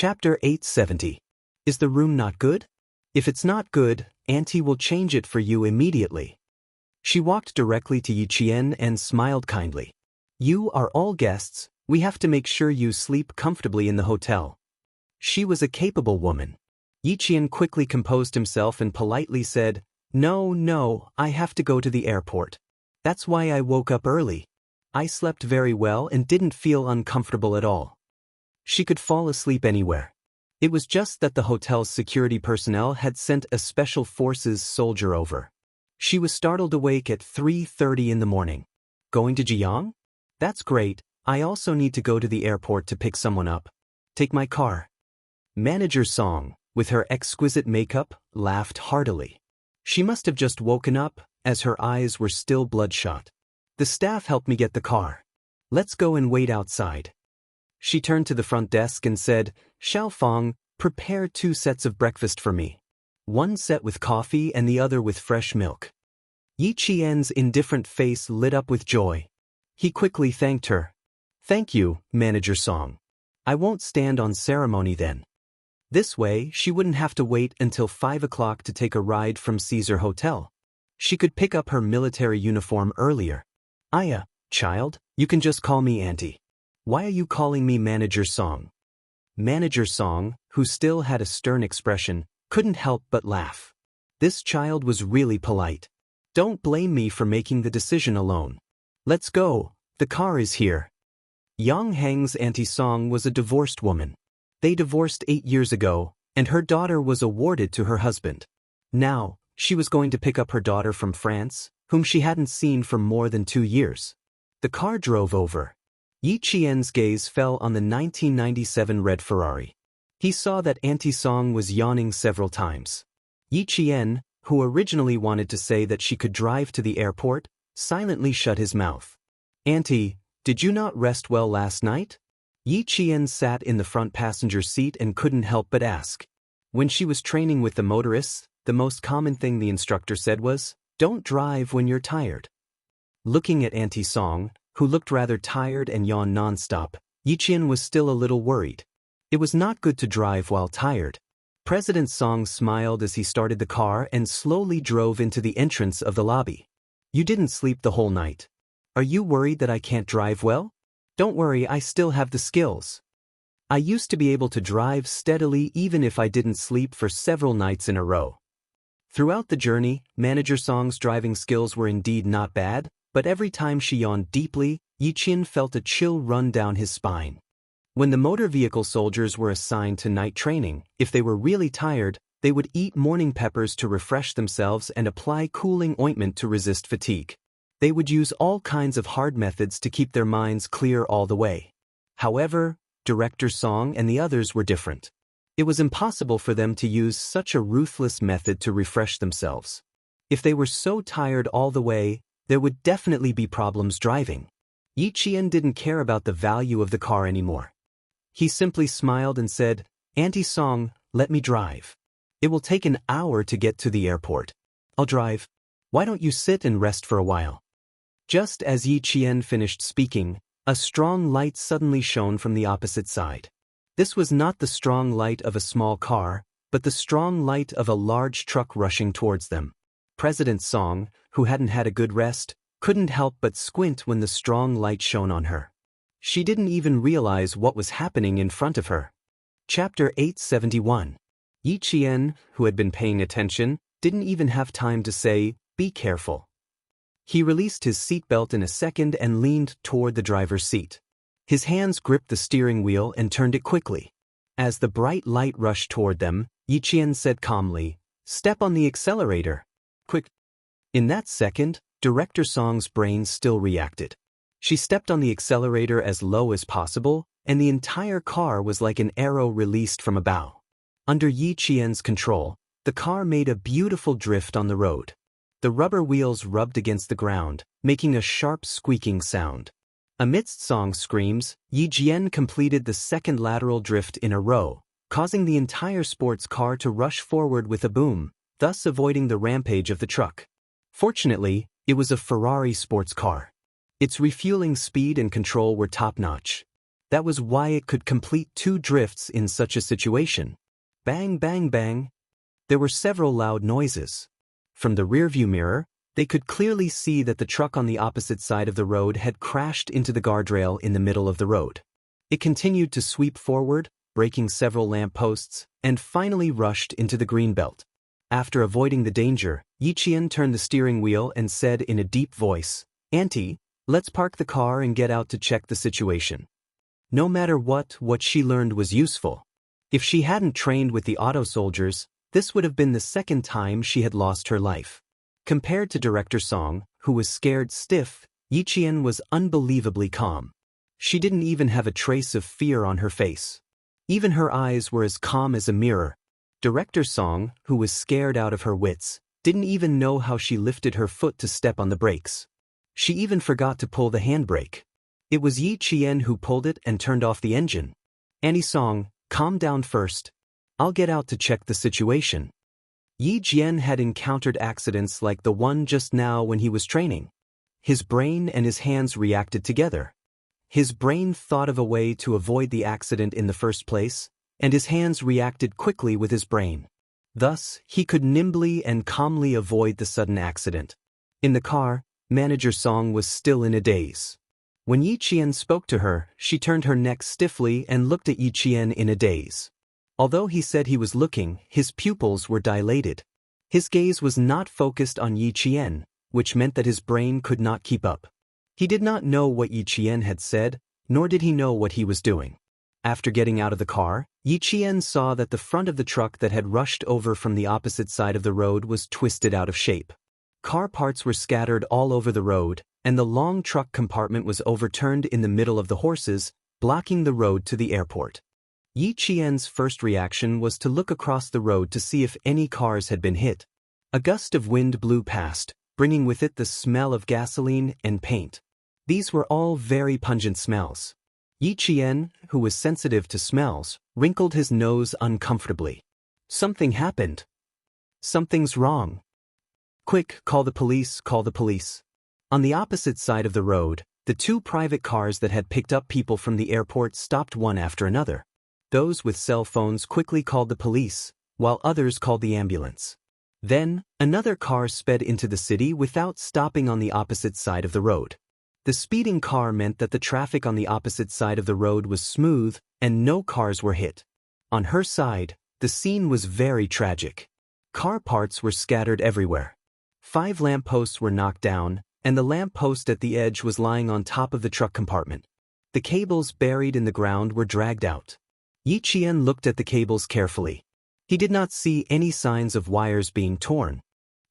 Chapter 870. Is the room not good? If it's not good, Auntie will change it for you immediately. She walked directly to Yiqian and smiled kindly. You are all guests, we have to make sure you sleep comfortably in the hotel. She was a capable woman. Yiqian quickly composed himself and politely said, No, I have to go to the airport. That's why I woke up early. I slept very well and didn't feel uncomfortable at all. She could fall asleep anywhere. It was just that the hotel's security personnel had sent a special forces soldier over. She was startled awake at 3:30 in the morning. Going to Jiang? That's great, I also need to go to the airport to pick someone up. Take my car. Manager Song, with her exquisite makeup, laughed heartily. She must have just woken up, as her eyes were still bloodshot. The staff helped me get the car. Let's go and wait outside. She turned to the front desk and said, Xiaofang, prepare 2 sets of breakfast for me. 1 set with coffee and the other with fresh milk. Yi Qian's indifferent face lit up with joy. He quickly thanked her. Thank you, Manager Song. I won't stand on ceremony then. This way, she wouldn't have to wait until 5 o'clock to take a ride from Caesar Hotel. She could pick up her military uniform earlier. Aya, child, you can just call me Auntie. Why are you calling me Manager Song? Manager Song, who still had a stern expression, couldn't help but laugh. This child was really polite. Don't blame me for making the decision alone. Let's go, the car is here. Yang Heng's Auntie Song was a divorced woman. They divorced 8 years ago, and her daughter was awarded to her husband. Now, she was going to pick up her daughter from France, whom she hadn't seen for more than 2 years. The car drove over. Yi Qian's gaze fell on the 1997 red Ferrari. He saw that Auntie Song was yawning several times. Yi Qian, who originally wanted to say that she could drive to the airport, silently shut his mouth. Auntie, did you not rest well last night? Yi Qian sat in the front passenger seat and couldn't help but ask. When she was training with the motorists, the most common thing the instructor said was, don't drive when you're tired. Looking at Auntie Song, who looked rather tired and yawned nonstop, Yi Qian was still a little worried. It was not good to drive while tired. President Song smiled as he started the car and slowly drove into the entrance of the lobby. You didn't sleep the whole night. Are you worried that I can't drive well? Don't worry, I still have the skills. I used to be able to drive steadily even if I didn't sleep for several nights in a row. Throughout the journey, Manager Song's driving skills were indeed not bad, but every time she yawned deeply, Yi Qian felt a chill run down his spine. When the motor vehicle soldiers were assigned to night training, if they were really tired, they would eat morning peppers to refresh themselves and apply cooling ointment to resist fatigue. They would use all kinds of hard methods to keep their minds clear all the way. However, Director Song and the others were different. It was impossible for them to use such a ruthless method to refresh themselves. If they were so tired all the way, there would definitely be problems driving. Yi Qian didn't care about the value of the car anymore. He simply smiled and said, Auntie Song, let me drive. It will take an hour to get to the airport. I'll drive. Why don't you sit and rest for a while? Just as Yi Qian finished speaking, a strong light suddenly shone from the opposite side. This was not the strong light of a small car, but the strong light of a large truck rushing towards them. President Song, who hadn't had a good rest, couldn't help but squint when the strong light shone on her. She didn't even realize what was happening in front of her. Chapter 871. Yi Qian, who had been paying attention, didn't even have time to say, be careful. He released his seatbelt in a second and leaned toward the driver's seat. His hands gripped the steering wheel and turned it quickly. As the bright light rushed toward them, Yi Qian said calmly, step on the accelerator. Quick. In that second, Director Song's brain still reacted. She stepped on the accelerator as low as possible, and the entire car was like an arrow released from a bow. Under Yi Qian's control, the car made a beautiful drift on the road. The rubber wheels rubbed against the ground, making a sharp squeaking sound. Amidst Song's screams, Yi Qian completed the second lateral drift in a row, causing the entire sports car to rush forward with a boom, thus avoiding the rampage of the truck. Fortunately, it was a Ferrari sports car. Its refueling speed and control were top-notch. That was why it could complete 2 drifts in such a situation. Bang, bang, bang. There were several loud noises. From the rearview mirror, they could clearly see that the truck on the opposite side of the road had crashed into the guardrail in the middle of the road. It continued to sweep forward, breaking several lampposts, and finally rushed into the greenbelt. After avoiding the danger, Yiqian turned the steering wheel and said in a deep voice, "Auntie, let's park the car and get out to check the situation." No matter what she learned was useful. If she hadn't trained with the auto soldiers, this would have been the second time she had lost her life. Compared to Director Song, who was scared stiff, Yiqian was unbelievably calm. She didn't even have a trace of fear on her face. Even her eyes were as calm as a mirror. Director Song, who was scared out of her wits, didn't even know how she lifted her foot to step on the brakes. She even forgot to pull the handbrake. It was Yiqian who pulled it and turned off the engine. "Annie Song, calm down first. I'll get out to check the situation." Yi Jian had encountered accidents like the one just now when he was training. His brain and his hands reacted together. His brain thought of a way to avoid the accident in the first place, and his hands reacted quickly with his brain. Thus, he could nimbly and calmly avoid the sudden accident. In the car, Manager Song was still in a daze. When Yi Qian spoke to her, she turned her neck stiffly and looked at Yi Qian in a daze. Although he said he was looking, his pupils were dilated. His gaze was not focused on Yi Qian, which meant that his brain could not keep up. He did not know what Yi Qian had said, nor did he know what he was doing. After getting out of the car, Yi Qian saw that the front of the truck that had rushed over from the opposite side of the road was twisted out of shape. Car parts were scattered all over the road, and the long truck compartment was overturned in the middle of the horses, blocking the road to the airport. Yi Qian's first reaction was to look across the road to see if any cars had been hit. A gust of wind blew past, bringing with it the smell of gasoline and paint. These were all very pungent smells. Yi Qian, who was sensitive to smells, wrinkled his nose uncomfortably. Something happened. Something's wrong. Quick, call the police, call the police. On the opposite side of the road, the 2 private cars that had picked up people from the airport stopped one after another. Those with cell phones quickly called the police, while others called the ambulance. Then, another car sped into the city without stopping on the opposite side of the road. The speeding car meant that the traffic on the opposite side of the road was smooth and no cars were hit. On her side, the scene was very tragic. Car parts were scattered everywhere. 5 lampposts were knocked down, and the lamppost at the edge was lying on top of the truck compartment. The cables buried in the ground were dragged out. Yi Qian looked at the cables carefully. He did not see any signs of wires being torn.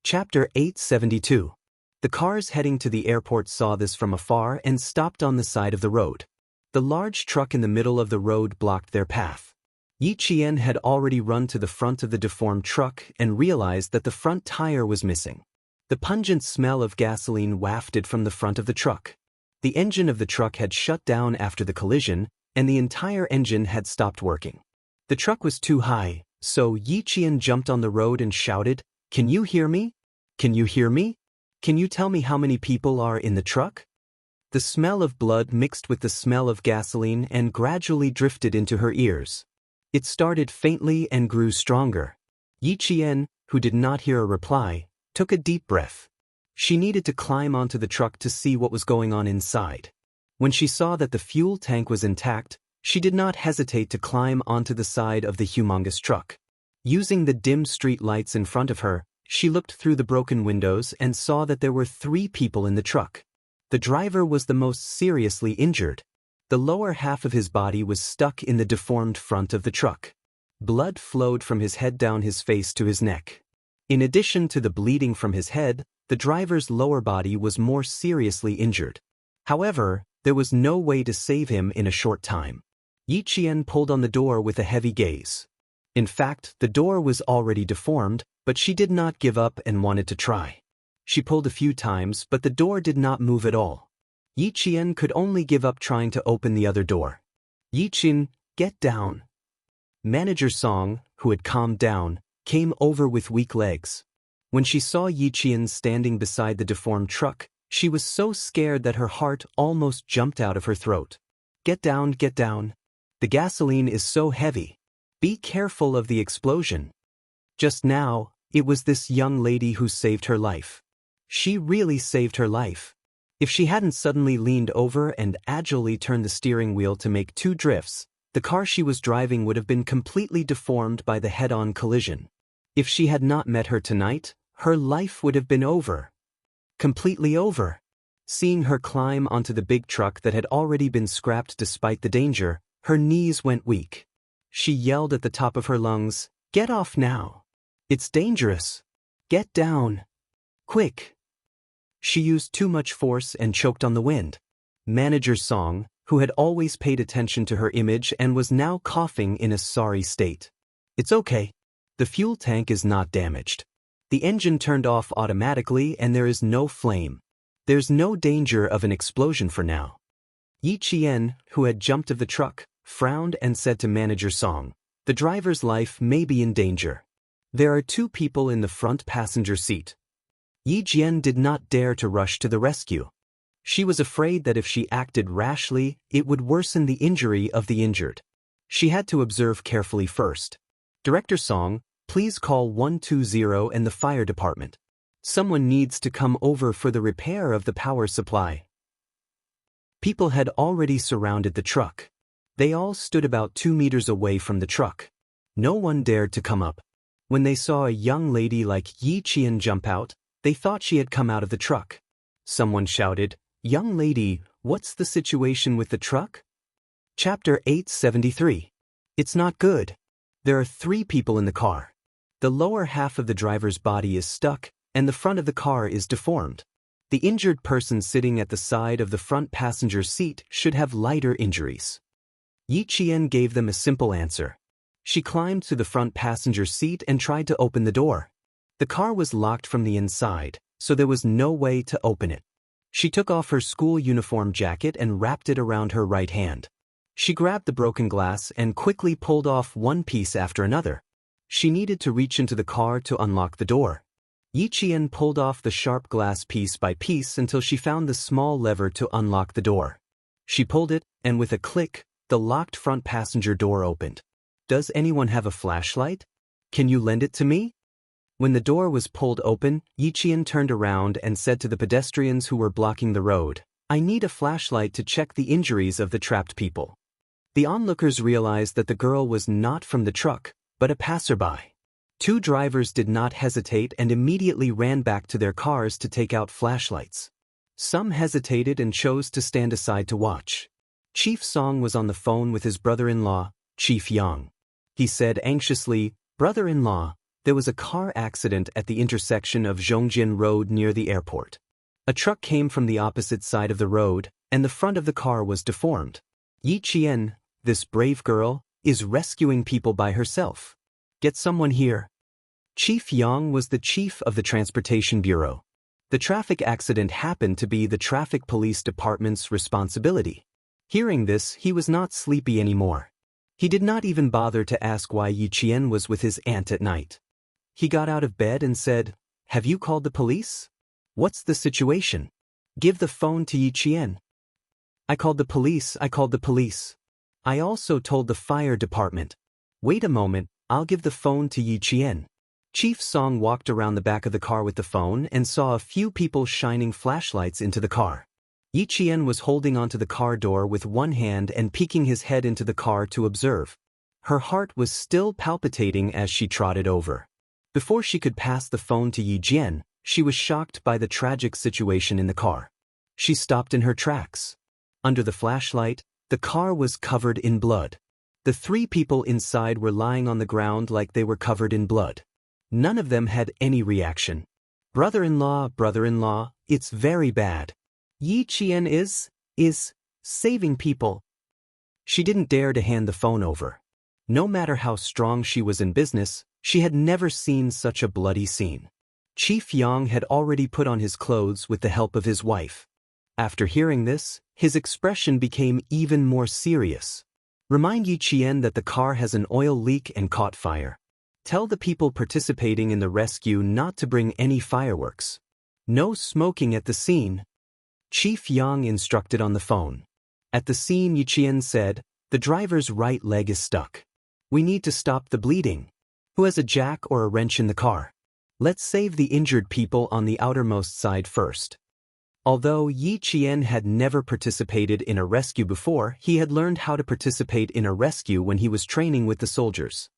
Chapter 872. The cars heading to the airport saw this from afar and stopped on the side of the road. The large truck in the middle of the road blocked their path. Yi Qian had already run to the front of the deformed truck and realized that the front tire was missing. The pungent smell of gasoline wafted from the front of the truck. The engine of the truck had shut down after the collision, and the entire engine had stopped working. The truck was too high, so Yi Qian jumped on the road and shouted, "Can you hear me? Can you hear me? Can you tell me how many people are in the truck?" The smell of blood mixed with the smell of gasoline and gradually drifted into her ears. It started faintly and grew stronger. Yi Qian, who did not hear a reply, took a deep breath. She needed to climb onto the truck to see what was going on inside. When she saw that the fuel tank was intact, she did not hesitate to climb onto the side of the humongous truck. Using the dim street lights in front of her, she looked through the broken windows and saw that there were 3 people in the truck. The driver was the most seriously injured. The lower half of his body was stuck in the deformed front of the truck. Blood flowed from his head down his face to his neck. In addition to the bleeding from his head, the driver's lower body was more seriously injured. However, there was no way to save him in a short time. Yi Qian pulled on the door with a heavy gaze. In fact, the door was already deformed, but she did not give up and wanted to try. She pulled a few times, but the door did not move at all. Yi Qian could only give up trying to open the other door. "Yi Qian, get down." Manager Song, who had calmed down, came over with weak legs. When she saw Yi Qian standing beside the deformed truck, she was so scared that her heart almost jumped out of her throat. Get down, get down. The gasoline is so heavy. Be careful of the explosion. Just now, it was this young lady who saved her life. She really saved her life. If she hadn't suddenly leaned over and agilely turned the steering wheel to make 2 drifts, the car she was driving would have been completely deformed by the head-on collision. If she had not met her tonight, her life would have been over. Completely over. Seeing her climb onto the big truck that had already been scrapped despite the danger, her knees went weak. She yelled at the top of her lungs, "Get off now! It's dangerous! Get down! Quick!" She used too much force and choked on the wind. Manager Song, who had always paid attention to her image and was now coughing in a sorry state. "It's okay. The fuel tank is not damaged. The engine turned off automatically and there is no flame. There's no danger of an explosion for now." Xianxia, who had jumped of the truck, frowned and said to Manager Song, "The driver's life may be in danger. There are 2 people in the front passenger seat." Xianxia did not dare to rush to the rescue. She was afraid that if she acted rashly, it would worsen the injury of the injured. She had to observe carefully first. "Director Song, please call 120 and the fire department. Someone needs to come over for the repair of the power supply." People had already surrounded the truck. They all stood about 2 meters away from the truck. No one dared to come up. When they saw a young lady like Xianxia jump out, they thought she had come out of the truck. Someone shouted, "Young lady, what's the situation with the truck?" Chapter 873. It's not good. There are 3 people in the car. The lower half of the driver's body is stuck, and the front of the car is deformed. The injured person sitting at the side of the front passenger seat should have lighter injuries. Xianxia gave them a simple answer. She climbed to the front passenger seat and tried to open the door. The car was locked from the inside, so there was no way to open it. She took off her school uniform jacket and wrapped it around her right hand. She grabbed the broken glass and quickly pulled off one piece after another. She needed to reach into the car to unlock the door. Xianxia pulled off the sharp glass piece by piece until she found the small lever to unlock the door. She pulled it, and with a click, the locked front passenger door opened. "Does anyone have a flashlight? Can you lend it to me?" When the door was pulled open, Xianxia turned around and said to the pedestrians who were blocking the road, "I need a flashlight to check the injuries of the trapped people." The onlookers realized that the girl was not from the truck, but a passerby. 2 drivers did not hesitate and immediately ran back to their cars to take out flashlights. Some hesitated and chose to stand aside to watch. Chief Song was on the phone with his brother-in-law, Chief Yang. He said anxiously, "Brother-in-law, there was a car accident at the intersection of Zhongjin Road near the airport. A truck came from the opposite side of the road, and the front of the car was deformed. Xianxia, this brave girl, is rescuing people by herself. Get someone here." Chief Yang was the chief of the Transportation Bureau. The traffic accident happened to be the Traffic Police Department's responsibility. Hearing this, he was not sleepy anymore. He did not even bother to ask why Xianxia was with his aunt at night. He got out of bed and said, "Have you called the police? What's the situation? Give the phone to Xianxia." "I called the police, I called the police. I also told the fire department." "Wait a moment, I'll give the phone to Xianxia." Chief Song walked around the back of the car with the phone and saw a few people shining flashlights into the car. Xianxia was holding onto the car door with one hand and peeking his head into the car to observe. Her heart was still palpitating as she trotted over. Before she could pass the phone to Xianxia, she was shocked by the tragic situation in the car. She stopped in her tracks. Under the flashlight, the car was covered in blood. The 3 people inside were lying on the ground like they were covered in blood. None of them had any reaction. Brother-in-law, brother-in-law, it's very bad. Xianxia is saving people." She didn't dare to hand the phone over. No matter how strong she was in business, she had never seen such a bloody scene. Chief Yang had already put on his clothes with the help of his wife. After hearing this, his expression became even more serious. "Remind Xianxia that the car has an oil leak and caught fire. Tell the people participating in the rescue not to bring any fireworks. No smoking at the scene." Chief Yang instructed on the phone. At the scene, Yiqian said, "The driver's right leg is stuck. We need to stop the bleeding. Who has a jack or a wrench in the car? Let's save the injured people on the outermost side first." Although Yi Qian had never participated in a rescue before, he had learned how to participate in a rescue when he was training with the soldiers.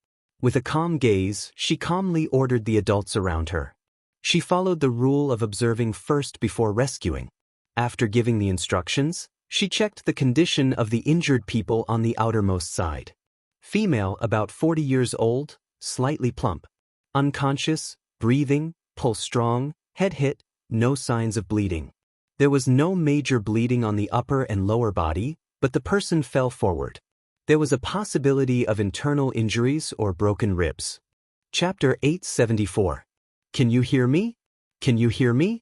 With a calm gaze, she calmly ordered the adults around her. She followed the rule of observing first before rescuing. After giving the instructions, she checked the condition of the injured people on the outermost side. Female, about 40 years old, slightly plump. Unconscious, breathing, pulse strong, head hit, no signs of bleeding. There was no major bleeding on the upper and lower body, but the person fell forward. There was a possibility of internal injuries or broken ribs. Chapter 874. Can you hear me? Can you hear me?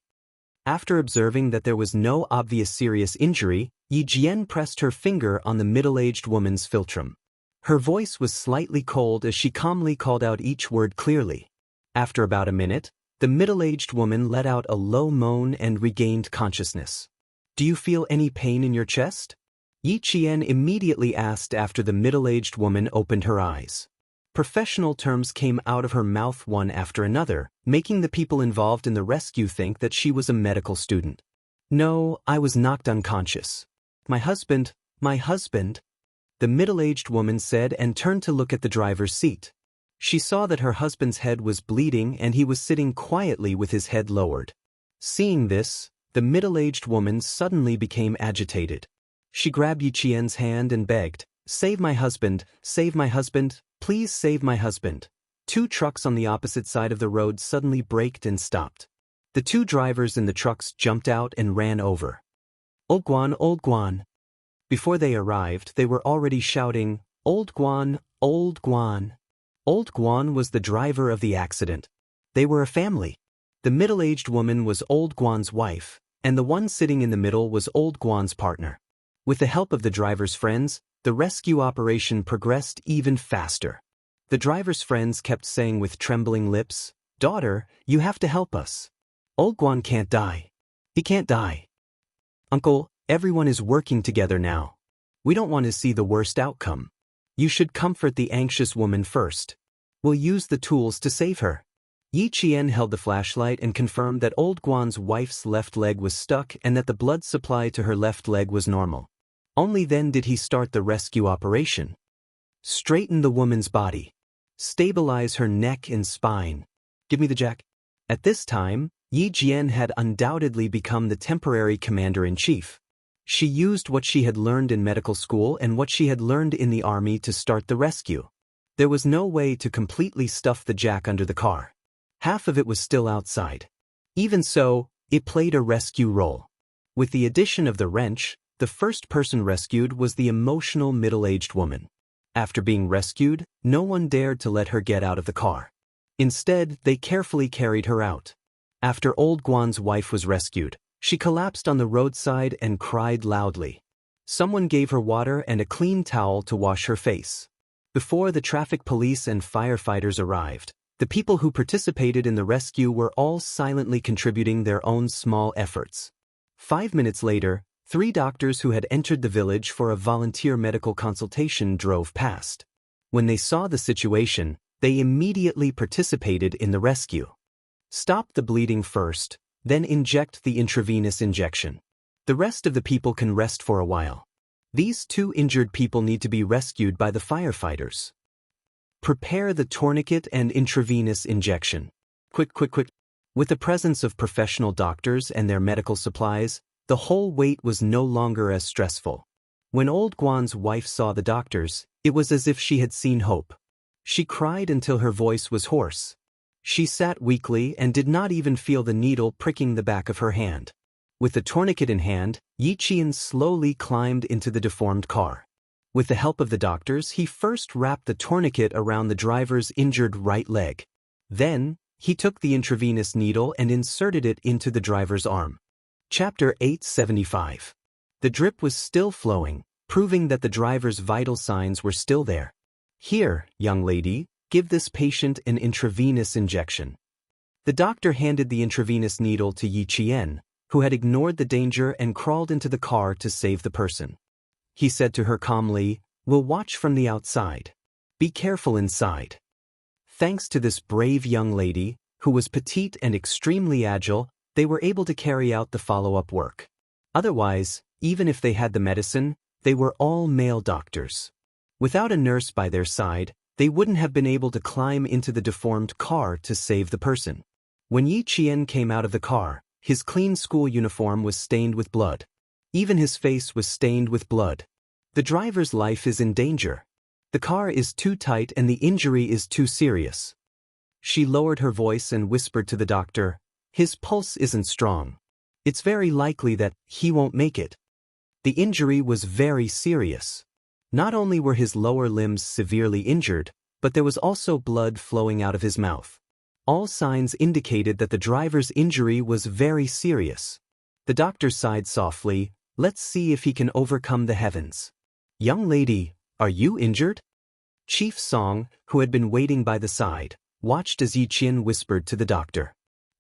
After observing that there was no obvious serious injury, Yi Jian pressed her finger on the middle-aged woman's philtrum. Her voice was slightly cold as she calmly called out each word clearly. After about a minute, the middle-aged woman let out a low moan and regained consciousness. "Do you feel any pain in your chest?" Yi Qian immediately asked after the middle-aged woman opened her eyes. Professional terms came out of her mouth one after another, making the people involved in the rescue think that she was a medical student. "No, I was knocked unconscious. My husband," the middle-aged woman said and turned to look at the driver's seat. She saw that her husband's head was bleeding and he was sitting quietly with his head lowered. Seeing this, the middle-aged woman suddenly became agitated. She grabbed Yi Qian's hand and begged, save my husband, please save my husband." Two trucks on the opposite side of the road suddenly braked and stopped. The two drivers in the trucks jumped out and ran over. Old Guan, Old Guan." Before they arrived, they were already shouting, "Old Guan, Old Guan." Old Guan was the driver of the accident. They were a family. The middle-aged woman was Old Guan's wife, and the one sitting in the middle was Old Guan's partner. With the help of the driver's friends, the rescue operation progressed even faster. The driver's friends kept saying with trembling lips, "Daughter, you have to help us. Old Guan can't die. He can't die. Uncle, everyone is working together now. We don't want to see the worst outcome. You should comfort the anxious woman first. We'll use the tools to save her." Yi Qian held the flashlight and confirmed that Old Guan's wife's left leg was stuck and that the blood supply to her left leg was normal. Only then did he start the rescue operation. Straighten the woman's body. Stabilize her neck and spine. Give me the jack. At this time, Yi Jian had undoubtedly become the temporary commander-in-chief. She used what she had learned in medical school and what she had learned in the army to start the rescue. There was no way to completely stuff the jack under the car. Half of it was still outside. Even so, it played a rescue role. With the addition of the wrench, the first person rescued was the emotional middle-aged woman. After being rescued, no one dared to let her get out of the car. Instead, they carefully carried her out. After Old Guan's wife was rescued, she collapsed on the roadside and cried loudly. Someone gave her water and a clean towel to wash her face. Before the traffic police and firefighters arrived, the people who participated in the rescue were all silently contributing their own small efforts. 5 minutes later, 3 doctors who had entered the village for a volunteer medical consultation drove past. When they saw the situation, they immediately participated in the rescue. Stop the bleeding first, then inject the intravenous injection. The rest of the people can rest for a while. These 2 injured people need to be rescued by the firefighters. Prepare the tourniquet and intravenous injection. Quick. With the presence of professional doctors and their medical supplies, the whole wait was no longer as stressful. When Old Guan's wife saw the doctors, it was as if she had seen hope. She cried until her voice was hoarse. She sat weakly and did not even feel the needle pricking the back of her hand. With the tourniquet in hand, Yi Qian slowly climbed into the deformed car. With the help of the doctors, he first wrapped the tourniquet around the driver's injured right leg. Then, he took the intravenous needle and inserted it into the driver's arm. Chapter 875. The drip was still flowing, proving that the driver's vital signs were still there. "Here, young lady, give this patient an intravenous injection." The doctor handed the intravenous needle to Yi Qian, who had ignored the danger and crawled into the car to save the person. He said to her calmly, "We'll watch from the outside. Be careful inside." Thanks to this brave young lady, who was petite and extremely agile, they were able to carry out the follow-up work. Otherwise, even if they had the medicine, they were all male doctors. Without a nurse by their side, they wouldn't have been able to climb into the deformed car to save the person. When Yi Qian came out of the car, his clean school uniform was stained with blood. Even his face was stained with blood. The driver's life is in danger. The car is too tight and the injury is too serious. She lowered her voice and whispered to the doctor, "His pulse isn't strong. It's very likely that he won't make it." The injury was very serious. Not only were his lower limbs severely injured, but there was also blood flowing out of his mouth. All signs indicated that the driver's injury was very serious. The doctor sighed softly, "Let's see if he can overcome the heavens." "Young lady, are you injured?" Chief Song, who had been waiting by the side, watched as Yi Qian whispered to the doctor.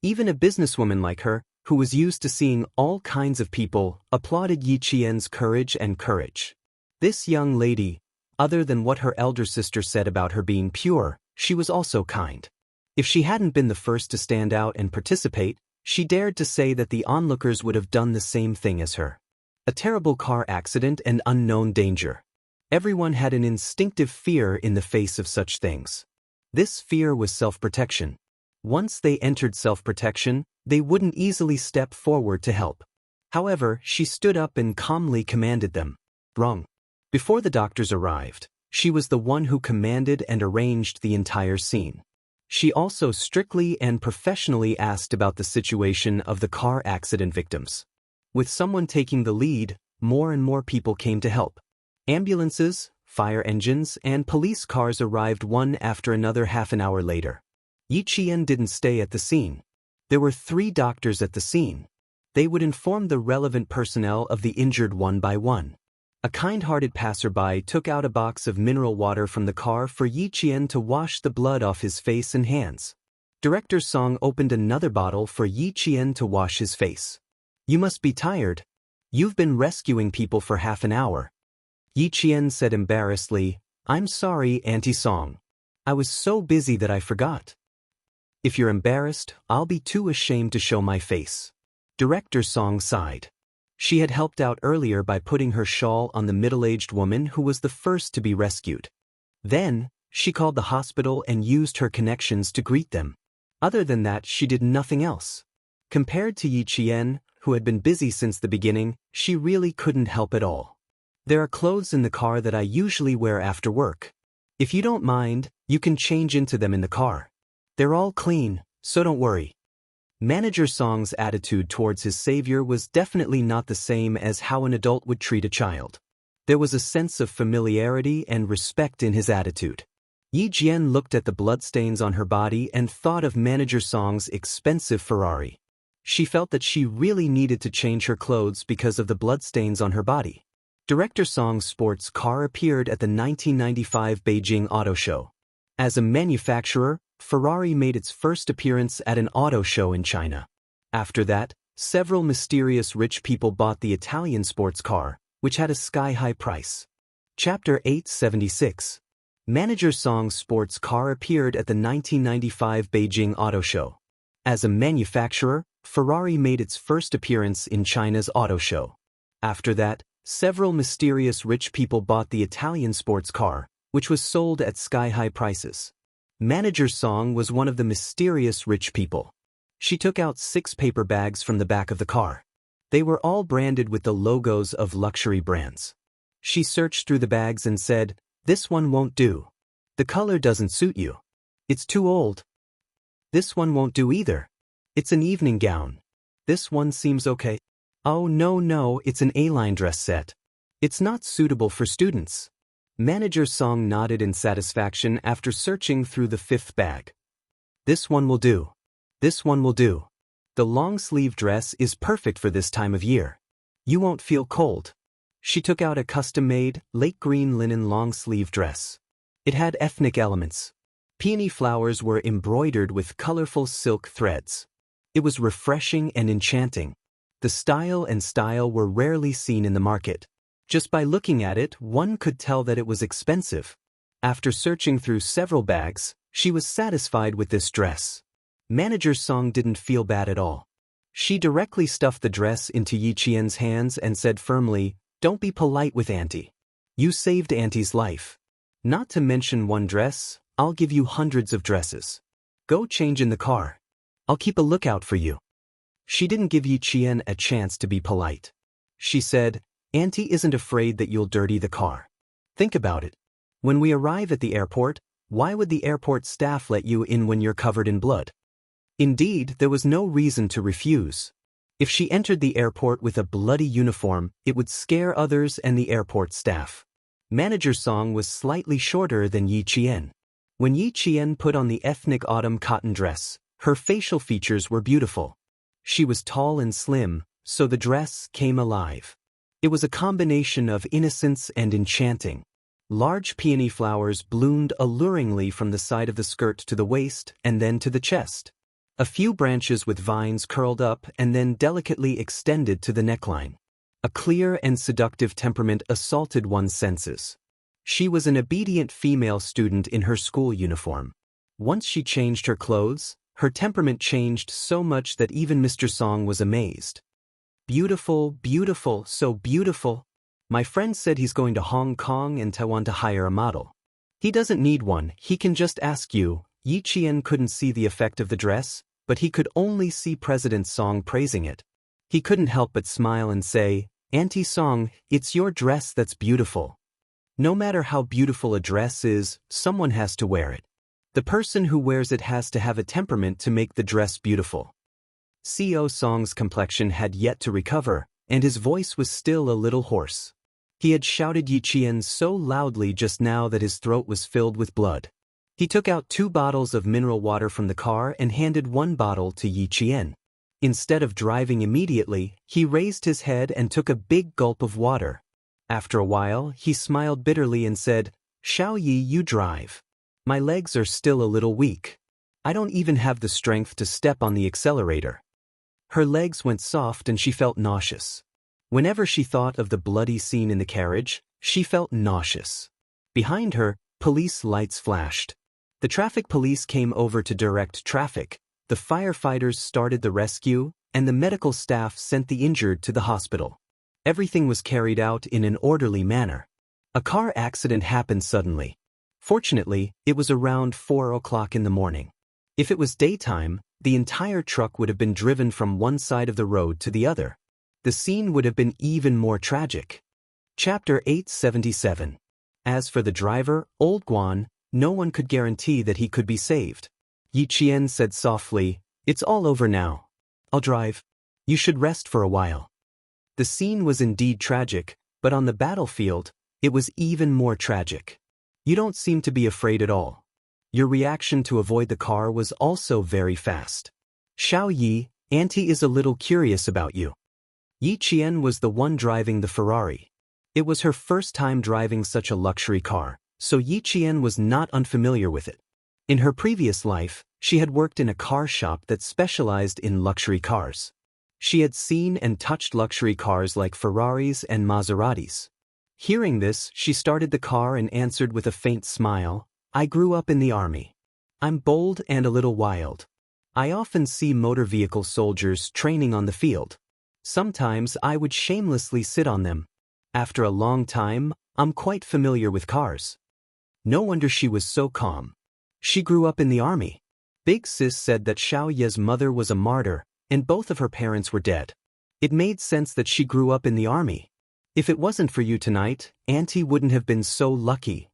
Even a businesswoman like her, who was used to seeing all kinds of people, applauded Yi Qian's courage and courage. This young lady, other than what her elder sister said about her being pure, she was also kind. If she hadn't been the first to stand out and participate, she dared to say that the onlookers would have done the same thing as her. A terrible car accident and unknown danger. Everyone had an instinctive fear in the face of such things. This fear was self-protection. Once they entered self-protection, they wouldn't easily step forward to help. However, she stood up and calmly commanded them. Wrong. Before the doctors arrived, she was the one who commanded and arranged the entire scene. She also strictly and professionally asked about the situation of the car accident victims. With someone taking the lead, more and more people came to help. Ambulances, fire engines, and police cars arrived one after another half an hour later. Yi Qian didn't stay at the scene. There were 3 doctors at the scene. They would inform the relevant personnel of the injured one by one. A kind-hearted passerby took out a box of mineral water from the car for Yi Qian to wash the blood off his face and hands. Director Song opened another bottle for Yi Qian to wash his face. "You must be tired. You've been rescuing people for half an hour." Yi Qian said embarrassedly, "I'm sorry, Auntie Song. I was so busy that I forgot." "If you're embarrassed, I'll be too ashamed to show my face." Director Song sighed. She had helped out earlier by putting her shawl on the middle-aged woman who was the first to be rescued. Then, she called the hospital and used her connections to greet them. Other than that, she did nothing else. Compared to Yi Qian, who had been busy since the beginning, she really couldn't help at all. "There are clothes in the car that I usually wear after work. If you don't mind, you can change into them in the car. They're all clean, so don't worry." Manager Song's attitude towards his savior was definitely not the same as how an adult would treat a child. There was a sense of familiarity and respect in his attitude. Yi Jian looked at the bloodstains on her body and thought of Manager Song's expensive Ferrari. She felt that she really needed to change her clothes because of the bloodstains on her body. Director Song's sports car appeared at the 1995 Beijing Auto Show. As a manufacturer, Ferrari made its first appearance at an auto show in China. After that, several mysterious rich people bought the Italian sports car, which had a sky-high price. Chapter 876. Manager Song's sports car appeared at the 1995 Beijing Auto Show. As a manufacturer, Ferrari made its first appearance in China's auto show. After that, several mysterious rich people bought the Italian sports car, which was sold at sky-high prices. Manager Song was one of the mysterious rich people. She took out 6 paper bags from the back of the car. They were all branded with the logos of luxury brands. She searched through the bags and said, "This one won't do. The color doesn't suit you. It's too old. This one won't do either. It's an evening gown. This one seems okay. Oh no, it's an A-line dress set. It's not suitable for students." Manager Song nodded in satisfaction after searching through the 5th bag. "This one will do. This one will do. The long-sleeve dress is perfect for this time of year. You won't feel cold." She took out a custom-made, lake green linen long-sleeve dress. It had ethnic elements. Peony flowers were embroidered with colorful silk threads. It was refreshing and enchanting. The style and style were rarely seen in the market. Just by looking at it, one could tell that it was expensive. After searching through several bags, she was satisfied with this dress. Manager Song didn't feel bad at all. She directly stuffed the dress into Yi Qian's hands and said firmly, "Don't be polite with Auntie. You saved Auntie's life. Not to mention one dress, I'll give you hundreds of dresses. Go change in the car. I'll keep a lookout for you." She didn't give Yi Qian a chance to be polite. She said, "Auntie isn't afraid that you'll dirty the car. Think about it. When we arrive at the airport, why would the airport staff let you in when you're covered in blood?" Indeed, there was no reason to refuse. If she entered the airport with a bloody uniform, it would scare others and the airport staff. Manager Song was slightly shorter than Yi Qian. When Yi Qian put on the ethnic autumn cotton dress, her facial features were beautiful. She was tall and slim, so the dress came alive. It was a combination of innocence and enchanting. Large peony flowers bloomed alluringly from the side of the skirt to the waist and then to the chest. A few branches with vines curled up and then delicately extended to the neckline. A clear and seductive temperament assaulted one's senses. She was an obedient female student in her school uniform. Once she changed her clothes, her temperament changed so much that even Mr. Song was amazed. "Beautiful, beautiful, so beautiful. My friend said he's going to Hong Kong and Taiwan to hire a model. He doesn't need one, he can just ask you." Yi Qian couldn't see the effect of the dress, but he could only see President Song praising it. He couldn't help but smile and say, "Auntie Song, it's your dress that's beautiful." No matter how beautiful a dress is, someone has to wear it. The person who wears it has to have a temperament to make the dress beautiful. Co Song's complexion had yet to recover, and his voice was still a little hoarse. He had shouted Yi Qian so loudly just now that his throat was filled with blood. He took out 2 bottles of mineral water from the car and handed 1 bottle to Yi Qian. Instead of driving immediately, he raised his head and took a big gulp of water. After a while, he smiled bitterly and said, "Xiao Yi, you drive. My legs are still a little weak. I don't even have the strength to step on the accelerator." Her legs went soft and she felt nauseous. Whenever she thought of the bloody scene in the carriage, she felt nauseous. Behind her, police lights flashed. The traffic police came over to direct traffic, the firefighters started the rescue, and the medical staff sent the injured to the hospital. Everything was carried out in an orderly manner. A car accident happened suddenly. Fortunately, it was around 4 o'clock in the morning. If it was daytime, the entire truck would have been driven from one side of the road to the other. The scene would have been even more tragic. Chapter 877. As for the driver, Old Guan, no one could guarantee that he could be saved. Yi Qian said softly, "It's all over now. I'll drive. You should rest for a while." The scene was indeed tragic, but on the battlefield, it was even more tragic. "You don't seem to be afraid at all. Your reaction to avoid the car was also very fast. Xiao Yi, Auntie is a little curious about you." Yi Qian was the one driving the Ferrari. It was her first time driving such a luxury car, so Yi Qian was not unfamiliar with it. In her previous life, she had worked in a car shop that specialized in luxury cars. She had seen and touched luxury cars like Ferraris and Maseratis. Hearing this, she started the car and answered with a faint smile, "I grew up in the army. I'm bold and a little wild. I often see motor vehicle soldiers training on the field. Sometimes I would shamelessly sit on them. After a long time, I'm quite familiar with cars." No wonder she was so calm. She grew up in the army. Big Sis said that Xiao Ye's mother was a martyr, and both of her parents were dead. It made sense that she grew up in the army. If it wasn't for you tonight, Auntie wouldn't have been so lucky.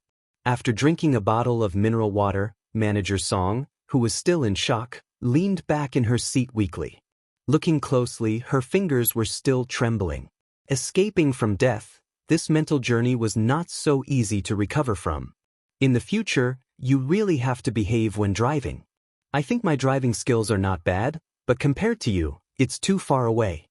After drinking a bottle of mineral water, Manager Song, who was still in shock, leaned back in her seat weakly. Looking closely, her fingers were still trembling. Escaping from death, this mental journey was not so easy to recover from. In the future, you really have to behave when driving. I think my driving skills are not bad, but compared to you, it's too far away.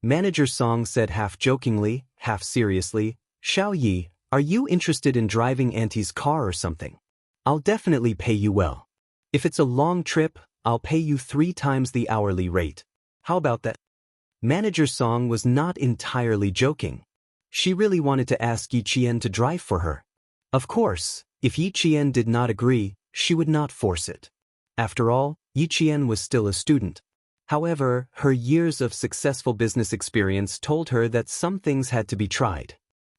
Manager Song said half jokingly, half seriously, "Xiao Yi, are you interested in driving Auntie's car or something? I'll definitely pay you well. If it's a long trip, I'll pay you 3 times the hourly rate. How about that?" Manager Song was not entirely joking. She really wanted to ask Yi Qian to drive for her. Of course, if Yi Qian did not agree, she would not force it. After all, Yi Qian was still a student. However, her years of successful business experience told her that some things had to be tried.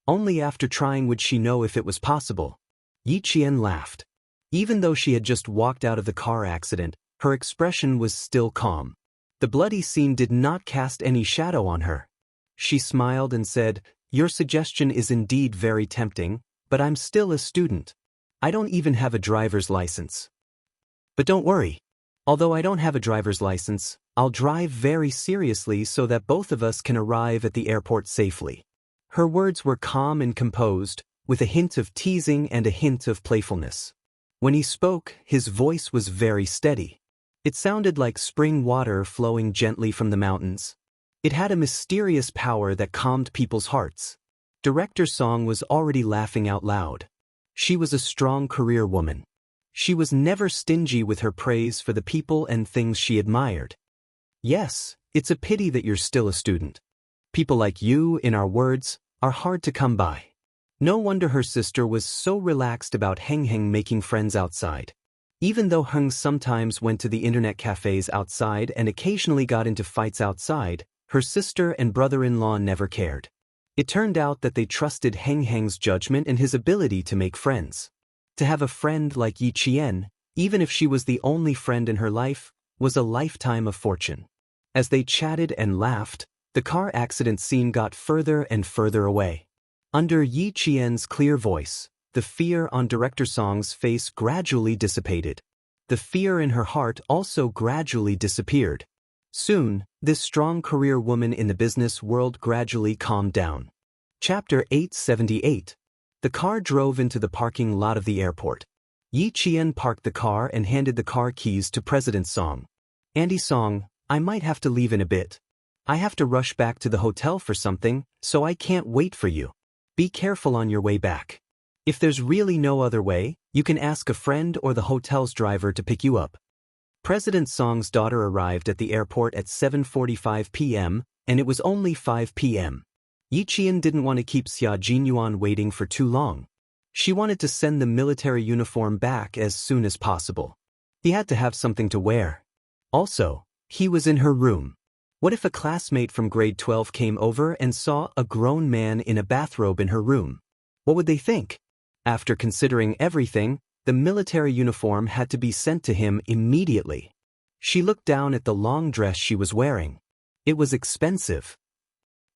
Only after trying would she know if it was possible. Yi Qian laughed. Even though she had just walked out of the car accident, her expression was still calm. The bloody scene did not cast any shadow on her. She smiled and said, "Your suggestion is indeed very tempting, but I'm still a student. I don't even have a driver's license. But don't worry. Although I don't have a driver's license, I'll drive very seriously so that both of us can arrive at the airport safely." Her words were calm and composed, with a hint of teasing and a hint of playfulness. When he spoke, his voice was very steady. It sounded like spring water flowing gently from the mountains. It had a mysterious power that calmed people's hearts. Director Song was already laughing out loud. She was a strong career woman. She was never stingy with her praise for the people and things she admired. "Yes, it's a pity that you're still a student. People like you, in our words, are hard to come by." No wonder her sister was so relaxed about Heng Heng making friends outside. Even though Heng sometimes went to the internet cafes outside and occasionally got into fights outside, her sister and brother-in-law never cared. It turned out that they trusted Heng Heng's judgment and his ability to make friends. To have a friend like Yi Qian, even if she was the only friend in her life, was a lifetime of fortune. As they chatted and laughed, the car accident scene got further and further away. Under Yi Qian's clear voice, the fear on Director Song's face gradually dissipated. The fear in her heart also gradually disappeared. Soon, this strong career woman in the business world gradually calmed down. Chapter 878. The car drove into the parking lot of the airport. Yi Qian parked the car and handed the car keys to President Song. "Andy Song, I might have to leave in a bit. I have to rush back to the hotel for something, so I can't wait for you. Be careful on your way back. If there's really no other way, you can ask a friend or the hotel's driver to pick you up." President Song's daughter arrived at the airport at 7:45 p.m., and it was only 5 p.m. Yi Qian didn't want to keep Xia Jinyuan waiting for too long. She wanted to send the military uniform back as soon as possible. He had to have something to wear. Also, he was in her room. What if a classmate from grade 12 came over and saw a grown man in a bathrobe in her room? What would they think? After considering everything, the military uniform had to be sent to him immediately. She looked down at the long dress she was wearing. It was expensive.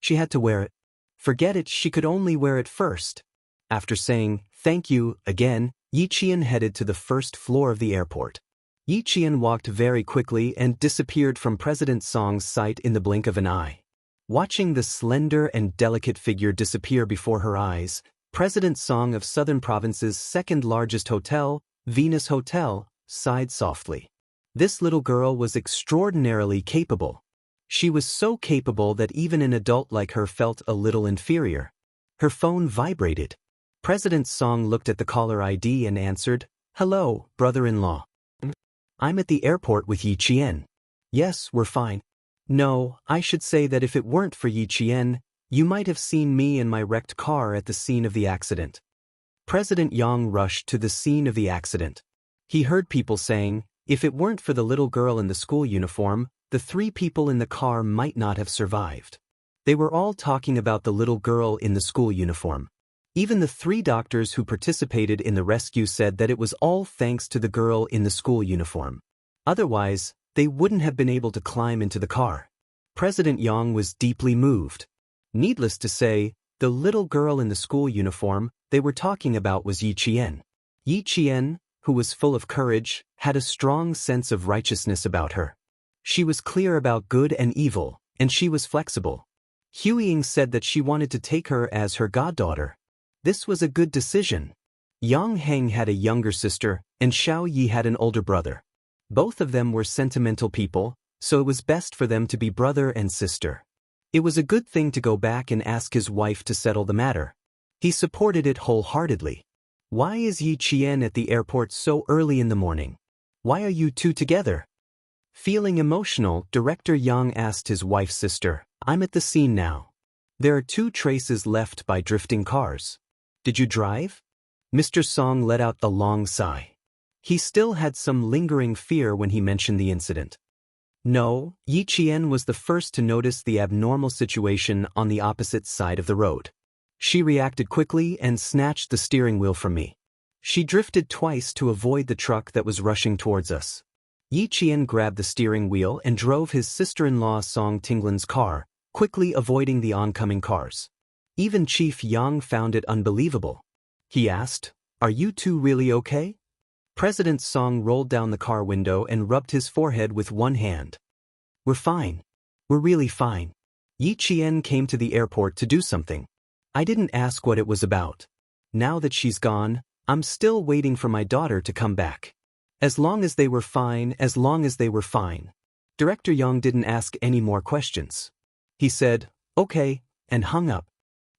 She had to wear it. Forget it, she could only wear it first. After saying, "Thank you," again, Yi Qian headed to the first floor of the airport. Yi Qian walked very quickly and disappeared from President Song's sight in the blink of an eye. Watching the slender and delicate figure disappear before her eyes, President Song of Southern Province's second-largest hotel, Venus Hotel, sighed softly. This little girl was extraordinarily capable. She was so capable that even an adult like her felt a little inferior. Her phone vibrated. President Song looked at the caller ID and answered, "Hello, brother-in-law. I'm at the airport with Yi Qian." "Yes, we're fine." "No, I should say that if it weren't for Yi Qian, you might have seen me in my wrecked car at the scene of the accident." President Yang rushed to the scene of the accident. He heard people saying, if it weren't for the little girl in the school uniform, the 3 people in the car might not have survived. They were all talking about the little girl in the school uniform. Even the 3 doctors who participated in the rescue said that it was all thanks to the girl in the school uniform. Otherwise, they wouldn't have been able to climb into the car. President Yang was deeply moved. Needless to say, the little girl in the school uniform they were talking about was Yi Qian. Yi Qian, who was full of courage, had a strong sense of righteousness about her. She was clear about good and evil, and she was flexible. Huiying said that she wanted to take her as her goddaughter. This was a good decision. Yang Heng had a younger sister, and Xiao Yi had an older brother. Both of them were sentimental people, so it was best for them to be brother and sister. It was a good thing to go back and ask his wife to settle the matter. He supported it wholeheartedly. "Why is Yi Qian at the airport so early in the morning? Why are you 2 together?" Feeling emotional, Director Yang asked his wife's sister, "I'm at the scene now. There are 2 traces left by drifting cars. Did you drive? Mr. Song let out a long sigh. He still had some lingering fear when he mentioned the incident. No, Yi Qian was the first to notice the abnormal situation on the opposite side of the road. She reacted quickly and snatched the steering wheel from me. She drifted twice to avoid the truck that was rushing towards us. Yi Qian grabbed the steering wheel and drove his sister-in-law Song Tinglin's car, quickly avoiding the oncoming cars. Even Chief Yang found it unbelievable. He asked, "Are you two really okay?" President Song rolled down the car window and rubbed his forehead with one hand. "We're fine. We're really fine. Yi Qian came to the airport to do something. I didn't ask what it was about. Now that she's gone, I'm still waiting for my daughter to come back. As long as they were fine, as long as they were fine." Director Yang didn't ask any more questions. He said, "Okay," and hung up.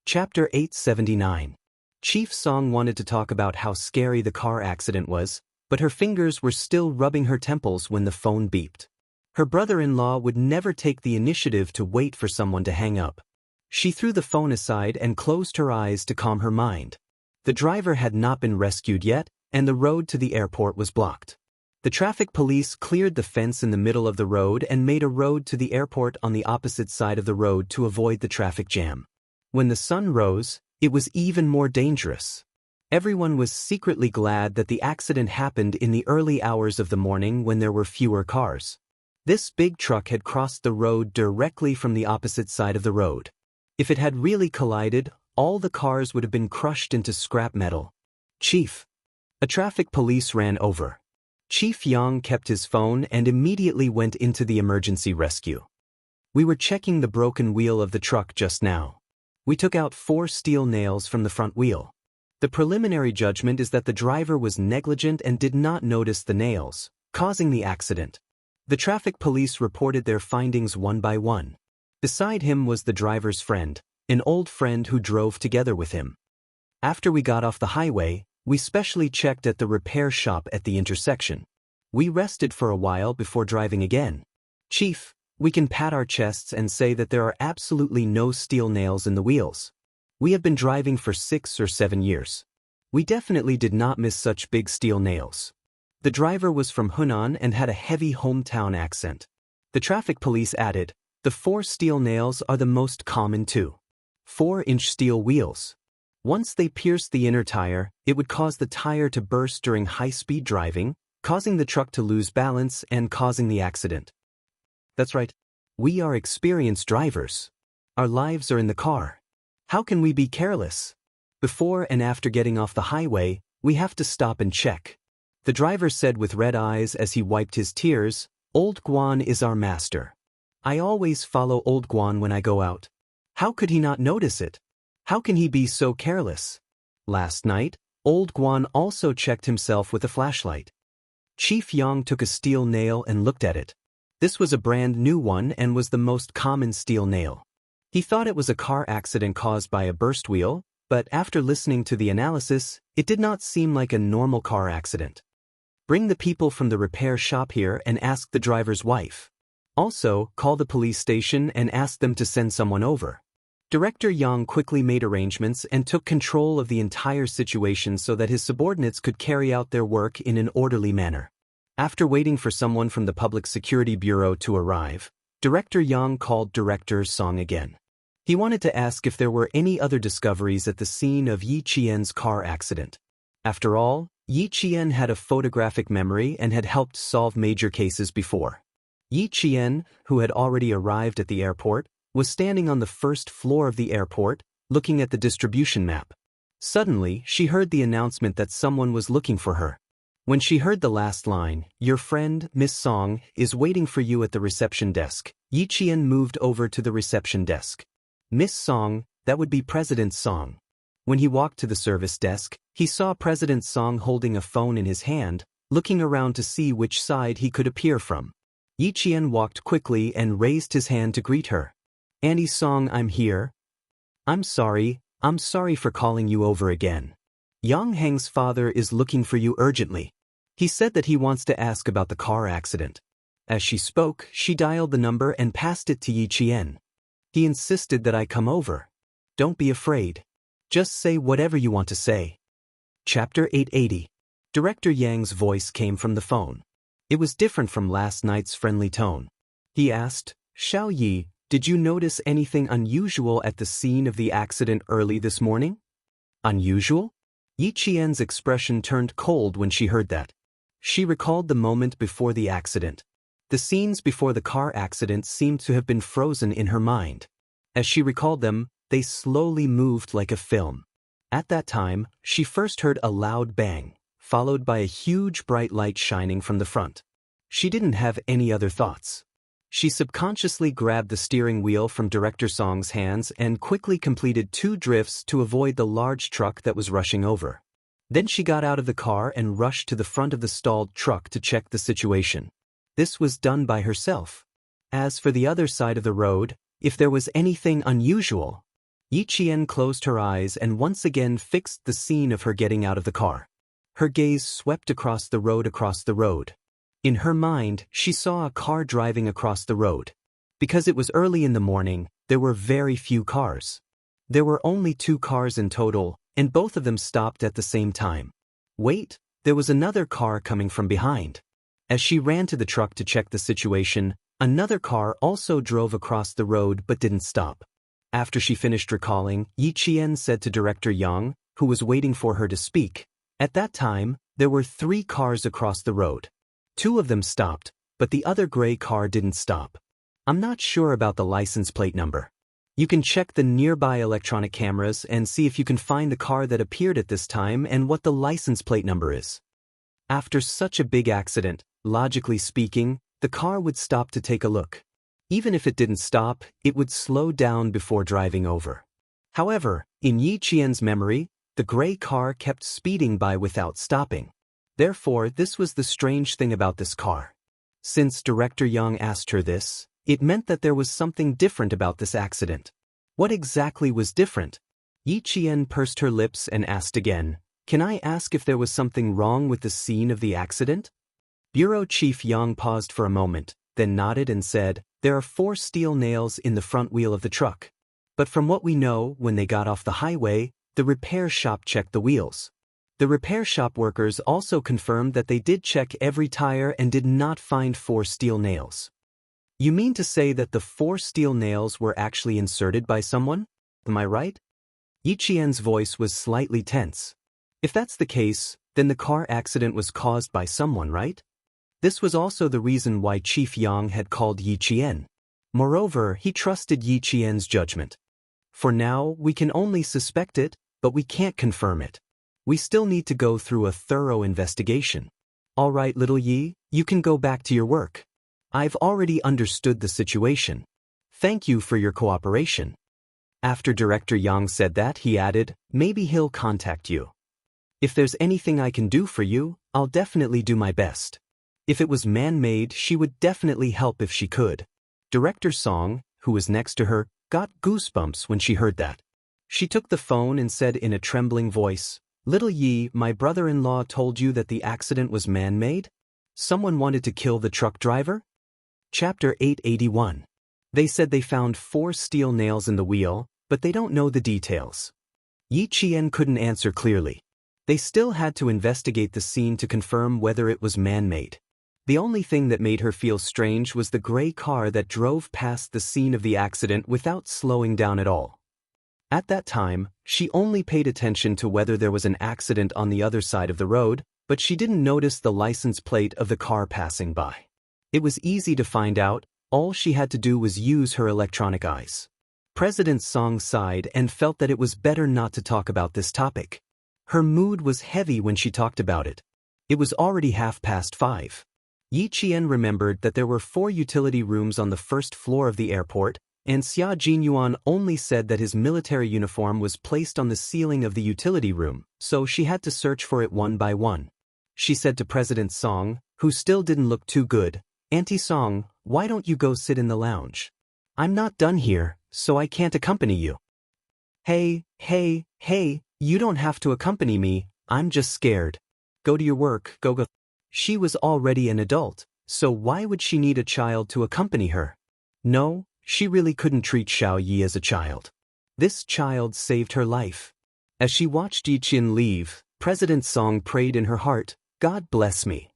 Chapter 879. Chief Song wanted to talk about how scary the car accident was, but her fingers were still rubbing her temples when the phone beeped. Her brother-in-law would never take the initiative to wait for someone to hang up. She threw the phone aside and closed her eyes to calm her mind. The driver had not been rescued yet, and the road to the airport was blocked. The traffic police cleared the fence in the middle of the road and made a road to the airport on the opposite side of the road to avoid the traffic jam. When the sun rose, it was even more dangerous. Everyone was secretly glad that the accident happened in the early hours of the morning when there were fewer cars. This big truck had crossed the road directly from the opposite side of the road. If it had really collided, all the cars would have been crushed into scrap metal. "Chief." A traffic police ran over. Chief Yang kept his phone and immediately went into the emergency rescue. "We were checking the broken wheel of the truck just now. We took out 4 steel nails from the front wheel. The preliminary judgment is that the driver was negligent and did not notice the nails, causing the accident." The traffic police reported their findings one by one. Beside him was the driver's friend, an old friend who drove together with him. After we got off the highway, we specially checked at the repair shop at the intersection. We rested for a while before driving again. "Chief, we can pat our chests and say that there are absolutely no steel nails in the wheels. We have been driving for 6 or 7 years. We definitely did not miss such big steel nails." The driver was from Hunan and had a heavy hometown accent. The traffic police added, "The 4 steel nails are the most common too. 4-inch steel wheels. Once they pierced the inner tire, it would cause the tire to burst during high-speed driving, causing the truck to lose balance and causing the accident." "That's right. We are experienced drivers. Our lives are in the car. How can we be careless? Before and after getting off the highway, we have to stop and check." The driver said with red eyes as he wiped his tears, "Old Guan is our master. I always follow Old Guan when I go out. How could he not notice it? How can he be so careless?" Last night, Old Guan also checked himself with a flashlight. Chief Yang took a steel nail and looked at it. This was a brand new one and was the most common steel nail. He thought it was a car accident caused by a burst wheel, but after listening to the analysis, it did not seem like a normal car accident. "Bring the people from the repair shop here and ask the driver's wife. Also, call the police station and ask them to send someone over." Director Yang quickly made arrangements and took control of the entire situation so that his subordinates could carry out their work in an orderly manner. After waiting for someone from the Public Security Bureau to arrive, Director Yang called Director Song again. He wanted to ask if there were any other discoveries at the scene of Yi Qian's car accident. After all, Yi Qian had a photographic memory and had helped solve major cases before. Yi Qian, who had already arrived at the airport, was standing on the first floor of the airport, looking at the distribution map. Suddenly, she heard the announcement that someone was looking for her. When she heard the last line, "Your friend, Miss Song, is waiting for you at the reception desk," Yi Qian moved over to the reception desk. Miss Song, that would be President Song. When he walked to the service desk, he saw President Song holding a phone in his hand, looking around to see which side he could appear from. Yi Qian walked quickly and raised his hand to greet her. "Auntie Song, I'm here." I'm sorry for calling you over again. Yang Heng's father is looking for you urgently. He said that he wants to ask about the car accident." As she spoke, she dialed the number and passed it to Yi Qian. "He insisted that I come over. Don't be afraid. Just say whatever you want to say. Chapter 880. Director Yang's voice came from the phone. It was different from last night's friendly tone. He asked, Xiao Yi, did you notice anything unusual at the scene of the accident early this morning? Unusual? Yi Qian's expression turned cold when she heard that. She recalled the moment before the accident. The scenes before the car accident seemed to have been frozen in her mind. As she recalled them, they slowly moved like a film. At that time, she first heard a loud bang, followed by a huge bright light shining from the front. She didn't have any other thoughts. She subconsciously grabbed the steering wheel from Director Song's hands and quickly completed 2 drifts to avoid the large truck that was rushing over. Then she got out of the car and rushed to the front of the stalled truck to check the situation. This was done by herself. As for the other side of the road, if there was anything unusual, Yi Qian closed her eyes and once again fixed the scene of her getting out of the car. Her gaze swept across the road. In her mind, she saw a car driving across the road. Because it was early in the morning, there were very few cars. There were only 2 cars in total, and both of them stopped at the same time. Wait, there was another car coming from behind. As she ran to the truck to check the situation, another car also drove across the road but didn't stop. After she finished recalling, Yi Qian said to Director Yang, who was waiting for her to speak, at that time, there were 3 cars across the road. 2 of them stopped, but the other gray car didn't stop. I'm not sure about the license plate number. You can check the nearby electronic cameras and see if you can find the car that appeared at this time and what the license plate number is. After such a big accident, logically speaking, the car would stop to take a look. Even if it didn't stop, it would slow down before driving over. However, in Yi Qian's memory, the gray car kept speeding by without stopping. Therefore, this was the strange thing about this car. Since Director Yang asked her this, it meant that there was something different about this accident. What exactly was different? Yi Qian pursed her lips and asked again, Can I ask if there was something wrong with the scene of the accident? Bureau Chief Yang paused for a moment, then nodded and said, There are 4 steel nails in the front wheel of the truck. But from what we know, when they got off the highway, the repair shop checked the wheels. The repair shop workers also confirmed that they did check every tire and did not find 4 steel nails. You mean to say that the 4 steel nails were actually inserted by someone? Am I right? Yi Qian's voice was slightly tense. If that's the case, then the car accident was caused by someone, right? This was also the reason why Chief Yang had called Yi Qian. Moreover, he trusted Yi Qian's judgment. For now, we can only suspect it, but we can't confirm it. We still need to go through a thorough investigation. All right, little Yi, you can go back to your work. I've already understood the situation. Thank you for your cooperation. After Director Yang said that, he added, Maybe he'll contact you. If there's anything I can do for you, I'll definitely do my best. If it was man-made, she would definitely help if she could. Director Song, who was next to her, got goosebumps when she heard that. She took the phone and said in a trembling voice, Little Yi, my brother-in-law told you that the accident was man-made? Someone wanted to kill the truck driver? Chapter 881. They said they found 4 steel nails in the wheel, but they don't know the details. Yi Qian couldn't answer clearly. They still had to investigate the scene to confirm whether it was man-made. The only thing that made her feel strange was the gray car that drove past the scene of the accident without slowing down at all. At that time, she only paid attention to whether there was an accident on the other side of the road, but she didn't notice the license plate of the car passing by. It was easy to find out, all she had to do was use her electronic eyes. President Song sighed and felt that it was better not to talk about this topic. Her mood was heavy when she talked about it. It was already 5:30. Yi Qian remembered that there were 4 utility rooms on the first floor of the airport, and Xia Jinyuan only said that his military uniform was placed on the ceiling of the utility room, so she had to search for it one by one. She said to President Song, who still didn't look too good, Auntie Song, why don't you go sit in the lounge? I'm not done here, so I can't accompany you. Hey, you don't have to accompany me, I'm just scared. Go to your work, go. She was already an adult, so why would she need a child to accompany her? No, she really couldn't treat Xiao Yi as a child. This child saved her life. As she watched Yiqian leave, President Song prayed in her heart, God bless me.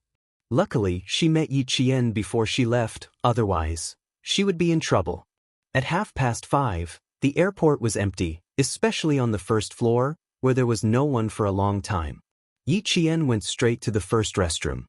Luckily, she met Yiqian before she left, otherwise, she would be in trouble. At 5:30, the airport was empty, especially on the first floor, where there was no one for a long time. Yiqian went straight to the first restroom.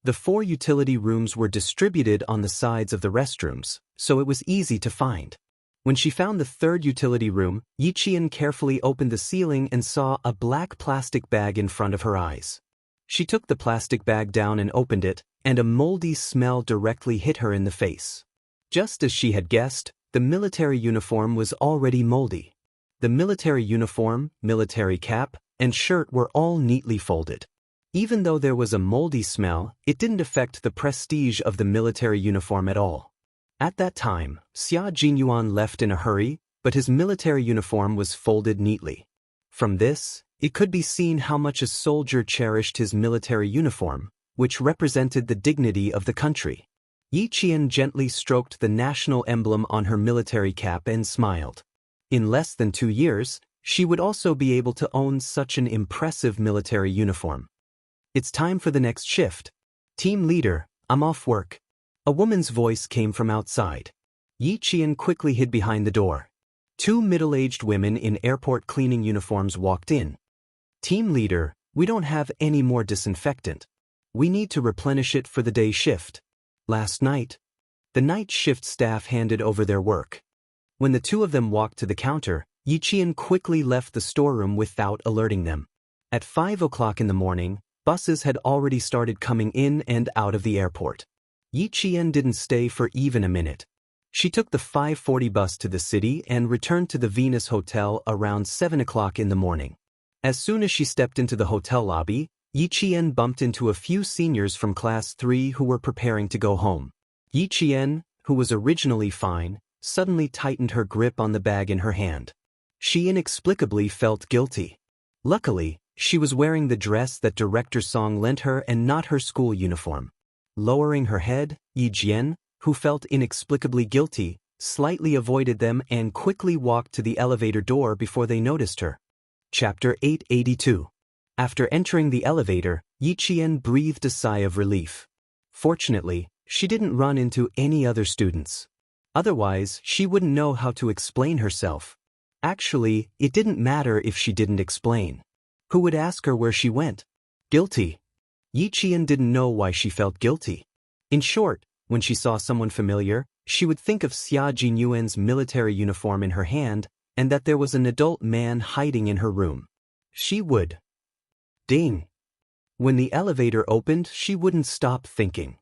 The 4 utility rooms were distributed on the sides of the restrooms, so it was easy to find. When she found the 3rd utility room, Yiqian carefully opened the ceiling and saw a black plastic bag in front of her eyes. She took the plastic bag down and opened it, and a moldy smell directly hit her in the face. Just as she had guessed, the military uniform was already moldy. The military uniform, military cap, and shirt were all neatly folded. Even though there was a moldy smell, it didn't affect the prestige of the military uniform at all. At that time, Xia Jinyuan left in a hurry, but his military uniform was folded neatly. From this, it could be seen how much a soldier cherished his military uniform, which represented the dignity of the country. Yiqian gently stroked the national emblem on her military cap and smiled. In less than 2 years, she would also be able to own such an impressive military uniform. It's time for the next shift. Team leader, I'm off work. A woman's voice came from outside. Yiqian quickly hid behind the door. 2 middle-aged women in airport cleaning uniforms walked in. Team leader, we don't have any more disinfectant. We need to replenish it for the day shift. Last night, the night shift staff handed over their work. When the 2 of them walked to the counter, Yiqian quickly left the storeroom without alerting them. At 5 o'clock in the morning, buses had already started coming in and out of the airport. Yiqian didn't stay for even a minute. She took the 5:40 bus to the city and returned to the Venus Hotel around 7 o'clock in the morning. As soon as she stepped into the hotel lobby, Yiqian bumped into a few seniors from Class 3 who were preparing to go home. Yiqian, who was originally fine, suddenly tightened her grip on the bag in her hand. She inexplicably felt guilty. Luckily, she was wearing the dress that Director Song lent her and not her school uniform. Lowering her head, Yiqian, who felt inexplicably guilty, slightly avoided them and quickly walked to the elevator door before they noticed her. Chapter 882. After entering the elevator, Yiqian breathed a sigh of relief. Fortunately, she didn't run into any other students. Otherwise, she wouldn't know how to explain herself. Actually, it didn't matter if she didn't explain. Who would ask her where she went? Guilty. Yiqian didn't know why she felt guilty. In short, when she saw someone familiar, she would think of Xia Jinyuan's military uniform in her hand and that there was an adult man hiding in her room. She would. Ding. When the elevator opened, she wouldn't stop thinking.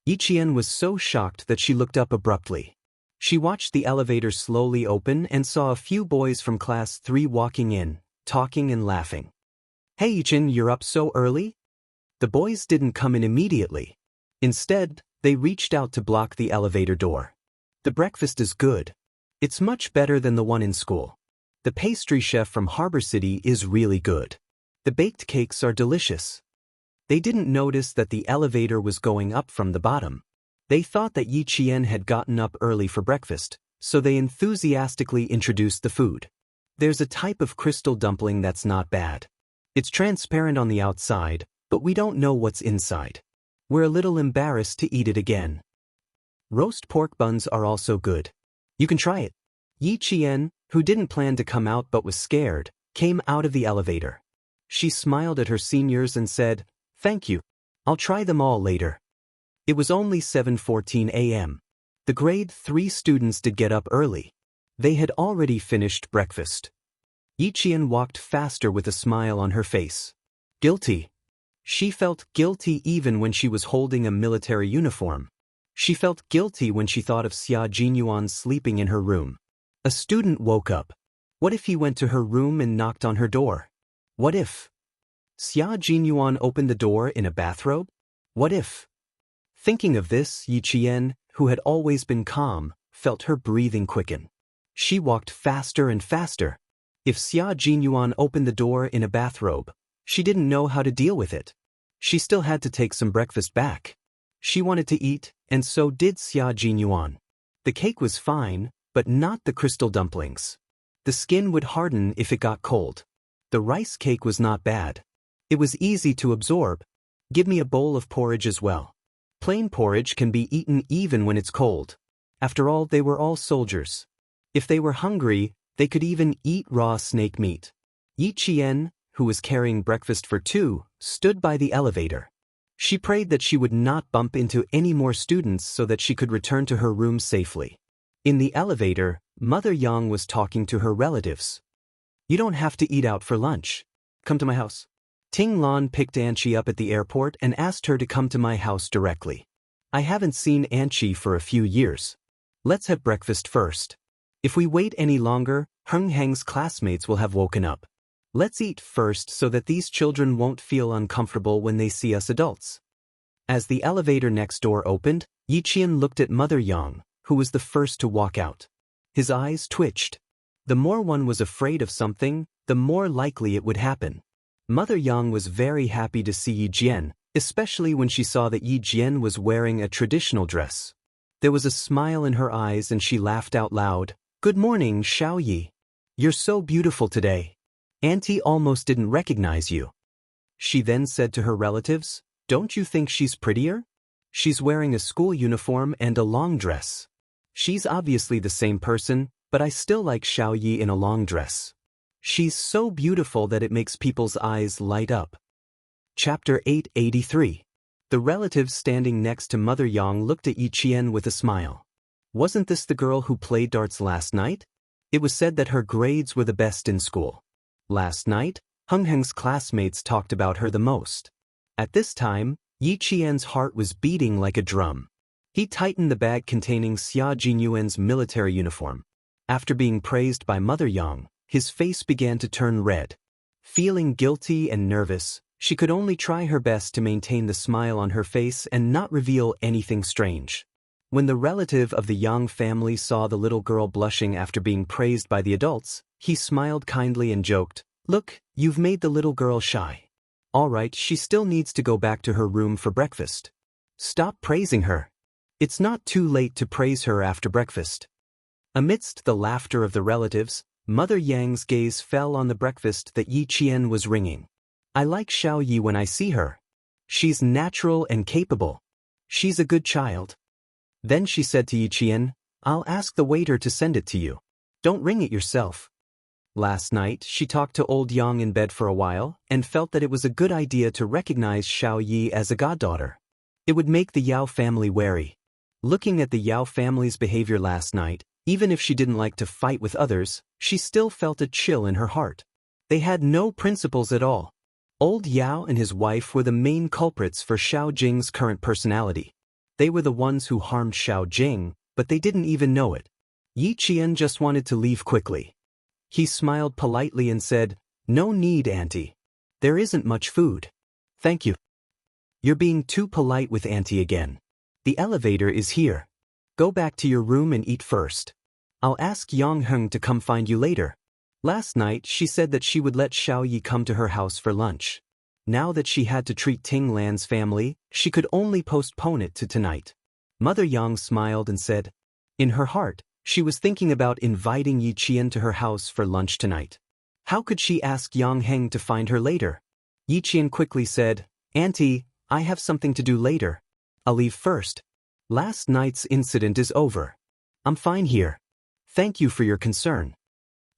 Yiqian was so shocked that she looked up abruptly. She watched the elevator slowly open and saw a few boys from Class 3 walking in, talking and laughing. Hey Yiqian, you're up so early? The boys didn't come in immediately. Instead, they reached out to block the elevator door. The breakfast is good. It's much better than the one in school. The pastry chef from Harbor City is really good. The baked cakes are delicious. They didn't notice that the elevator was going up from the bottom. They thought that Yiqian had gotten up early for breakfast, so they enthusiastically introduced the food. There's a type of crystal dumpling that's not bad. It's transparent on the outside, but we don't know what's inside. We're a little embarrassed to eat it again. Roast pork buns are also good. You can try it. Yiqian, who didn't plan to come out but was scared, came out of the elevator. She smiled at her seniors and said, "Thank you. I'll try them all later." It was only 7:14 a.m. The grade 3 students did get up early. They had already finished breakfast. Yiqian walked faster with a smile on her face. Guilty. She felt guilty even when she was holding a military uniform. She felt guilty when she thought of Xia Jinyuan sleeping in her room. A student woke up. What if he went to her room and knocked on her door? What if Xia Jinyuan opened the door in a bathrobe? What if? Thinking of this, Yiqian, who had always been calm, felt her breathing quicken. She walked faster and faster. If Xia Jinyuan opened the door in a bathrobe, she didn't know how to deal with it. She still had to take some breakfast back. She wanted to eat, and so did Xia Jinyuan. The cake was fine, but not the crystal dumplings. The skin would harden if it got cold. The rice cake was not bad. It was easy to absorb. Give me a bowl of porridge as well. Plain porridge can be eaten even when it's cold. After all, they were all soldiers. If they were hungry, they could even eat raw snake meat. Yi Qian, who was carrying breakfast for two, stood by the elevator. She prayed that she would not bump into any more students so that she could return to her room safely. In the elevator, Mother Yang was talking to her relatives. You don't have to eat out for lunch. Come to my house. Ting Lan picked Anqi up at the airport and asked her to come to my house directly. I haven't seen Anqi for a few years. Let's have breakfast first. If we wait any longer, Heng Heng's classmates will have woken up. Let's eat first so that these children won't feel uncomfortable when they see us adults. As the elevator next door opened, Yi Qian looked at Mother Yang, who was the first to walk out. His eyes twitched. The more one was afraid of something, the more likely it would happen. Mother Yang was very happy to see Yi Jian, especially when she saw that Yi Jian was wearing a traditional dress. There was a smile in her eyes and she laughed out loud. Good morning, Xiao Yi. You're so beautiful today. Auntie almost didn't recognize you. She then said to her relatives, don't you think she's prettier? She's wearing a school uniform and a long dress. She's obviously the same person, but I still like Xiao Yi in a long dress. She's so beautiful that it makes people's eyes light up. Chapter 883. The relatives standing next to Mother Yang looked at Yi Qian with a smile. Wasn't this the girl who played darts last night? It was said that her grades were the best in school. Last night, Heng Heng's classmates talked about her the most. At this time, Yi Qian's heart was beating like a drum. He tightened the bag containing Xia Jinyuan's military uniform. After being praised by Mother Yang, his face began to turn red. Feeling guilty and nervous, she could only try her best to maintain the smile on her face and not reveal anything strange. When the relative of the Yang family saw the little girl blushing after being praised by the adults, he smiled kindly and joked, Look, you've made the little girl shy. All right, she still needs to go back to her room for breakfast. Stop praising her. It's not too late to praise her after breakfast. Amidst the laughter of the relatives, Mother Yang's gaze fell on the breakfast that Yi Qian was ringing. I like Xiao Yi when I see her. She's natural and capable. She's a good child. Then she said to Yi Qian, I'll ask the waiter to send it to you. Don't ring it yourself. Last night, she talked to old Yang in bed for a while and felt that it was a good idea to recognize Xiao Yi as a goddaughter. It would make the Yao family wary. Looking at the Yao family's behavior last night, even if she didn't like to fight with others, she still felt a chill in her heart. They had no principles at all. Old Yao and his wife were the main culprits for Xiao Jing's current personality. They were the ones who harmed Xiao Jing, but they didn't even know it. Yi Qian just wanted to leave quickly. He smiled politely and said, No need, Auntie. There isn't much food. Thank you. You're being too polite with Auntie again. The elevator is here. Go back to your room and eat first. I'll ask Yang Heng to come find you later. Last night, she said that she would let Xiao Yi come to her house for lunch. Now that she had to treat Ting Lan's family, she could only postpone it to tonight. Mother Yang smiled and said, in her heart, she was thinking about inviting Yi Qian to her house for lunch tonight. How could she ask Yang Heng to find her later? Yi Qian quickly said, Auntie, I have something to do later. I'll leave first. Last night's incident is over. I'm fine here. Thank you for your concern.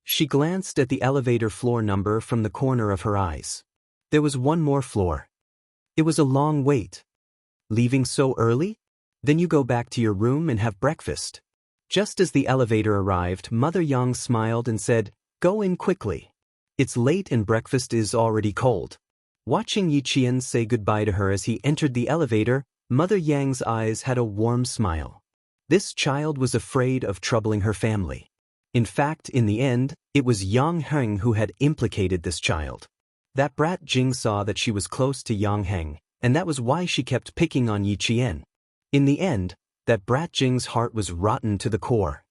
She glanced at the elevator floor number from the corner of her eyes. There was one more floor. It was a long wait. Leaving so early? Then you go back to your room and have breakfast. Just as the elevator arrived, Mother Yang smiled and said, Go in quickly. It's late and breakfast is already cold. Watching Yi Qian say goodbye to her as he entered the elevator, Mother Yang's eyes had a warm smile. This child was afraid of troubling her family. In fact, in the end, it was Yang Heng who had implicated this child. That brat Jing saw that she was close to Yang Heng, and that was why she kept picking on Yi Qian. In the end, that brat Jing's heart was rotten to the core.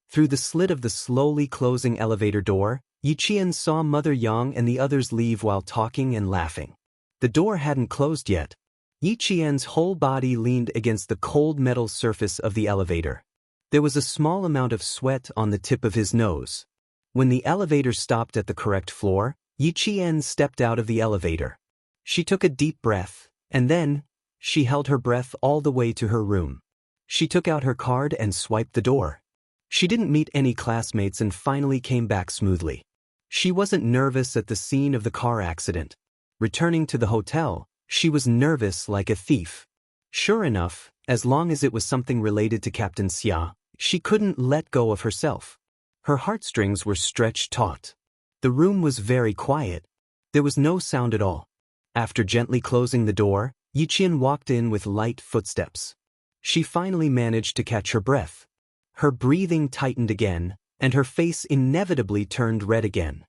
Through the slit of the slowly closing elevator door, Yi Qian saw Mother Yang and the others leave while talking and laughing. The door hadn't closed yet. Yi Qian's whole body leaned against the cold metal surface of the elevator. There was a small amount of sweat on the tip of his nose. When the elevator stopped at the correct floor, Yi Qian stepped out of the elevator. She took a deep breath, and then, she held her breath all the way to her room. She took out her card and swiped the door. She didn't meet any classmates and finally came back smoothly. She wasn't nervous at the scene of the car accident. Returning to the hotel, she was nervous like a thief. Sure enough, as long as it was something related to Captain Xia, she couldn't let go of herself. Her heartstrings were stretched taut. The room was very quiet. There was no sound at all. After gently closing the door, Yi Qian walked in with light footsteps. She finally managed to catch her breath. Her breathing tightened again, and her face inevitably turned red again.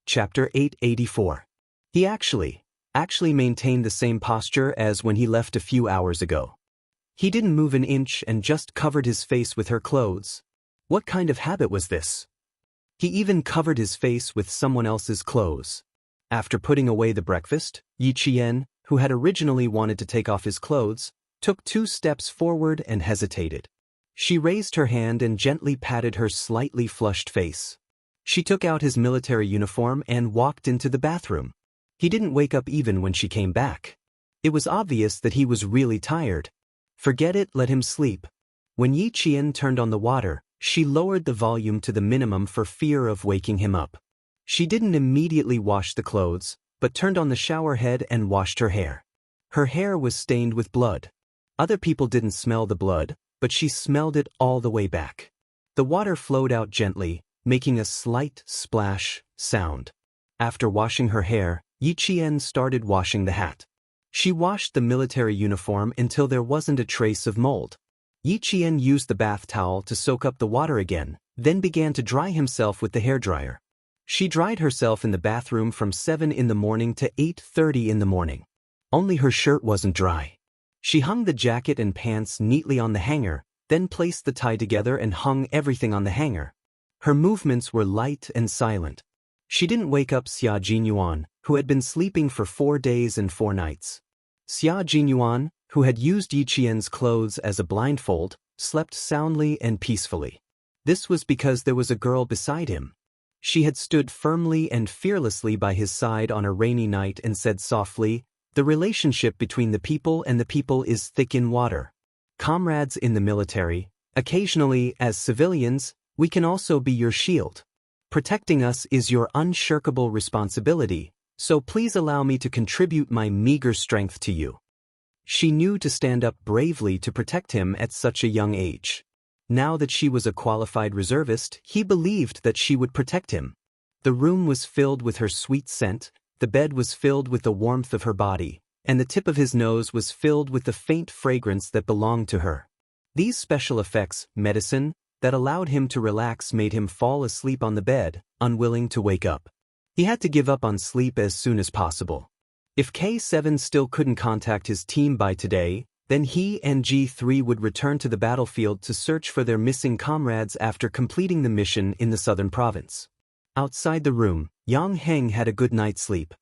Chapter 884. He actually maintained the same posture as when he left a few hours ago. He didn't move an inch and just covered his face with her clothes. What kind of habit was this? He even covered his face with someone else's clothes. After putting away the breakfast, Yi Qian, who had originally wanted to take off his clothes, took 2 steps forward and hesitated. She raised her hand and gently patted her slightly flushed face. She took out his military uniform and walked into the bathroom. He didn't wake up even when she came back. It was obvious that he was really tired. Forget it, let him sleep. When Yi Qian turned on the water, she lowered the volume to the minimum for fear of waking him up. She didn't immediately wash the clothes, but turned on the shower head and washed her hair. Her hair was stained with blood. Other people didn't smell the blood, but she smelled it all the way back. The water flowed out gently, making a slight splash sound. After washing her hair, Yi Qian started washing the hat. She washed the military uniform until there wasn't a trace of mold. Yi Qian used the bath towel to soak up the water again, then began to dry himself with the hairdryer. She dried herself in the bathroom from 7 in the morning to 8:30 in the morning. Only her shirt wasn't dry. She hung the jacket and pants neatly on the hanger, then placed the tie together and hung everything on the hanger. Her movements were light and silent. She didn't wake up Xia Jinyuan, who had been sleeping for 4 days and 4 nights. Xia Jinyuan, who had used Yi Qian's clothes as a blindfold, slept soundly and peacefully. This was because there was a girl beside him. She had stood firmly and fearlessly by his side on a rainy night and said softly, "The relationship between the people and the people is thick in water. Comrades in the military, occasionally as civilians, we can also be your shield. Protecting us is your unshirkable responsibility, so please allow me to contribute my meager strength to you." She knew to stand up bravely to protect him at such a young age. Now that she was a qualified reservist, he believed that she would protect him. The room was filled with her sweet scent, the bed was filled with the warmth of her body, and the tip of his nose was filled with the faint fragrance that belonged to her. These special effects, medicine, that allowed him to relax made him fall asleep on the bed, unwilling to wake up. He had to give up on sleep as soon as possible. If K7 still couldn't contact his team by today, then he and G3 would return to the battlefield to search for their missing comrades after completing the mission in the southern province. Outside the room, Yang Heng had a good night's sleep.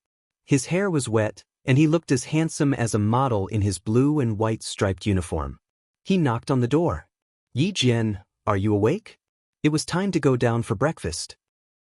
His hair was wet, and he looked as handsome as a model in his blue and white striped uniform. He knocked on the door. "Yi Jian, are you awake? It was time to go down for breakfast.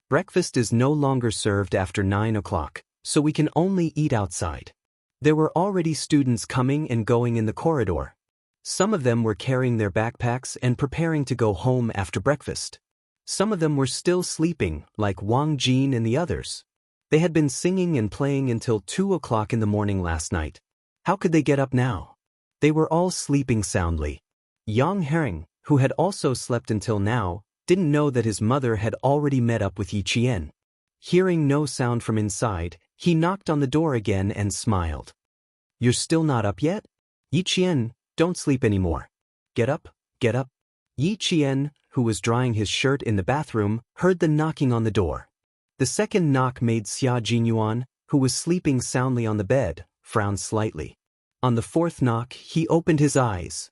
Breakfast is no longer served after 9 o'clock, so we can only eat outside." There were already students coming and going in the corridor. Some of them were carrying their backpacks and preparing to go home after breakfast. Some of them were still sleeping, like Wang Jin and the others. They had been singing and playing until 2 o'clock in the morning last night. How could they get up now? They were all sleeping soundly. Yang Heng, who had also slept until now, didn't know that his mother had already met up with Yi Qian. Hearing no sound from inside, he knocked on the door again and smiled. "You're still not up yet? Yi Qian, don't sleep anymore. Get up, get up." Yi Qian, who was drying his shirt in the bathroom, heard the knocking on the door. The second knock made Xia Jinyuan, who was sleeping soundly on the bed, frown slightly. On the fourth knock, he opened his eyes.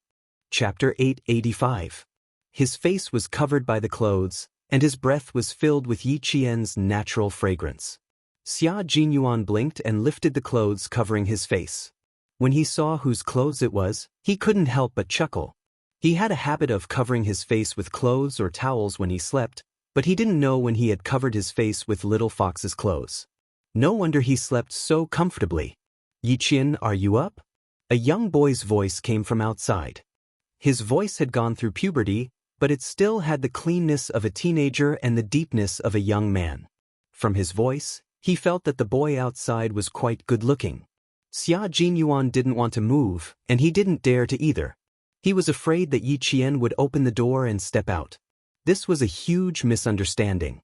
Chapter 885. His face was covered by the clothes, and his breath was filled with Yi Qian's natural fragrance. Xia Jinyuan blinked and lifted the clothes covering his face. When he saw whose clothes it was, he couldn't help but chuckle. He had a habit of covering his face with clothes or towels when he slept, But he didn't know when he had covered his face with little fox's clothes. No wonder he slept so comfortably. Yiqian, are you up? A young boy's voice came from outside. His voice had gone through puberty, but it still had the cleanness of a teenager and the deepness of a young man. From his voice, he felt that the boy outside was quite good-looking. Xia Jinyuan didn't want to move, and he didn't dare to either. He was afraid that Yiqian would open the door and step out. This was a huge misunderstanding.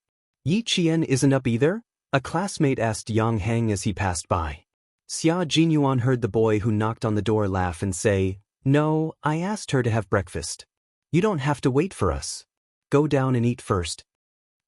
Yiqian isn't up either? A classmate asked Yang Heng as he passed by. Xia Jinyuan heard the boy who knocked on the door laugh and say, "No, I asked her to have breakfast. You don't have to wait for us. Go down and eat first."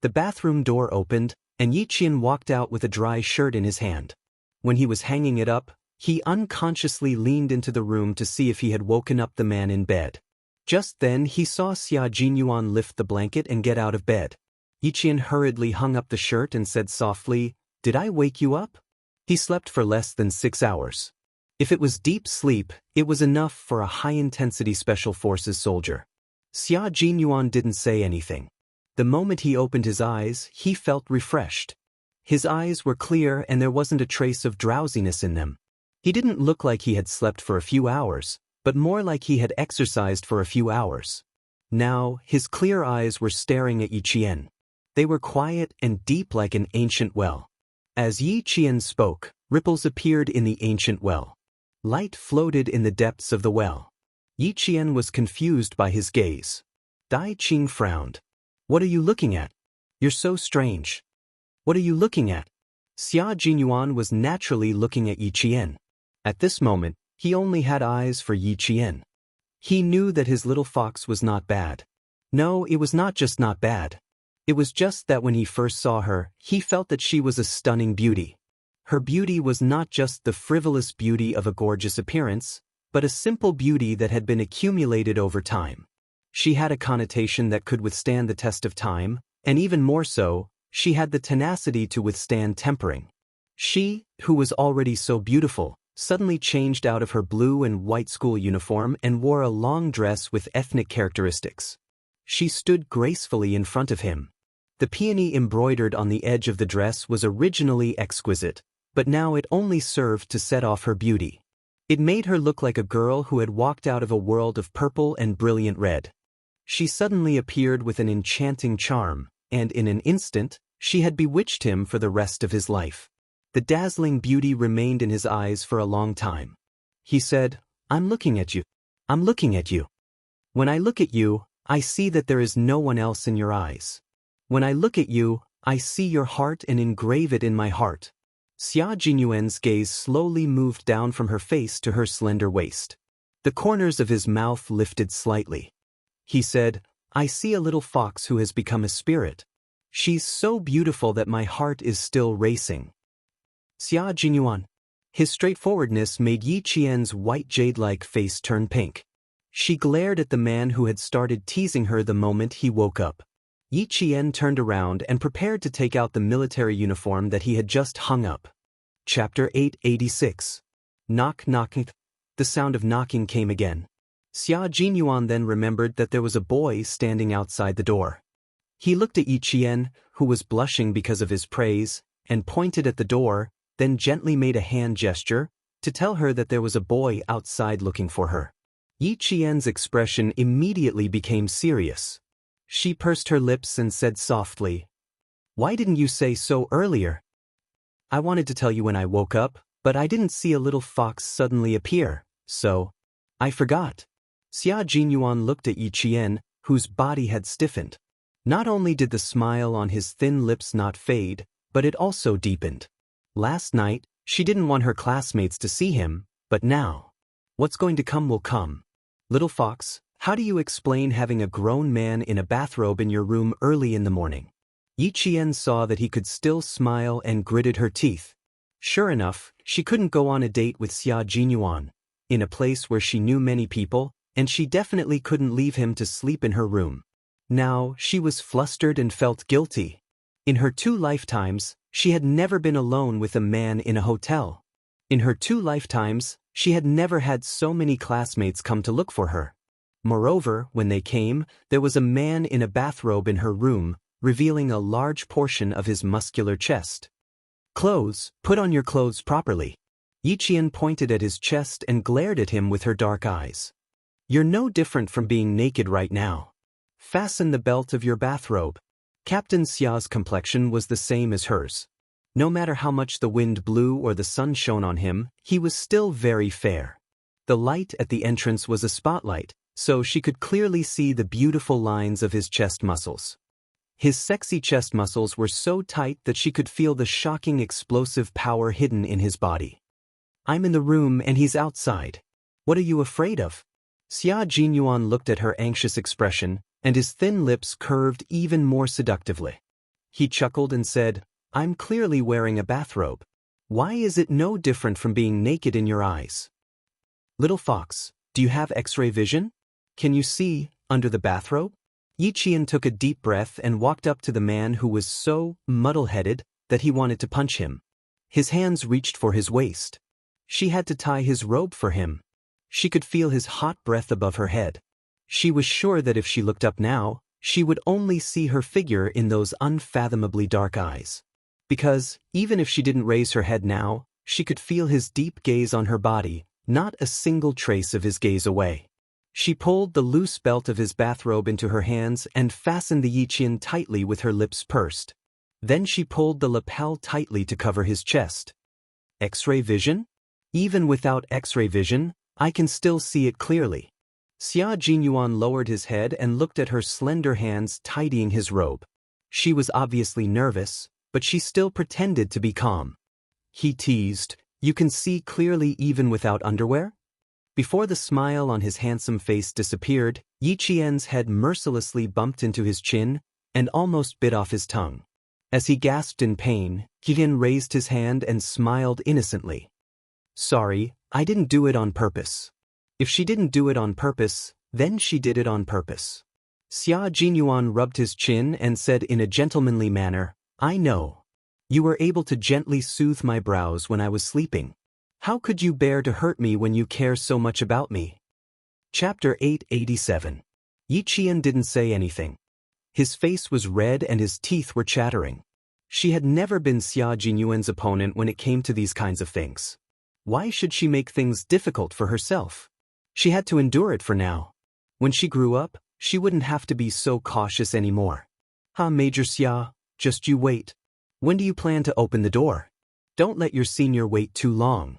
The bathroom door opened, and Yiqian walked out with a dry shirt in his hand. When he was hanging it up, he unconsciously leaned into the room to see if he had woken up the man in bed. Just then he saw Xia Jinyuan lift the blanket and get out of bed. Yiqian hurriedly hung up the shirt and said softly, "Did I wake you up?" He slept for less than 6 hours. If it was deep sleep, it was enough for a high-intensity Special Forces soldier. Xia Jinyuan didn't say anything. The moment he opened his eyes, he felt refreshed. His eyes were clear and there wasn't a trace of drowsiness in them. He didn't look like he had slept for a few hours, but more like he had exercised for a few hours. Now, his clear eyes were staring at Yiqian. They were quiet and deep like an ancient well. As Yiqian spoke, ripples appeared in the ancient well. Light floated in the depths of the well. Yiqian was confused by his gaze. Dai Qing frowned. "What are you looking at? You're so strange." "What are you looking at?" Xia Jinyuan was naturally looking at Yiqian. At this moment, he only had eyes for Yiqian. He knew that his little fox was not bad. No, it was not just not bad. It was just that when he first saw her, he felt that she was a stunning beauty. Her beauty was not just the frivolous beauty of a gorgeous appearance, but a simple beauty that had been accumulated over time. She had a connotation that could withstand the test of time, and even more so, she had the tenacity to withstand tempering. She, who was already so beautiful, suddenly changed out of her blue and white school uniform and wore a long dress with ethnic characteristics. She stood gracefully in front of him. The peony embroidered on the edge of the dress was originally exquisite, but now it only served to set off her beauty. It made her look like a girl who had walked out of a world of purple and brilliant red. She suddenly appeared with an enchanting charm, and in an instant, she had bewitched him for the rest of his life. The dazzling beauty remained in his eyes for a long time. He said, "I'm looking at you. I'm looking at you. When I look at you, I see that there is no one else in your eyes. When I look at you, I see your heart and engrave it in my heart." Xia Jinyuan's gaze slowly moved down from her face to her slender waist. The corners of his mouth lifted slightly. He said, "I see a little fox who has become a spirit. She's so beautiful that my heart is still racing." Xia Jinyuan. His straightforwardness made Yiqian's white jade-like face turn pink. She glared at the man who had started teasing her the moment he woke up. Yiqian turned around and prepared to take out the military uniform that he had just hung up. Chapter 886. Knock knock. The sound of knocking came again. Xia Jinyuan then remembered that there was a boy standing outside the door. He looked at Yiqian, who was blushing because of his praise, and pointed at the door, then gently made a hand gesture to tell her that there was a boy outside looking for her. Yiqian's expression immediately became serious. She pursed her lips and said softly, "Why didn't you say so earlier? I wanted to tell you when I woke up, but I didn't see a little fox suddenly appear, so I forgot." Xia Jinyuan looked at Yiqian, whose body had stiffened. Not only did the smile on his thin lips not fade, but it also deepened. Last night, she didn't want her classmates to see him, but now, what's going to come will come. "Little fox, how do you explain having a grown man in a bathrobe in your room early in the morning?" Yiqian saw that he could still smile and gritted her teeth. Sure enough, she couldn't go on a date with Xia Jinyuan, in a place where she knew many people, and she definitely couldn't leave him to sleep in her room. Now, she was flustered and felt guilty. In her 2 lifetimes, she had never been alone with a man in a hotel. In her 2 lifetimes, she had never had so many classmates come to look for her. Moreover, when they came, there was a man in a bathrobe in her room, revealing a large portion of his muscular chest. Clothes, put on your clothes properly. Yiqian pointed at his chest and glared at him with her dark eyes. You're no different from being naked right now. Fasten the belt of your bathrobe. Captain Xia's complexion was the same as hers. No matter how much the wind blew or the sun shone on him, he was still very fair. The light at the entrance was a spotlight, so she could clearly see the beautiful lines of his chest muscles. His sexy chest muscles were so tight that she could feel the shocking explosive power hidden in his body. I'm in the room and he's outside. What are you afraid of? Xia Jinyuan looked at her anxious expression, and his thin lips curved even more seductively. He chuckled and said, I'm clearly wearing a bathrobe. Why is it no different from being naked in your eyes? Little fox, do you have X-ray vision? Can you see under the bathrobe? Yiqian took a deep breath and walked up to the man who was so muddle-headed that he wanted to punch him. His hands reached for his waist. She had to tie his robe for him. She could feel his hot breath above her head. She was sure that if she looked up now, she would only see her figure in those unfathomably dark eyes. Because, even if she didn't raise her head now, she could feel his deep gaze on her body, not a single trace of his gaze away. She pulled the loose belt of his bathrobe into her hands and fastened the Yiqian tightly with her lips pursed. Then she pulled the lapel tightly to cover his chest. X-ray vision? Even without X-ray vision, I can still see it clearly. Xia Jinyuan lowered his head and looked at her slender hands tidying his robe. She was obviously nervous, but she still pretended to be calm. He teased, You can see clearly even without underwear? Before the smile on his handsome face disappeared, Yiqian's head mercilessly bumped into his chin and almost bit off his tongue. As he gasped in pain, Yiqian raised his hand and smiled innocently. Sorry, I didn't do it on purpose. If she didn't do it on purpose, then she did it on purpose. Xia Jinyuan rubbed his chin and said in a gentlemanly manner, I know. You were able to gently soothe my brows when I was sleeping. How could you bear to hurt me when you care so much about me? Chapter 887. Yiqian didn't say anything. His face was red and his teeth were chattering. She had never been Xia Jinyuan's opponent when it came to these kinds of things. Why should she make things difficult for herself? She had to endure it for now. When she grew up, she wouldn't have to be so cautious anymore. Major Xia, just you wait. When do you plan to open the door? Don't let your senior wait too long.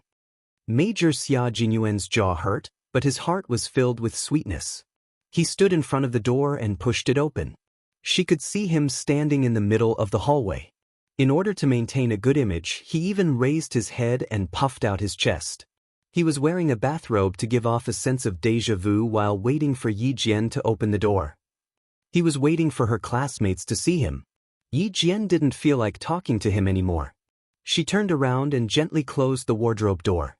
Major Xia Jinyuan's jaw hurt, but his heart was filled with sweetness. He stood in front of the door and pushed it open. She could see him standing in the middle of the hallway. In order to maintain a good image, he even raised his head and puffed out his chest. He was wearing a bathrobe to give off a sense of déjà vu while waiting for Yi Jian to open the door. He was waiting for her classmates to see him. Yi Jian didn't feel like talking to him anymore. She turned around and gently closed the wardrobe door.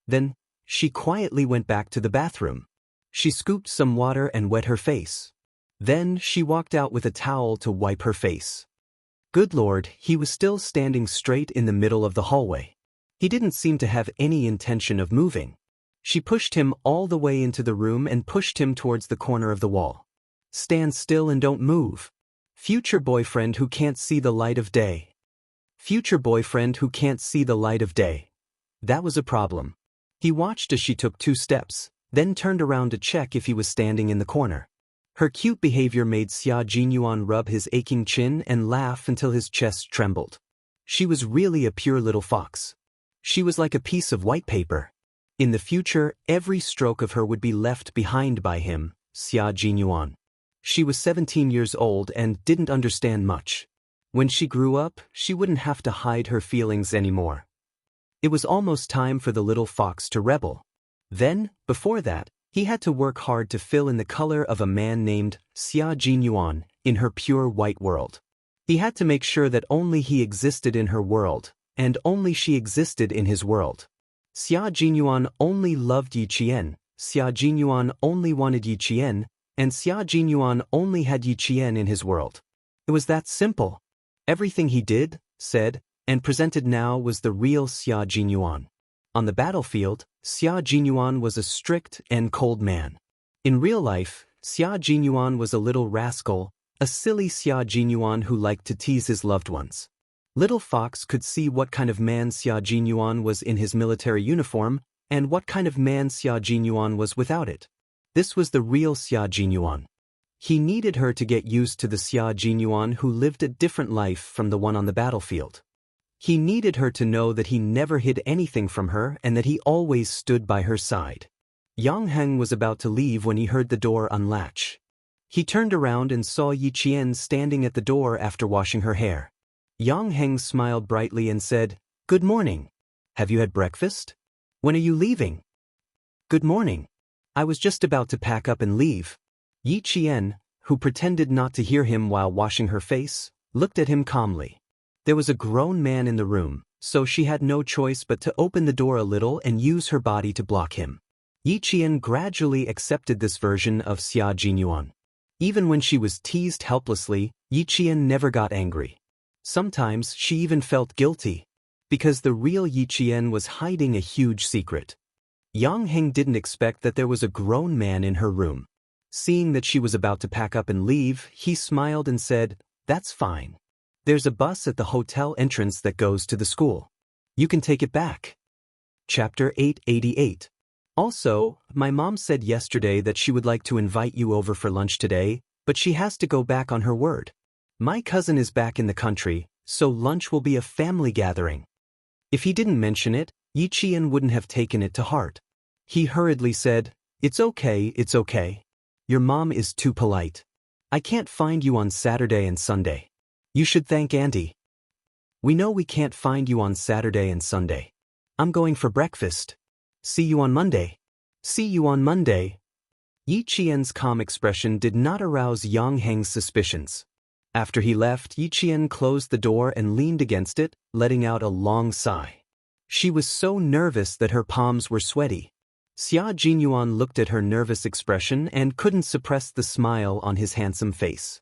Then, she quietly went back to the bathroom. She scooped some water and wet her face. Then, she walked out with a towel to wipe her face. Good Lord, he was still standing straight in the middle of the hallway. He didn't seem to have any intention of moving. She pushed him all the way into the room and pushed him towards the corner of the wall. Stand still and don't move. Future boyfriend who can't see the light of day. Future boyfriend who can't see the light of day. That was a problem. He watched as she took 2 steps, then turned around to check if he was standing in the corner. Her cute behavior made Xia Jinyuan rub his aching chin and laugh until his chest trembled. She was really a pure little fox. She was like a piece of white paper. In the future, every stroke of her would be left behind by him, Xia Jinyuan. She was 17 years old and didn't understand much. When she grew up, she wouldn't have to hide her feelings anymore. It was almost time for the little fox to rebel. Then, before that, he had to work hard to fill in the color of a man named Xia Jinyuan in her pure white world. He had to make sure that only he existed in her world, and only she existed in his world. Xia Jinyuan only loved Yiqian, Xia Jinyuan only wanted Yiqian, and Xia Jinyuan only had Yiqian in his world. It was that simple. Everything he did, said, and presented now was the real Xia Jinyuan. On the battlefield, Xia Jinyuan was a strict and cold man. In real life, Xia Jinyuan was a little rascal, a silly Xia Jinyuan who liked to tease his loved ones. Little Fox could see what kind of man Xia Jinyuan was in his military uniform and what kind of man Xia Jinyuan was without it. This was the real Xia Jinyuan. He needed her to get used to the Xia Jinyuan who lived a different life from the one on the battlefield. He needed her to know that he never hid anything from her and that he always stood by her side. Yang Heng was about to leave when he heard the door unlatch. He turned around and saw Yi Qian standing at the door after washing her hair. Yang Heng smiled brightly and said, "Good morning. Have you had breakfast? When are you leaving?" "Good morning. I was just about to pack up and leave." Yi Qian, who pretended not to hear him while washing her face, looked at him calmly. There was a grown man in the room, so she had no choice but to open the door a little and use her body to block him. Yi Qian gradually accepted this version of Xia Jinyuan. Even when she was teased helplessly, Yi Qian never got angry. Sometimes she even felt guilty, because the real Yi Qian was hiding a huge secret. Yang Heng didn't expect that there was a grown man in her room. Seeing that she was about to pack up and leave, he smiled and said, "That's fine. There's a bus at the hotel entrance that goes to the school. You can take it back." Chapter 888. Also, my mom said yesterday that she would like to invite you over for lunch today, but she has to go back on her word. My cousin is back in the country, so lunch will be a family gathering. If he didn't mention it, Yi Qian wouldn't have taken it to heart. He hurriedly said, "It's okay, it's okay. Your mom is too polite. I can't find you on Saturday and Sunday. You should thank Auntie. We know we can't find you on Saturday and Sunday. I'm going for breakfast. See you on Monday." "See you on Monday." Yi Qian's calm expression did not arouse Yang Heng's suspicions. After he left, Yi Qian closed the door and leaned against it, letting out a long sigh. She was so nervous that her palms were sweaty. Xia Jinyuan looked at her nervous expression and couldn't suppress the smile on his handsome face.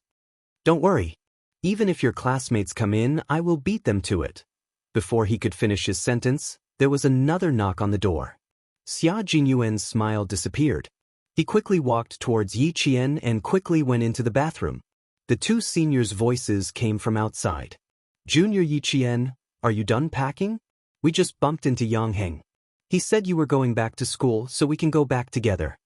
"Don't worry. Even if your classmates come in, I will beat them to it." Before he could finish his sentence, there was another knock on the door. Xia Jinyuan's smile disappeared. He quickly walked towards Yi Qian and quickly went into the bathroom. The two seniors' voices came from outside. "Junior Yi Qian, are you done packing? We just bumped into Yang Heng. He said you were going back to school so we can go back together."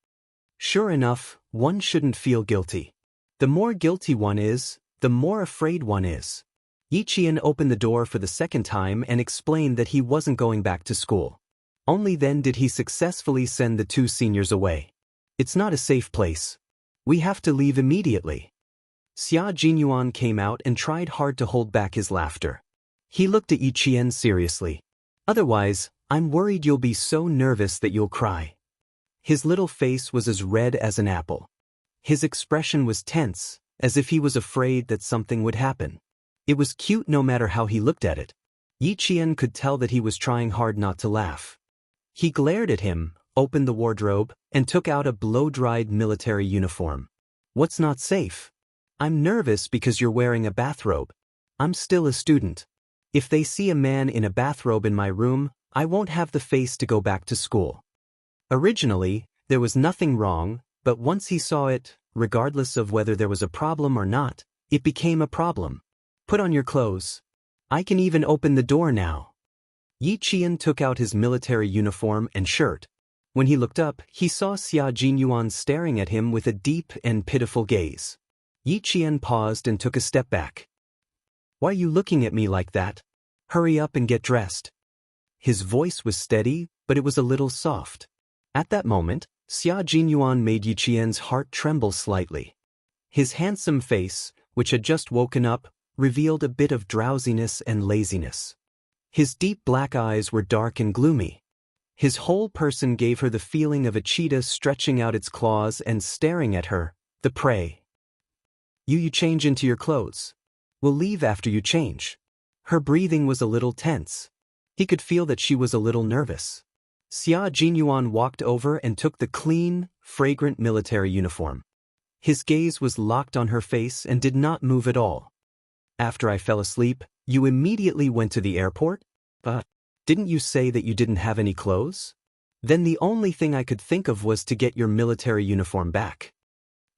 Sure enough, one shouldn't feel guilty. The more guilty one is, the more afraid one is. Yi Qian opened the door for the second time and explained that he wasn't going back to school. Only then did he successfully send the two seniors away. "It's not a safe place. We have to leave immediately." Xia Jinyuan came out and tried hard to hold back his laughter. He looked at Yi Qian seriously. "Otherwise, I'm worried you'll be so nervous that you'll cry." His little face was as red as an apple. His expression was tense, as if he was afraid that something would happen. It was cute no matter how he looked at it. Yi Qian could tell that he was trying hard not to laugh. He glared at him, opened the wardrobe, and took out a blow-dried military uniform. "What's not safe? I'm nervous because you're wearing a bathrobe. I'm still a student. If they see a man in a bathrobe in my room, I won't have the face to go back to school." Originally, there was nothing wrong, but once he saw it, regardless of whether there was a problem or not, it became a problem. "Put on your clothes. I can even open the door now." Yi Qian took out his military uniform and shirt. When he looked up, he saw Xia Jinyuan staring at him with a deep and pitiful gaze. Yi Qian paused and took a step back. "Why are you looking at me like that? Hurry up and get dressed." His voice was steady, but it was a little soft. At that moment, Xia Jinyuan made Yi Qian's heart tremble slightly. His handsome face, which had just woken up, revealed a bit of drowsiness and laziness. His deep black eyes were dark and gloomy. His whole person gave her the feeling of a cheetah stretching out its claws and staring at her, the prey. You change into your clothes. We'll leave after you change." Her breathing was a little tense. He could feel that she was a little nervous. Xia Jinyuan walked over and took the clean, fragrant military uniform. His gaze was locked on her face and did not move at all. "After I fell asleep, you immediately went to the airport? Didn't you say that you didn't have any clothes? Then the only thing I could think of was to get your military uniform back."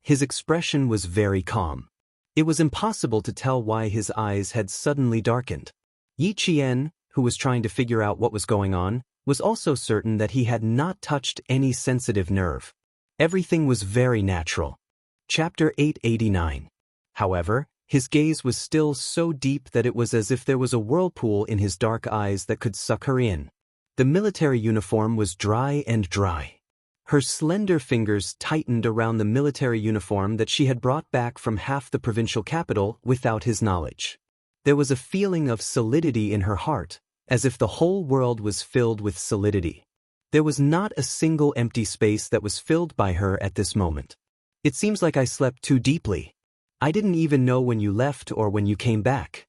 His expression was very calm. It was impossible to tell why his eyes had suddenly darkened. Yi Qian, who was trying to figure out what was going on, was also certain that he had not touched any sensitive nerve. Everything was very natural. Chapter 889. However, his gaze was still so deep that it was as if there was a whirlpool in his dark eyes that could suck her in. The military uniform was dry and dry. Her slender fingers tightened around the military uniform that she had brought back from half the provincial capital without his knowledge. There was a feeling of solidity in her heart, as if the whole world was filled with solidity. There was not a single empty space that was filled by her at this moment. It seems like I slept too deeply. I didn't even know when you left or when you came back.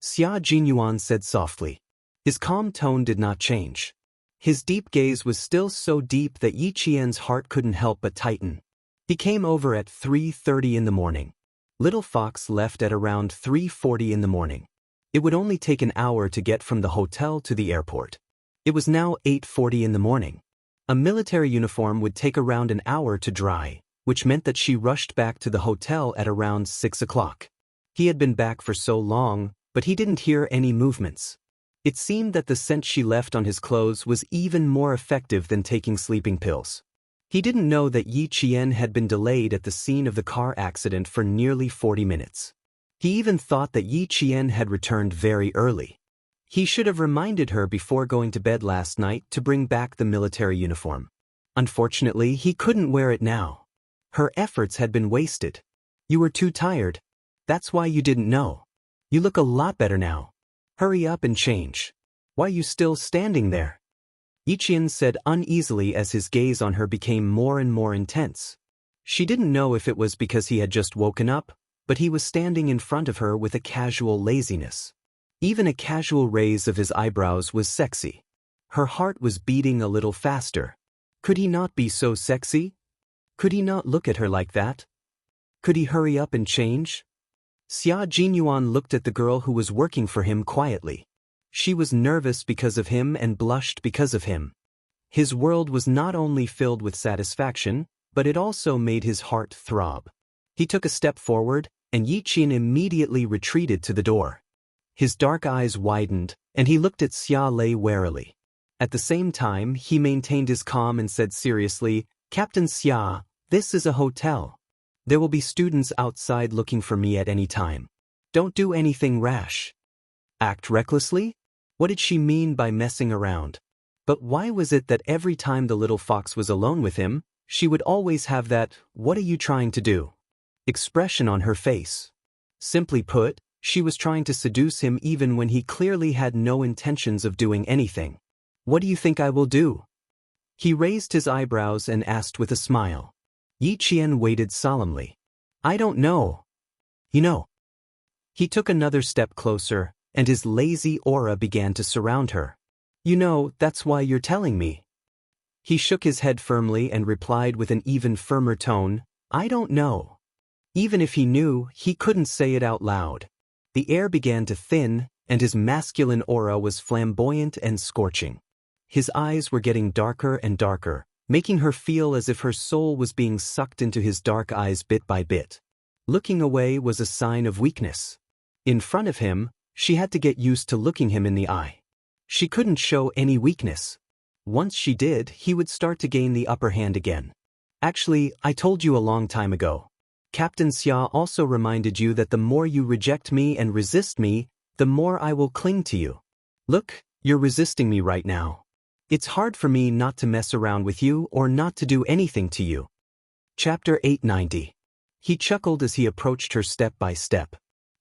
Xia Jinyuan said softly. His calm tone did not change. His deep gaze was still so deep that Yi Qian's heart couldn't help but tighten. He came over at 3:30 in the morning. Little Fox left at around 3:40 in the morning. It would only take an hour to get from the hotel to the airport. It was now 8:40 in the morning. A military uniform would take around an hour to dry, which meant that she rushed back to the hotel at around 6 o'clock. He had been back for so long, but he didn't hear any movements. It seemed that the scent she left on his clothes was even more effective than taking sleeping pills. He didn't know that Yi Qian had been delayed at the scene of the car accident for nearly 40 minutes. He even thought that Yi Qian had returned very early. He should have reminded her before going to bed last night to bring back the military uniform. Unfortunately, he couldn't wear it now. Her efforts had been wasted. You were too tired. That's why you didn't know. You look a lot better now. Hurry up and change. Why are you still standing there? Yi Qian said uneasily as his gaze on her became more and more intense. She didn't know if it was because he had just woken up, but he was standing in front of her with a casual laziness. Even a casual raise of his eyebrows was sexy. Her heart was beating a little faster. Could he not be so sexy? Could he not look at her like that? Could he hurry up and change? Xia Jinyuan looked at the girl who was working for him quietly. She was nervous because of him and blushed because of him. His world was not only filled with satisfaction, but it also made his heart throb. He took a step forward, and Yi Qian immediately retreated to the door. His dark eyes widened, and he looked at Xia Lei warily. At the same time, he maintained his calm and said seriously, "Captain Xia, this is a hotel. There will be students outside looking for me at any time. Don't do anything rash." Act recklessly? What did she mean by messing around? But why was it that every time the little fox was alone with him, she would always have that, "What are you trying to do?" expression on her face? Simply put, she was trying to seduce him even when he clearly had no intentions of doing anything. "What do you think I will do?" He raised his eyebrows and asked with a smile. Yi Qian waited solemnly. "I don't know. You know." He took another step closer, and his lazy aura began to surround her. "You know, that's why you're telling me." He shook his head firmly and replied with an even firmer tone, "I don't know." Even if he knew, he couldn't say it out loud. The air began to thin, and his masculine aura was flamboyant and scorching. His eyes were getting darker and darker, making her feel as if her soul was being sucked into his dark eyes bit by bit. Looking away was a sign of weakness. In front of him, she had to get used to looking him in the eye. She couldn't show any weakness. Once she did, he would start to gain the upper hand again. "Actually, I told you a long time ago. Captain Xia also reminded you that the more you reject me and resist me, the more I will cling to you. Look, you're resisting me right now. It's hard for me not to mess around with you or not to do anything to you." Chapter 890. He chuckled as he approached her step by step.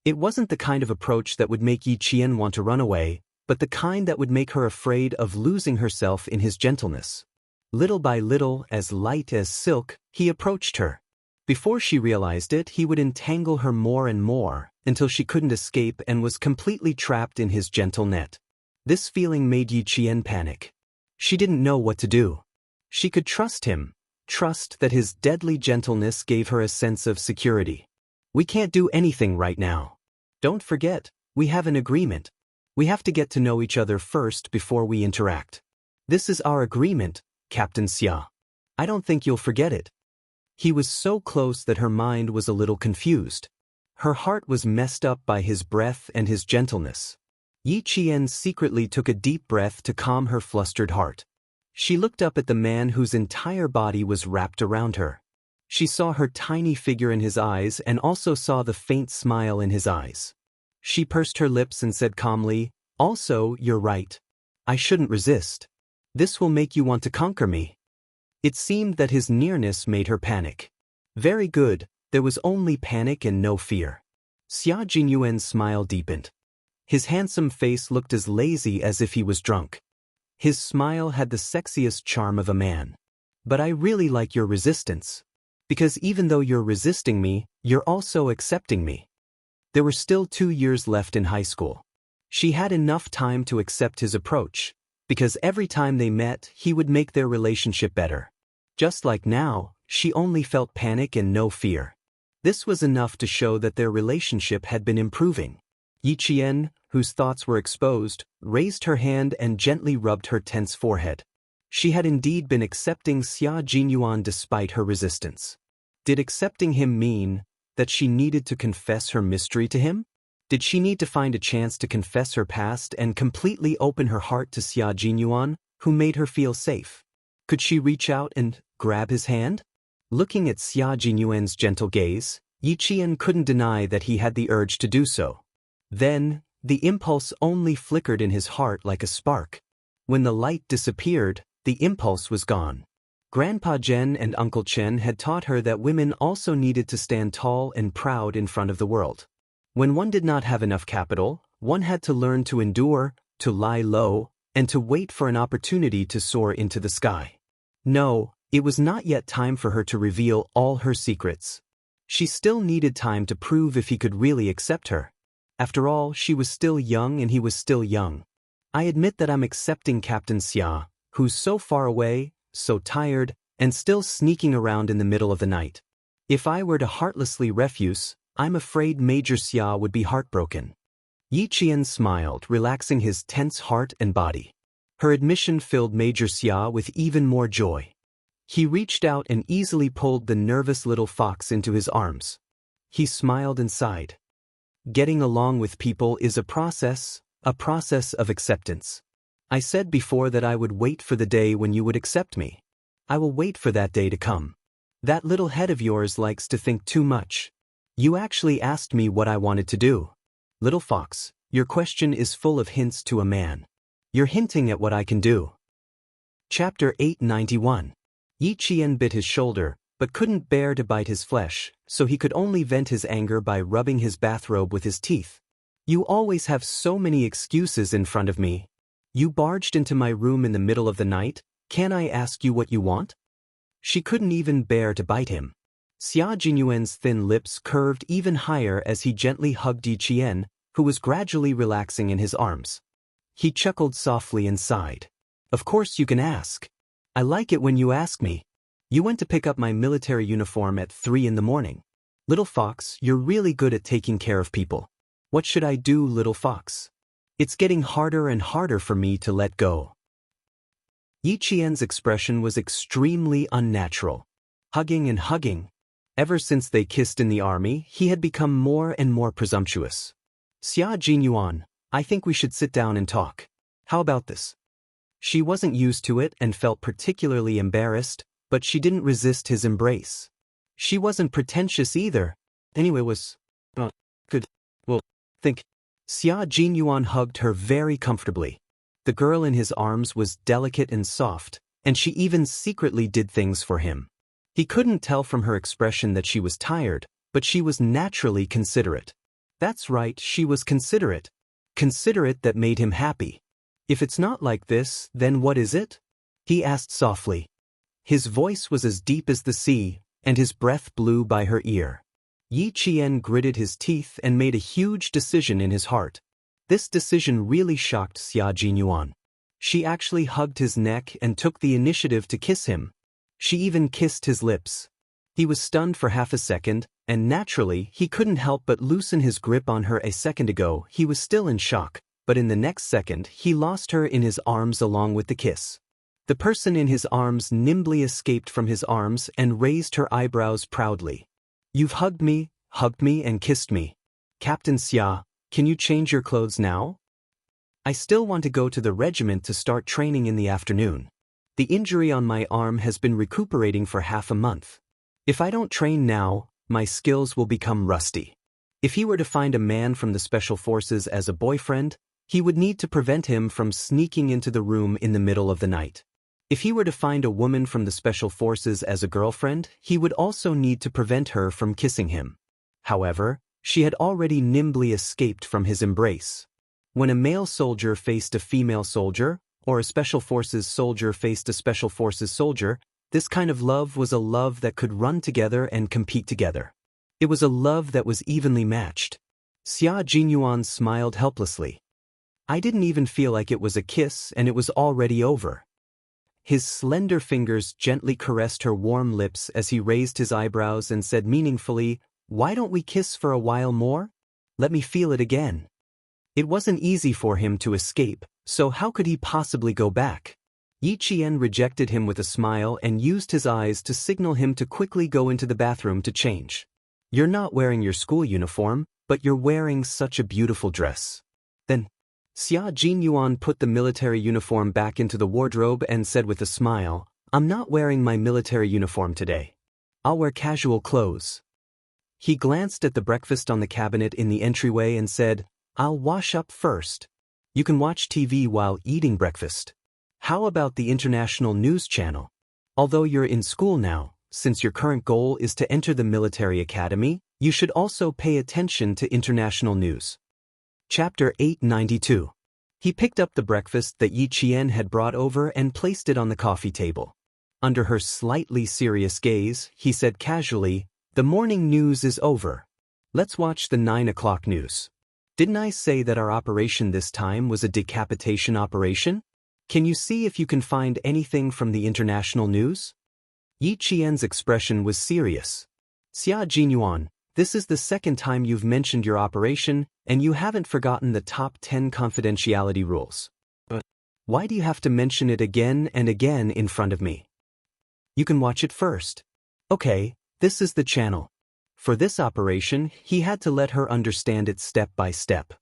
It wasn't the kind of approach that would make Yi Qian want to run away, but the kind that would make her afraid of losing herself in his gentleness. Little by little, as light as silk, he approached her. Before she realized it, he would entangle her more and more, until she couldn't escape and was completely trapped in his gentle net. This feeling made Yi Qian panic. She didn't know what to do. She could trust him, trust that his deadly gentleness gave her a sense of security. "We can't do anything right now. Don't forget, we have an agreement. We have to get to know each other first before we interact. This is our agreement, Captain Xia. I don't think you'll forget it." He was so close that her mind was a little confused. Her heart was messed up by his breath and his gentleness. Yi Qian secretly took a deep breath to calm her flustered heart. She looked up at the man whose entire body was wrapped around her. She saw her tiny figure in his eyes and also saw the faint smile in his eyes. She pursed her lips and said calmly, "Also, you're right. I shouldn't resist. This will make you want to conquer me." It seemed that his nearness made her panic. Very good, there was only panic and no fear. Xia Jinyuan's smile deepened. His handsome face looked as lazy as if he was drunk. His smile had the sexiest charm of a man. "But I really like your resistance. Because even though you're resisting me, you're also accepting me." There were still 2 years left in high school. She had enough time to accept his approach, because every time they met, he would make their relationship better. Just like now, she only felt panic and no fear. This was enough to show that their relationship had been improving. Yi Qian, whose thoughts were exposed, raised her hand and gently rubbed her tense forehead. She had indeed been accepting Xia Jinyuan despite her resistance. Did accepting him mean that she needed to confess her mystery to him? Did she need to find a chance to confess her past and completely open her heart to Xia Jinyuan, who made her feel safe? Could she reach out and grab his hand? Looking at Xia Jinyuan's gentle gaze, Yi Qian couldn't deny that he had the urge to do so. Then, the impulse only flickered in his heart like a spark. When the light disappeared, the impulse was gone. Grandpa Zhen and Uncle Chen had taught her that women also needed to stand tall and proud in front of the world. When one did not have enough capital, one had to learn to endure, to lie low, and to wait for an opportunity to soar into the sky. No, it was not yet time for her to reveal all her secrets. She still needed time to prove if he could really accept her. After all, she was still young and he was still young. "I admit that I'm accepting Captain Xia, who's so far away, so tired, and still sneaking around in the middle of the night. If I were to heartlessly refuse, I'm afraid Major Xia would be heartbroken." Yi Qian smiled, relaxing his tense heart and body. Her admission filled Major Xia with even more joy. He reached out and easily pulled the nervous little fox into his arms. He smiled and sighed. Getting along with people is a process of acceptance. I said before that I would wait for the day when you would accept me. I will wait for that day to come. That little head of yours likes to think too much. You actually asked me what I wanted to do. Little fox, your question is full of hints to a man. You're hinting at what I can do. Chapter 891. Yi Qian bit his shoulder, but couldn't bear to bite his flesh, so he could only vent his anger by rubbing his bathrobe with his teeth. You always have so many excuses in front of me. You barged into my room in the middle of the night, can I ask you what you want? She couldn't even bear to bite him. Xia Jinyuan's thin lips curved even higher as he gently hugged Yi Qian, who was gradually relaxing in his arms. He chuckled softly and sighed. Of course you can ask. I like it when you ask me. You went to pick up my military uniform at 3 in the morning. Little fox, you're really good at taking care of people. What should I do, little fox? It's getting harder and harder for me to let go. Yi Qian's expression was extremely unnatural. Hugging and hugging. Ever since they kissed in the army, he had become more and more presumptuous. Xia Jinyuan, I think we should sit down and talk. How about this? She wasn't used to it and felt particularly embarrassed, but she didn't resist his embrace. She wasn't pretentious either. Anyway, think. Xia Jinyuan hugged her very comfortably. The girl in his arms was delicate and soft, and she even secretly did things for him. He couldn't tell from her expression that she was tired, but she was naturally considerate. That's right, she was considerate. Considerate that made him happy. If it's not like this, then what is it? He asked softly. His voice was as deep as the sea, and his breath blew by her ear. Yi Qian gritted his teeth and made a huge decision in his heart. This decision really shocked Xia Jinyuan. She actually hugged his neck and took the initiative to kiss him. She even kissed his lips. He was stunned for half a second, and naturally, he couldn't help but loosen his grip on her. A second ago, he was still in shock, but in the next second, he lost her in his arms along with the kiss. The person in his arms nimbly escaped from his arms and raised her eyebrows proudly. You've hugged me, hugged me and kissed me. Captain Xia, can you change your clothes now? I still want to go to the regiment to start training in the afternoon. The injury on my arm has been recuperating for half a month. If I don't train now, my skills will become rusty. If he were to find a man from the Special Forces as a boyfriend, he would need to prevent him from sneaking into the room in the middle of the night. If he were to find a woman from the Special Forces as a girlfriend, he would also need to prevent her from kissing him. However, she had already nimbly escaped from his embrace. When a male soldier faced a female soldier, or a Special Forces soldier faced a Special Forces soldier, this kind of love was a love that could run together and compete together. It was a love that was evenly matched. Xia Jinyuan smiled helplessly. I didn't even feel like it was a kiss and it was already over. His slender fingers gently caressed her warm lips as he raised his eyebrows and said meaningfully, "Why don't we kiss for a while more? Let me feel it again." It wasn't easy for him to escape, so how could he possibly go back? Yi Qian rejected him with a smile and used his eyes to signal him to quickly go into the bathroom to change. "You're not wearing your school uniform, but you're wearing such a beautiful dress." Then, Xia Jinyuan put the military uniform back into the wardrobe and said with a smile, "I'm not wearing my military uniform today. I'll wear casual clothes." He glanced at the breakfast on the cabinet in the entryway and said, "I'll wash up first. You can watch TV while eating breakfast. How about the International News Channel? Although you're in school now, since your current goal is to enter the military academy, you should also pay attention to international news." Chapter 892. He picked up the breakfast that Yi Qian had brought over and placed it on the coffee table. Under her slightly serious gaze, he said casually, "The morning news is over. Let's watch the 9 o'clock news. Didn't I say that our operation this time was a decapitation operation? Can you see if you can find anything from the international news?" Yi Qian's expression was serious. "Xia Jinyuan, this is the second time you've mentioned your operation, and you haven't forgotten the top 10 confidentiality rules. But why do you have to mention it again and again in front of me? You can watch it first." Okay, this is the channel. For this operation, he had to let her understand it step by step.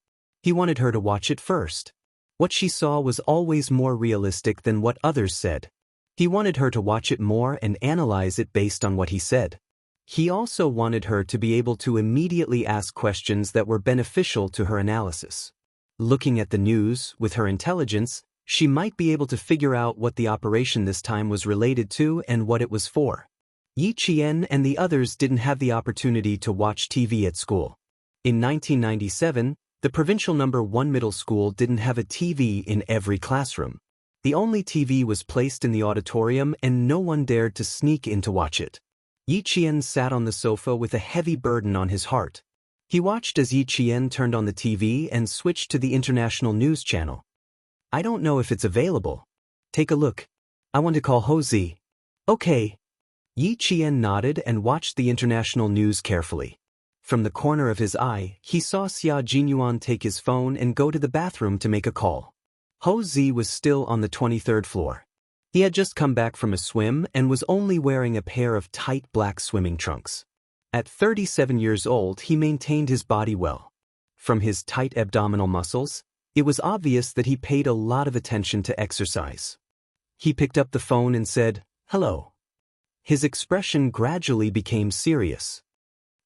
He wanted her to watch it first. What she saw was always more realistic than what others said. He wanted her to watch it more and analyze it based on what he said. He also wanted her to be able to immediately ask questions that were beneficial to her analysis. Looking at the news, with her intelligence, she might be able to figure out what the operation this time was related to and what it was for. Yi Qian and the others didn't have the opportunity to watch TV at school. In 1997, the provincial number 1 middle school didn't have a TV in every classroom. The only TV was placed in the auditorium and no one dared to sneak in to watch it. Yi Qian sat on the sofa with a heavy burden on his heart. He watched as Yi Qian turned on the TV and switched to the International News Channel. "I don't know if it's available. Take a look. I want to call Hozi." "Okay." Yi Qian nodded and watched the international news carefully. From the corner of his eye, he saw Xia Jinyuan take his phone and go to the bathroom to make a call. Hozi was still on the 23rd floor. He had just come back from a swim and was only wearing a pair of tight black swimming trunks. At 37 years old, he maintained his body well. From his tight abdominal muscles, it was obvious that he paid a lot of attention to exercise. He picked up the phone and said, "Hello." His expression gradually became serious.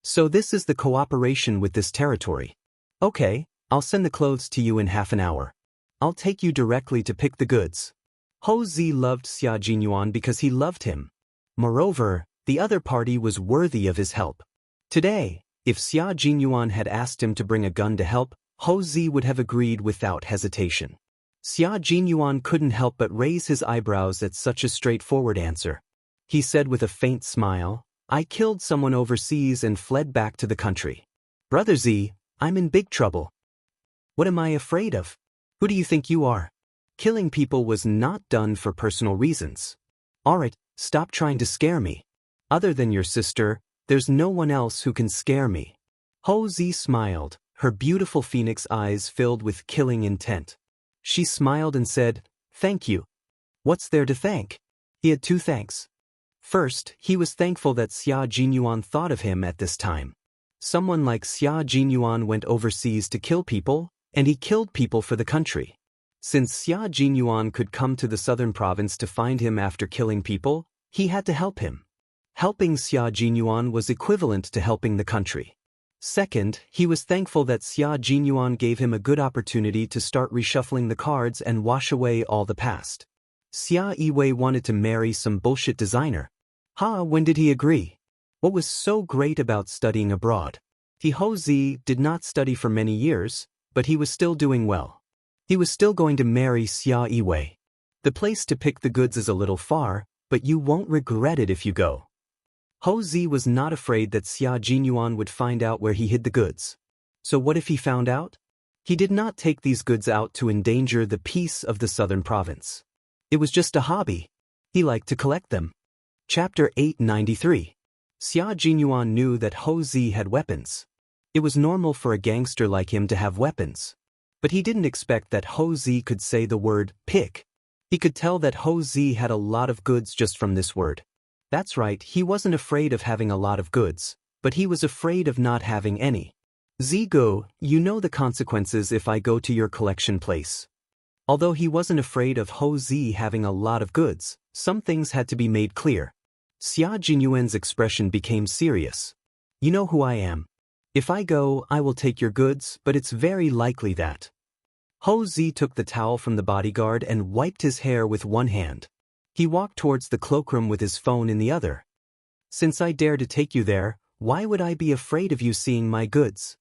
"So this is the cooperation with this territory. Okay, I'll send the clothes to you in half an hour. I'll take you directly to pick the goods." Hozi loved Xia Jinyuan because he loved him. Moreover, the other party was worthy of his help. Today, if Xia Jinyuan had asked him to bring a gun to help, Hozi would have agreed without hesitation. Xia Jinyuan couldn't help but raise his eyebrows at such a straightforward answer. He said with a faint smile, "I killed someone overseas and fled back to the country. Brother Z, I'm in big trouble." "What am I afraid of? Who do you think you are? Killing people was not done for personal reasons. Alright, stop trying to scare me. Other than your sister, there's no one else who can scare me." Hozi smiled, her beautiful phoenix eyes filled with killing intent. She smiled and said, "Thank you." What's there to thank? He had two thanks. First, he was thankful that Xia Jinyuan thought of him at this time. Someone like Xia Jinyuan went overseas to kill people, and he killed people for the country. Since Xia Jinyuan could come to the southern province to find him after killing people, he had to help him. Helping Xia Jinyuan was equivalent to helping the country. Second, he was thankful that Xia Jinyuan gave him a good opportunity to start reshuffling the cards and wash away all the past. Xia Yiwei wanted to marry some bullshit designer. When did he agree? What was so great about studying abroad? Ho Zi did not study for many years, but he was still doing well. He was still going to marry Xia Yiwei. The place to pick the goods is a little far, but you won't regret it if you go. Ho Zi was not afraid that Xia Jinyuan would find out where he hid the goods. So what if he found out? He did not take these goods out to endanger the peace of the southern province. It was just a hobby. He liked to collect them. Chapter 893. Xia Jinyuan knew that Ho Zi had weapons. It was normal for a gangster like him to have weapons. But he didn't expect that Ho Zi could say the word pick. He could tell that Ho Zi had a lot of goods just from this word. That's right, he wasn't afraid of having a lot of goods, but he was afraid of not having any. Zigo, you know the consequences if I go to your collection place. Although he wasn't afraid of Ho Zi having a lot of goods, some things had to be made clear. Xia Jinyuan's expression became serious. You know who I am. If I go, I will take your goods, but it's very likely that. Ho Zi took the towel from the bodyguard and wiped his hair with one hand. He walked towards the cloakroom with his phone in the other. Since I dare to take you there, why would I be afraid of you seeing my goods?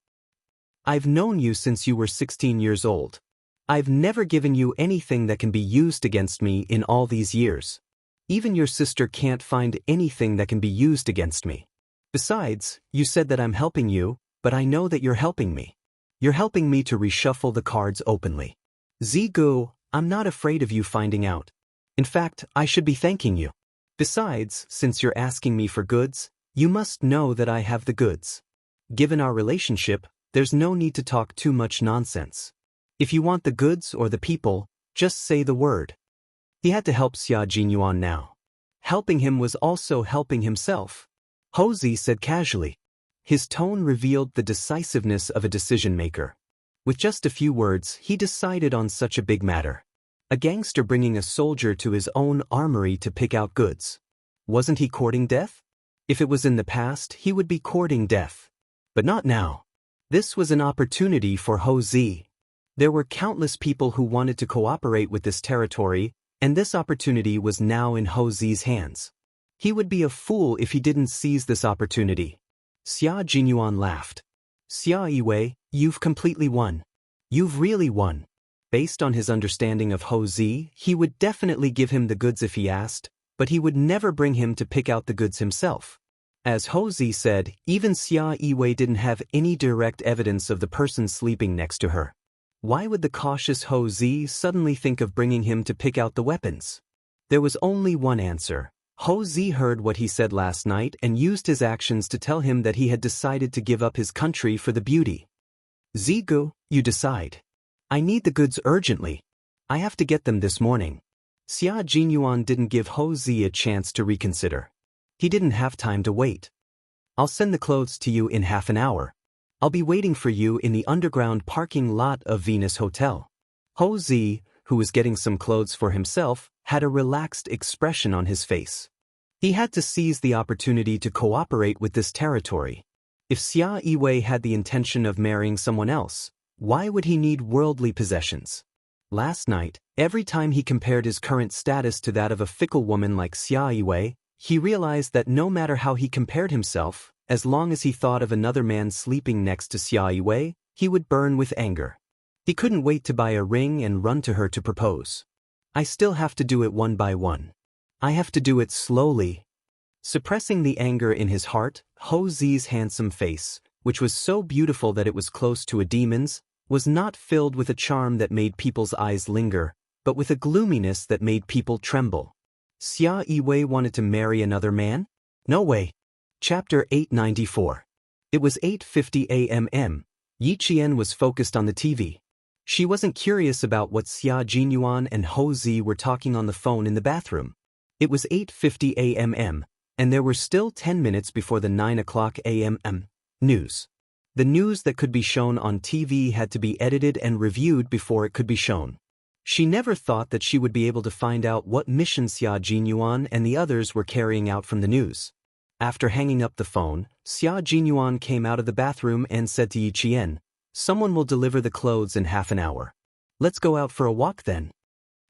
I've known you since you were 16 years old. I've never given you anything that can be used against me in all these years. Even your sister can't find anything that can be used against me. Besides, you said that I'm helping you, but I know that you're helping me. You're helping me to reshuffle the cards openly. Zigu, I'm not afraid of you finding out. In fact, I should be thanking you. Besides, since you're asking me for goods, you must know that I have the goods. Given our relationship, there's no need to talk too much nonsense. If you want the goods or the people, just say the word. He had to help Xia Jinyuan now. Helping him was also helping himself. Ho Zi said casually. His tone revealed the decisiveness of a decision-maker. With just a few words, he decided on such a big matter. A gangster bringing a soldier to his own armory to pick out goods. Wasn't he courting death? If it was in the past, he would be courting death. But not now. This was an opportunity for Ho Zi. There were countless people who wanted to cooperate with this territory, and this opportunity was now in Ho Zi's hands. He would be a fool if he didn't seize this opportunity. Xia Jinyuan laughed. Xia Yiwei, you've completely won. You've really won. Based on his understanding of Ho Zi, he would definitely give him the goods if he asked, but he would never bring him to pick out the goods himself. As Ho Zi said, even Xia Yiwei didn't have any direct evidence of the person sleeping next to her. Why would the cautious Ho Zi suddenly think of bringing him to pick out the weapons? There was only one answer. Ho Zi heard what he said last night and used his actions to tell him that he had decided to give up his country for the beauty. Zigu, you decide. I need the goods urgently. I have to get them this morning. Xia Jinyuan didn't give Ho Zi a chance to reconsider. He didn't have time to wait. I'll send the clothes to you in half an hour. I'll be waiting for you in the underground parking lot of Venus Hotel. Ho Zi, who was getting some clothes for himself, had a relaxed expression on his face. He had to seize the opportunity to cooperate with this territory. If Xia Yiwei had the intention of marrying someone else, why would he need worldly possessions? Last night, every time he compared his current status to that of a fickle woman like Xia Yiwei, he realized that no matter how he compared himself, as long as he thought of another man sleeping next to Xia Yiwei, he would burn with anger. He couldn't wait to buy a ring and run to her to propose. I still have to do it one by one. I have to do it slowly. Suppressing the anger in his heart, Ho Zi's handsome face, which was so beautiful that it was close to a demon's, was not filled with a charm that made people's eyes linger, but with a gloominess that made people tremble. Xia Yiwei wanted to marry another man? No way. Chapter 894. It was 8:50 a.m. Yi Qian was focused on the TV. She wasn't curious about what Xia Jinyuan and Ho Zi were talking on the phone in the bathroom. It was 8:50 a.m. and there were still 10 minutes before the 9 o'clock a.m. news. The news that could be shown on TV had to be edited and reviewed before it could be shown. She never thought that she would be able to find out what mission Xia Jinyuan and the others were carrying out from the news. After hanging up the phone, Xia Jinyuan came out of the bathroom and said to Yi Qian, "Someone will deliver the clothes in half an hour. Let's go out for a walk then."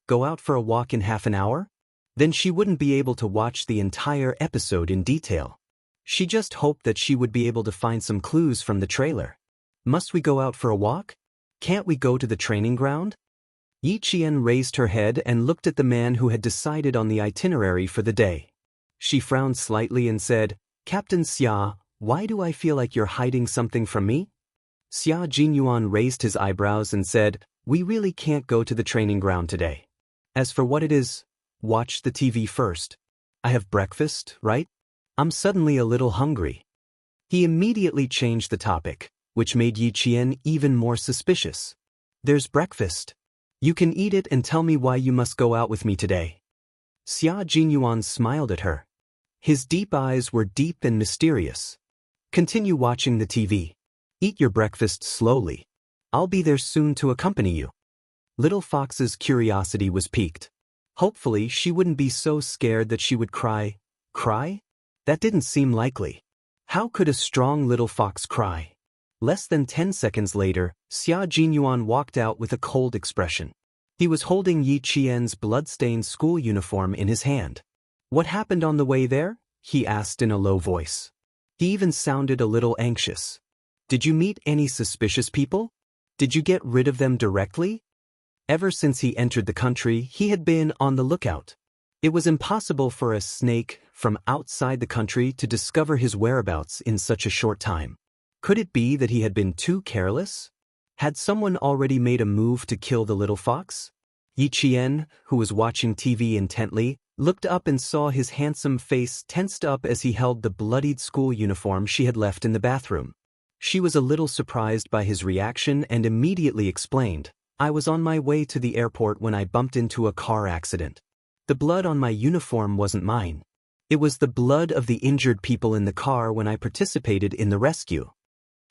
Go out for a walk in half an hour? Then she wouldn't be able to watch the entire episode in detail. She just hoped that she would be able to find some clues from the trailer. Must we go out for a walk? Can't we go to the training ground? Yi Qian raised her head and looked at the man who had decided on the itinerary for the day. She frowned slightly and said, "Captain Xia, why do I feel like you're hiding something from me?" Xia Jinyuan raised his eyebrows and said, "We really can't go to the training ground today. As for what it is, watch the TV first. I have breakfast, right? I'm suddenly a little hungry." He immediately changed the topic, which made Yi Qian even more suspicious. "There's breakfast. You can eat it and tell me why you must go out with me today." Xia Jinyuan smiled at her. His deep eyes were deep and mysterious. "Continue watching the TV. Eat your breakfast slowly. I'll be there soon to accompany you." Little Fox's curiosity was piqued. Hopefully she wouldn't be so scared that she would cry. Cry? That didn't seem likely. How could a strong little fox cry? Less than 10 seconds later, Xia Jinyuan walked out with a cold expression. He was holding Yi Qian's blood-stained school uniform in his hand. "What happened on the way there?" he asked in a low voice. He even sounded a little anxious. "Did you meet any suspicious people? Did you get rid of them directly?" Ever since he entered the country, he had been on the lookout. It was impossible for a snake from outside the country to discover his whereabouts in such a short time. Could it be that he had been too careless? Had someone already made a move to kill the little fox? Yi Qian, who was watching TV intently, looked up and saw his handsome face tensed up as he held the bloodied school uniform she had left in the bathroom. She was a little surprised by his reaction and immediately explained, "I was on my way to the airport when I bumped into a car accident. The blood on my uniform wasn't mine. It was the blood of the injured people in the car when I participated in the rescue."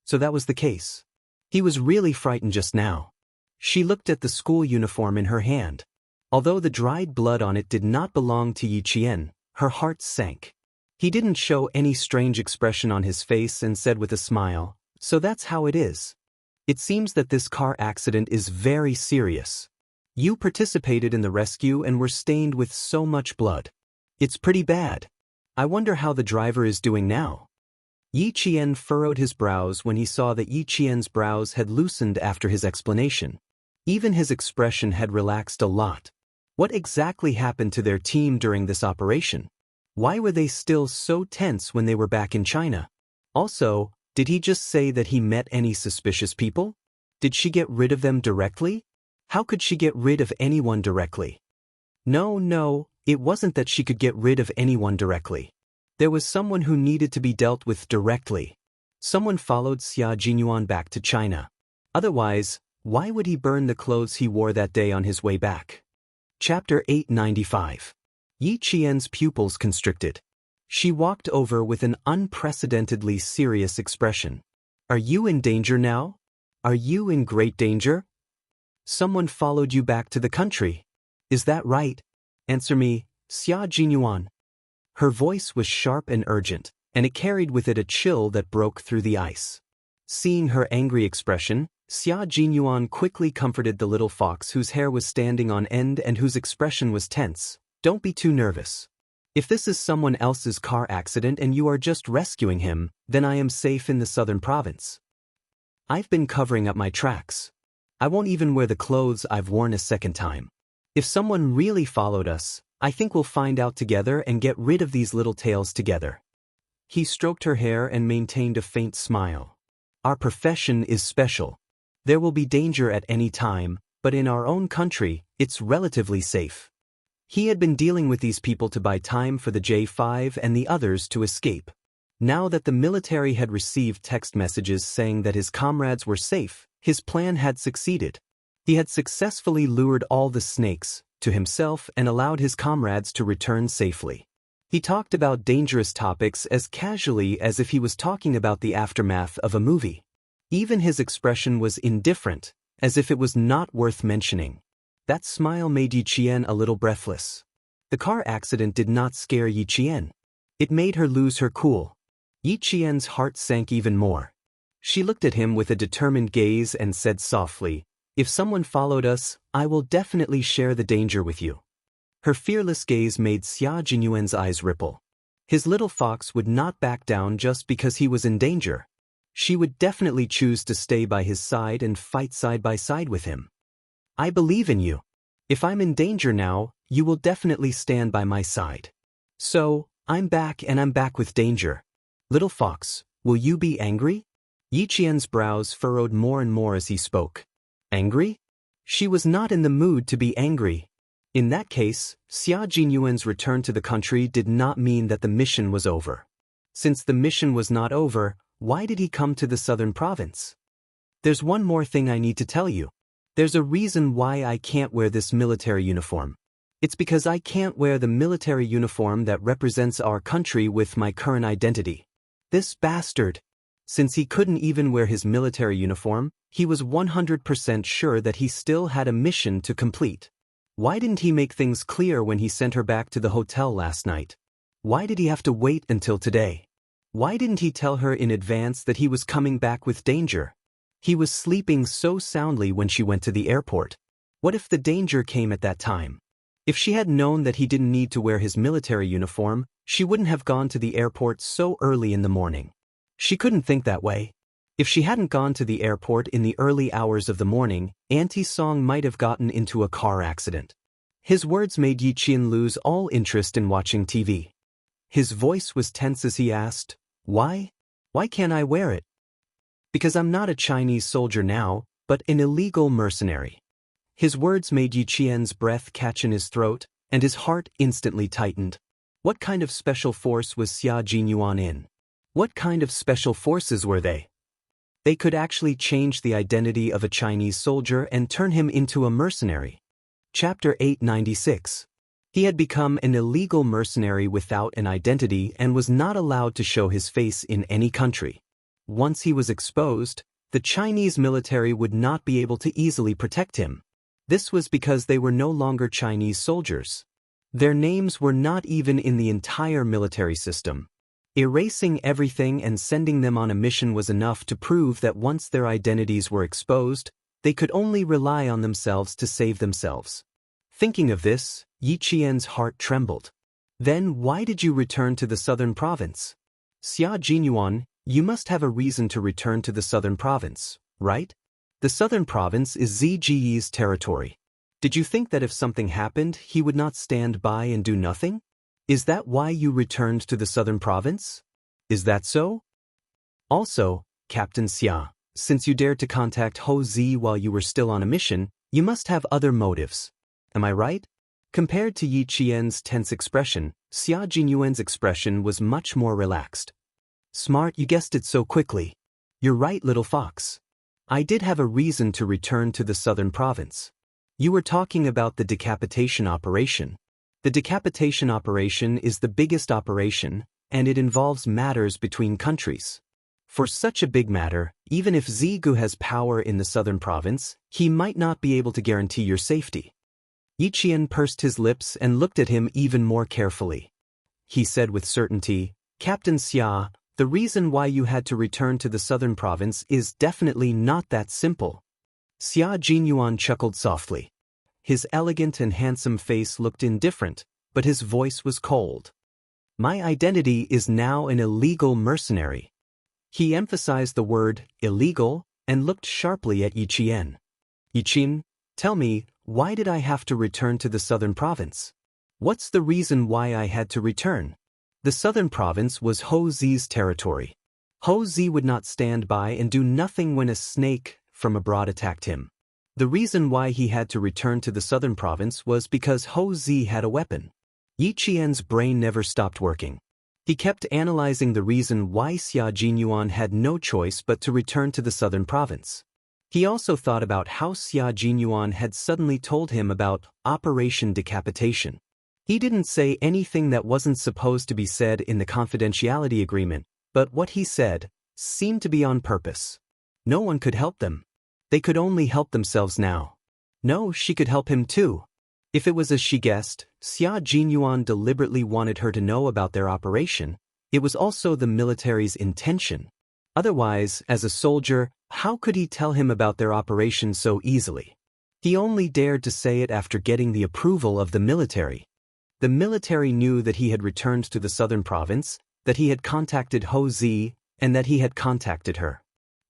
So that was the case. He was really frightened just now. She looked at the school uniform in her hand. Although the dried blood on it did not belong to Yi Qian, her heart sank. He didn't show any strange expression on his face and said with a smile, "So that's how it is. It seems that this car accident is very serious. You participated in the rescue and were stained with so much blood. It's pretty bad. I wonder how the driver is doing now." Yi Qian furrowed his brows when he saw that Yi Qian's brows had loosened after his explanation. Even his expression had relaxed a lot. What exactly happened to their team during this operation? Why were they still so tense when they were back in China? Also, did he just say that he met any suspicious people? Did she get rid of them directly? How could she get rid of anyone directly? No, it wasn't that she could get rid of anyone directly. There was someone who needed to be dealt with directly. Someone followed Xia Jinyuan back to China. Otherwise, why would he burn the clothes he wore that day on his way back? Chapter 895. Yi Qian's pupils constricted. She walked over with an unprecedentedly serious expression. "Are you in danger now? Are you in great danger? Someone followed you back to the country. Is that right? Answer me, Xia Jinyuan." Her voice was sharp and urgent, and it carried with it a chill that broke through the ice. Seeing her angry expression, Xia Jinyuan quickly comforted the little fox whose hair was standing on end and whose expression was tense. "Don't be too nervous. If this is someone else's car accident and you are just rescuing him, then I am safe in the southern province. I've been covering up my tracks. I won't even wear the clothes I've worn a second time. If someone really followed us, I think we'll find out together and get rid of these little tails together." He stroked her hair and maintained a faint smile. "Our profession is special. There will be danger at any time, but in our own country, it's relatively safe." He had been dealing with these people to buy time for the J5 and the others to escape. Now that the military had received text messages saying that his comrades were safe, his plan had succeeded. He had successfully lured all the snakes to himself and allowed his comrades to return safely. He talked about dangerous topics as casually as if he was talking about the aftermath of a movie. Even his expression was indifferent, as if it was not worth mentioning. That smile made Yi Qian a little breathless. The car accident did not scare Yi Qian. It made her lose her cool. Yi Qian's heart sank even more. She looked at him with a determined gaze and said softly, "If someone followed us, I will definitely share the danger with you." Her fearless gaze made Xia Jinyuan's eyes ripple. His little fox would not back down just because he was in danger. She would definitely choose to stay by his side and fight side by side with him. "I believe in you. If I'm in danger now, you will definitely stand by my side. So, I'm back and I'm back with danger. Little fox, will you be angry?" Yi Qian's brows furrowed more and more as he spoke. Angry? She was not in the mood to be angry. In that case, Xia Jinyuan's return to the country did not mean that the mission was over. Since the mission was not over, why did he come to the southern province? "There's one more thing I need to tell you. There's a reason why I can't wear this military uniform. It's because I can't wear the military uniform that represents our country with my current identity. This bastard." Since he couldn't even wear his military uniform, he was 100% sure that he still had a mission to complete. Why didn't he make things clear when he sent her back to the hotel last night? Why did he have to wait until today? Why didn't he tell her in advance that he was coming back with danger? He was sleeping so soundly when she went to the airport. What if the danger came at that time? If she had known that he didn't need to wear his military uniform, she wouldn't have gone to the airport so early in the morning. She couldn't think that way. If she hadn't gone to the airport in the early hours of the morning, Auntie Song might have gotten into a car accident. His words made Yi Qian lose all interest in watching TV. His voice was tense as he asked, "Why? Why can't I wear it?" "Because I'm not a Chinese soldier now, but an illegal mercenary." His words made Yi Qian's breath catch in his throat, and his heart instantly tightened. What kind of special force was Xia Jinyuan in? What kind of special forces were they? They could actually change the identity of a Chinese soldier and turn him into a mercenary. Chapter 896. He had become an illegal mercenary without an identity and was not allowed to show his face in any country. Once he was exposed, the Chinese military would not be able to easily protect him. This was because they were no longer Chinese soldiers. Their names were not even in the entire military system. Erasing everything and sending them on a mission was enough to prove that once their identities were exposed, they could only rely on themselves to save themselves. Thinking of this, Yi Qian's heart trembled. "Then why did you return to the southern province?" "Xia Jinyuan, you must have a reason to return to the southern province, right? The southern province is Ziji's territory. Did you think that if something happened, he would not stand by and do nothing? Is that why you returned to the southern province? Is that so? Also, Captain Xia, since you dared to contact Ho Zi while you were still on a mission, you must have other motives. Am I right?" Compared to Yi Qian's tense expression, Xia Jinyuan's expression was much more relaxed. "Smart, you guessed it so quickly. You're right, little fox. I did have a reason to return to the southern province. You were talking about the decapitation operation. The decapitation operation is the biggest operation, and it involves matters between countries. For such a big matter, even if Zigu has power in the southern province, he might not be able to guarantee your safety." Yi Qian pursed his lips and looked at him even more carefully. He said with certainty, "Captain Xia, the reason why you had to return to the southern province is definitely not that simple." Xia Jinyuan chuckled softly. His elegant and handsome face looked indifferent, but his voice was cold. "My identity is now an illegal mercenary." He emphasized the word illegal and looked sharply at Yi Qian. "Yi Qian, tell me, why did I have to return to the southern province? What's the reason why I had to return?" The southern province was Ho Zi's territory. Ho Zi would not stand by and do nothing when a snake from abroad attacked him. The reason why he had to return to the southern province was because Ho Zi had a weapon. Yi Qian's brain never stopped working. He kept analyzing the reason why Xia Jinyuan had no choice but to return to the southern province. He also thought about how Xia Jinyuan had suddenly told him about Operation Decapitation. He didn't say anything that wasn't supposed to be said in the confidentiality agreement, but what he said seemed to be on purpose. No one could help them. They could only help themselves now. No, she could help him too. If it was as she guessed, Xia Jinyuan deliberately wanted her to know about their operation. It was also the military's intention. Otherwise, as a soldier, how could he tell him about their operation so easily? He only dared to say it after getting the approval of the military. The military knew that he had returned to the southern province, that he had contacted Ho Zi, and that he had contacted her.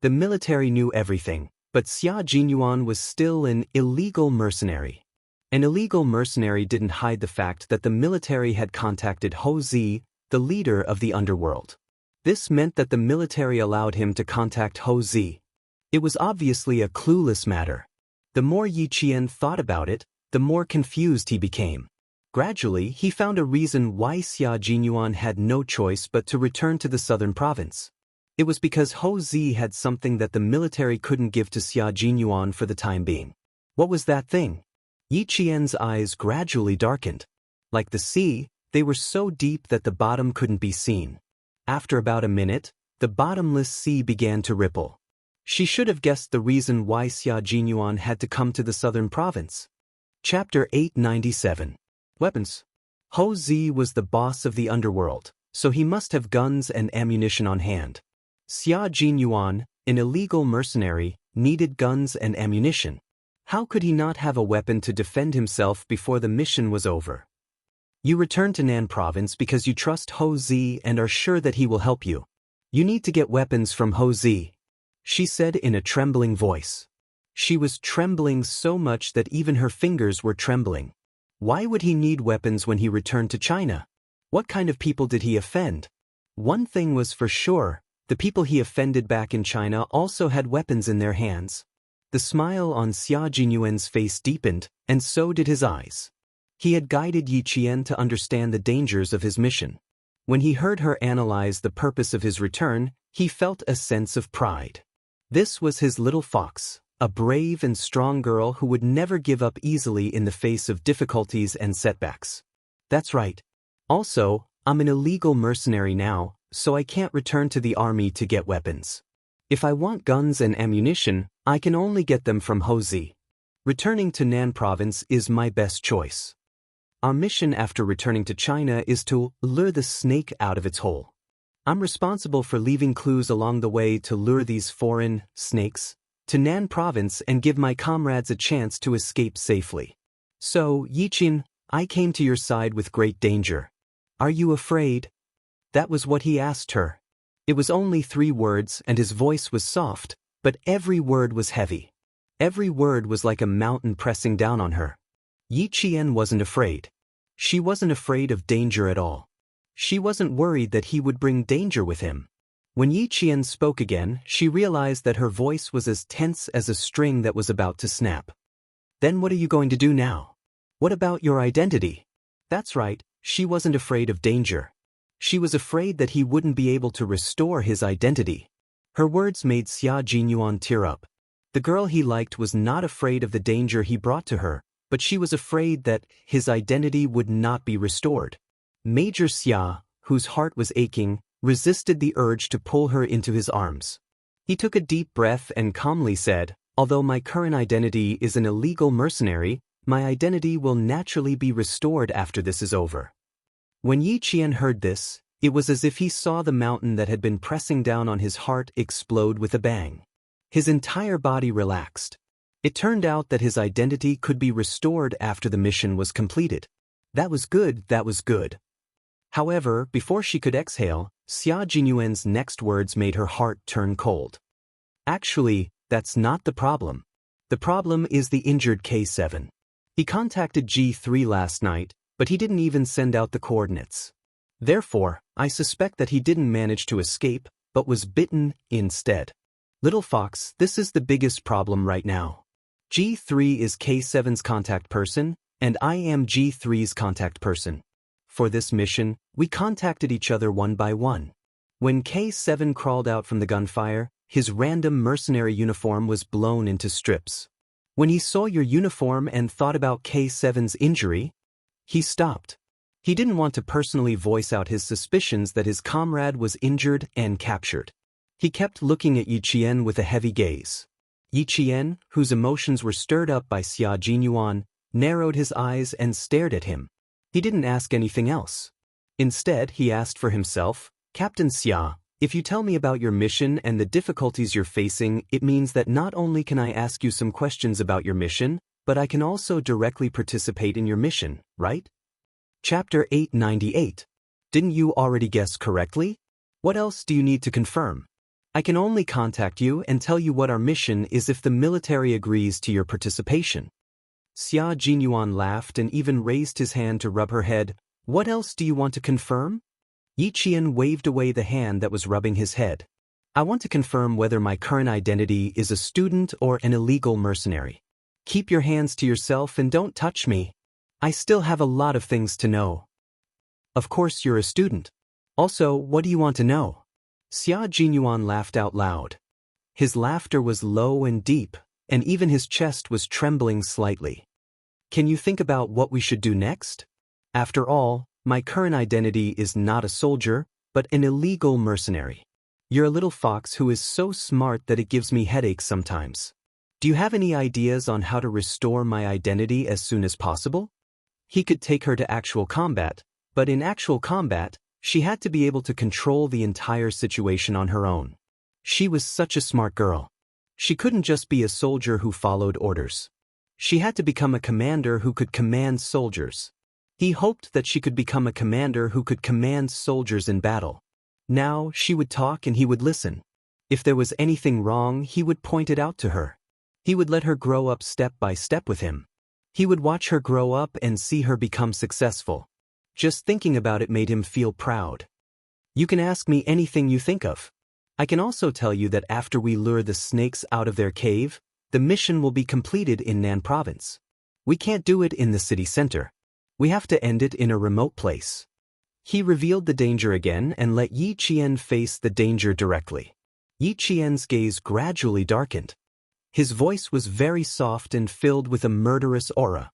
The military knew everything, but Xia Jinyuan was still an illegal mercenary. An illegal mercenary didn't hide the fact that the military had contacted Ho Zi, the leader of the underworld. This meant that the military allowed him to contact Ho Zi. It was obviously a clueless matter. The more Yi Qian thought about it, the more confused he became. Gradually, he found a reason why Xia Jinyuan had no choice but to return to the southern province. It was because Ho Zi had something that the military couldn't give to Xia Jinyuan for the time being. What was that thing? Yi Qian's eyes gradually darkened. Like the sea, they were so deep that the bottom couldn't be seen. After about a minute, the bottomless sea began to ripple. She should have guessed the reason why Xia Jinyuan had to come to the southern province. Chapter 897. Weapons. Ho Zi was the boss of the underworld, so he must have guns and ammunition on hand. Xia Jinyuan, an illegal mercenary, needed guns and ammunition. How could he not have a weapon to defend himself before the mission was over? You return to Nan province because you trust Ho Zi and are sure that he will help you. You need to get weapons from Ho Zi, she said in a trembling voice. She was trembling so much that even her fingers were trembling. Why would he need weapons when he returned to China? What kind of people did he offend? One thing was for sure, the people he offended back in China also had weapons in their hands. The smile on Xia Jinyuan's face deepened, and so did his eyes. He had guided Yi Qian to understand the dangers of his mission. When he heard her analyze the purpose of his return, he felt a sense of pride. This was his little fox, a brave and strong girl who would never give up easily in the face of difficulties and setbacks. That's right. Also, I'm an illegal mercenary now, so I can't return to the army to get weapons. If I want guns and ammunition, I can only get them from Ho Zi. Returning to Nan province is my best choice. Our mission after returning to China is to lure the snake out of its hole. I'm responsible for leaving clues along the way to lure these foreign snakes to Nan province and give my comrades a chance to escape safely. So, Yi Qian, I came to your side with great danger. Are you afraid? That was what he asked her. It was only 3 words and his voice was soft, but every word was heavy. Every word was like a mountain pressing down on her. Yi Qian wasn't afraid. She wasn't afraid of danger at all. She wasn't worried that he would bring danger with him. When Yi Qian spoke again, she realized that her voice was as tense as a string that was about to snap. Then what are you going to do now? What about your identity? That's right, she wasn't afraid of danger. She was afraid that he wouldn't be able to restore his identity. Her words made Xia Jinyuan tear up. The girl he liked was not afraid of the danger he brought to her, but she was afraid that his identity would not be restored. Major Xia, whose heart was aching, resisted the urge to pull her into his arms. He took a deep breath and calmly said, although my current identity is an illegal mercenary, my identity will naturally be restored after this is over. When Yi Qian heard this, it was as if he saw the mountain that had been pressing down on his heart explode with a bang. His entire body relaxed. It turned out that his identity could be restored after the mission was completed. That was good, that was good. However, before she could exhale, Xia Jinyuan's next words made her heart turn cold. Actually, that's not the problem. The problem is the injured K7. He contacted G3 last night, but he didn't even send out the coordinates. Therefore, I suspect that he didn't manage to escape, but was bitten instead. Little Fox, this is the biggest problem right now. G3 is K7's contact person, and I am G3's contact person. For this mission, we contacted each other one by one. When K7 crawled out from the gunfire, his random mercenary uniform was blown into strips. When he saw your uniform and thought about K7's injury, he stopped. He didn't want to personally voice out his suspicions that his comrade was injured and captured. He kept looking at Yi Qian with a heavy gaze. Yi Qian, whose emotions were stirred up by Xia Jinyuan, narrowed his eyes and stared at him. He didn't ask anything else. Instead, he asked for himself, "Captain Xia, if you tell me about your mission and the difficulties you're facing, it means that not only can I ask you some questions about your mission, but I can also directly participate in your mission, right?" Chapter 898. Didn't you already guess correctly? What else do you need to confirm? I can only contact you and tell you what our mission is if the military agrees to your participation. Xia Jinyuan laughed and even raised his hand to rub her head. What else do you want to confirm? Yi Qian waved away the hand that was rubbing his head. I want to confirm whether my current identity is a student or an illegal mercenary. Keep your hands to yourself and don't touch me. I still have a lot of things to know. Of course you're a student. Also, what do you want to know? Xia Jinyuan laughed out loud. His laughter was low and deep, and even his chest was trembling slightly. Can you think about what we should do next? After all, my current identity is not a soldier, but an illegal mercenary. You're a little fox who is so smart that it gives me headaches sometimes. Do you have any ideas on how to restore my identity as soon as possible? He could take her to actual combat, but in actual combat, she had to be able to control the entire situation on her own. She was such a smart girl. She couldn't just be a soldier who followed orders. She had to become a commander who could command soldiers. He hoped that she could become a commander who could command soldiers in battle. Now she would talk and he would listen. If there was anything wrong, he would point it out to her. He would let her grow up step by step with him. He would watch her grow up and see her become successful. Just thinking about it made him feel proud. You can ask me anything you think of. I can also tell you that after we lure the snakes out of their cave, the mission will be completed in Nan province. We can't do it in the city center. We have to end it in a remote place. He revealed the danger again and let Yi Qian face the danger directly. Yi Qian's gaze gradually darkened. His voice was very soft and filled with a murderous aura.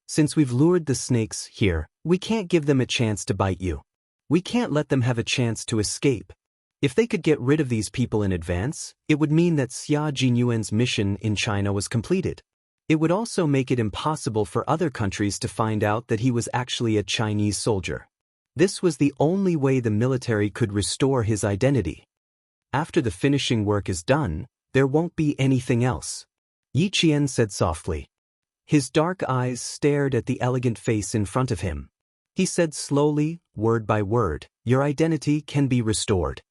Since we've lured the snakes here, we can't give them a chance to bite you. We can't let them have a chance to escape. If they could get rid of these people in advance, it would mean that Xia Jinyuan's mission in China was completed. It would also make it impossible for other countries to find out that he was actually a Chinese soldier. This was the only way the military could restore his identity. After the finishing work is done, there won't be anything else. Yi Qian said softly. His dark eyes stared at the elegant face in front of him. He said slowly, word by word, your identity can be restored.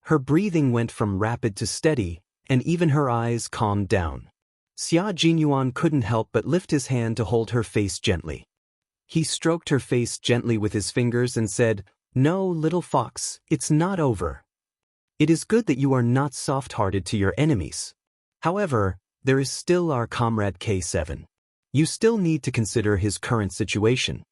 Her breathing went from rapid to steady, and even her eyes calmed down. Xia Jinyuan couldn't help but lift his hand to hold her face gently. He stroked her face gently with his fingers and said, "No, little fox, it's not over. It is good that you are not soft-hearted to your enemies. However, there is still our comrade K7. You still need to consider his current situation.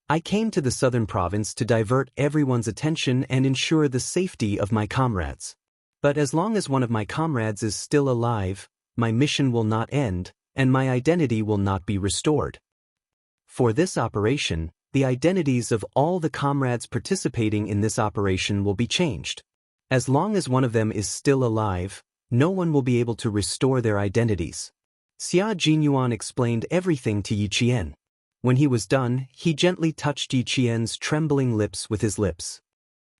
I came to the southern province to divert everyone's attention and ensure the safety of my comrades. But as long as one of my comrades is still alive, my mission will not end, and my identity will not be restored. For this operation, the identities of all the comrades participating in this operation will be changed. As long as one of them is still alive, no one will be able to restore their identities." Xia Jinyuan explained everything to Yi Qian. When he was done, he gently touched Yi Qian's trembling lips with his lips.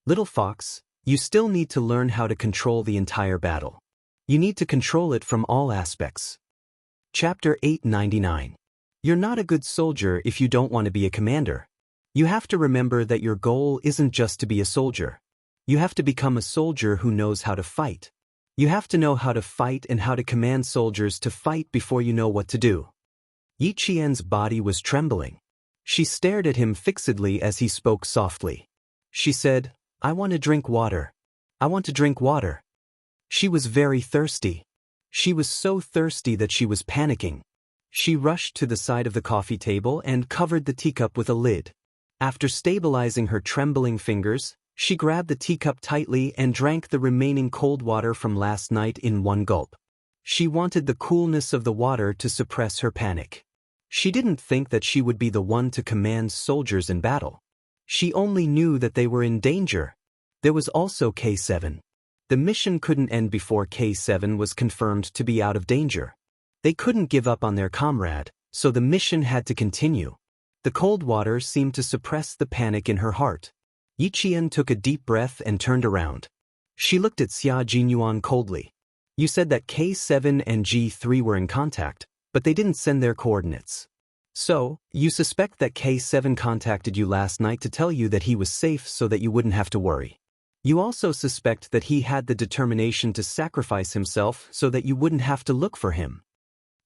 "Little fox, you still need to learn how to control the entire battle. You need to control it from all aspects." Chapter 899. You're not a good soldier if you don't want to be a commander. You have to remember that your goal isn't just to be a soldier. You have to become a soldier who knows how to fight. You have to know how to fight and how to command soldiers to fight before you know what to do. Yi Qian's body was trembling. She stared at him fixedly as he spoke softly. She said, "I want to drink water. I want to drink water." She was very thirsty. She was so thirsty that she was panicking. She rushed to the side of the coffee table and covered the teacup with a lid. After stabilizing her trembling fingers, she grabbed the teacup tightly and drank the remaining cold water from last night in one gulp. She wanted the coolness of the water to suppress her panic. She didn't think that she would be the one to command soldiers in battle. She only knew that they were in danger. There was also K7. The mission couldn't end before K7 was confirmed to be out of danger. They couldn't give up on their comrade, so the mission had to continue. The cold water seemed to suppress the panic in her heart. Yiqian took a deep breath and turned around. She looked at Xia Jinyuan coldly. You said that K7 and G3 were in contact, but they didn't send their coordinates. So, you suspect that K7 contacted you last night to tell you that he was safe so that you wouldn't have to worry. You also suspect that he had the determination to sacrifice himself so that you wouldn't have to look for him.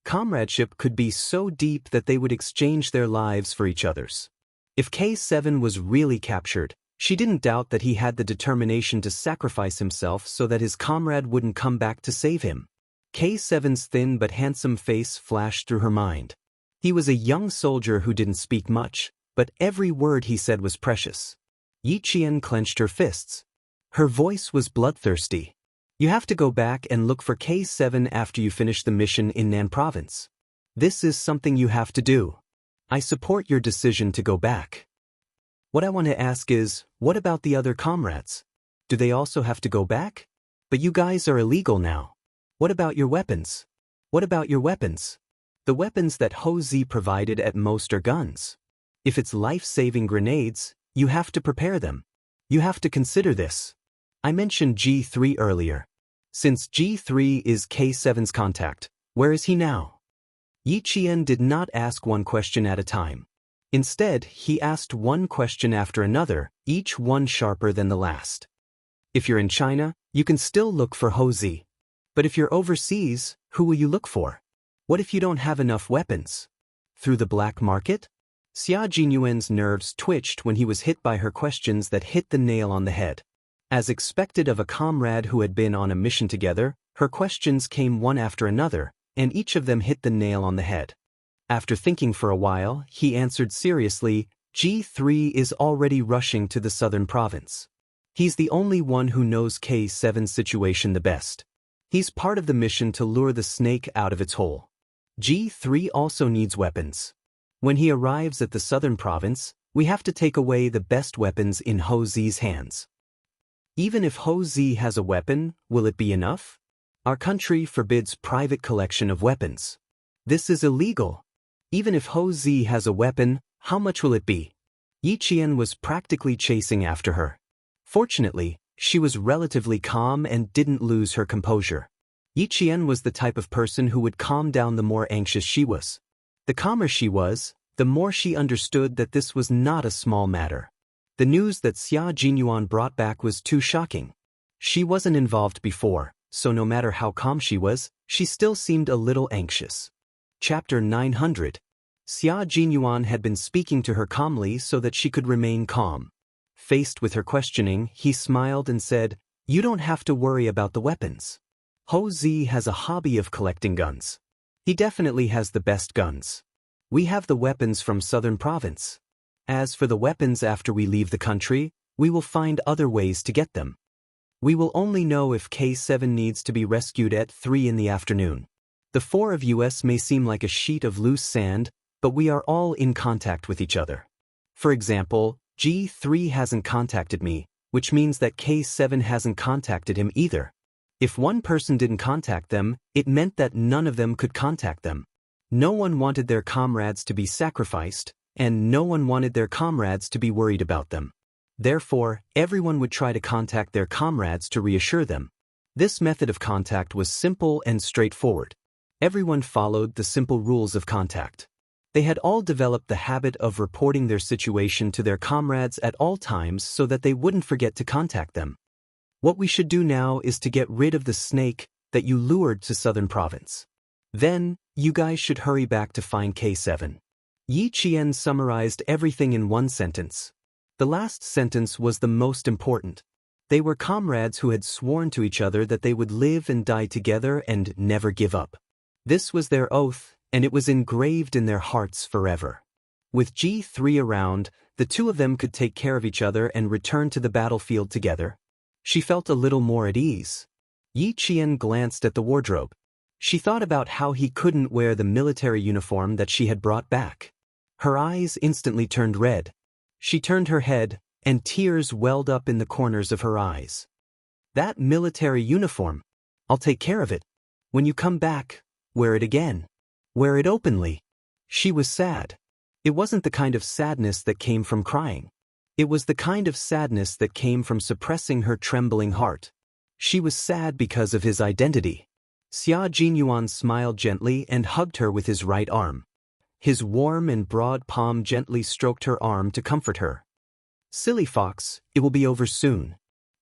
Comradeship could be so deep that they would exchange their lives for each other's. If K7 was really captured, she didn't doubt that he had the determination to sacrifice himself so that his comrade wouldn't come back to save him. K7's thin but handsome face flashed through her mind. He was a young soldier who didn't speak much, but every word he said was precious. Yiqian clenched her fists. Her voice was bloodthirsty. You have to go back and look for K7 after you finish the mission in Nan Province. This is something you have to do. I support your decision to go back. What I want to ask is, what about the other comrades? Do they also have to go back? But you guys are illegal now. What about your weapons? What about your weapons? The weapons that Ho Zi provided at most are guns. If it's life-saving grenades, you have to prepare them. You have to consider this. I mentioned G3 earlier. Since G3 is K7's contact, where is he now? Yiqian did not ask one question at a time. Instead, he asked one question after another, each one sharper than the last. If you're in China, you can still look for Ho Zi. But if you're overseas, who will you look for? What if you don't have enough weapons? Through the black market? Xia Jinyuan's nerves twitched when he was hit by her questions that hit the nail on the head. As expected of a comrade who had been on a mission together, her questions came one after another, and each of them hit the nail on the head. After thinking for a while, he answered seriously, G3 is already rushing to the southern province. He's the only one who knows K7's situation the best. He's part of the mission to lure the snake out of its hole. G3 also needs weapons. When he arrives at the southern province, we have to take away the best weapons in Ho Zi's hands. Even if Ho Zi has a weapon, will it be enough? Our country forbids private collection of weapons. This is illegal. Even if Ho Zi has a weapon, how much will it be? Yiqian was practically chasing after her. Fortunately, she was relatively calm and didn't lose her composure. Yiqian was the type of person who would calm down the more anxious she was. The calmer she was, the more she understood that this was not a small matter. The news that Xia Jinyuan brought back was too shocking. She wasn't involved before, so no matter how calm she was, she still seemed a little anxious. Chapter 900. Xia Jinyuan had been speaking to her calmly so that she could remain calm. Faced with her questioning, he smiled and said, You don't have to worry about the weapons. Ho Zi has a hobby of collecting guns. He definitely has the best guns. We have the weapons from Southern Province. As for the weapons after we leave the country, we will find other ways to get them. We will only know if K7 needs to be rescued at 3 in the afternoon. The four of us may seem like a sheet of loose sand, but we are all in contact with each other. For example, G3 hasn't contacted me, which means that K7 hasn't contacted him either. If one person didn't contact them, it meant that none of them could contact them. No one wanted their comrades to be sacrificed, and no one wanted their comrades to be worried about them. Therefore, everyone would try to contact their comrades to reassure them. This method of contact was simple and straightforward. Everyone followed the simple rules of contact. They had all developed the habit of reporting their situation to their comrades at all times so that they wouldn't forget to contact them. What we should do now is to get rid of the snake that you lured to Southern Province. Then, you guys should hurry back to find K7. Yiqian summarized everything in one sentence. The last sentence was the most important. They were comrades who had sworn to each other that they would live and die together and never give up. This was their oath, and it was engraved in their hearts forever. With G3 around, the two of them could take care of each other and return to the battlefield together. She felt a little more at ease. Yiqian glanced at the wardrobe. She thought about how he couldn't wear the military uniform that she had brought back. Her eyes instantly turned red. She turned her head, and tears welled up in the corners of her eyes. That military uniform. I'll take care of it. When you come back, wear it again. Wear it openly. She was sad. It wasn't the kind of sadness that came from crying. It was the kind of sadness that came from suppressing her trembling heart. She was sad because of his identity. Xia Jinyuan smiled gently and hugged her with his right arm. His warm and broad palm gently stroked her arm to comfort her. Silly fox, it will be over soon.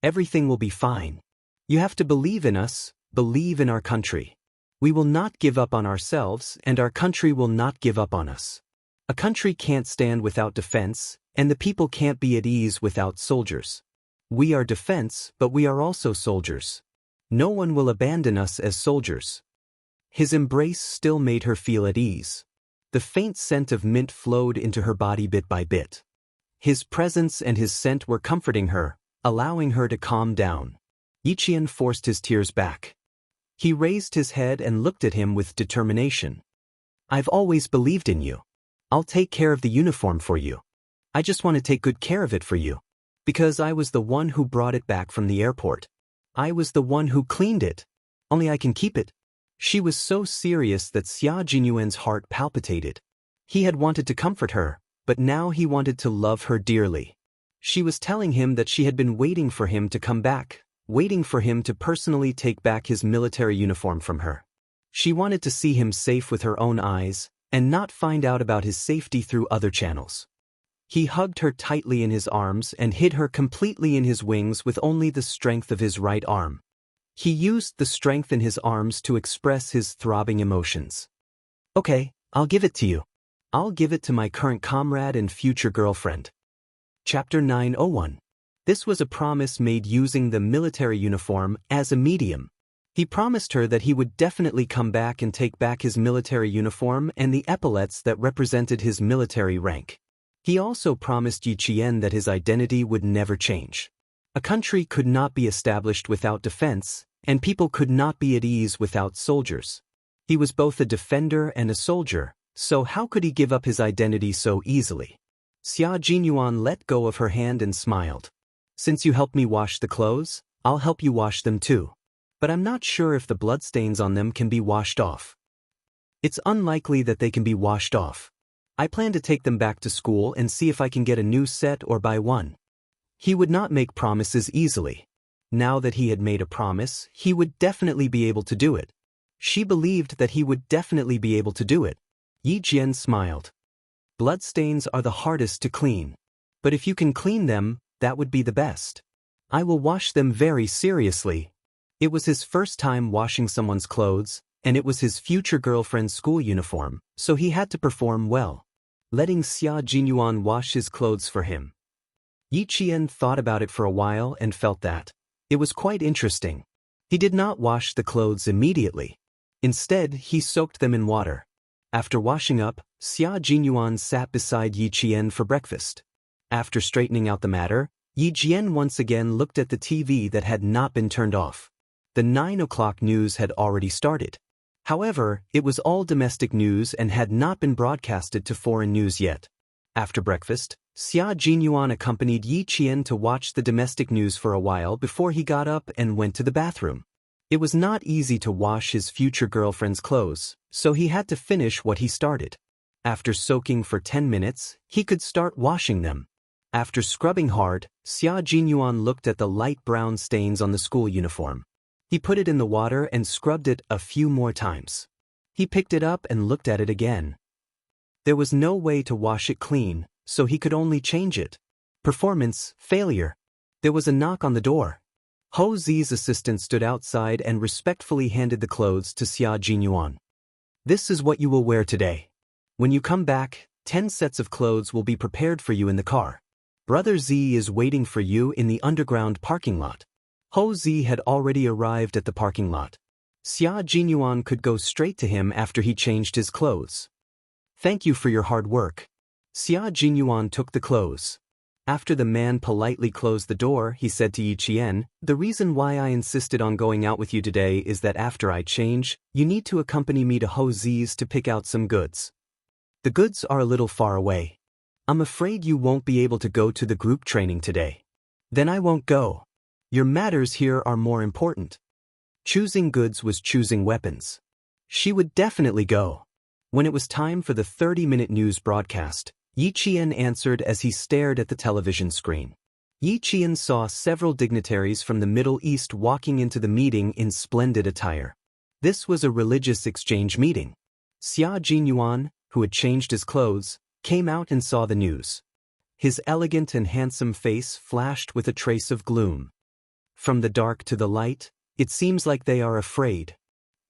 Everything will be fine. You have to believe in us, believe in our country. We will not give up on ourselves, and our country will not give up on us. A country can't stand without defense, and the people can't be at ease without soldiers. We are defense, but we are also soldiers. No one will abandon us as soldiers. His embrace still made her feel at ease. The faint scent of mint flowed into her body bit by bit. His presence and his scent were comforting her, allowing her to calm down. Yiqian forced his tears back. He raised his head and looked at him with determination. I've always believed in you. I'll take care of the uniform for you. I just want to take good care of it for you. Because I was the one who brought it back from the airport. I was the one who cleaned it. Only I can keep it. She was so serious that Xia Jinyuan's heart palpitated. He had wanted to comfort her, but now he wanted to love her dearly. She was telling him that she had been waiting for him to come back, waiting for him to personally take back his military uniform from her. She wanted to see him safe with her own eyes, and not find out about his safety through other channels. He hugged her tightly in his arms and hid her completely in his wings with only the strength of his right arm. He used the strength in his arms to express his throbbing emotions. Okay, I'll give it to you. I'll give it to my current comrade and future girlfriend. Chapter 901. This was a promise made using the military uniform as a medium. He promised her that he would definitely come back and take back his military uniform and the epaulets that represented his military rank. He also promised Yiqian that his identity would never change. A country could not be established without defense, and people could not be at ease without soldiers. He was both a defender and a soldier, so how could he give up his identity so easily? Xia Jinyuan let go of her hand and smiled. Since you helped me wash the clothes, I'll help you wash them too. But I'm not sure if the bloodstains on them can be washed off. It's unlikely that they can be washed off. I plan to take them back to school and see if I can get a new set or buy one. He would not make promises easily. Now that he had made a promise, he would definitely be able to do it. She believed that he would definitely be able to do it. Yi Jian smiled. Bloodstains are the hardest to clean. But if you can clean them, that would be the best. I will wash them very seriously. It was his first time washing someone's clothes, and it was his future girlfriend's school uniform, so he had to perform well. Letting Xia Jinyuan wash his clothes for him. Yiqian thought about it for a while and felt that it was quite interesting. He did not wash the clothes immediately. Instead, he soaked them in water. After washing up, Xia Jinyuan sat beside Yiqian for breakfast. After straightening out the matter, Yiqian once again looked at the TV that had not been turned off. The 9 o'clock news had already started. However, it was all domestic news and had not been broadcasted to foreign news yet. After breakfast, Xia Jinyuan accompanied Yiqian to watch the domestic news for a while before he got up and went to the bathroom. It was not easy to wash his future girlfriend's clothes, so he had to finish what he started. After soaking for 10 minutes, he could start washing them. After scrubbing hard, Xia Jinyuan looked at the light brown stains on the school uniform. He put it in the water and scrubbed it a few more times. He picked it up and looked at it again. There was no way to wash it clean, so he could only change it. Performance failure. There was a knock on the door. Ho Zi's assistant stood outside and respectfully handed the clothes to Xia Jinyuan. This is what you will wear today. When you come back, 10 sets of clothes will be prepared for you in the car. Brother Z is waiting for you in the underground parking lot. Ho Zi had already arrived at the parking lot. Xia Jinyuan could go straight to him after he changed his clothes. Thank you for your hard work. Xia Jinyuan took the clothes. After the man politely closed the door, he said to Yiqian, the reason why I insisted on going out with you today is that after I change, you need to accompany me to Ho Zi's to pick out some goods. The goods are a little far away. I'm afraid you won't be able to go to the group training today. Then I won't go. Your matters here are more important. Choosing goods was choosing weapons. She would definitely go. When it was time for the 30-minute news broadcast, Yi Qian answered as he stared at the television screen. Yi Qian saw several dignitaries from the Middle East walking into the meeting in splendid attire. This was a religious exchange meeting. Xia Jinyuan, who had changed his clothes, came out and saw the news. His elegant and handsome face flashed with a trace of gloom. From the dark to the light, it seems like they are afraid.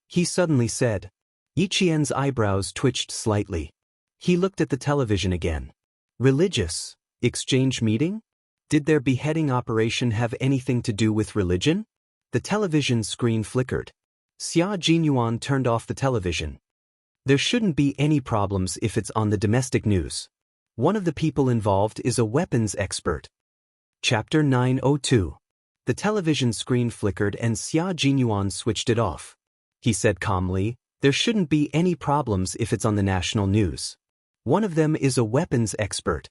He suddenly said. Yi Qian's eyebrows twitched slightly. He looked at the television again. Religious exchange meeting? Did their beheading operation have anything to do with religion? The television screen flickered. Xia Jinyuan turned off the television. There shouldn't be any problems if it's on the domestic news. One of the people involved is a weapons expert. Chapter 902. The television screen flickered and Xia Jinyuan switched it off. He said calmly, there shouldn't be any problems if it's on the national news. One of them is a weapons expert.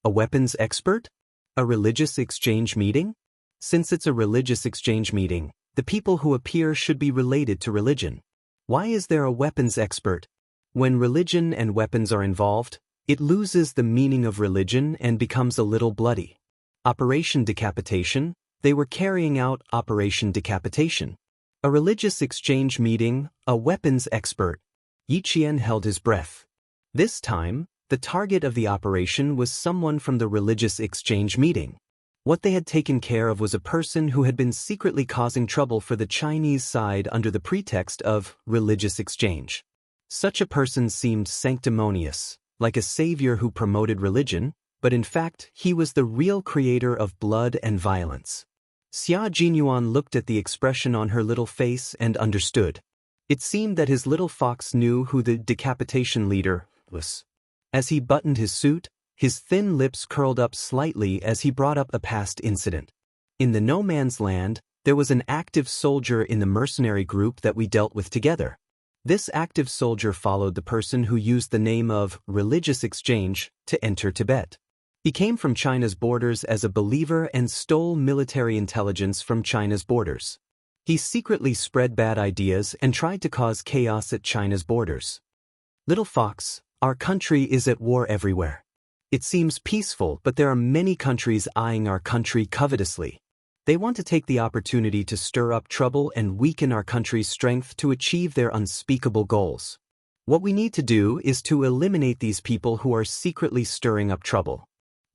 A weapons expert? A religious exchange meeting? Since it's a religious exchange meeting, the people who appear should be related to religion. Why is there a weapons expert? When religion and weapons are involved, it loses the meaning of religion and becomes a little bloody. Operation Decapitation? They were carrying out Operation Decapitation. A religious exchange meeting, a weapons expert. Yi Qian held his breath. This time, the target of the operation was someone from the religious exchange meeting. What they had taken care of was a person who had been secretly causing trouble for the Chinese side under the pretext of religious exchange. Such a person seemed sanctimonious, like a savior who promoted religion, but in fact he was the real creator of blood and violence. Xia Jinyuan looked at the expression on her little face and understood. It seemed that his little fox knew who the decapitation leader was. As he buttoned his suit, his thin lips curled up slightly as he brought up a past incident. In the no man's land, there was an active soldier in the mercenary group that we dealt with together. This active soldier followed the person who used the name of religious exchange to enter Tibet. He came from China's borders as a believer and stole military intelligence from China's borders. He secretly spread bad ideas and tried to cause chaos at China's borders. Little fox, our country is at war everywhere. It seems peaceful, but there are many countries eyeing our country covetously. They want to take the opportunity to stir up trouble and weaken our country's strength to achieve their unspeakable goals. What we need to do is to eliminate these people who are secretly stirring up trouble.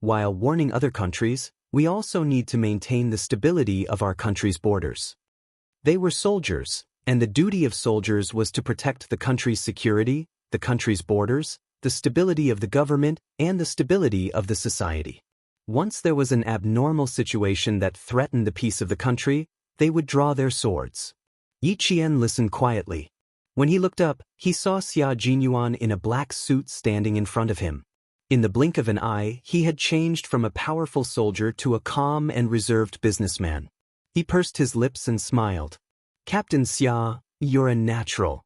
While warning other countries, we also need to maintain the stability of our country's borders. They were soldiers, and the duty of soldiers was to protect the country's security, the country's borders, the stability of the government, and the stability of the society. Once there was an abnormal situation that threatened the peace of the country, they would draw their swords. Yi Qian listened quietly. When he looked up, he saw Xia Jinyuan in a black suit standing in front of him. In the blink of an eye, he had changed from a powerful soldier to a calm and reserved businessman. He pursed his lips and smiled. Captain Xia, you're a natural.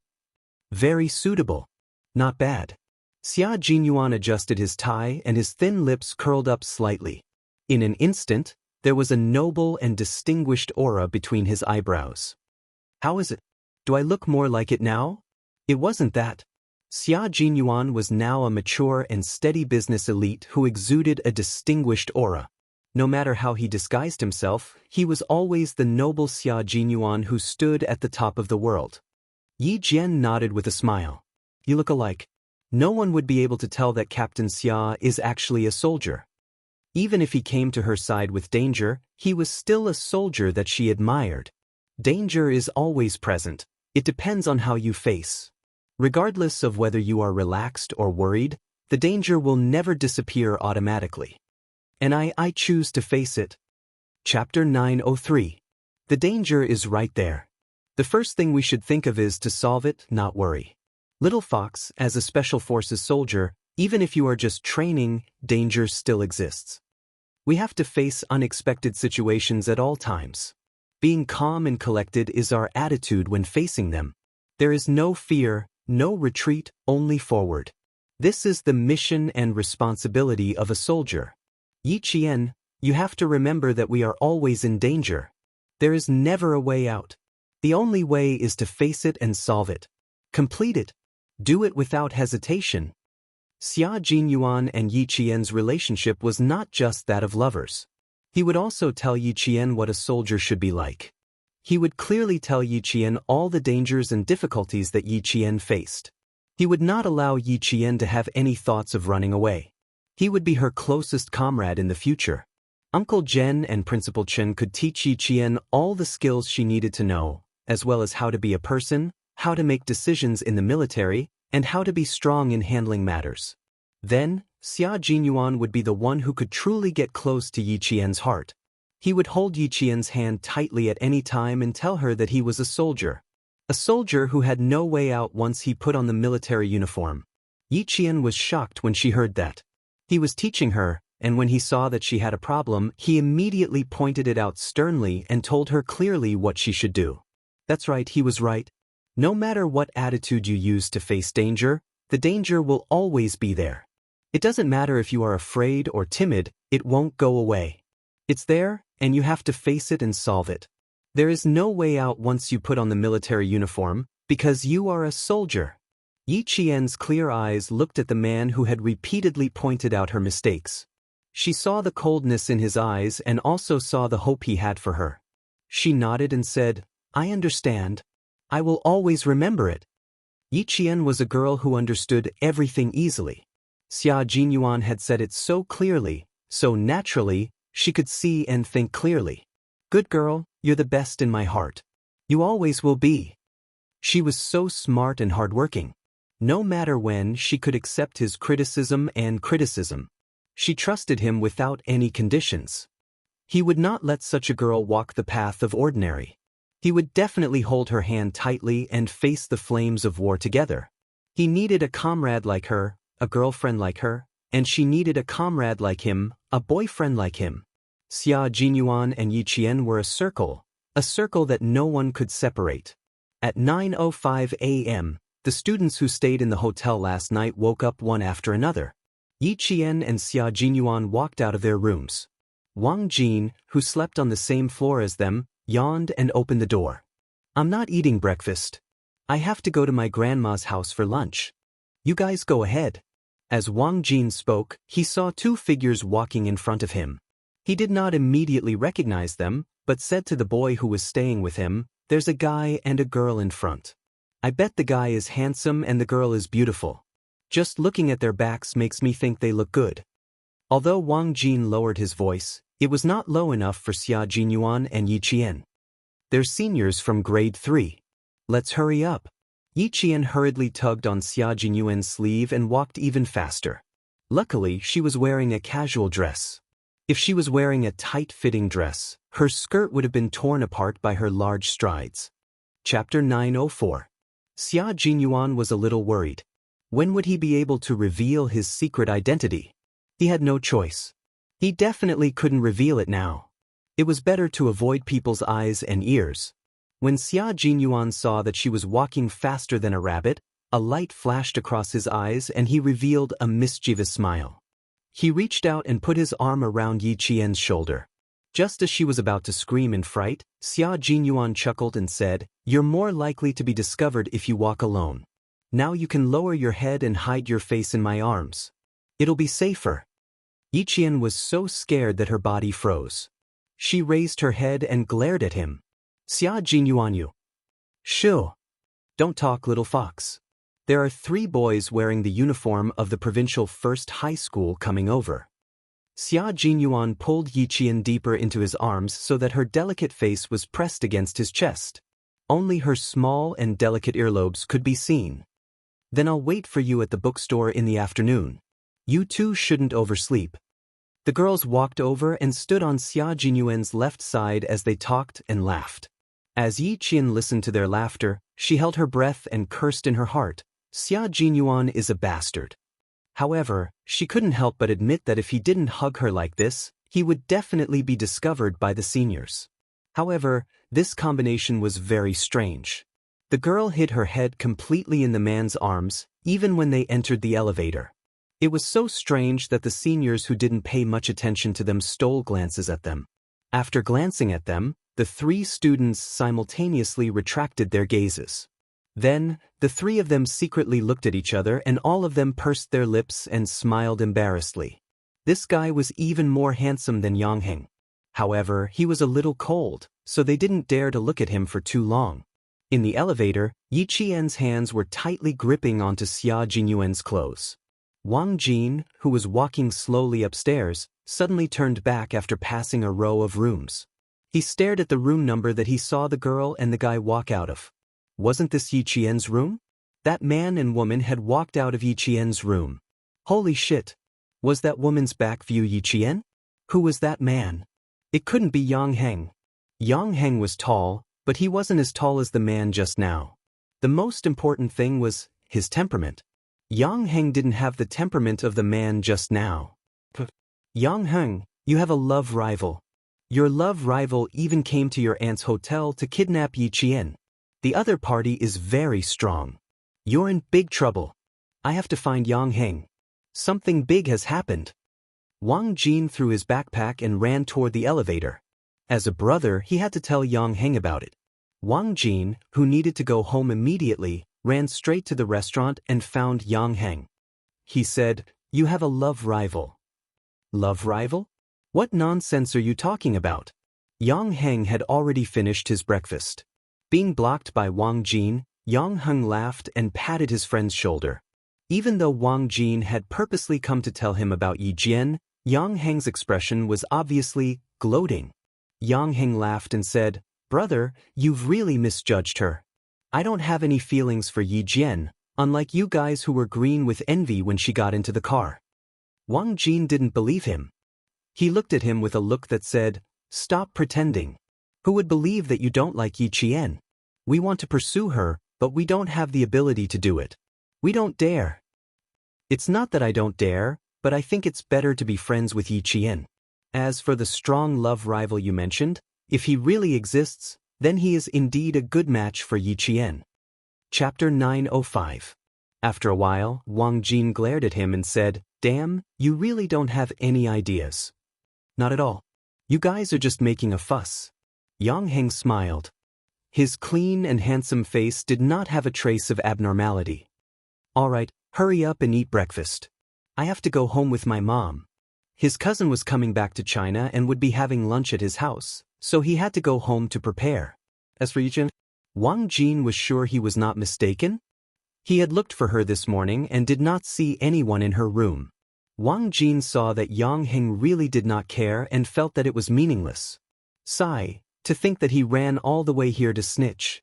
Very suitable. Not bad. Xia Jinyuan adjusted his tie and his thin lips curled up slightly. In an instant, there was a noble and distinguished aura between his eyebrows. How is it? Do I look more like it now? It wasn't that. Xia Jinyuan was now a mature and steady business elite who exuded a distinguished aura. No matter how he disguised himself, he was always the noble Xia Jinyuan who stood at the top of the world. Yi Jian nodded with a smile. You look alike. No one would be able to tell that Captain Xia is actually a soldier. Even if he came to her side with danger, he was still a soldier that she admired. Danger is always present. It depends on how you face. Regardless of whether you are relaxed or worried, the danger will never disappear automatically. And I choose to face it. Chapter 903. The danger is right there. The first thing we should think of is to solve it, not worry. Little Fox, as a Special Forces soldier, even if you are just training, danger still exists. We have to face unexpected situations at all times. Being calm and collected is our attitude when facing them. There is no fear, no retreat, only forward. This is the mission and responsibility of a soldier. Yi Qian, you have to remember that we are always in danger. There is never a way out. The only way is to face it and solve it. Complete it. Do it without hesitation. Xia Jinyuan and Yi Qian's relationship was not just that of lovers. He would also tell Yi Qian what a soldier should be like. He would clearly tell Yi Qian all the dangers and difficulties that Yi Qian faced. He would not allow Yi Qian to have any thoughts of running away. He would be her closest comrade in the future. Uncle Zhen and Principal Chen could teach Yi Qian all the skills she needed to know, as well as how to be a person, how to make decisions in the military, and how to be strong in handling matters. Then, Xia Jinyuan would be the one who could truly get close to Yi Qian's heart. He would hold Yi Qian's hand tightly at any time and tell her that he was a soldier. A soldier who had no way out once he put on the military uniform. Yi Qian was shocked when she heard that. He was teaching her, and when he saw that she had a problem, he immediately pointed it out sternly and told her clearly what she should do. That's right, he was right. No matter what attitude you use to face danger, the danger will always be there. It doesn't matter if you are afraid or timid, it won't go away. It's there, and you have to face it and solve it. There is no way out once you put on the military uniform, because you are a soldier. Yi Qian's clear eyes looked at the man who had repeatedly pointed out her mistakes. She saw the coldness in his eyes and also saw the hope he had for her. She nodded and said, "I understand. I will always remember it." Yi Qian was a girl who understood everything easily. Xia Jinyuan had said it so clearly, so naturally, she could see and think clearly. "Good girl, you're the best in my heart. You always will be." She was so smart and hardworking. No matter when, she could accept his criticism and criticism. She trusted him without any conditions. He would not let such a girl walk the path of ordinary. He would definitely hold her hand tightly and face the flames of war together. He needed a comrade like her, a girlfriend like her, and she needed a comrade like him, a boyfriend like him. Xia Jinyuan and Yi Qian were a circle that no one could separate. At 9:05 a.m., the students who stayed in the hotel last night woke up one after another. Yi Qian and Xia Jinyuan walked out of their rooms. Wang Jin, who slept on the same floor as them, yawned and opened the door. "I'm not eating breakfast. I have to go to my grandma's house for lunch. You guys go ahead." As Wang Jin spoke, he saw two figures walking in front of him. He did not immediately recognize them, but said to the boy who was staying with him, "There's a guy and a girl in front. I bet the guy is handsome and the girl is beautiful. Just looking at their backs makes me think they look good." Although Wang Jin lowered his voice, it was not low enough for Xia Jinyuan and Yi Qian. "They're seniors from grade 3. Let's hurry up." Yi Qian hurriedly tugged on Xia Jinyuan's sleeve and walked even faster. Luckily, she was wearing a casual dress. If she was wearing a tight-fitting dress, her skirt would have been torn apart by her large strides. Chapter 904. Xia Jinyuan was a little worried. When would he be able to reveal his secret identity? He had no choice. He definitely couldn't reveal it now. It was better to avoid people's eyes and ears. When Xia Jinyuan saw that she was walking faster than a rabbit, a light flashed across his eyes and he revealed a mischievous smile. He reached out and put his arm around Yi Qian's shoulder. Just as she was about to scream in fright, Xia Jinyuan chuckled and said, "You're more likely to be discovered if you walk alone. Now you can lower your head and hide your face in my arms. It'll be safer." Yi Qian was so scared that her body froze. She raised her head and glared at him. "Xia Jinyuan, you. Shoo. Don't talk, little fox. There are 3 boys wearing the uniform of the provincial first high school coming over." Xia Jinyuan pulled Yi Qian deeper into his arms so that her delicate face was pressed against his chest. Only her small and delicate earlobes could be seen. "Then I'll wait for you at the bookstore in the afternoon. You two shouldn't oversleep." The girls walked over and stood on Xia Jinyuan's left side as they talked and laughed. As Yi Qian listened to their laughter, she held her breath and cursed in her heart, "Xia Jinyuan is a bastard." However, she couldn't help but admit that if he didn't hug her like this, he would definitely be discovered by the seniors. However, this combination was very strange. The girl hid her head completely in the man's arms, even when they entered the elevator. It was so strange that the seniors who didn't pay much attention to them stole glances at them. After glancing at them, The three students simultaneously retracted their gazes. Then, the three of them secretly looked at each other and all of them pursed their lips and smiled embarrassedly. This guy was even more handsome than Yang Heng. However, he was a little cold, so they didn't dare to look at him for too long. In the elevator, Yi Qian's hands were tightly gripping onto Xia Jinyuan's clothes. Wang Jin, who was walking slowly upstairs, suddenly turned back after passing a row of rooms. He stared at the room number that he saw the girl and the guy walk out of. Wasn't this Yi Qian's room? That man and woman had walked out of Yi Qian's room. Holy shit! Was that woman's back view Yi Qian? Who was that man? It couldn't be Yang Heng. Yang Heng was tall, but he wasn't as tall as the man just now. The most important thing was his temperament. Yang Heng didn't have the temperament of the man just now. Yang Heng, you have a love rival. Your love rival even came to your aunt's hotel to kidnap Yi Qian. The other party is very strong. You're in big trouble. I have to find Yang Heng. Something big has happened. Wang Jin threw his backpack and ran toward the elevator. As a brother, he had to tell Yang Heng about it. Wang Jin, who needed to go home immediately, ran straight to the restaurant and found Yang Heng. He said, "You have a love rival." Love rival? What nonsense are you talking about? Yang Heng had already finished his breakfast. Being blocked by Wang Jin, Yang Heng laughed and patted his friend's shoulder. Even though Wang Jin had purposely come to tell him about Yi Jian, Yang Heng's expression was obviously gloating. Yang Heng laughed and said, "Brother, you've really misjudged her. I don't have any feelings for Yi Jian, unlike you guys who were green with envy when she got into the car." Wang Jin didn't believe him. He looked at him with a look that said, "Stop pretending. Who would believe that you don't like Yi Qian? We want to pursue her, but we don't have the ability to do it. We don't dare." It's not that I don't dare, but I think it's better to be friends with Yi Qian. As for the strong love rival you mentioned, if he really exists, then he is indeed a good match for Yi Qian. Chapter 905. After a while, Wang Jin glared at him and said, "Damn, you really don't have any ideas." "Not at all. You guys are just making a fuss." Yang Heng smiled. His clean and handsome face did not have a trace of abnormality. "All right, hurry up and eat breakfast. I have to go home with my mom." His cousin was coming back to China and would be having lunch at his house, so he had to go home to prepare. As for Yi Qian, Wang Jin was sure he was not mistaken. He had looked for her this morning and did not see anyone in her room. Wang Jin saw that Yang Heng really did not care and felt that it was meaningless. Sigh, to think that he ran all the way here to snitch.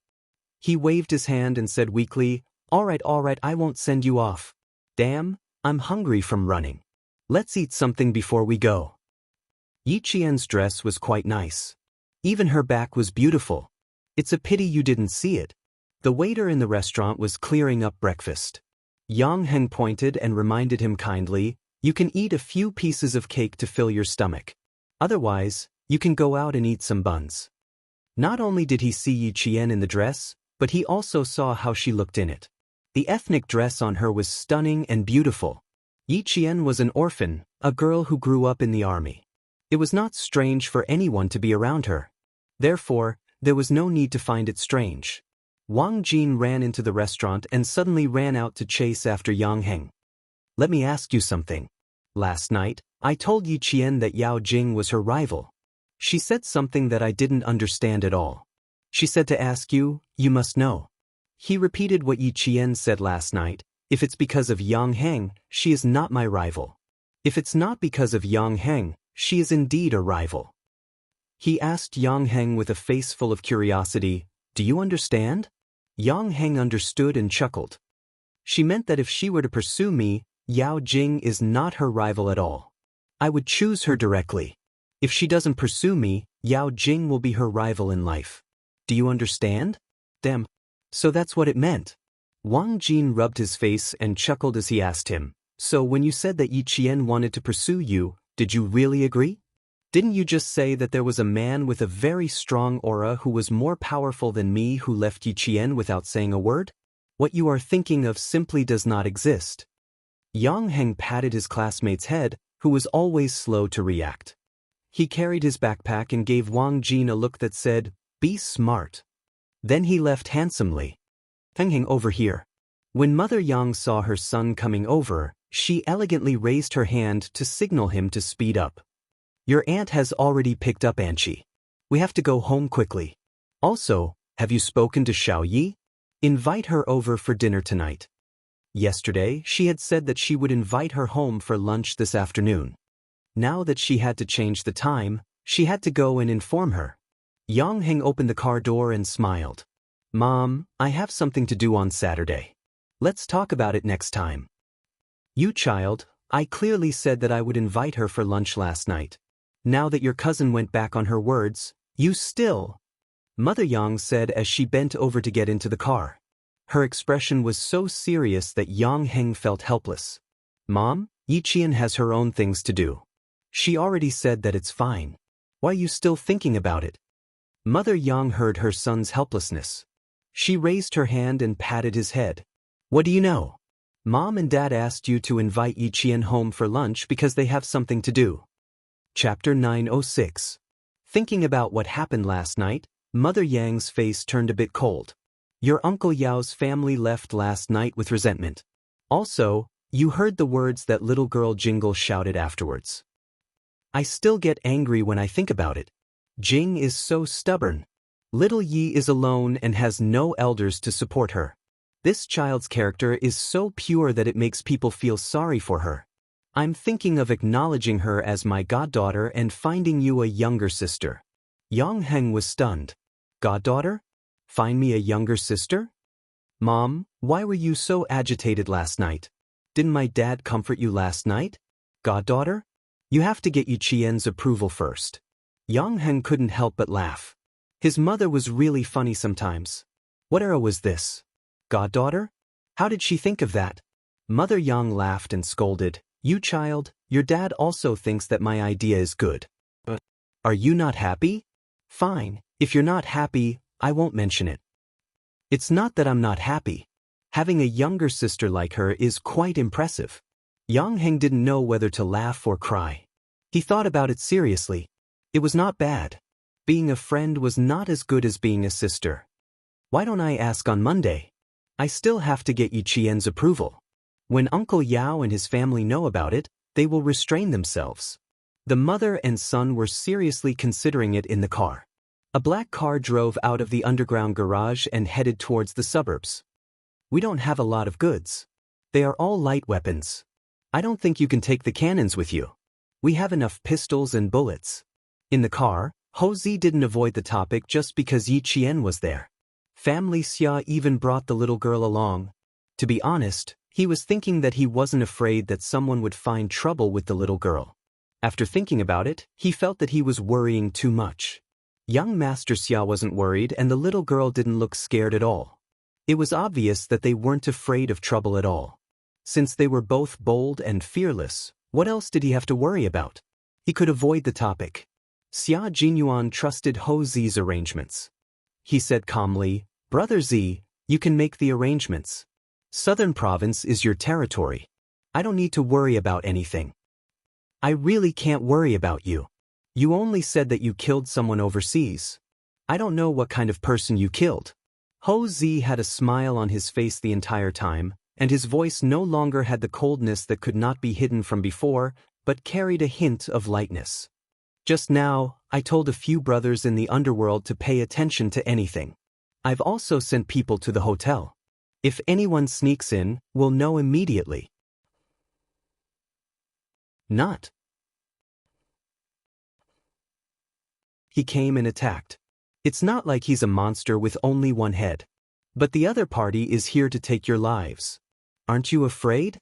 He waved his hand and said weakly, all right, I won't send you off. Damn, I'm hungry from running. Let's eat something before we go." Yi Qian's dress was quite nice. Even her back was beautiful. It's a pity you didn't see it. The waiter in the restaurant was clearing up breakfast. Yang Heng pointed and reminded him kindly, "You can eat a few pieces of cake to fill your stomach. Otherwise, you can go out and eat some buns." Not only did he see Yi Qian in the dress, but he also saw how she looked in it. The ethnic dress on her was stunning and beautiful. Yi Qian was an orphan, a girl who grew up in the army. It was not strange for anyone to be around her. Therefore, there was no need to find it strange. Wang Jin ran into the restaurant and suddenly ran out to chase after Yang Heng. "Let me ask you something. Last night, I told Yi Qian that Yao Jing was her rival. She said something that I didn't understand at all. She said to ask you, you must know." He repeated what Yi Qian said last night. "If it's because of Yang Heng, she is not my rival. If it's not because of Yang Heng, she is indeed a rival." He asked Yang Heng with a face full of curiosity, "Do you understand?" Yang Heng understood and chuckled. She meant that if she were to pursue me, Yao Jing is not her rival at all. I would choose her directly. If she doesn't pursue me, Yao Jing will be her rival in life. Do you understand? Damn. So that's what it meant. Wang Jin rubbed his face and chuckled as he asked him, "So when you said that Yi Qian wanted to pursue you, did you really agree? Didn't you just say that there was a man with a very strong aura who was more powerful than me who left Yi Qian without saying a word? What you are thinking of simply does not exist." Yang Heng patted his classmate's head, who was always slow to react. He carried his backpack and gave Wang Jin a look that said, "Be smart." Then he left handsomely. Hang over here. When Mother Yang saw her son coming over, she elegantly raised her hand to signal him to speed up. Your aunt has already picked up Anchi. We have to go home quickly. Also, have you spoken to Xiao Yi? Invite her over for dinner tonight. Yesterday, she had said that she would invite her home for lunch this afternoon. Now that she had to change the time, she had to go and inform her. Yang Heng opened the car door and smiled. Mom, I have something to do on Saturday. Let's talk about it next time. You child, I clearly said that I would invite her for lunch last night. Now that your cousin went back on her words, you still... Mother Yang said as she bent over to get into the car. Her expression was so serious that Yang Heng felt helpless. Mom, Yi Qian has her own things to do. She already said that it's fine. Why are you still thinking about it? Mother Yang heard her son's helplessness. She raised her hand and patted his head. What do you know? Mom and Dad asked you to invite Yi Qian home for lunch because they have something to do. Chapter 906. Thinking about what happened last night, Mother Yang's face turned a bit cold. Your Uncle Yao's family left last night with resentment. Also, you heard the words that little girl Jingle shouted afterwards. I still get angry when I think about it. Jing is so stubborn. Little Yi is alone and has no elders to support her. This child's character is so pure that it makes people feel sorry for her. I'm thinking of acknowledging her as my goddaughter and finding you a younger sister. Yang Heng was stunned. Goddaughter? Find me a younger sister? Mom, why were you so agitated last night? Didn't my dad comfort you last night? Goddaughter? You have to get Yi Qian's approval first. Yang Heng couldn't help but laugh. His mother was really funny sometimes. What era was this? Goddaughter? How did she think of that? Mother Yang laughed and scolded. You child, your dad also thinks that my idea is good. But are you not happy? Fine, if you're not happy, I won't mention it. It's not that I'm not happy. Having a younger sister like her is quite impressive. Yang Heng didn't know whether to laugh or cry. He thought about it seriously. It was not bad. Being a friend was not as good as being a sister. Why don't I ask on Monday? I still have to get Yi Qian's approval. When Uncle Yao and his family know about it, they will restrain themselves. The mother and son were seriously considering it in the car. A black car drove out of the underground garage and headed towards the suburbs. We don't have a lot of goods. They are all light weapons. I don't think you can take the cannons with you. We have enough pistols and bullets. In the car, Ho Zi didn't avoid the topic just because Yi Qian was there. Family Xia even brought the little girl along. To be honest, he was thinking that he wasn't afraid that someone would find trouble with the little girl. After thinking about it, he felt that he was worrying too much. Young Master Xia wasn't worried and the little girl didn't look scared at all. It was obvious that they weren't afraid of trouble at all. Since they were both bold and fearless, what else did he have to worry about? He could avoid the topic. Xia Jinyuan trusted Ho Zi's arrangements. He said calmly, Brother Z, you can make the arrangements. Southern Province is your territory. I don't need to worry about anything. I really can't worry about you. You only said that you killed someone overseas. I don't know what kind of person you killed. Ho Zi had a smile on his face the entire time, and his voice no longer had the coldness that could not be hidden from before, but carried a hint of lightness. Just now, I told a few brothers in the underworld to pay attention to anything. I've also sent people to the hotel. If anyone sneaks in, we'll know immediately. Not. He came and attacked. It's not like he's a monster with only one head. But the other party is here to take your lives. Aren't you afraid?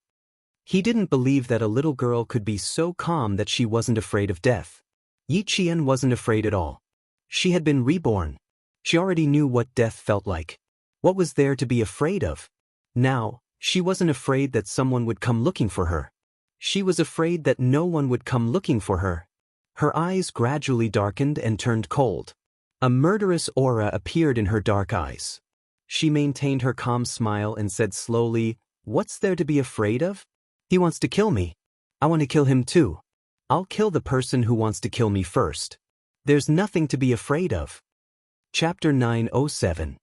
He didn't believe that a little girl could be so calm that she wasn't afraid of death. Yi Qian wasn't afraid at all. She had been reborn. She already knew what death felt like. What was there to be afraid of? Now, she wasn't afraid that someone would come looking for her. She was afraid that no one would come looking for her. Her eyes gradually darkened and turned cold. A murderous aura appeared in her dark eyes. She maintained her calm smile and said slowly, What's there to be afraid of? He wants to kill me. I want to kill him too. I'll kill the person who wants to kill me first. There's nothing to be afraid of. Chapter 907.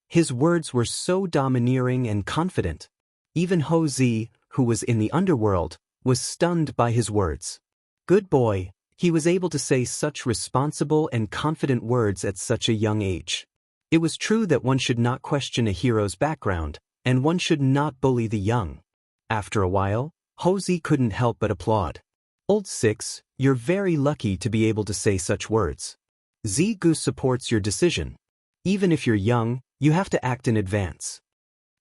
His words were so domineering and confident. Even Ho Zi, who was in the underworld, was stunned by his words. Good boy, he was able to say such responsible and confident words at such a young age. It was true that one should not question a hero's background, and one should not bully the young. After a while, Ho Zi couldn't help but applaud. Old Six, you're very lucky to be able to say such words. Zigu supports your decision. Even if you're young, you have to act in advance.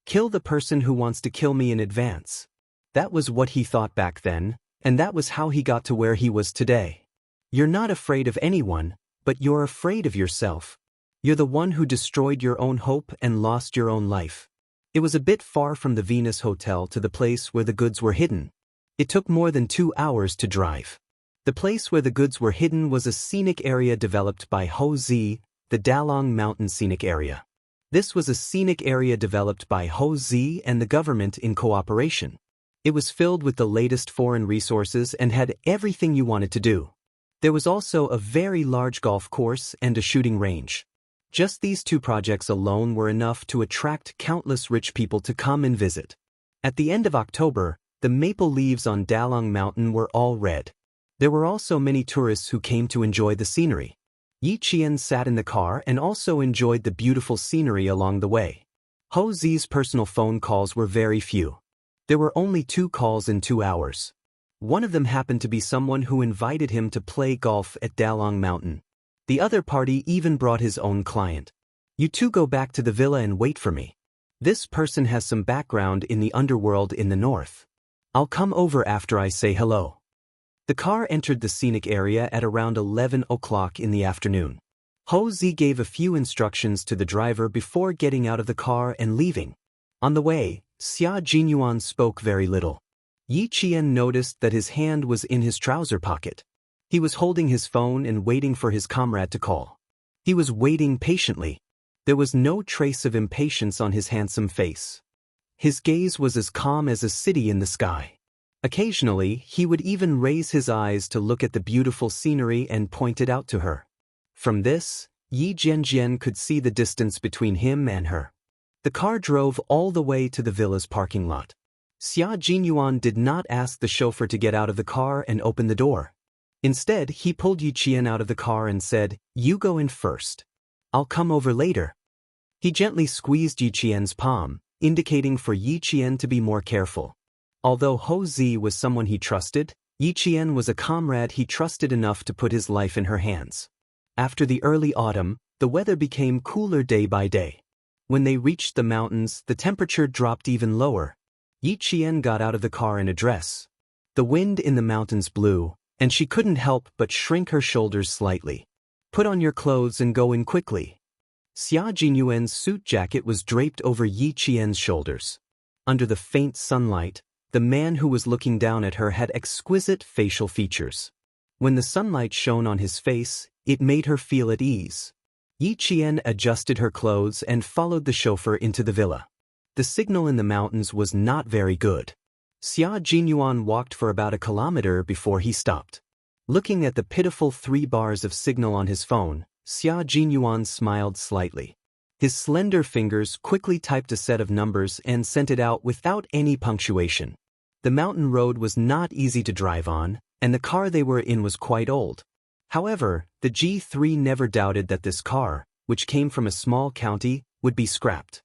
Kill the person who wants to kill me in advance. That was what he thought back then, and that was how he got to where he was today. You're not afraid of anyone, but you're afraid of yourself. You're the one who destroyed your own hope and lost your own life. It was a bit far from the Venus Hotel to the place where the goods were hidden. It took more than 2 hours to drive. The place where the goods were hidden was a scenic area developed by Ho Zi, the Dalong Mountain Scenic Area. This was a scenic area developed by Ho Zi and the government in cooperation. It was filled with the latest foreign resources and had everything you wanted to do. There was also a very large golf course and a shooting range. Just these 2 projects alone were enough to attract countless rich people to come and visit. At the end of October, the maple leaves on Dalong Mountain were all red. There were also many tourists who came to enjoy the scenery. Yi Qian sat in the car and also enjoyed the beautiful scenery along the way. Ho Zi's personal phone calls were very few. There were only 2 calls in 2 hours. One of them happened to be someone who invited him to play golf at Dalong Mountain. The other party even brought his own client. You 2 go back to the villa and wait for me. This person has some background in the underworld in the north. I'll come over after I say hello. The car entered the scenic area at around 11 o'clock in the afternoon. Ho Zi gave a few instructions to the driver before getting out of the car and leaving. On the way, Xia Jinyuan spoke very little. Yi Qian noticed that his hand was in his trouser pocket. He was holding his phone and waiting for his comrade to call. He was waiting patiently. There was no trace of impatience on his handsome face. His gaze was as calm as a city in the sky. Occasionally, he would even raise his eyes to look at the beautiful scenery and point it out to her. From this, Yi Jianjian could see the distance between him and her. The car drove all the way to the villa's parking lot. Xia Jinyuan did not ask the chauffeur to get out of the car and open the door. Instead, he pulled Yi Qian out of the car and said, "You go in first. I'll come over later." He gently squeezed Yi Qian's palm, indicating for Yi Qian to be more careful. Although Ho Zi was someone he trusted, Yi Qian was a comrade he trusted enough to put his life in her hands. After the early autumn, the weather became cooler day by day. When they reached the mountains, the temperature dropped even lower. Yi Qian got out of the car in a dress. The wind in the mountains blew, and she couldn't help but shrink her shoulders slightly. "Put on your clothes and go in quickly." Xia Jinyuan's suit jacket was draped over Yi Qian's shoulders. Under the faint sunlight, the man who was looking down at her had exquisite facial features. When the sunlight shone on his face, it made her feel at ease. Yi Qian adjusted her clothes and followed the chauffeur into the villa. The signal in the mountains was not very good. Xia Jinyuan walked for about a kilometer before he stopped. Looking at the pitiful 3 bars of signal on his phone, Xia Jinyuan smiled slightly. His slender fingers quickly typed a set of numbers and sent it out without any punctuation. The mountain road was not easy to drive on, and the car they were in was quite old. However, the G3 never doubted that this car, which came from a small county, would be scrapped.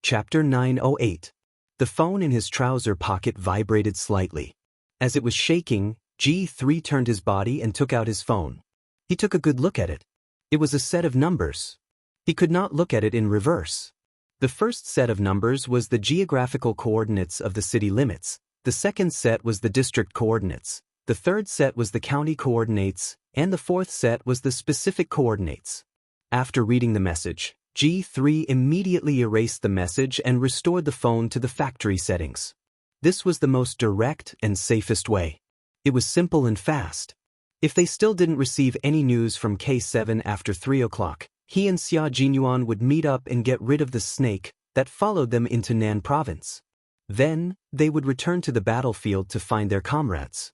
Chapter 908. The phone in his trouser pocket vibrated slightly. As it was shaking, G3 turned his body and took out his phone. He took a good look at it. It was a set of numbers. He could not look at it in reverse. The first set of numbers was the geographical coordinates of the city limits. The second set was the district coordinates. The third set was the county coordinates, and the fourth set was the specific coordinates. After reading the message, G3 immediately erased the message and restored the phone to the factory settings. This was the most direct and safest way. It was simple and fast. If they still didn't receive any news from K7 after 3 o'clock, he and Xia Jinyuan would meet up and get rid of the snake that followed them into Nan province. Then, they would return to the battlefield to find their comrades.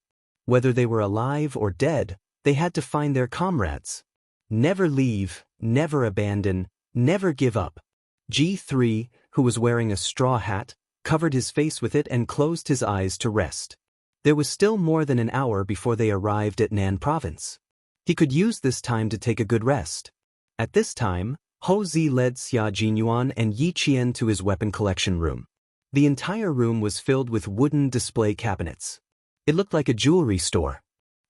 Whether they were alive or dead, they had to find their comrades. Never leave, never abandon, never give up. G3, who was wearing a straw hat, covered his face with it and closed his eyes to rest. There was still more than an hour before they arrived at Nan province. He could use this time to take a good rest. At this time, Hou Zi led Xia Jinyuan and Yi Qian to his weapon collection room. The entire room was filled with wooden display cabinets. It looked like a jewelry store.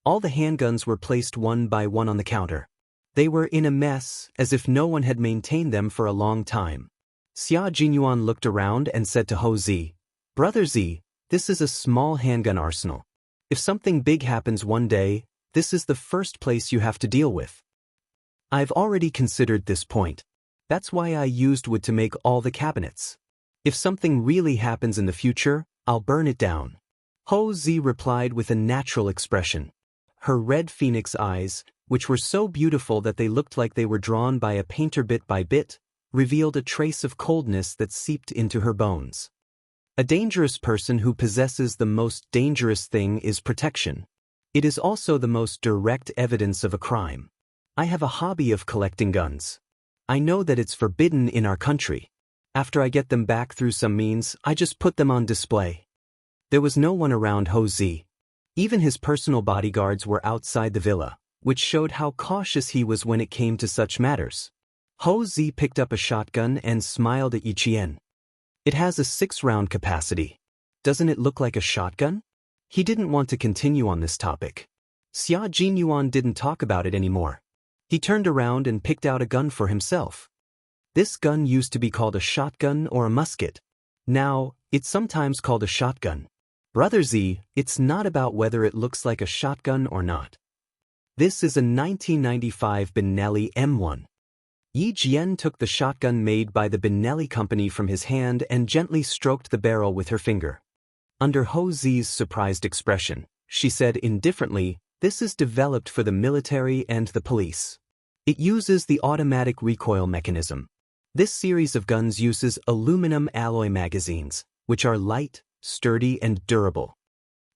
All the handguns were placed one by one on the counter. They were in a mess, as if no one had maintained them for a long time. Xia Jinyuan looked around and said to Hou Zi, "Brother Zi, this is a small handgun arsenal. If something big happens one day, this is the first place you have to deal with." "I've already considered this point. That's why I used wood to make all the cabinets. If something really happens in the future, I'll burn it down." Hou Zi replied with a natural expression. Her red phoenix eyes, which were so beautiful that they looked like they were drawn by a painter bit by bit, revealed a trace of coldness that seeped into her bones. A dangerous person who possesses the most dangerous thing is protection. It is also the most direct evidence of a crime. I have a hobby of collecting guns. I know that it's forbidden in our country. After I get them back through some means, I just put them on display. There was no one around Hou Zi. Even his personal bodyguards were outside the villa, which showed how cautious he was when it came to such matters. Hou Zi picked up a shotgun and smiled at Yi Qian. "It has a 6-round capacity. Doesn't it look like a shotgun?" He didn't want to continue on this topic. Xia Jinyuan didn't talk about it anymore. He turned around and picked out a gun for himself. This gun used to be called a shotgun or a musket. Now, it's sometimes called a shotgun. Brother Zi, it's not about whether it looks like a shotgun or not. This is a 1995 Benelli M1. Yi Jian took the shotgun made by the Benelli company from his hand and gently stroked the barrel with her finger. Under Hou Zi's surprised expression, she said indifferently, "This is developed for the military and the police. It uses the automatic recoil mechanism. This series of guns uses aluminum alloy magazines, which are light, sturdy, and durable."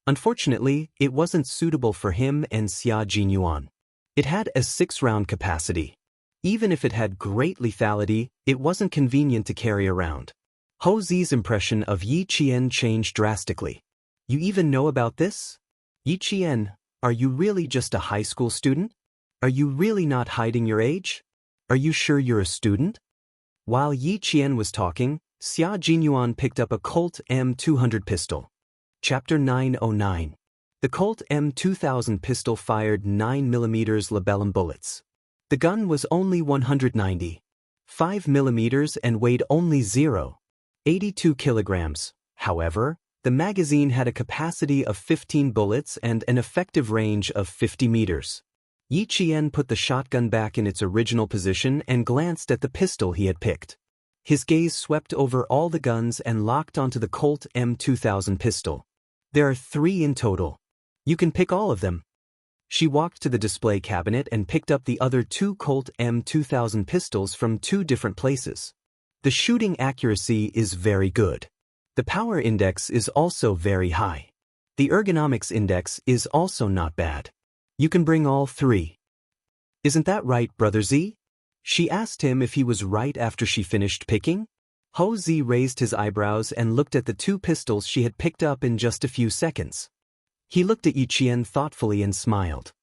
Unfortunately, it wasn't suitable for him and Xia Jinyuan. It had a 6-round capacity. Even if it had great lethality, it wasn't convenient to carry around. Hou Zi's impression of Yi Qian changed drastically. "You even know about this? Yi Qian, are you really just a high school student? Are you really not hiding your age? Are you sure you're a student?" While Yi Qian was talking, Xia Jinyuan picked up a Colt M200 pistol. Chapter 909. The Colt M2000 pistol fired 9mm labellum bullets. The gun was only 195 mm and weighed only 0.82 kilograms. However, the magazine had a capacity of 15 bullets and an effective range of 50 meters. Yi Qian put the shotgun back in its original position and glanced at the pistol he had picked. His gaze swept over all the guns and locked onto the Colt M2000 pistol. "There are 3 in total. You can pick all of them." She walked to the display cabinet and picked up the other 2 Colt M2000 pistols from 2 different places. The shooting accuracy is very good. The power index is also very high. The ergonomics index is also not bad. You can bring all 3. "Isn't that right, Brother Zi?" She asked him if he was right after she finished picking. Hou Zi raised his eyebrows and looked at the 2 pistols she had picked up in just a few seconds. He looked at Yi Qian thoughtfully and smiled.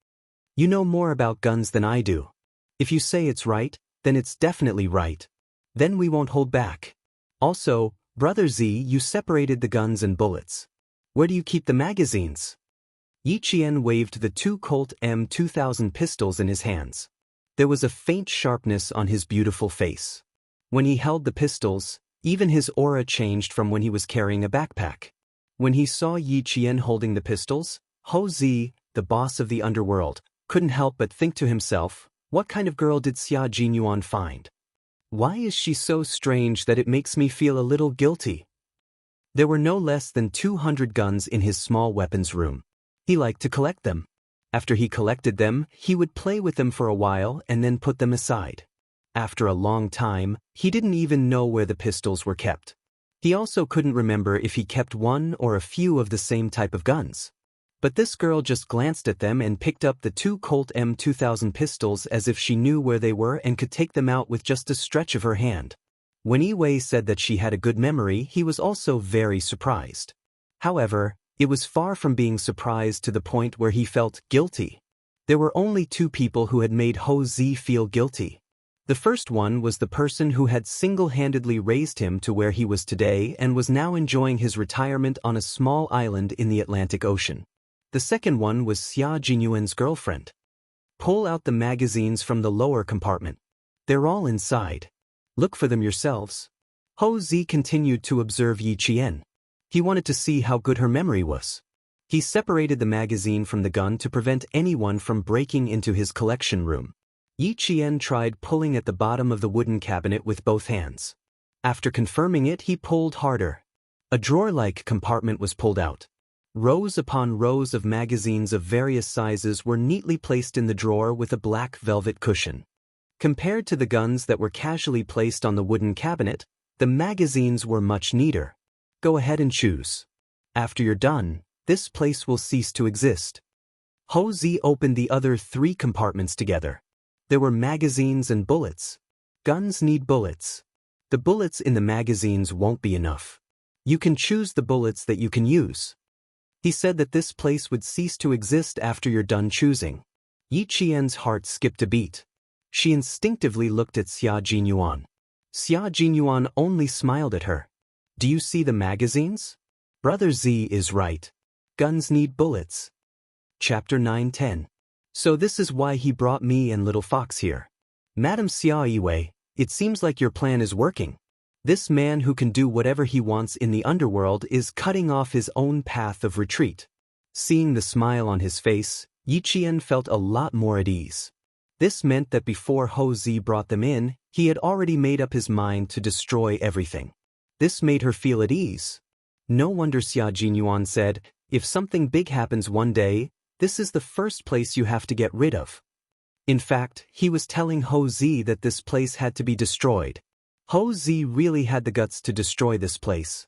"You know more about guns than I do. If you say it's right, then it's definitely right. Then we won't hold back. Also, Brother Zi, you separated the guns and bullets. Where do you keep the magazines?" Yi Qian waved the 2 Colt M2000 pistols in his hands. There was a faint sharpness on his beautiful face. When he held the pistols, even his aura changed from when he was carrying a backpack. When he saw Yi Qian holding the pistols, Hou Zi, the boss of the underworld, couldn't help but think to himself, what kind of girl did Xia Jinyuan find? Why is she so strange that it makes me feel a little guilty? There were no less than 200 guns in his small weapons room. He liked to collect them. After he collected them, he would play with them for a while and then put them aside. After a long time, he didn't even know where the pistols were kept. He also couldn't remember if he kept one or a few of the same type of guns. But this girl just glanced at them and picked up the 2 Colt M2000 pistols as if she knew where they were and could take them out with just a stretch of her hand. When Yi said that she had a good memory, he was also very surprised. However, it was far from being surprised to the point where he felt guilty. There were only 2 people who had made Ho Zi feel guilty. The first one was the person who had single-handedly raised him to where he was today and was now enjoying his retirement on a small island in the Atlantic Ocean. The second one was Xia Jinyuan's girlfriend. Pull out the magazines from the lower compartment. They're all inside. Look for them yourselves. Ho Zi continued to observe Yi Qian. He wanted to see how good her memory was. He separated the magazine from the gun to prevent anyone from breaking into his collection room. Yi Qian tried pulling at the bottom of the wooden cabinet with both hands. After confirming it, he pulled harder. A drawer-like compartment was pulled out. Rows upon rows of magazines of various sizes were neatly placed in the drawer with a black velvet cushion. Compared to the guns that were casually placed on the wooden cabinet, the magazines were much neater. Go ahead and choose. After you're done, this place will cease to exist. Ho Zi opened the other 3 compartments together. There were magazines and bullets. Guns need bullets. The bullets in the magazines won't be enough. You can choose the bullets that you can use. He said that this place would cease to exist after you're done choosing. Yi Qian's heart skipped a beat. She instinctively looked at Xia Jinyuan. Xia Jinyuan only smiled at her. Do you see the magazines? Brother Z is right. Guns need bullets. Chapter 9-10. So this is why he brought me and Little Fox here. Madam Xia Yiwei, it seems like your plan is working. This man who can do whatever he wants in the underworld is cutting off his own path of retreat. Seeing the smile on his face, Yi Qian felt a lot more at ease. This meant that before Ho Zi brought them in, he had already made up his mind to destroy everything. This made her feel at ease. No wonder Xia Jinyuan said, if something big happens one day, this is the first place you have to get rid of. In fact, he was telling Ho Zi that this place had to be destroyed. Ho Zi really had the guts to destroy this place.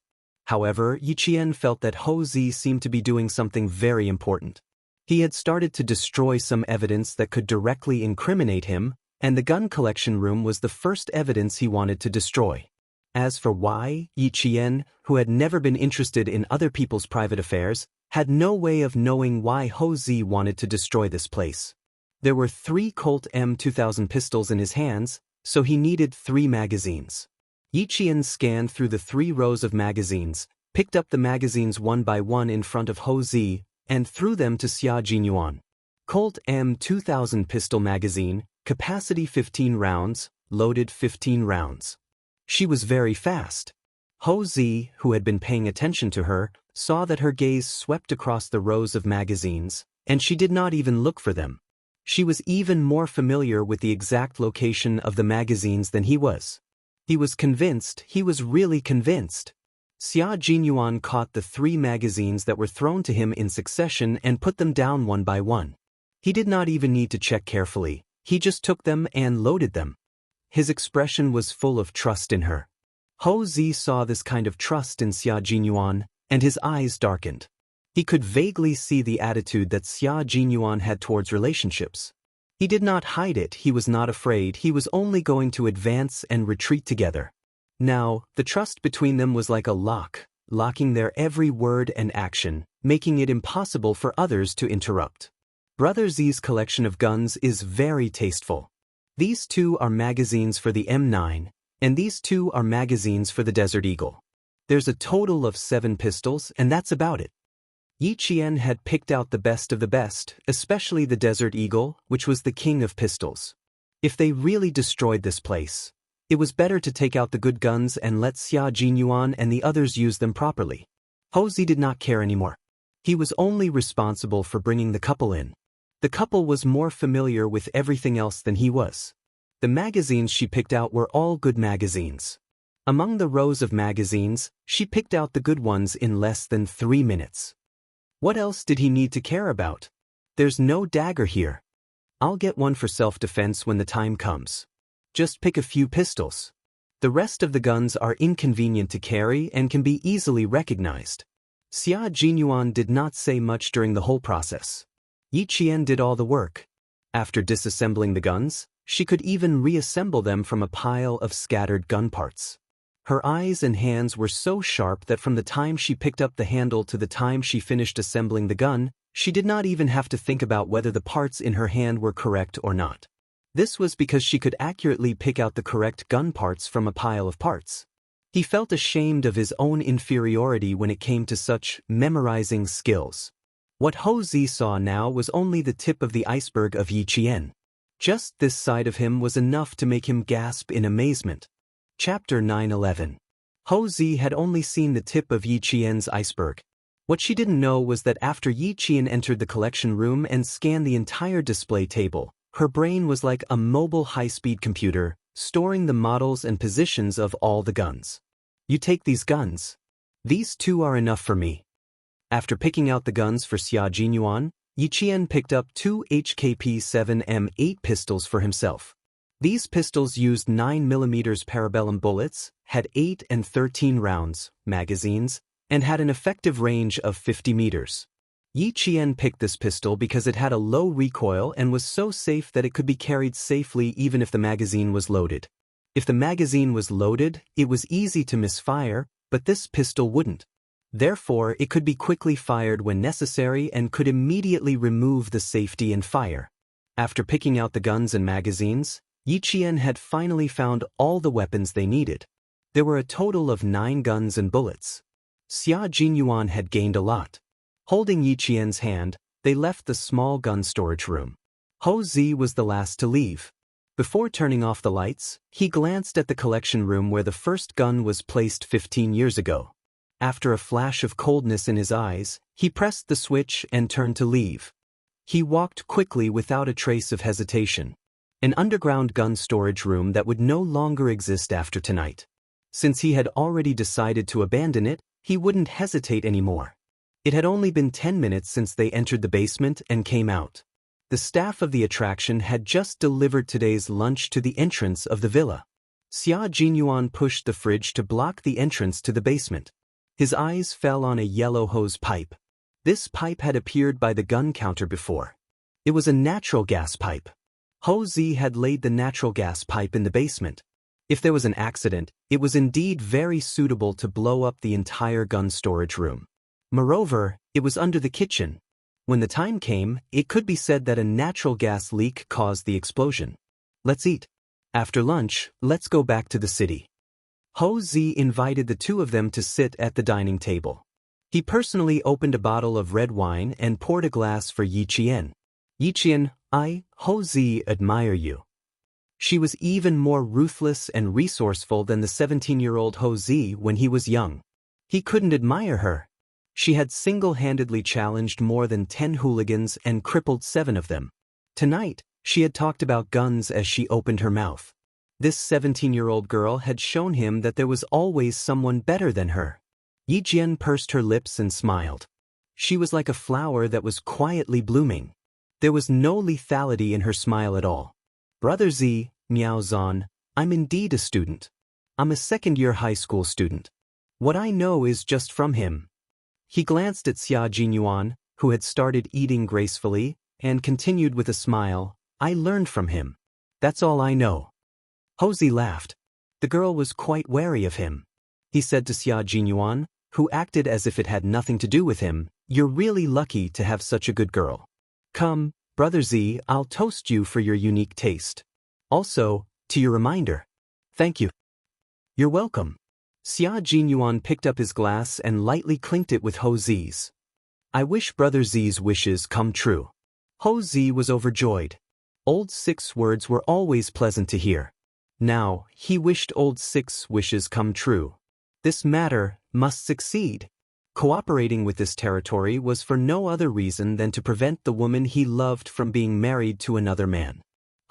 However, Yi Qian felt that Ho Zi seemed to be doing something very important. He had started to destroy some evidence that could directly incriminate him, and the gun collection room was the first evidence he wanted to destroy. As for why, Yi Qian, who had never been interested in other people's private affairs, had no way of knowing why Ho Zi wanted to destroy this place. There were 3 Colt M2000 pistols in his hands, so he needed 3 magazines. Yi Qian scanned through the 3 rows of magazines, picked up the magazines one by one in front of Ho Zi, and threw them to Xia Jinyuan. Colt M2000 pistol magazine, capacity 15 rounds, loaded 15 rounds. She was very fast. Ho Zi, who had been paying attention to her, saw that her gaze swept across the rows of magazines, and she did not even look for them. She was even more familiar with the exact location of the magazines than he was. He was convinced, he was really convinced. Xia Jinyuan caught the 3 magazines that were thrown to him in succession and put them down one by one. He did not even need to check carefully, he just took them and loaded them. His expression was full of trust in her. Ho Zi saw this kind of trust in Xia Jinyuan, and his eyes darkened. He could vaguely see the attitude that Xia Jinyuan had towards relationships. He did not hide it, he was not afraid, he was only going to advance and retreat together. Now, the trust between them was like a lock, locking their every word and action, making it impossible for others to interrupt. Brother Z's collection of guns is very tasteful. These 2 are magazines for the M9, and these 2 are magazines for the Desert Eagle. There's a total of 7 pistols, and that's about it. Yi Qian had picked out the best of the best, especially the Desert Eagle, which was the king of pistols. If they really destroyed this place, it was better to take out the good guns and let Xia Jinyuan and the others use them properly. Ho Zi did not care anymore. He was only responsible for bringing the couple in. The couple was more familiar with everything else than he was. The magazines she picked out were all good magazines. Among the rows of magazines, she picked out the good ones in less than 3 minutes. What else did he need to care about? There's no dagger here. I'll get one for self-defense when the time comes. Just pick a few pistols. The rest of the guns are inconvenient to carry and can be easily recognized. Xia Jinyuan did not say much during the whole process. Yi Qian did all the work. After disassembling the guns, she could even reassemble them from a pile of scattered gun parts. Her eyes and hands were so sharp that from the time she picked up the handle to the time she finished assembling the gun, she did not even have to think about whether the parts in her hand were correct or not. This was because she could accurately pick out the correct gun parts from a pile of parts. He felt ashamed of his own inferiority when it came to such memorizing skills. What Hou Zi saw now was only the tip of the iceberg of Yi Qian. Just this side of him was enough to make him gasp in amazement. Chapter 9:11. Hou Zi had only seen the tip of Yi Qian's iceberg. What she didn't know was that after Yi Qian entered the collection room and scanned the entire display table, her brain was like a mobile high-speed computer, storing the models and positions of all the guns. You take these guns. These two are enough for me. After picking out the guns for Xia Jinyuan, Yi Qian picked up two HKP-7M8 pistols for himself. These pistols used 9mm parabellum bullets, had 8 and 13 rounds, magazines, and had an effective range of 50 meters. Yi Qian picked this pistol because it had a low recoil and was so safe that it could be carried safely even if the magazine was loaded. If the magazine was loaded, it was easy to misfire, but this pistol wouldn't. Therefore, it could be quickly fired when necessary and could immediately remove the safety and fire. After picking out the guns and magazines, Yi Qian had finally found all the weapons they needed. There were a total of 9 guns and bullets. Xia Jinyuan had gained a lot. Holding Yi Qian's hand, they left the small gun storage room. Hou Zi was the last to leave. Before turning off the lights, he glanced at the collection room where the first gun was placed 15 years ago. After a flash of coldness in his eyes, he pressed the switch and turned to leave. He walked quickly without a trace of hesitation. An underground gun storage room that would no longer exist after tonight. Since he had already decided to abandon it, he wouldn't hesitate anymore. It had only been 10 minutes since they entered the basement and came out. The staff of the attraction had just delivered today's lunch to the entrance of the villa. Xia Jinyuan pushed the fridge to block the entrance to the basement. His eyes fell on a yellow hose pipe. This pipe had appeared by the gun counter before. It was a natural gas pipe. Hou Zi had laid the natural gas pipe in the basement. If there was an accident, it was indeed very suitable to blow up the entire gun storage room. Moreover, it was under the kitchen. When the time came, it could be said that a natural gas leak caused the explosion. Let's eat. After lunch, let's go back to the city. Hou Zi invited the two of them to sit at the dining table. He personally opened a bottle of red wine and poured a glass for Yi Qian. Yi Qian, Hou Zi, admire you. She was even more ruthless and resourceful than the 17-year-old Hou Zi when he was young. He couldn't admire her. She had single-handedly challenged more than 10 hooligans and crippled 7 of them. Tonight, she had talked about guns as she opened her mouth. This 17-year-old girl had shown him that there was always someone better than her. Yi Qian pursed her lips and smiled. She was like a flower that was quietly blooming. There was no lethality in her smile at all. Brother Zi, Miao Zhan, I'm indeed a student. I'm a second-year high school student. What I know is just from him. He glanced at Xia Jinyuan, who had started eating gracefully, and continued with a smile, I learned from him. That's all I know. Hou Zi laughed. The girl was quite wary of him. He said to Xia Jinyuan, who acted as if it had nothing to do with him, you're really lucky to have such a good girl. Come, Brother Zi, I'll toast you for your unique taste. Also, to your reminder. Thank you. You're welcome. Xia Jinyuan picked up his glass and lightly clinked it with Hou Zi's. I wish Brother Zi's wishes come true. Hou Zi was overjoyed. Old Six's words were always pleasant to hear. Now, he wished Old Six's wishes come true. This matter must succeed. Cooperating with this territory was for no other reason than to prevent the woman he loved from being married to another man.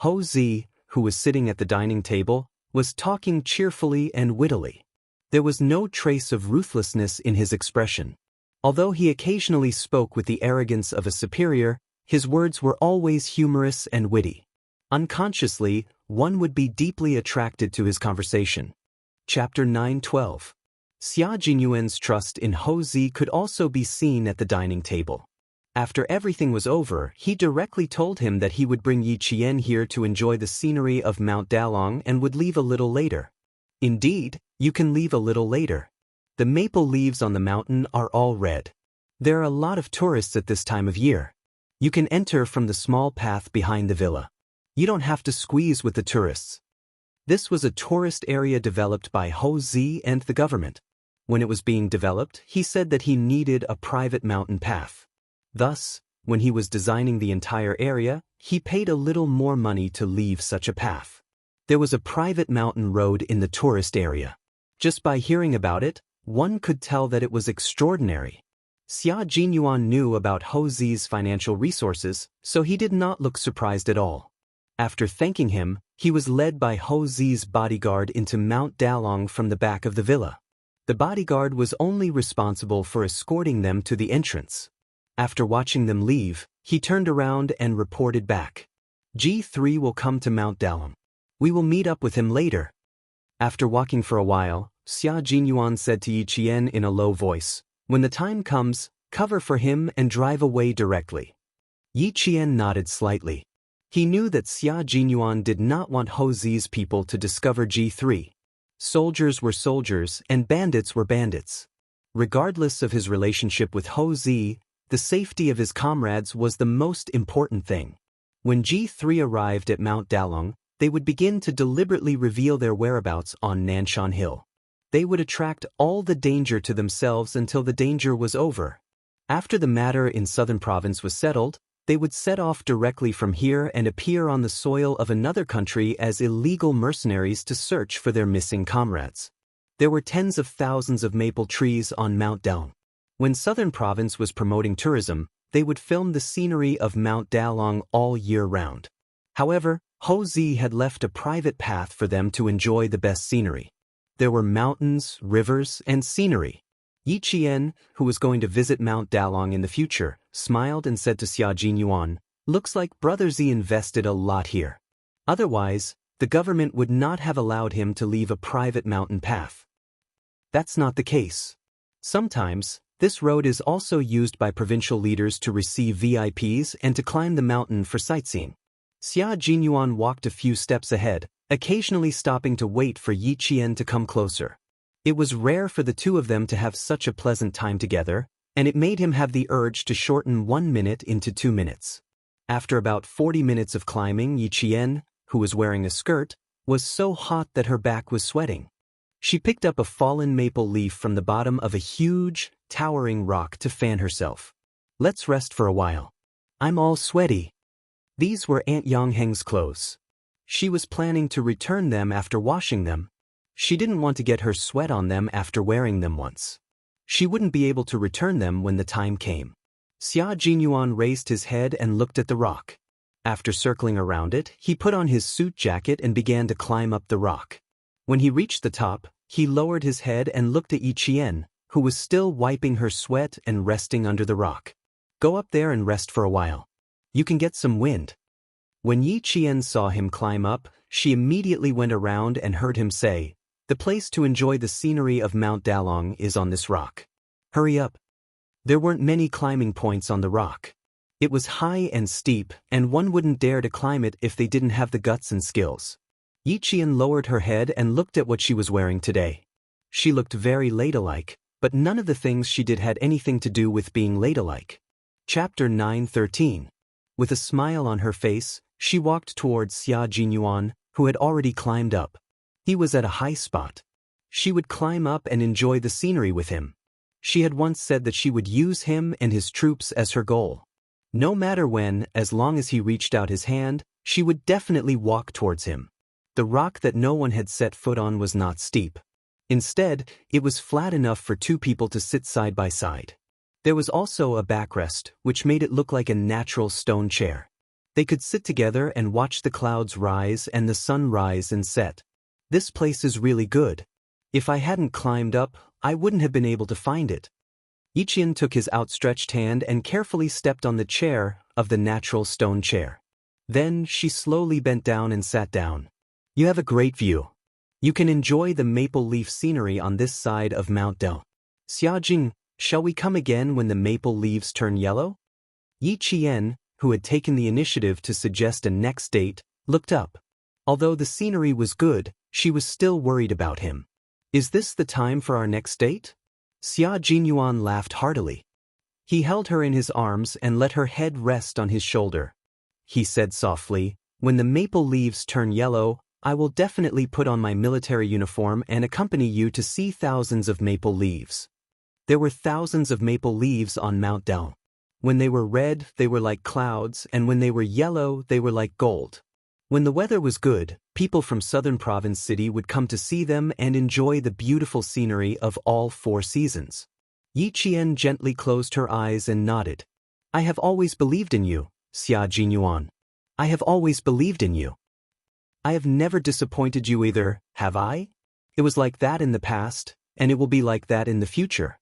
Hou Zi, who was sitting at the dining table, was talking cheerfully and wittily. There was no trace of ruthlessness in his expression. Although he occasionally spoke with the arrogance of a superior, his words were always humorous and witty. Unconsciously, one would be deeply attracted to his conversation. Chapter 9:12. Xia Jinyuan's trust in Hou Zi could also be seen at the dining table. After everything was over, he directly told him that he would bring Yi Qian here to enjoy the scenery of Mount Dalong and would leave a little later. Indeed, you can leave a little later. The maple leaves on the mountain are all red. There are a lot of tourists at this time of year. You can enter from the small path behind the villa. You don't have to squeeze with the tourists. This was a tourist area developed by Hou Zi and the government. When it was being developed, he said that he needed a private mountain path. Thus, when he was designing the entire area, he paid a little more money to leave such a path. There was a private mountain road in the tourist area. Just by hearing about it, one could tell that it was extraordinary. Xia Jinyuan knew about Hou Zi's financial resources, so he did not look surprised at all. After thanking him, he was led by Hou Zi's bodyguard into Mount Dalong from the back of the villa. The bodyguard was only responsible for escorting them to the entrance. After watching them leave, he turned around and reported back. G3 will come to Mount Dalong. We will meet up with him later. After walking for a while, Xia Jinyuan said to Yi Qian in a low voice, "When the time comes, cover for him and drive away directly." Yi Qian nodded slightly. He knew that Xia Jinyuan did not want Hou Zi's people to discover G3. Soldiers were soldiers and bandits were bandits. Regardless of his relationship with Hou Zi, the safety of his comrades was the most important thing. When G3 arrived at Mount Dalong, they would begin to deliberately reveal their whereabouts on Nanshan Hill. They would attract all the danger to themselves until the danger was over. After the matter in Southern Province was settled, they would set off directly from here and appear on the soil of another country as illegal mercenaries to search for their missing comrades. There were tens of thousands of maple trees on Mount Dalong. When Southern Province was promoting tourism, they would film the scenery of Mount Dalong all year round. However, Hou Zi had left a private path for them to enjoy the best scenery. There were mountains, rivers, and scenery. Yi Qian, who was going to visit Mount Dalong in the future, smiled and said to Xia Jinyuan, "Looks like Brother Zi invested a lot here. Otherwise, the government would not have allowed him to leave a private mountain path." That's not the case. Sometimes, this road is also used by provincial leaders to receive VIPs and to climb the mountain for sightseeing. Xia Jinyuan walked a few steps ahead, occasionally stopping to wait for Yi Qian to come closer. It was rare for the two of them to have such a pleasant time together, and it made him have the urge to shorten 1 minute into 2 minutes. After about 40 minutes of climbing, Yi Qian, who was wearing a skirt, was so hot that her back was sweating. She picked up a fallen maple leaf from the bottom of a huge, towering rock to fan herself. "Let's rest for a while. I'm all sweaty." These were Aunt Yangheng's clothes. She was planning to return them after washing them. She didn't want to get her sweat on them after wearing them once. She wouldn't be able to return them when the time came. Xia Jinyuan raised his head and looked at the rock. After circling around it, he put on his suit jacket and began to climb up the rock. When he reached the top, he lowered his head and looked at Yi Qian, who was still wiping her sweat and resting under the rock. "Go up there and rest for a while. You can get some wind." When Yi Qian saw him climb up, she immediately went around and heard him say, "The place to enjoy the scenery of Mount Dalong is on this rock. Hurry up." There weren't many climbing points on the rock. It was high and steep, and one wouldn't dare to climb it if they didn't have the guts and skills. Yi Qian lowered her head and looked at what she was wearing today. She looked very ladylike, but none of the things she did had anything to do with being ladylike. Chapter 9:13. With a smile on her face, she walked towards Xia Jinyuan, who had already climbed up. He was at a high spot. She would climb up and enjoy the scenery with him. She had once said that she would use him and his troops as her goal. No matter when, as long as he reached out his hand, she would definitely walk towards him. The rock that no one had set foot on was not steep. Instead, it was flat enough for two people to sit side by side. There was also a backrest, which made it look like a natural stone chair. They could sit together and watch the clouds rise and the sun rise and set. "This place is really good. If I hadn't climbed up, I wouldn't have been able to find it." Yi Qian took his outstretched hand and carefully stepped on the chair of the natural stone chair. Then she slowly bent down and sat down. "You have a great view. You can enjoy the maple leaf scenery on this side of Mount Dao. Xiajing, shall we come again when the maple leaves turn yellow? Yi Qian, who had taken the initiative to suggest a next date, looked up. Although the scenery was good, she was still worried about him. Is this the time for our next date? Xia Jinyuan laughed heartily. He held her in his arms and let her head rest on his shoulder. He said softly, when the maple leaves turn yellow, I will definitely put on my military uniform and accompany you to see thousands of maple leaves. There were thousands of maple leaves on Mount Dao. When they were red, they were like clouds, and when they were yellow, they were like gold. When the weather was good, people from Southern Province City would come to see them and enjoy the beautiful scenery of all 4 seasons. Yi Qian gently closed her eyes and nodded. I have always believed in you, Xia Jinyuan. I have always believed in you. I have never disappointed you either, have I? It was like that in the past, and it will be like that in the future.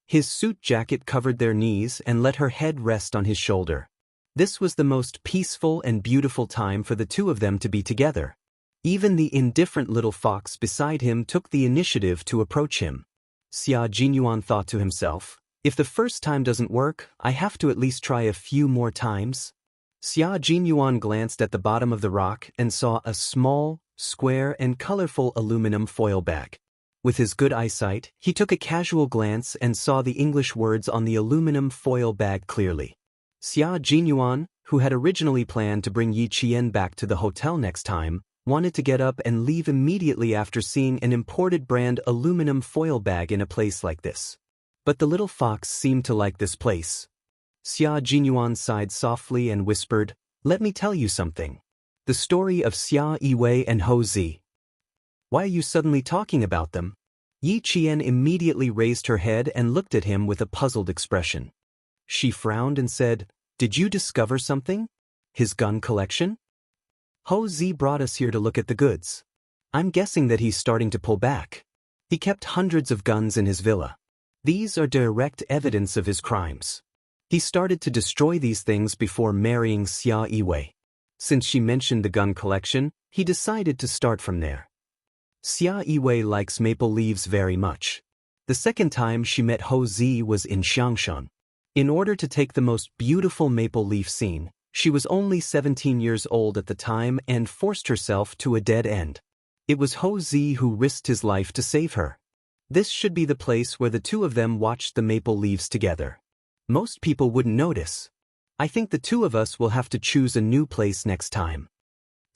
His suit jacket covered their knees and let her head rest on his shoulder. This was the most peaceful and beautiful time for the two of them to be together. Even the indifferent little fox beside him took the initiative to approach him. Xia Jinyuan thought to himself, if the first time doesn't work, I have to at least try a few more times. Xia Jinyuan glanced at the bottom of the rock and saw a small, square and colorful aluminum foil bag. With his good eyesight, he took a casual glance and saw the English words on the aluminum foil bag clearly. Xia Jinyuan, who had originally planned to bring Yi Qian back to the hotel next time, wanted to get up and leave immediately after seeing an imported brand aluminum foil bag in a place like this. But the little fox seemed to like this place. Xia Jinyuan sighed softly and whispered, let me tell you something. The story of Xia Yiwei and Hou Zi. Why are you suddenly talking about them? Yi Qian immediately raised her head and looked at him with a puzzled expression. She frowned and said, did you discover something? His gun collection? Hou Zi brought us here to look at the goods. I'm guessing that he's starting to pull back. He kept hundreds of guns in his villa. These are direct evidence of his crimes. He started to destroy these things before marrying Xia Yiwei. Since she mentioned the gun collection, he decided to start from there. Xia Yiwei likes maple leaves very much. The second time she met Hou Zi was in Xianxia. In order to take the most beautiful maple leaf scene, she was only 17 years old at the time and forced herself to a dead end. It was Hou Zi who risked his life to save her. This should be the place where the two of them watched the maple leaves together. Most people wouldn't notice. I think the two of us will have to choose a new place next time.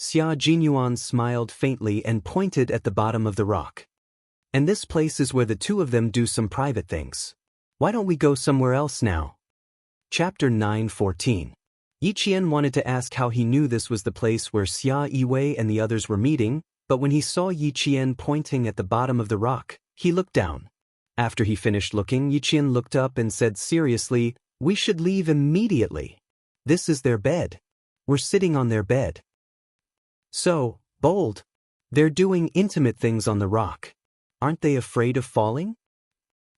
Xia Jinyuan smiled faintly and pointed at the bottom of the rock. And this place is where the two of them do some private things. Why don't we go somewhere else now? Chapter 9:14. Yi Qian wanted to ask how he knew this was the place where Xia Yiwei and the others were meeting, but when he saw Yi Qian pointing at the bottom of the rock, he looked down. After he finished looking, Yi Qian looked up and said seriously, we should leave immediately. This is their bed. We're sitting on their bed. So, bold. They're doing intimate things on the rock. Aren't they afraid of falling?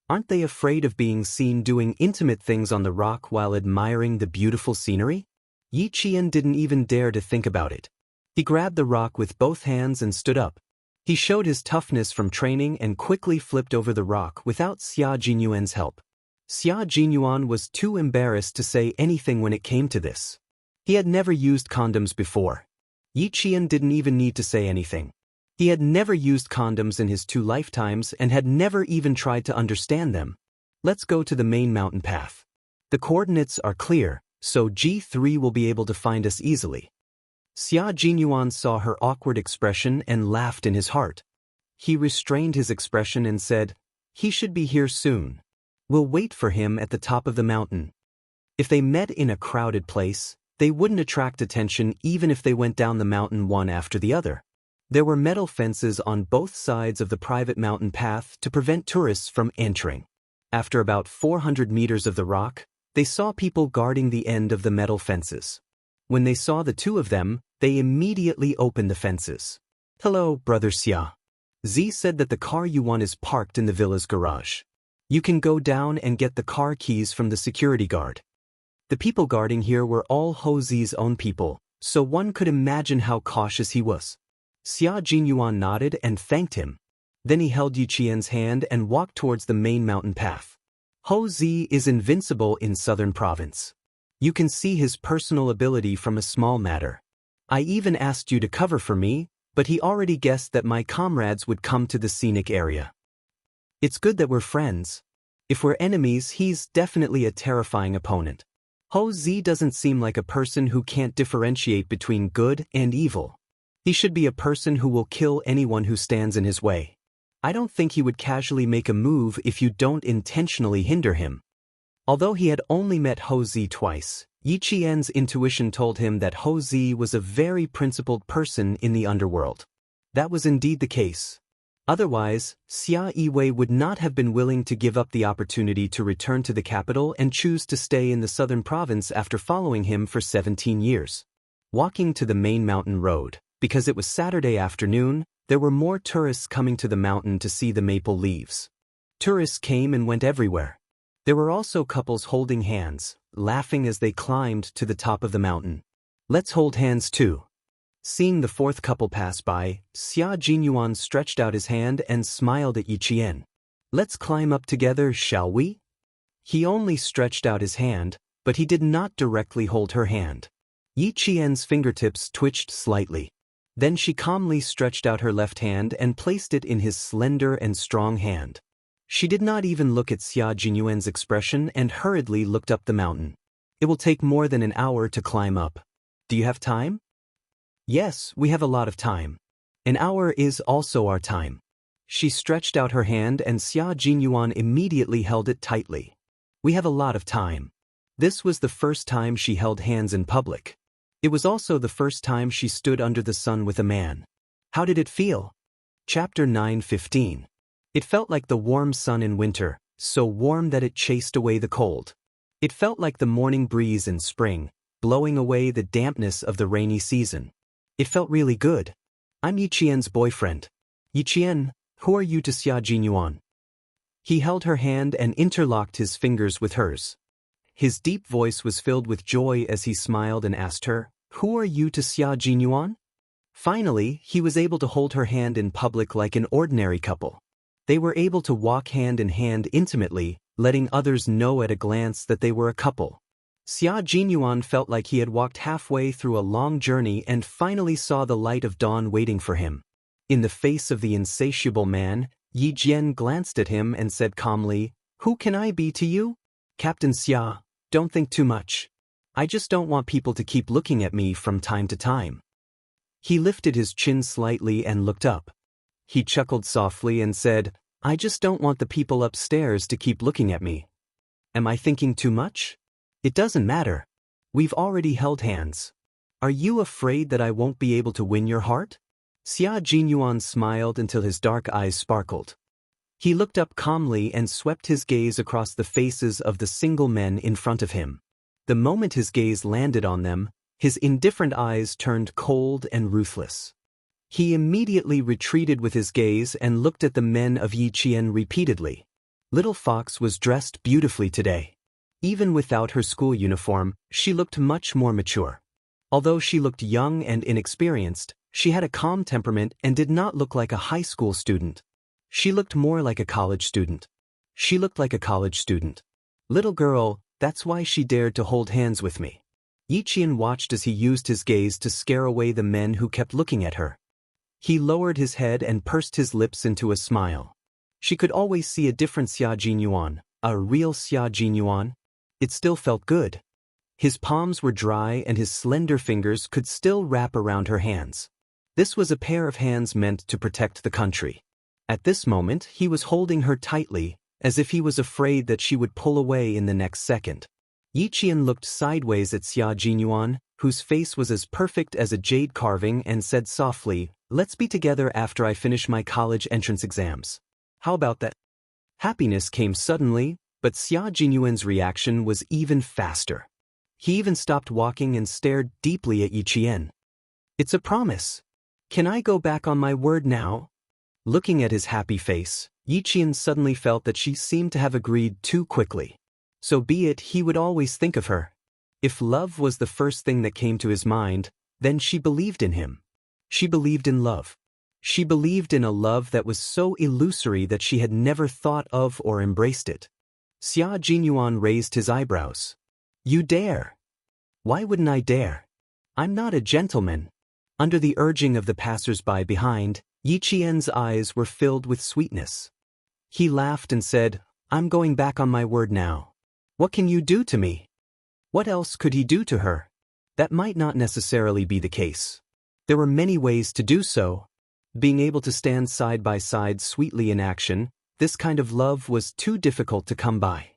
Aren't they afraid of being seen doing intimate things on the rock while admiring the beautiful scenery? Yi Qian didn't even dare to think about it. He grabbed the rock with both hands and stood up. He showed his toughness from training and quickly flipped over the rock without Xia Jinyuan's help. Xia Jinyuan was too embarrassed to say anything when it came to this. He had never used condoms before. Yi Qian didn't even need to say anything. He had never used condoms in his 2 lifetimes and had never even tried to understand them. Let's go to the main mountain path. The coordinates are clear, so G3 will be able to find us easily. Xia Jinyuan saw her awkward expression and laughed in his heart. He restrained his expression and said, he should be here soon. We'll wait for him at the top of the mountain. If they met in a crowded place, they wouldn't attract attention even if they went down the mountain one after the other. There were metal fences on both sides of the private mountain path to prevent tourists from entering. After about 400 meters of the rock, they saw people guarding the end of the metal fences. When they saw the two of them, they immediately opened the fences. Hello, Brother Xia. Z said that the car you want is parked in the villa's garage. You can go down and get the car keys from the security guard. The people guarding here were all Hou Zi's own people, so one could imagine how cautious he was. Xia Jinyuan nodded and thanked him. Then he held Yiqian's hand and walked towards the main mountain path. Ho Zi is invincible in southern province. You can see his personal ability from a small matter. I even asked you to cover for me, but he already guessed that my comrades would come to the scenic area. It's good that we're friends. If we're enemies, he's definitely a terrifying opponent. Ho Zi doesn't seem like a person who can't differentiate between good and evil. He should be a person who will kill anyone who stands in his way. I don't think he would casually make a move if you don't intentionally hinder him. Although he had only met Ho Zi twice, Yiqian's intuition told him that Ho Zi was a very principled person in the underworld. That was indeed the case. Otherwise, Xia Yiwei would not have been willing to give up the opportunity to return to the capital and choose to stay in the southern province after following him for 17 years. Walking to the main mountain road, because it was Saturday afternoon, there were more tourists coming to the mountain to see the maple leaves. Tourists came and went everywhere. There were also couples holding hands, laughing as they climbed to the top of the mountain. Let's hold hands too. Seeing the fourth couple pass by, Xia Jinyuan stretched out his hand and smiled at Yiqian. Let's climb up together, shall we? He only stretched out his hand, but he did not directly hold her hand. Yiqian's fingertips twitched slightly. Then she calmly stretched out her left hand and placed it in his slender and strong hand. She did not even look at Xia Jinyuan's expression and hurriedly looked up the mountain. It will take more than an hour to climb up. Do you have time? Yes, we have a lot of time. An hour is also our time. She stretched out her hand and Xia Jinyuan immediately held it tightly. We have a lot of time. This was the first time she held hands in public. It was also the first time she stood under the sun with a man. How did it feel? Chapter 9:15. It felt like the warm sun in winter, so warm that it chased away the cold. It felt like the morning breeze in spring, blowing away the dampness of the rainy season. It felt really good. I'm Yiqian's boyfriend. Yiqian, who are you to Xia Jinyuan? He held her hand and interlocked his fingers with hers. His deep voice was filled with joy as he smiled and asked her, who are you to Xia Jinyuan? Finally, he was able to hold her hand in public like an ordinary couple. They were able to walk hand in hand intimately, letting others know at a glance that they were a couple. Xia Jinyuan felt like he had walked halfway through a long journey and finally saw the light of dawn waiting for him. In the face of the insatiable man, Yi Jian glanced at him and said calmly, who can I be to you? Captain Xia, don't think too much. I just don't want people to keep looking at me from time to time. He lifted his chin slightly and looked up. He chuckled softly and said, I just don't want the people upstairs to keep looking at me. Am I thinking too much? It doesn't matter. We've already held hands. Are you afraid that I won't be able to win your heart? Xia Jinyuan smiled until his dark eyes sparkled. He looked up calmly and swept his gaze across the faces of the single men in front of him. The moment his gaze landed on them, his indifferent eyes turned cold and ruthless. He immediately retreated with his gaze and looked at the men of Yiqian repeatedly. Little Fox was dressed beautifully today. Even without her school uniform, she looked much more mature. Although she looked young and inexperienced, she had a calm temperament and did not look like a high school student. She looked more like a college student. She looked like a college student. Little girl, that's why she dared to hold hands with me. Yiqian watched as he used his gaze to scare away the men who kept looking at her. He lowered his head and pursed his lips into a smile. She could always see a different Xia Jinyuan, a real Xia Jinyuan. It still felt good. His palms were dry and his slender fingers could still wrap around her hands. This was a pair of hands meant to protect the country. At this moment, he was holding her tightly, as if he was afraid that she would pull away in the next second. Yiqian looked sideways at Xia Jinyuan, whose face was as perfect as a jade carving, and said softly, let's be together after I finish my college entrance exams. How about that? Happiness came suddenly, but Xia Jinyuan's reaction was even faster. He even stopped walking and stared deeply at Yiqian. It's a promise. Can I go back on my word now? Looking at his happy face, Yiqian suddenly felt that she seemed to have agreed too quickly. So be it, he would always think of her. If love was the first thing that came to his mind, then she believed in him. She believed in love. She believed in a love that was so illusory that she had never thought of or embraced it. Xia Jinyuan raised his eyebrows. You dare? Why wouldn't I dare? I'm not a gentleman. Under the urging of the passers-by behind, Yi Qian's eyes were filled with sweetness. He laughed and said, I'm going back on my word now. What can you do to me? What else could he do to her? That might not necessarily be the case. There were many ways to do so. Being able to stand side by side sweetly in action, this kind of love was too difficult to come by.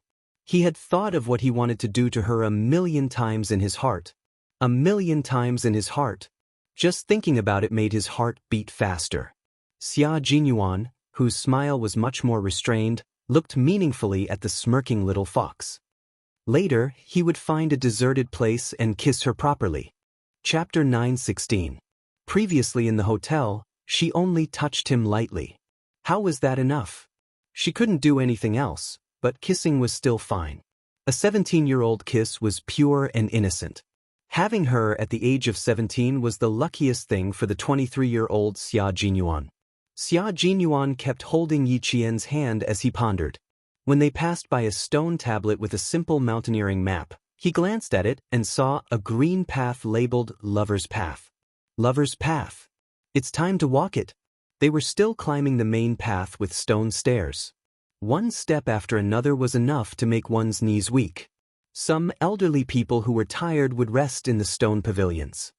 He had thought of what he wanted to do to her 1,000,000 times in his heart. 1,000,000 times in his heart. Just thinking about it made his heart beat faster. Xia Jinyuan, whose smile was much more restrained, looked meaningfully at the smirking little fox. Later, he would find a deserted place and kiss her properly. Chapter 9:16. Previously in the hotel, she only touched him lightly. How was that enough? She couldn't do anything else, but kissing was still fine. A 17-year-old kiss was pure and innocent. Having her at the age of 17 was the luckiest thing for the 23-year-old Xia Jinyuan. Xia Jinyuan kept holding Yi Qian's hand as he pondered. When they passed by a stone tablet with a simple mountaineering map, he glanced at it and saw a green path labeled Lover's Path. Lover's Path. It's time to walk it. They were still climbing the main path with stone stairs. One step after another was enough to make one's knees weak. Some elderly people who were tired would rest in the stone pavilions.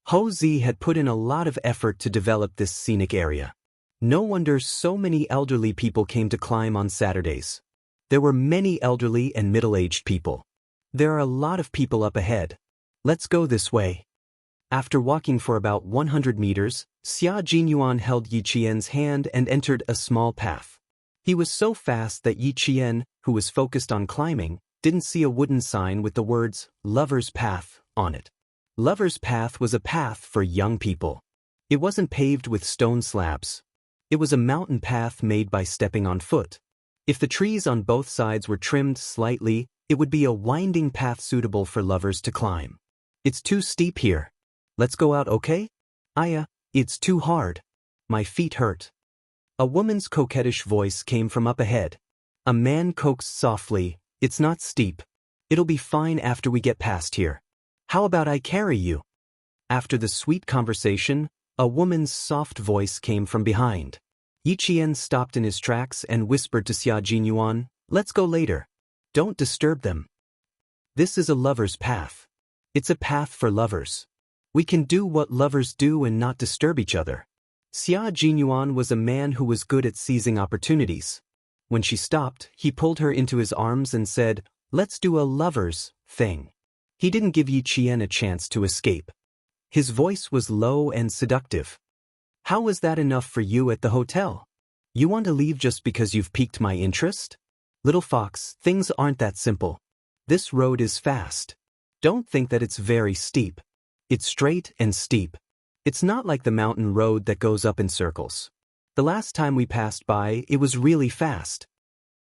Ho Zi had put in a lot of effort to develop this scenic area. No wonder so many elderly people came to climb on Saturdays. There were many elderly and middle-aged people. There are a lot of people up ahead. Let's go this way. After walking for about 100 meters, Xia Jinyuan held Yi Qian's hand and entered a small path. He was so fast that Yi Qian, who was focused on climbing, didn't see a wooden sign with the words, Lover's Path, on it. Lover's Path was a path for young people. It wasn't paved with stone slabs. It was a mountain path made by stepping on foot. If the trees on both sides were trimmed slightly, it would be a winding path suitable for lovers to climb. It's too steep here. Let's go out, okay? Aya, it's too hard. My feet hurt. A woman's coquettish voice came from up ahead. A man coaxed softly, it's not steep. It'll be fine after we get past here. How about I carry you? After the sweet conversation, a woman's soft voice came from behind. Yi Qian stopped in his tracks and whispered to Xia Jinyuan, let's go later. Don't disturb them. This is a lover's path. It's a path for lovers. We can do what lovers do and not disturb each other. Xia Jinyuan was a man who was good at seizing opportunities. When she stopped, he pulled her into his arms and said, let's do a lover's thing. He didn't give Yi Qian a chance to escape. His voice was low and seductive. How was that enough for you at the hotel? You want to leave just because you've piqued my interest? Little fox, things aren't that simple. This road is fast. Don't think that it's very steep. It's straight and steep. It's not like the mountain road that goes up in circles. The last time we passed by, it was really fast.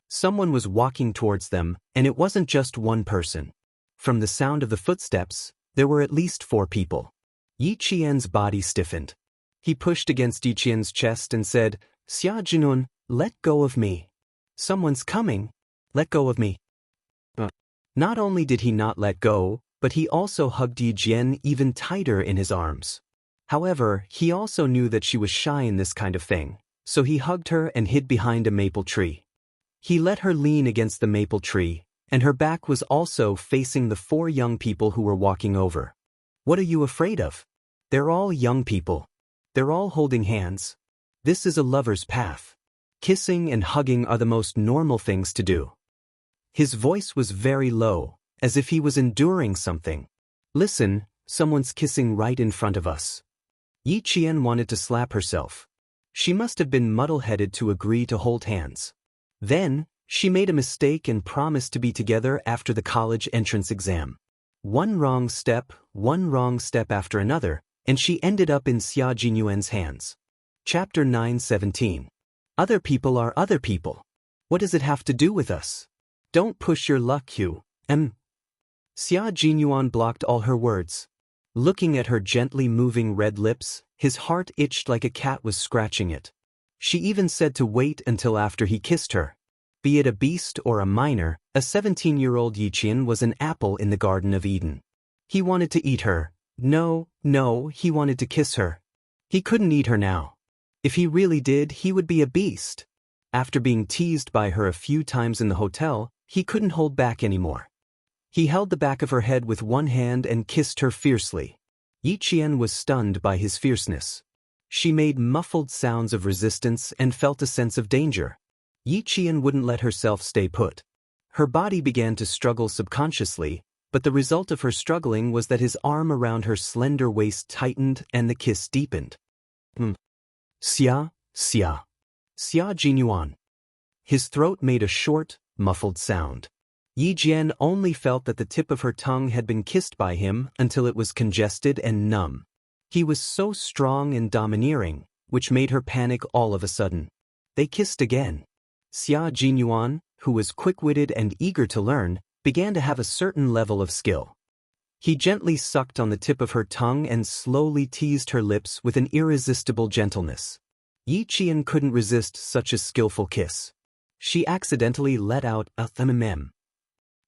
Someone was walking towards them, and it wasn't just one person. From the sound of the footsteps, there were at least 4 people. Yi Qian's body stiffened. He pushed against Yi Qian's chest and said, Xia Jinyuan, let go of me. Someone's coming. Let go of me. Not only did he not let go, but he also hugged Yi Qian even tighter in his arms. However, he also knew that she was shy in this kind of thing, so he hugged her and hid behind a maple tree. He let her lean against the maple tree, and her back was also facing the 4 young people who were walking over. What are you afraid of? They're all young people. They're all holding hands. This is a lover's path. Kissing and hugging are the most normal things to do. His voice was very low, as if he was enduring something. Listen, someone's kissing right in front of us. Yi Qian wanted to slap herself. She must have been muddle-headed to agree to hold hands. Then, she made a mistake and promised to be together after the college entrance exam. One wrong step after another, and she ended up in Xia Jinyuan's hands. Chapter 9:17. Other people are other people. What does it have to do with us? Don't push your luck, Hugh. Xia Jinyuan blocked all her words. Looking at her gently moving red lips, His heart itched like a cat was scratching it. She even said to wait until after he kissed her. Be it a beast or a minor, a 17-year-old Yiqian was an apple in the Garden of Eden. He wanted to eat her. No, he wanted to kiss her. He couldn't eat her now. If he really did, he would be a beast. After being teased by her a few times in the hotel, he couldn't hold back anymore. He held the back of her head with one hand and kissed her fiercely. Yiqian was stunned by his fierceness. She made muffled sounds of resistance and felt a sense of danger. Yiqian wouldn't let herself stay put. Her body began to struggle subconsciously, but the result of her struggling was that his arm around her slender waist tightened and the kiss deepened. Xia Jinyuan. His throat made a short, muffled sound. Yi Jian only felt that the tip of her tongue had been kissed by him until it was congested and numb. He was so strong and domineering, which made her panic all of a sudden. They kissed again. Xia Jinyuan, who was quick-witted and eager to learn, began to have a certain level of skill. He gently sucked on the tip of her tongue and slowly teased her lips with an irresistible gentleness. Yi Qian couldn't resist such a skillful kiss. She accidentally let out a mm.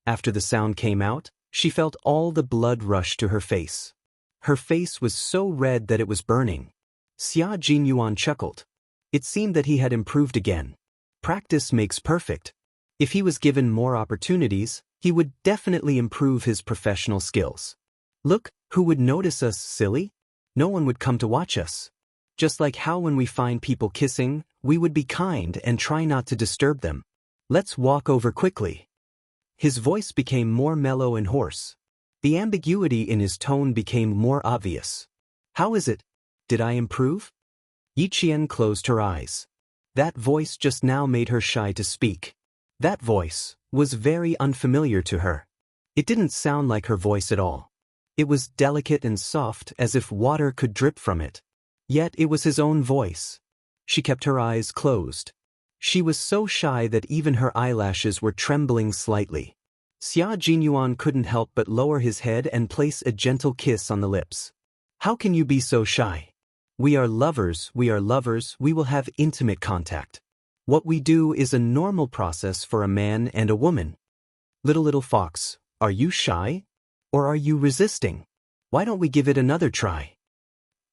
After the sound came out, she felt all the blood rush to her face. Her face was so red that it was burning. Xia Jinyuan chuckled. It seemed that he had improved again. Practice makes perfect. If he was given more opportunities, he would definitely improve his professional skills. Look, who would notice us, silly? No one would come to watch us. Just like how when we find people kissing, we would be kind and try not to disturb them. Let's walk over quickly. His voice became more mellow and hoarse. The ambiguity in his tone became more obvious. How is it? Did I improve? Yi Qian closed her eyes. That voice just now made her shy to speak. That voice was very unfamiliar to her. It didn't sound like her voice at all. It was delicate and soft as if water could drip from it. Yet it was his own voice. She kept her eyes closed. She was so shy that even her eyelashes were trembling slightly. Xia Jinyuan couldn't help but lower his head and place a gentle kiss on the lips. How can you be so shy? We are lovers, we will have intimate contact. What we do is a normal process for a man and a woman. Little fox, are you shy? Or are you resisting? Why don't we give it another try?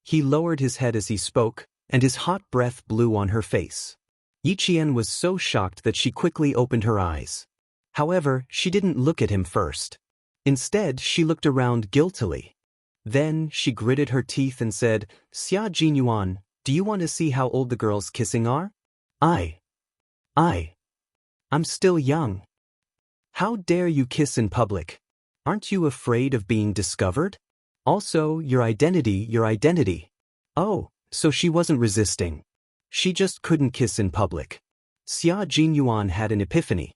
He lowered his head as he spoke, and his hot breath blew on her face. Yi Qian was so shocked that she quickly opened her eyes. However, she didn't look at him first. Instead, she looked around guiltily. Then, she gritted her teeth and said, Xia Jinyuan, do you want to see how old the girls kissing are? I'm still young. How dare you kiss in public? Aren't you afraid of being discovered? Also, your identity. Oh, so she wasn't resisting. She just couldn't kiss in public. Xia Jinyuan had an epiphany.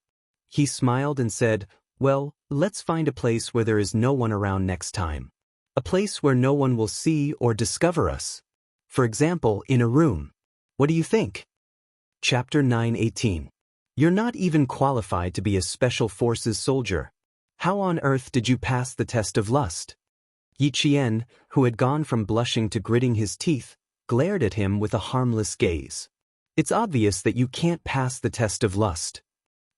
He smiled and said, well, let's find a place where there is no one around next time. A place where no one will see or discover us. For example, in a room. What do you think? Chapter 9:18. You're not even qualified to be a Special Forces soldier. How on earth did you pass the test of lust? Yi Qian, who had gone from blushing to gritting his teeth, glared at him with a harmless gaze. It's obvious that you can't pass the test of lust.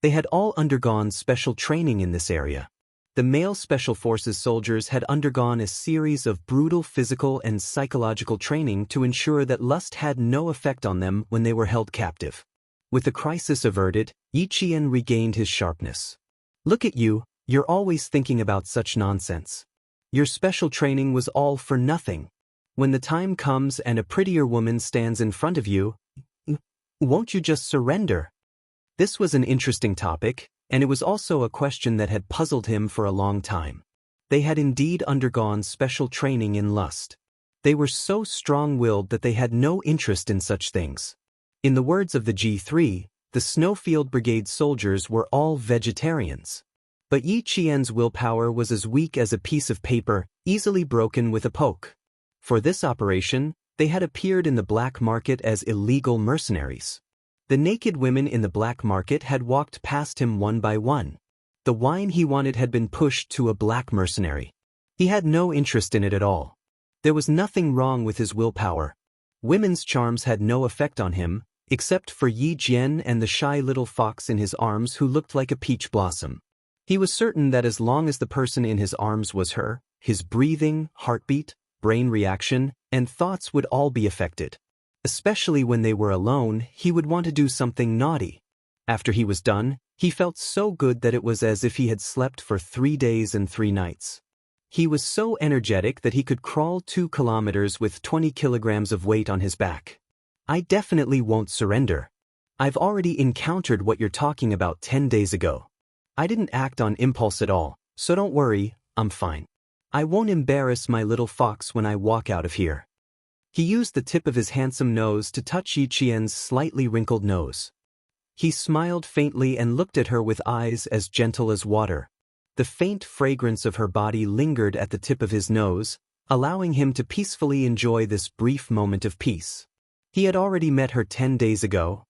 They had all undergone special training in this area. The male Special Forces soldiers had undergone a series of brutal physical and psychological training to ensure that lust had no effect on them when they were held captive. With the crisis averted, Yi Qian regained his sharpness. Look at you, you're always thinking about such nonsense. Your special training was all for nothing. When the time comes and a prettier woman stands in front of you, won't you just surrender? This was an interesting topic, and it was also a question that had puzzled him for a long time. They had indeed undergone special training in lust. They were so strong-willed that they had no interest in such things. In the words of the G3, the Snowfield Brigade soldiers were all vegetarians. But Yi Qian's willpower was as weak as a piece of paper, easily broken with a poke. For this operation, they had appeared in the black market as illegal mercenaries. The naked women in the black market had walked past him one by one. The wine he wanted had been pushed to a black mercenary. He had no interest in it at all. There was nothing wrong with his willpower. Women's charms had no effect on him, except for Yi Jian and the shy little fox in his arms who looked like a peach blossom. He was certain that as long as the person in his arms was her, his breathing, heartbeat, brain reaction, and thoughts would all be affected. Especially when they were alone, he would want to do something naughty. After he was done, he felt so good that it was as if he had slept for 3 days and 3 nights. He was so energetic that he could crawl 2 kilometers with 20 kilograms of weight on his back. I definitely won't surrender. I've already encountered what you're talking about 10 days ago. I didn't act on impulse at all, so don't worry, I'm fine. I won't embarrass my little fox when I walk out of here. He used the tip of his handsome nose to touch Yi Qian's slightly wrinkled nose. He smiled faintly and looked at her with eyes as gentle as water. The faint fragrance of her body lingered at the tip of his nose, allowing him to peacefully enjoy this brief moment of peace. He had already met her 10 days ago.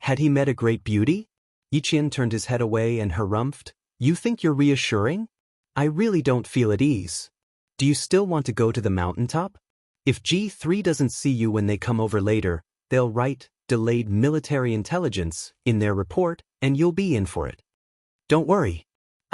Had he met a great beauty? Yi Qian turned his head away and harumphed. You think you're reassuring? I really don't feel at ease. Do you still want to go to the mountaintop? If G3 doesn't see you when they come over later, they'll write delayed military intelligence in their report and you'll be in for it. Don't worry.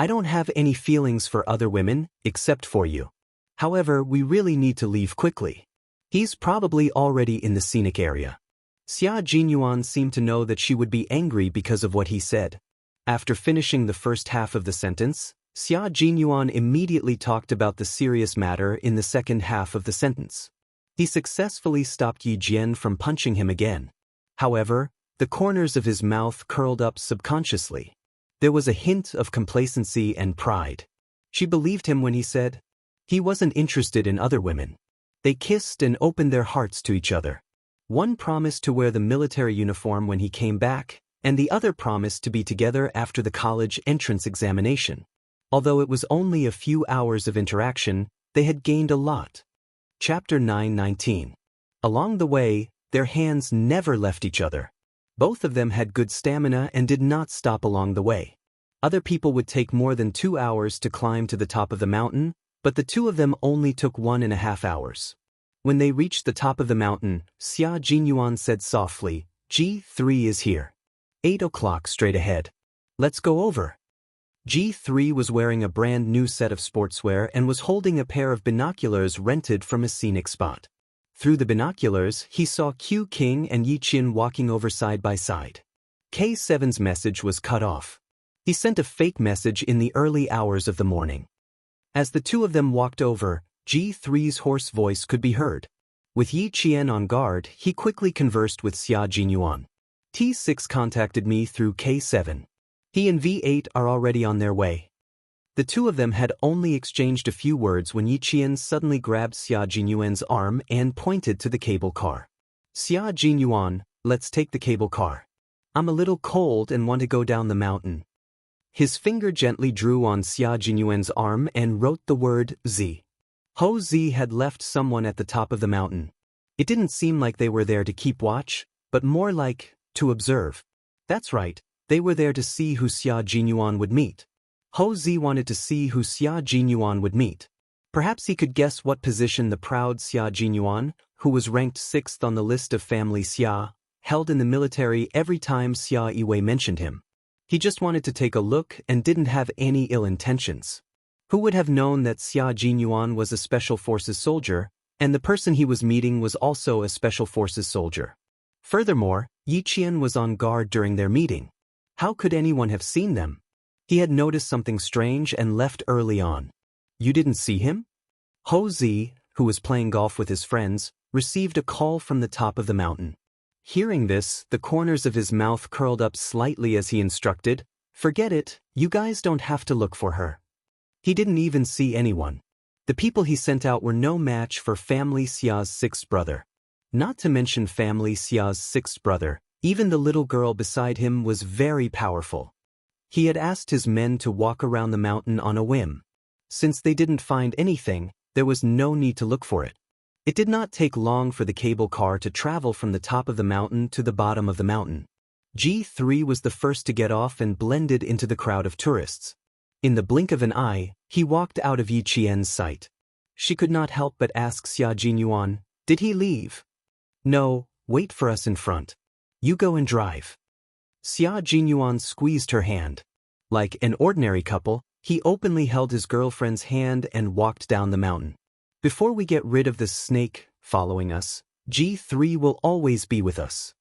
I don't have any feelings for other women, except for you. However, we really need to leave quickly. He's probably already in the scenic area. Xia Jinyuan seemed to know that she would be angry because of what he said. After finishing the first half of the sentence, Xia Jinyuan immediately talked about the serious matter in the second half of the sentence. He successfully stopped Yi Jian from punching him again. However, the corners of his mouth curled up subconsciously. There was a hint of complacency and pride. She believed him when he said he wasn't interested in other women. They kissed and opened their hearts to each other. One promised to wear the military uniform when he came back, and the other promised to be together after the college entrance examination. Although it was only a few hours of interaction, they had gained a lot. Chapter 9:19. Along the way, their hands never left each other. Both of them had good stamina and did not stop along the way. Other people would take more than 2 hours to climb to the top of the mountain, but the two of them only took 1.5 hours. When they reached the top of the mountain, Xia Jinyuan said softly, G3 is here. 8 o'clock straight ahead. Let's go over. G3 was wearing a brand new set of sportswear and was holding a pair of binoculars rented from a scenic spot. Through the binoculars, he saw Q King and Yi Qian walking over side by side. K7's message was cut off. He sent a fake message in the early hours of the morning. As the two of them walked over, G3's hoarse voice could be heard. With Yi Qian on guard, he quickly conversed with Xia Jinyuan. T6 contacted me through K7. He and V8 are already on their way. The two of them had only exchanged a few words when Yi Qian suddenly grabbed Xia Jinyuan's arm and pointed to the cable car. Xia Jinyuan, let's take the cable car. I'm a little cold and want to go down the mountain. His finger gently drew on Xia Jinyuan's arm and wrote the word Z. Ho Z had left someone at the top of the mountain. It didn't seem like they were there to keep watch, but more like to observe. That's right, they were there to see who Xia Jinyuan would meet. Ho Zi wanted to see who Xia Jinyuan would meet. Perhaps he could guess what position the proud Xia Jinyuan, who was ranked 6th on the list of family Xia, held in the military every time Xia Yiwei mentioned him. He just wanted to take a look and didn't have any ill intentions. Who would have known that Xia Jinyuan was a Special Forces soldier, and the person he was meeting was also a Special Forces soldier? Furthermore, Yi Qian was on guard during their meeting. How could anyone have seen them? He had noticed something strange and left early on. You didn't see him? Ho Zi, who was playing golf with his friends, received a call from the top of the mountain. Hearing this, the corners of his mouth curled up slightly as he instructed, Forget it, you guys don't have to look for her. He didn't even see anyone. The people he sent out were no match for Family Xia's 6th brother. Not to mention Family Xia's 6th brother, even the little girl beside him was very powerful. He had asked his men to walk around the mountain on a whim. Since they didn't find anything, there was no need to look for it. It did not take long for the cable car to travel from the top of the mountain to the bottom of the mountain. G3 was the first to get off and blended into the crowd of tourists. In the blink of an eye, he walked out of Yi Qian's sight. She could not help but ask Xia Jinyuan, "Did he leave?" "No, wait for us in front. You go and drive." Xia Jinyuan squeezed her hand. Like an ordinary couple, he openly held his girlfriend's hand and walked down the mountain. "Before we get rid of this snake following us, G3 will always be with us.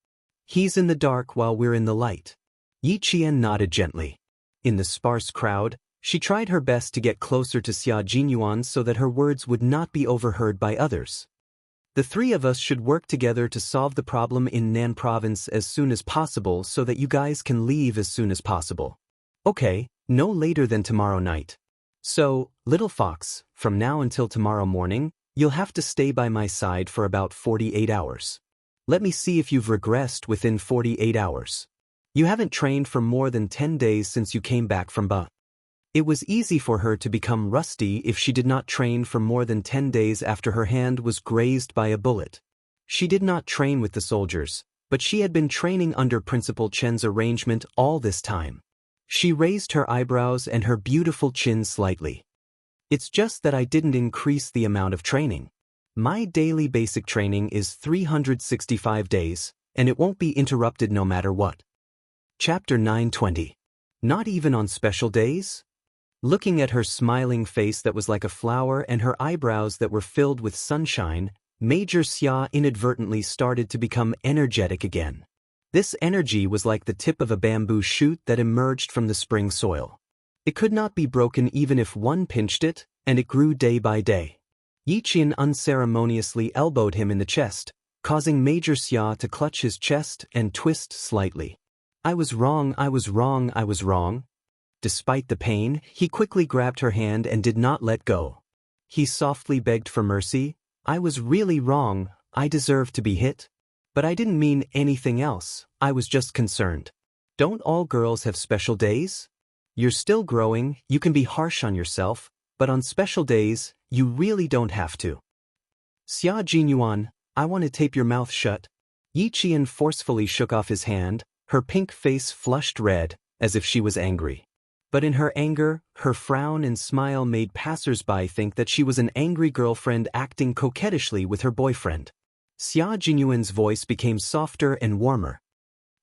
He's in the dark while we're in the light." Yi Qian nodded gently. In the sparse crowd, she tried her best to get closer to Xia Jinyuan so that her words would not be overheard by others. "The three of us should work together to solve the problem in Nan province as soon as possible so that you guys can leave as soon as possible. Okay, no later than tomorrow night. So, little fox, from now until tomorrow morning, you'll have to stay by my side for about 48 hours. Let me see if you've regressed within 48 hours. You haven't trained for more than 10 days since you came back from Ba." It was easy for her to become rusty if she did not train for more than 10 days after her hand was grazed by a bullet. She did not train with the soldiers, but she had been training under Principal Chen's arrangement all this time. She raised her eyebrows and her beautiful chin slightly. "It's just that I didn't increase the amount of training. My daily basic training is 365 days, and it won't be interrupted no matter what." Chapter 920. Not even on special days? Looking at her smiling face that was like a flower and her eyebrows that were filled with sunshine, Major Xia inadvertently started to become energetic again. This energy was like the tip of a bamboo shoot that emerged from the spring soil. It could not be broken even if one pinched it, and it grew day by day. Yi Qian unceremoniously elbowed him in the chest, causing Major Xia to clutch his chest and twist slightly. "I was wrong, I was wrong, I was wrong." Despite the pain, he quickly grabbed her hand and did not let go. He softly begged for mercy. "I was really wrong, I deserve to be hit. But I didn't mean anything else, I was just concerned. Don't all girls have special days? You're still growing, you can be harsh on yourself, but on special days, you really don't have to." "Xia Jinyuan, I want to tape your mouth shut." Yi Qian forcefully shook off his hand, her pink face flushed red, as if she was angry. But in her anger, her frown and smile made passers-by think that she was an angry girlfriend acting coquettishly with her boyfriend. Xia Jinyuan's voice became softer and warmer.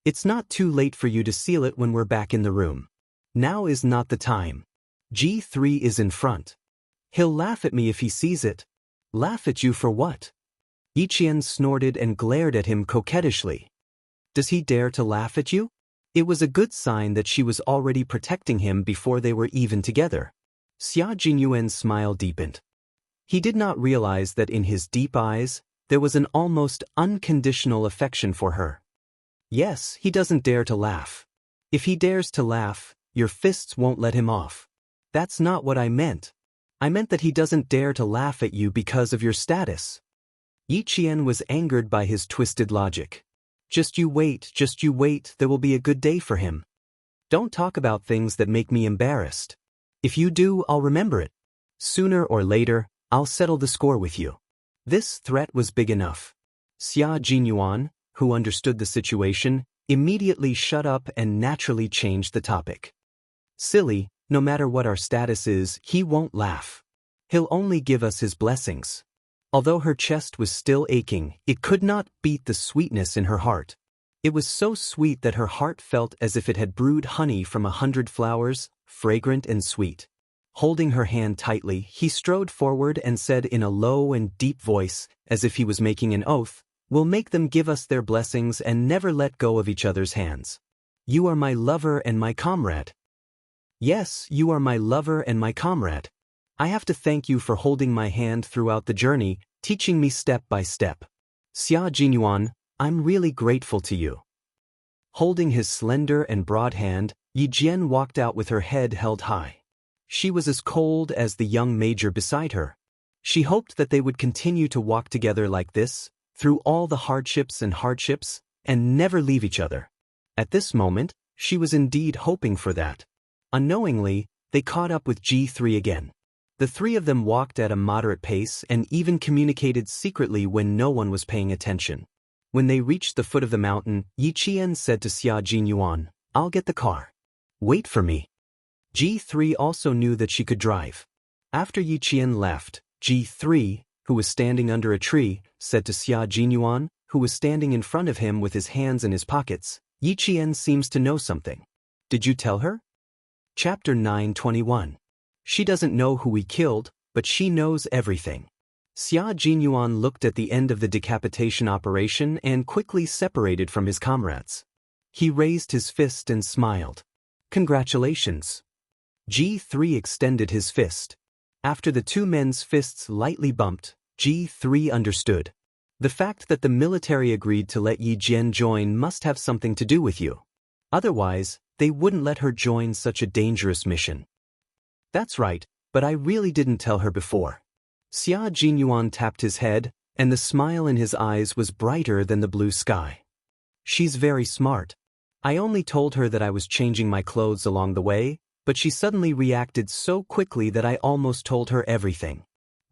"It's not too late for you to seal it when we're back in the room. Now is not the time. G3 is in front. He'll laugh at me if he sees it." "Laugh at you for what?" Yi Qian snorted and glared at him coquettishly. "Does he dare to laugh at you?" It was a good sign that she was already protecting him before they were even together. Xia Jinyuan's smile deepened. He did not realize that in his deep eyes, there was an almost unconditional affection for her. "Yes, he doesn't dare to laugh. If he dares to laugh, your fists won't let him off. That's not what I meant. I meant that he doesn't dare to laugh at you because of your status." Yi Qian was angered by his twisted logic. Just you wait, there will be a good day for him. Don't talk about things that make me embarrassed. If you do, I'll remember it. Sooner or later, I'll settle the score with you." This threat was big enough. Xia Jinyuan, who understood the situation, immediately shut up and naturally changed the topic. "Silly, no matter what our status is, he won't laugh. He'll only give us his blessings." Although her chest was still aching, it could not beat the sweetness in her heart. It was so sweet that her heart felt as if it had brewed honey from 100 flowers, fragrant and sweet. Holding her hand tightly, he strode forward and said in a low and deep voice, as if he was making an oath, "We'll make them give us their blessings and never let go of each other's hands. You are my lover and my comrade." "Yes, you are my lover and my comrade. I have to thank you for holding my hand throughout the journey, teaching me step by step. Xia Jinyuan, I'm really grateful to you." Holding his slender and broad hand, Yi Jian walked out with her head held high. She was as cold as the young major beside her. She hoped that they would continue to walk together like this, through all the hardships, and never leave each other. At this moment, she was indeed hoping for that. Unknowingly, they caught up with G3 again. The three of them walked at a moderate pace and even communicated secretly when no one was paying attention. When they reached the foot of the mountain, Yi Qian said to Xia Jinyuan, "I'll get the car. Wait for me." G3 also knew that she could drive. After Yi Qian left, G3, who was standing under a tree, said to Xia Jinyuan, who was standing in front of him with his hands in his pockets, Yi Qian seems to know something. Did you tell her? Chapter 9:21. She doesn't know who we killed, but she knows everything. Xia Jinyuan looked at the end of the decapitation operation and quickly separated from his comrades. He raised his fist and smiled. Congratulations. G3 extended his fist. After the two men's fists lightly bumped, G3 understood. The fact that the military agreed to let Yi Jian join must have something to do with you. Otherwise, they wouldn't let her join such a dangerous mission. That's right, but I really didn't tell her before. Xia Jinyuan tapped his head, and the smile in his eyes was brighter than the blue sky. She's very smart. I only told her that I was changing my clothes along the way, but she suddenly reacted so quickly that I almost told her everything.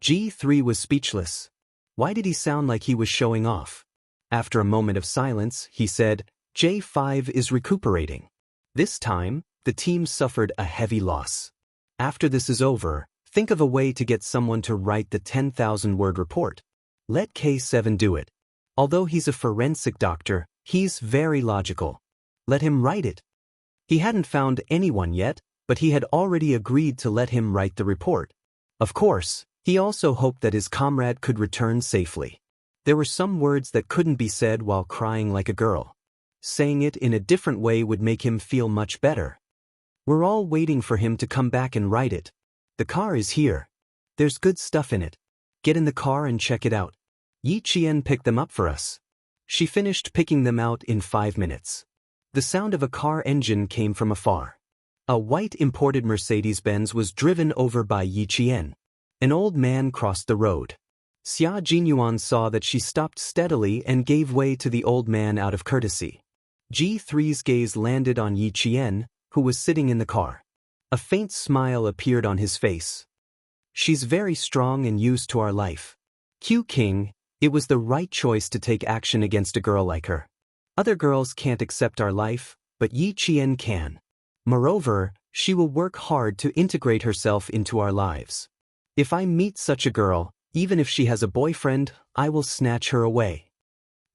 G3 was speechless. Why did he sound like he was showing off? After a moment of silence, he said, J5 is recuperating. This time, the team suffered a heavy loss. After this is over, think of a way to get someone to write the 10,000-word report. Let K7 do it. Although he's a forensic doctor, he's very logical. Let him write it. He hadn't found anyone yet, but he had already agreed to let him write the report. Of course, he also hoped that his comrade could return safely. There were some words that couldn't be said while crying like a girl. Saying it in a different way would make him feel much better. We're all waiting for him to come back and write it. The car is here. There's good stuff in it. Get in the car and check it out. Yi Qian picked them up for us. She finished picking them out in 5 minutes. The sound of a car engine came from afar. A white imported Mercedes-Benz was driven over by Yi Qian. An old man crossed the road. Xia Jinyuan saw that she stopped steadily and gave way to the old man out of courtesy. G3's gaze landed on Yi Qian, who was sitting in the car. A faint smile appeared on his face. She's very strong and used to our life. Q King, it was the right choice to take action against a girl like her. Other girls can't accept our life, but Yi Qian can. Moreover, she will work hard to integrate herself into our lives. If I meet such a girl, even if she has a boyfriend, I will snatch her away.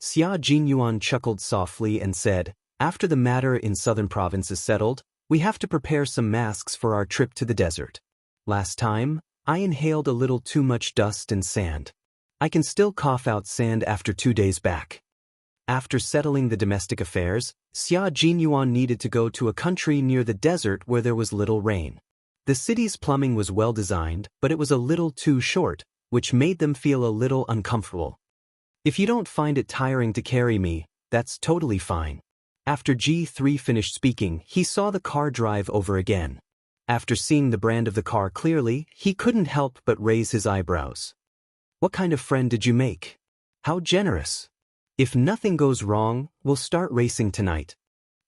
Xia Jinyuan chuckled softly and said, after the matter in southern province is settled, we have to prepare some masks for our trip to the desert. Last time, I inhaled a little too much dust and sand. I can still cough out sand after 2 days back. After settling the domestic affairs, Xia Jinyuan needed to go to a country near the desert where there was little rain. The city's plumbing was well designed, but it was a little too short, which made them feel a little uncomfortable. If you don't find it tiring to carry me, that's totally fine. After G3 finished speaking, he saw the car drive over again. After seeing the brand of the car clearly, he couldn't help but raise his eyebrows. What kind of friend did you make? How generous. If nothing goes wrong, we'll start racing tonight.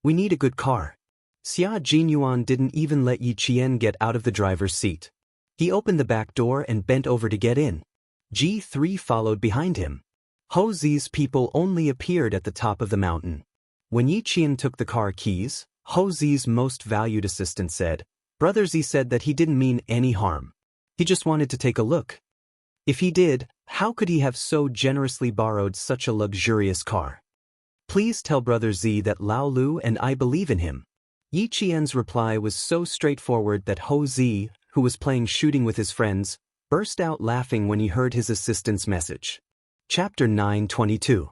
We need a good car. Xia Jinyuan didn't even let Yi Qian get out of the driver's seat. He opened the back door and bent over to get in. G3 followed behind him. Ho Zi's people only appeared at the top of the mountain. When Yi Qian took the car keys, Ho Zi's most valued assistant said, Brother Z said that he didn't mean any harm. He just wanted to take a look. If he did, how could he have so generously borrowed such a luxurious car? Please tell Brother Z that Lao Lu and I believe in him. Yi Qian's reply was so straightforward that Ho Zi, who was playing shooting with his friends, burst out laughing when he heard his assistant's message. Chapter 9:22.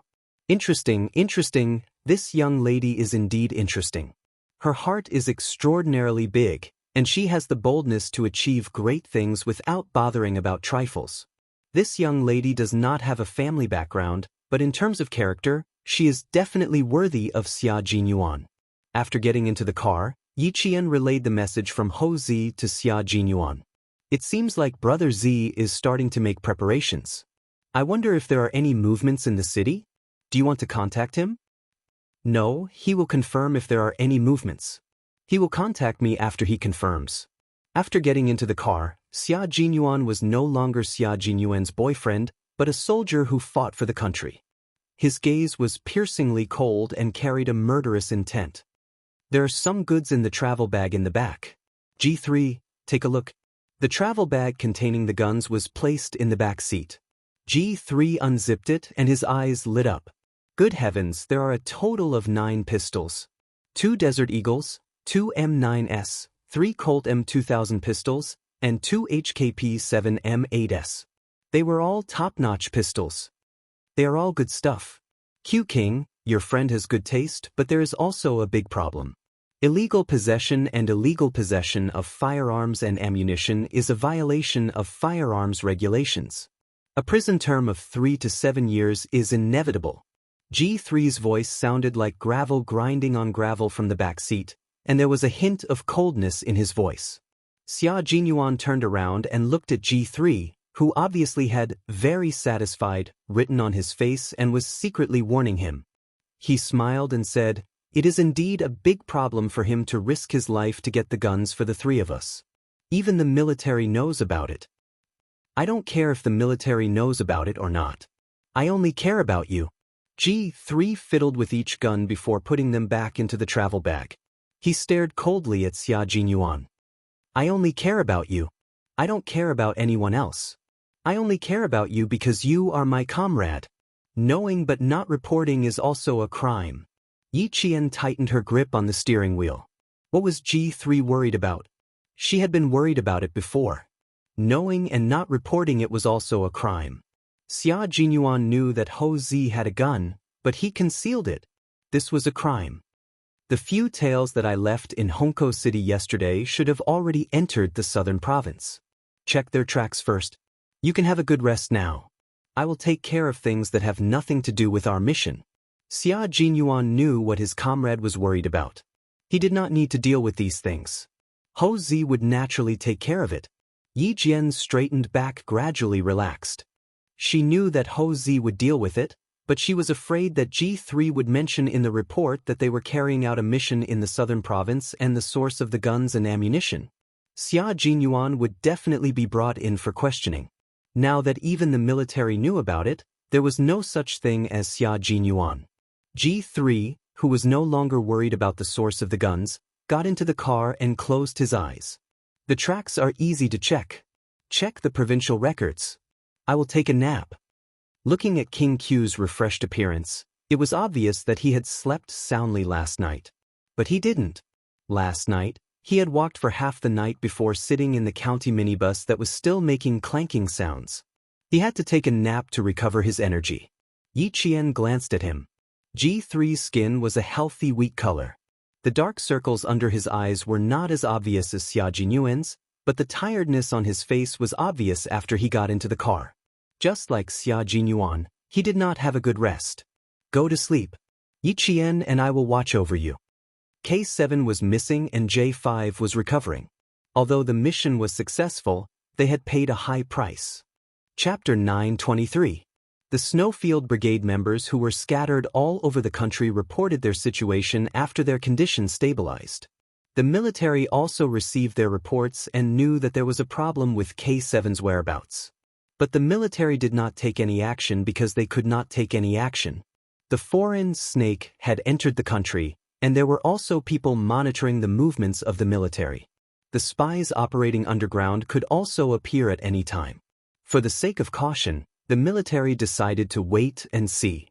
Interesting, this young lady is indeed interesting. Her heart is extraordinarily big, and she has the boldness to achieve great things without bothering about trifles. This young lady does not have a family background, but in terms of character, she is definitely worthy of Xia Jinyuan. After getting into the car, Yi Qian relayed the message from Ho Zi to Xia Jinyuan. It seems like Brother Z is starting to make preparations. I wonder if there are any movements in the city? Do you want to contact him? No, he will confirm if there are any movements. He will contact me after he confirms. After getting into the car, Xia Jinyuan was no longer Xia Jinyuan's boyfriend, but a soldier who fought for the country. His gaze was piercingly cold and carried a murderous intent. There are some goods in the travel bag in the back. G3, take a look. The travel bag containing the guns was placed in the back seat. G3 unzipped it and his eyes lit up. Good heavens, there are a total of 9 pistols. 2 Desert Eagles, 2 M9s, 3 Colt M2000 pistols, and 2 HKP-7 M8s. They were all top-notch pistols. They are all good stuff. Q King, your friend has good taste, but there is also a big problem. Illegal possession and illegal possession of firearms and ammunition is a violation of firearms regulations. A prison term of 3 to 7 years is inevitable. G3's voice sounded like gravel grinding on gravel from the back seat, and there was a hint of coldness in his voice. Xia Jinyuan turned around and looked at G3, who obviously had "very satisfied" written on his face and was secretly warning him. He smiled and said, "It is indeed a big problem for him to risk his life to get the guns for the 3 of us. Even the military knows about it. I don't care if the military knows about it or not. I only care about you." G3 fiddled with each gun before putting them back into the travel bag. He stared coldly at Xia Jinyuan. "I only care about you. I don't care about anyone else. I only care about you because you are my comrade. Knowing but not reporting is also a crime." Yi Qian tightened her grip on the steering wheel. What was G3 worried about? She had been worried about it before. Knowing and not reporting it was also a crime. Xia Jinyuan knew that Ho Zi had a gun, but he concealed it. This was a crime. The few tails that I left in Hongkou City yesterday should have already entered the southern province. Check their tracks first. You can have a good rest now. I will take care of things that have nothing to do with our mission. Xia Jinyuan knew what his comrade was worried about. He did not need to deal with these things. Ho Zi would naturally take care of it. Yi Jian's straightened back gradually relaxed. She knew that Ho Zi would deal with it, but she was afraid that G3 would mention in the report that they were carrying out a mission in the southern province and the source of the guns and ammunition. Xia Jinyuan would definitely be brought in for questioning. Now that even the military knew about it, there was no such thing as Xia Jinyuan. G3, who was no longer worried about the source of the guns, got into the car and closed his eyes. The tracks are easy to check. Check the provincial records. I will take a nap. Looking at King Q's refreshed appearance, it was obvious that he had slept soundly last night. But he didn't. Last night, he had walked for half the night before sitting in the county minibus that was still making clanking sounds. He had to take a nap to recover his energy. Yi Qian glanced at him. G3's skin was a healthy wheat color. The dark circles under his eyes were not as obvious as Xia Jinyuan's, but the tiredness on his face was obvious after he got into the car. Just like Xia Jinyuan, he did not have a good rest. Go to sleep. Yi Qian and I will watch over you. K7 was missing and J5 was recovering. Although the mission was successful, they had paid a high price. Chapter 923. The Snowfield Brigade members who were scattered all over the country reported their situation after their condition stabilized. The military also received their reports and knew that there was a problem with K7's whereabouts. But the military did not take any action because they could not take any action. The foreign snake had entered the country, and there were also people monitoring the movements of the military. The spies operating underground could also appear at any time. For the sake of caution, the military decided to wait and see.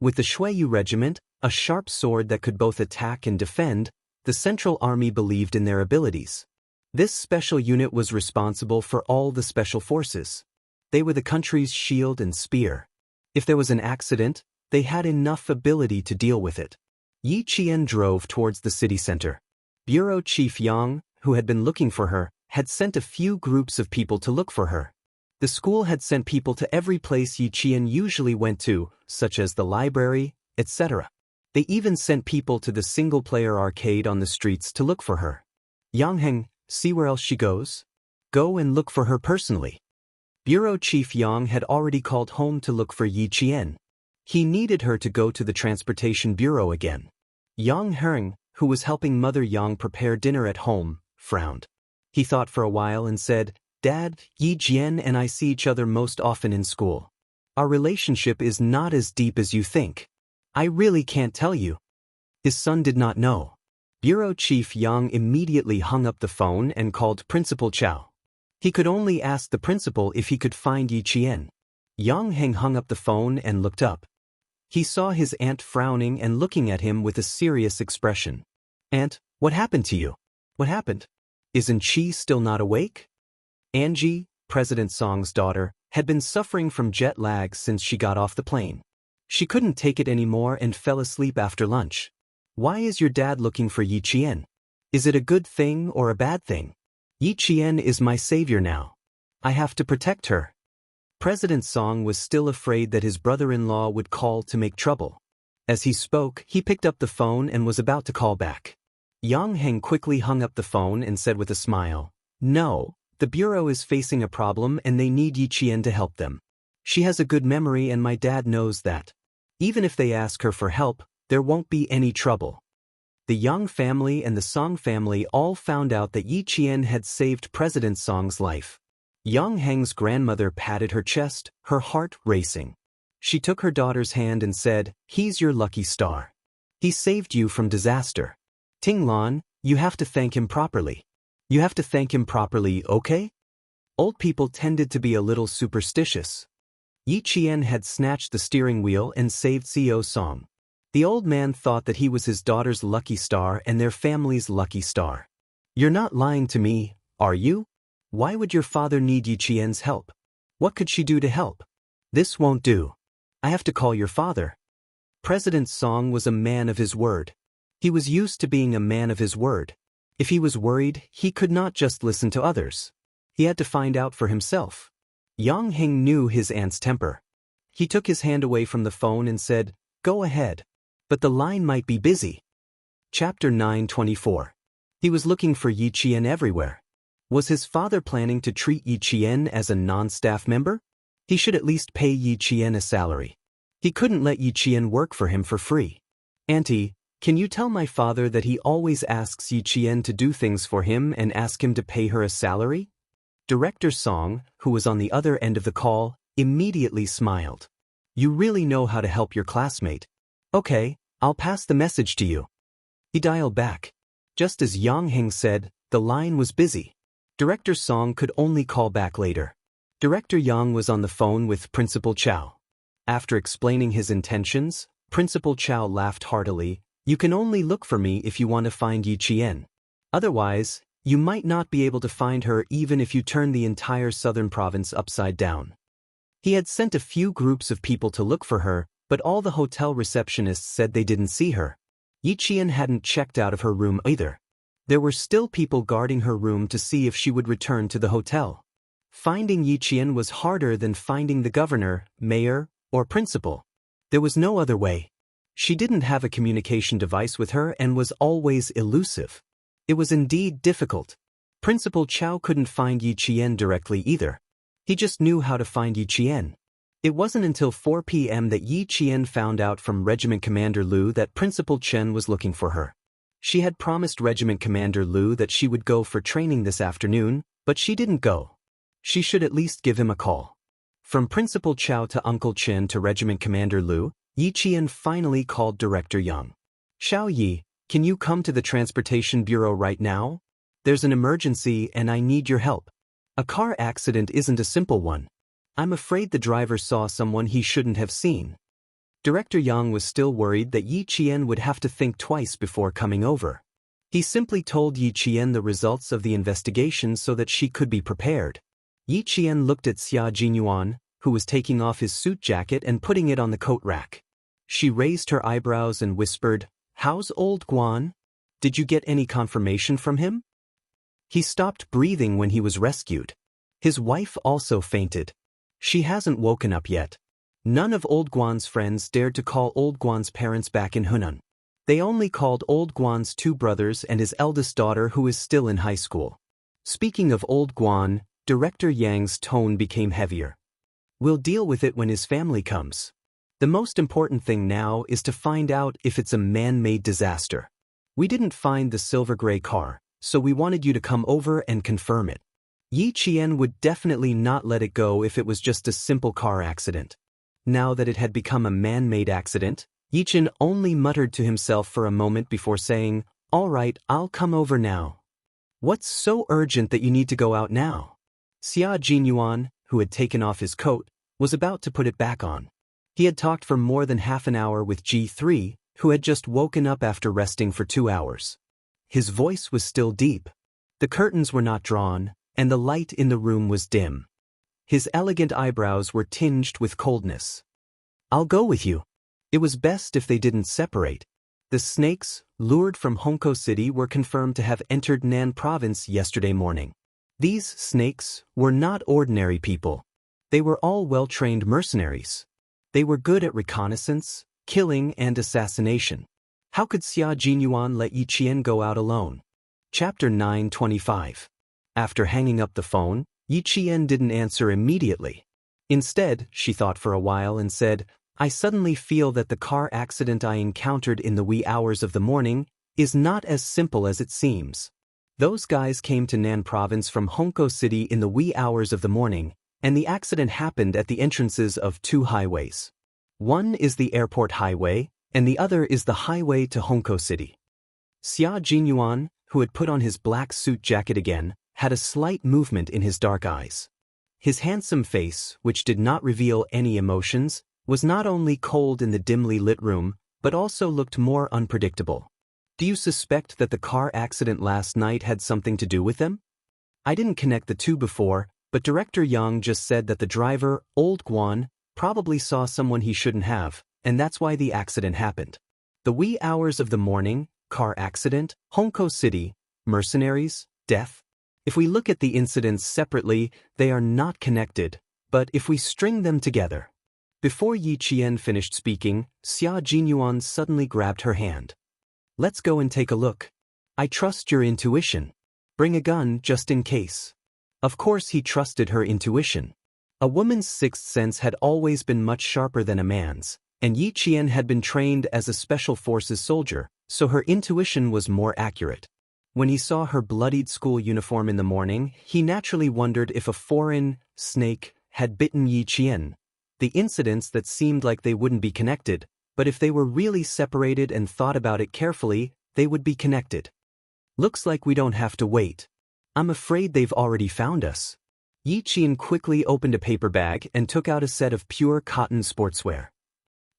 With the Shuiyu regiment, a sharp sword that could both attack and defend, the Central Army believed in their abilities. This special unit was responsible for all the special forces. They were the country's shield and spear. If there was an accident, they had enough ability to deal with it. Yi Qian drove towards the city center. Bureau Chief Yang, who had been looking for her, had sent a few groups of people to look for her. The school had sent people to every place Yi Qian usually went to, such as the library, etc. They even sent people to the single-player arcade on the streets to look for her. Yang Heng, see where else she goes? Go and look for her personally. Bureau Chief Yang had already called home to look for Yi Qian. He needed her to go to the Transportation Bureau again. Yang Heng, who was helping Mother Yang prepare dinner at home, frowned. He thought for a while and said, "Dad, Yi Jian and I see each other most often in school. Our relationship is not as deep as you think. I really can't tell you." His son did not know. Bureau Chief Yang immediately hung up the phone and called Principal Chow. He could only ask the principal if he could find Yi Qian. Yang Heng hung up the phone and looked up. He saw his aunt frowning and looking at him with a serious expression. "Aunt, what happened to you? What happened? Isn't she still not awake?" Angie, President Song's daughter, had been suffering from jet lag since she got off the plane. She couldn't take it anymore and fell asleep after lunch. "Why is your dad looking for Yi Qian? Is it a good thing or a bad thing? Yi Qian is my savior now. I have to protect her." President Song was still afraid that his brother-in-law would call to make trouble. As he spoke, he picked up the phone and was about to call back. Yang Heng quickly hung up the phone and said with a smile, "No, the bureau is facing a problem and they need Yi Qian to help them. She has a good memory and my dad knows that. Even if they ask her for help, there won't be any trouble." The Yang family and the Song family all found out that Yi Qian had saved President Song's life. Yang Heng's grandmother patted her chest, her heart racing. She took her daughter's hand and said, "He's your lucky star. He saved you from disaster. Ting Lan, you have to thank him properly. You have to thank him properly, okay?" Old people tended to be a little superstitious. Yi Qian had snatched the steering wheel and saved Xiao Song. The old man thought that he was his daughter's lucky star and their family's lucky star. "You're not lying to me, are you? Why would your father need Yi Qian's help? What could she do to help? This won't do. I have to call your father." President Song was a man of his word. He was used to being a man of his word. If he was worried, he could not just listen to others. He had to find out for himself. Yang Heng knew his aunt's temper. He took his hand away from the phone and said, "Go ahead. But the line might be busy." Chapter 924. He was looking for Yi Qian everywhere. Was his father planning to treat Yi Qian as a non-staff member? He should at least pay Yi Qian a salary. He couldn't let Yi Qian work for him for free. "Auntie, can you tell my father that he always asks Yi Qian to do things for him and ask him to pay her a salary?" Director Song, who was on the other end of the call, immediately smiled. "You really know how to help your classmate. Okay, I'll pass the message to you." He dialed back. Just as Yang Heng said, the line was busy. Director Song could only call back later. Director Yang was on the phone with Principal Chow. After explaining his intentions, Principal Chow laughed heartily. "You can only look for me if you want to find Yi Qian. Otherwise, you might not be able to find her even if you turn the entire southern province upside down." He had sent a few groups of people to look for her, but all the hotel receptionists said they didn't see her. Yi Qian hadn't checked out of her room either. There were still people guarding her room to see if she would return to the hotel. Finding Yi Qian was harder than finding the governor, mayor, or principal. There was no other way. She didn't have a communication device with her and was always elusive. It was indeed difficult. Principal Chow couldn't find Yi Qian directly either. He just knew how to find Yi Qian. It wasn't until 4 p.m. that Yi Qian found out from Regiment Commander Lu that Principal Chen was looking for her. She had promised Regiment Commander Lu that she would go for training this afternoon, but she didn't go. She should at least give him a call. From Principal Chow to Uncle Chen to Regiment Commander Lu, Yi Qian finally called Director Yang. "Xiao Yi, can you come to the Transportation Bureau right now? There's an emergency and I need your help. A car accident isn't a simple one. I'm afraid the driver saw someone he shouldn't have seen." Director Yang was still worried that Yi Qian would have to think twice before coming over. He simply told Yi Qian the results of the investigation so that she could be prepared. Yi Qian looked at Xia Jinyuan, who was taking off his suit jacket and putting it on the coat rack. She raised her eyebrows and whispered, "How's old Guan? Did you get any confirmation from him?" He stopped breathing when he was rescued. His wife also fainted. She hasn't woken up yet. None of old Guan's friends dared to call old Guan's parents back in Hunan. They only called old Guan's 2 brothers and his eldest daughter who is still in high school. Speaking of old Guan, Director Yang's tone became heavier. "We'll deal with it when his family comes. The most important thing now is to find out if it's a man-made disaster. We didn't find the silver gray car, so we wanted you to come over and confirm it." Yi Qian would definitely not let it go if it was just a simple car accident. Now that it had become a man-made accident, Yi Qian only muttered to himself for a moment before saying, "All right, I'll come over now." "What's so urgent that you need to go out now?" Xia Jinyuan, who had taken off his coat, was about to put it back on. He had talked for more than half an hour with G3, who had just woken up after resting for 2 hours. His voice was still deep. The curtains were not drawn, and the light in the room was dim. His elegant eyebrows were tinged with coldness. "I'll go with you." It was best if they didn't separate. The snakes, lured from Hongkou City, were confirmed to have entered Nan Province yesterday morning. These snakes were not ordinary people. They were all well-trained mercenaries. They were good at reconnaissance, killing, and assassination. How could Xia Jinyuan let Yi Qian go out alone? Chapter 925. After hanging up the phone, Yi Qian didn't answer immediately. Instead, she thought for a while and said, "I suddenly feel that the car accident I encountered in the wee hours of the morning is not as simple as it seems. Those guys came to Nan Province from Hongkou City in the wee hours of the morning, and the accident happened at the entrances of 2 highways. One is the airport highway, and the other is the highway to Hongkou City." Xia Jinyuan, who had put on his black suit jacket again, had a slight movement in his dark eyes. His handsome face, which did not reveal any emotions, was not only cold in the dimly lit room, but also looked more unpredictable. "Do you suspect that the car accident last night had something to do with them? I didn't connect the two before, but Director Yang just said that the driver, Old Guan, probably saw someone he shouldn't have, and that's why the accident happened. The wee hours of the morning, car accident, Hongkou City, mercenaries, death. If we look at the incidents separately, they are not connected, but if we string them together." Before Yi Qian finished speaking, Xia Jinyuan suddenly grabbed her hand. "Let's go and take a look. I trust your intuition. Bring a gun just in case." Of course he trusted her intuition. A woman's sixth sense had always been much sharper than a man's, and Yi Qian had been trained as a special forces soldier, so her intuition was more accurate. When he saw her bloodied school uniform in the morning, he naturally wondered if a foreign snake had bitten Yi Qian. The incidents that seemed like they wouldn't be connected, but if they were really separated and thought about it carefully, they would be connected. "Looks like we don't have to wait. I'm afraid they've already found us." Yi Qian quickly opened a paper bag and took out a set of pure cotton sportswear.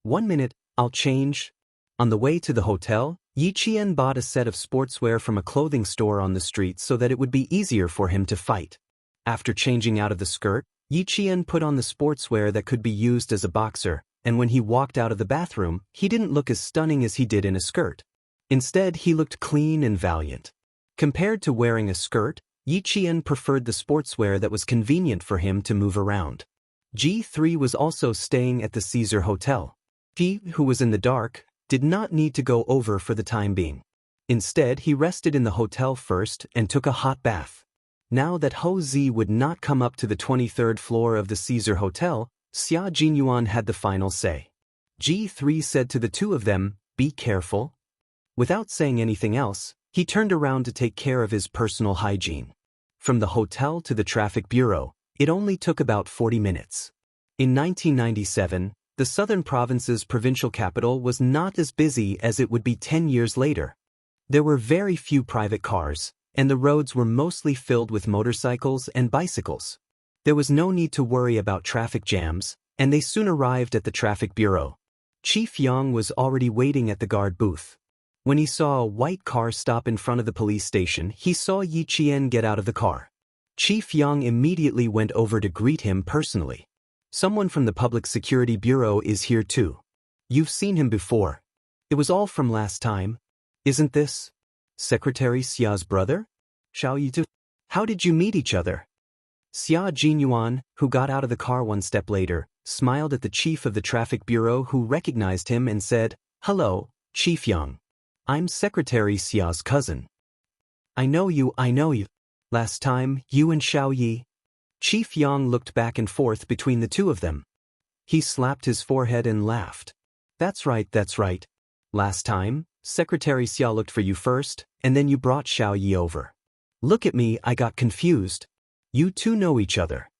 "1 minute, I'll change." On the way to the hotel, Yi Qian bought a set of sportswear from a clothing store on the street so that it would be easier for him to fight. After changing out of the skirt, Yi Qian put on the sportswear that could be used as a boxer, and when he walked out of the bathroom, he didn't look as stunning as he did in a skirt. Instead, he looked clean and valiant. Compared to wearing a skirt, Yi Qian preferred the sportswear that was convenient for him to move around. G3 was also staying at the Caesar Hotel. He, who was in the dark, did not need to go over for the time being. Instead, he rested in the hotel first and took a hot bath. Now that Ho Zi would not come up to the 23rd floor of the Caesar Hotel, Xia Jinyuan had the final say. G3 said to the two of them, "Be careful." Without saying anything else, he turned around to take care of his personal hygiene. From the hotel to the traffic bureau, it only took about 40 minutes. In 1997, the Southern Province's provincial capital was not as busy as it would be 10 years later. There were very few private cars, and the roads were mostly filled with motorcycles and bicycles. There was no need to worry about traffic jams, and they soon arrived at the traffic bureau. Chief Yang was already waiting at the guard booth. When he saw a white car stop in front of the police station, he saw Yi Qian get out of the car. Chief Yang immediately went over to greet him personally. "Someone from the Public Security Bureau is here too. You've seen him before. It was all from last time. Isn't this Secretary Xia's brother? Xiao Yitu? How did you meet each other?" Xia Jinyuan, who got out of the car one step later, smiled at the chief of the traffic bureau who recognized him and said, "Hello, Chief Yang. I'm Secretary Xia's cousin." I know you. Last time, you and Xiao Yi." Chief Yang looked back and forth between the two of them. He slapped his forehead and laughed. That's right. Last time, Secretary Xia looked for you first, and then you brought Xiao Yi over. Look at me, I got confused. You two know each other."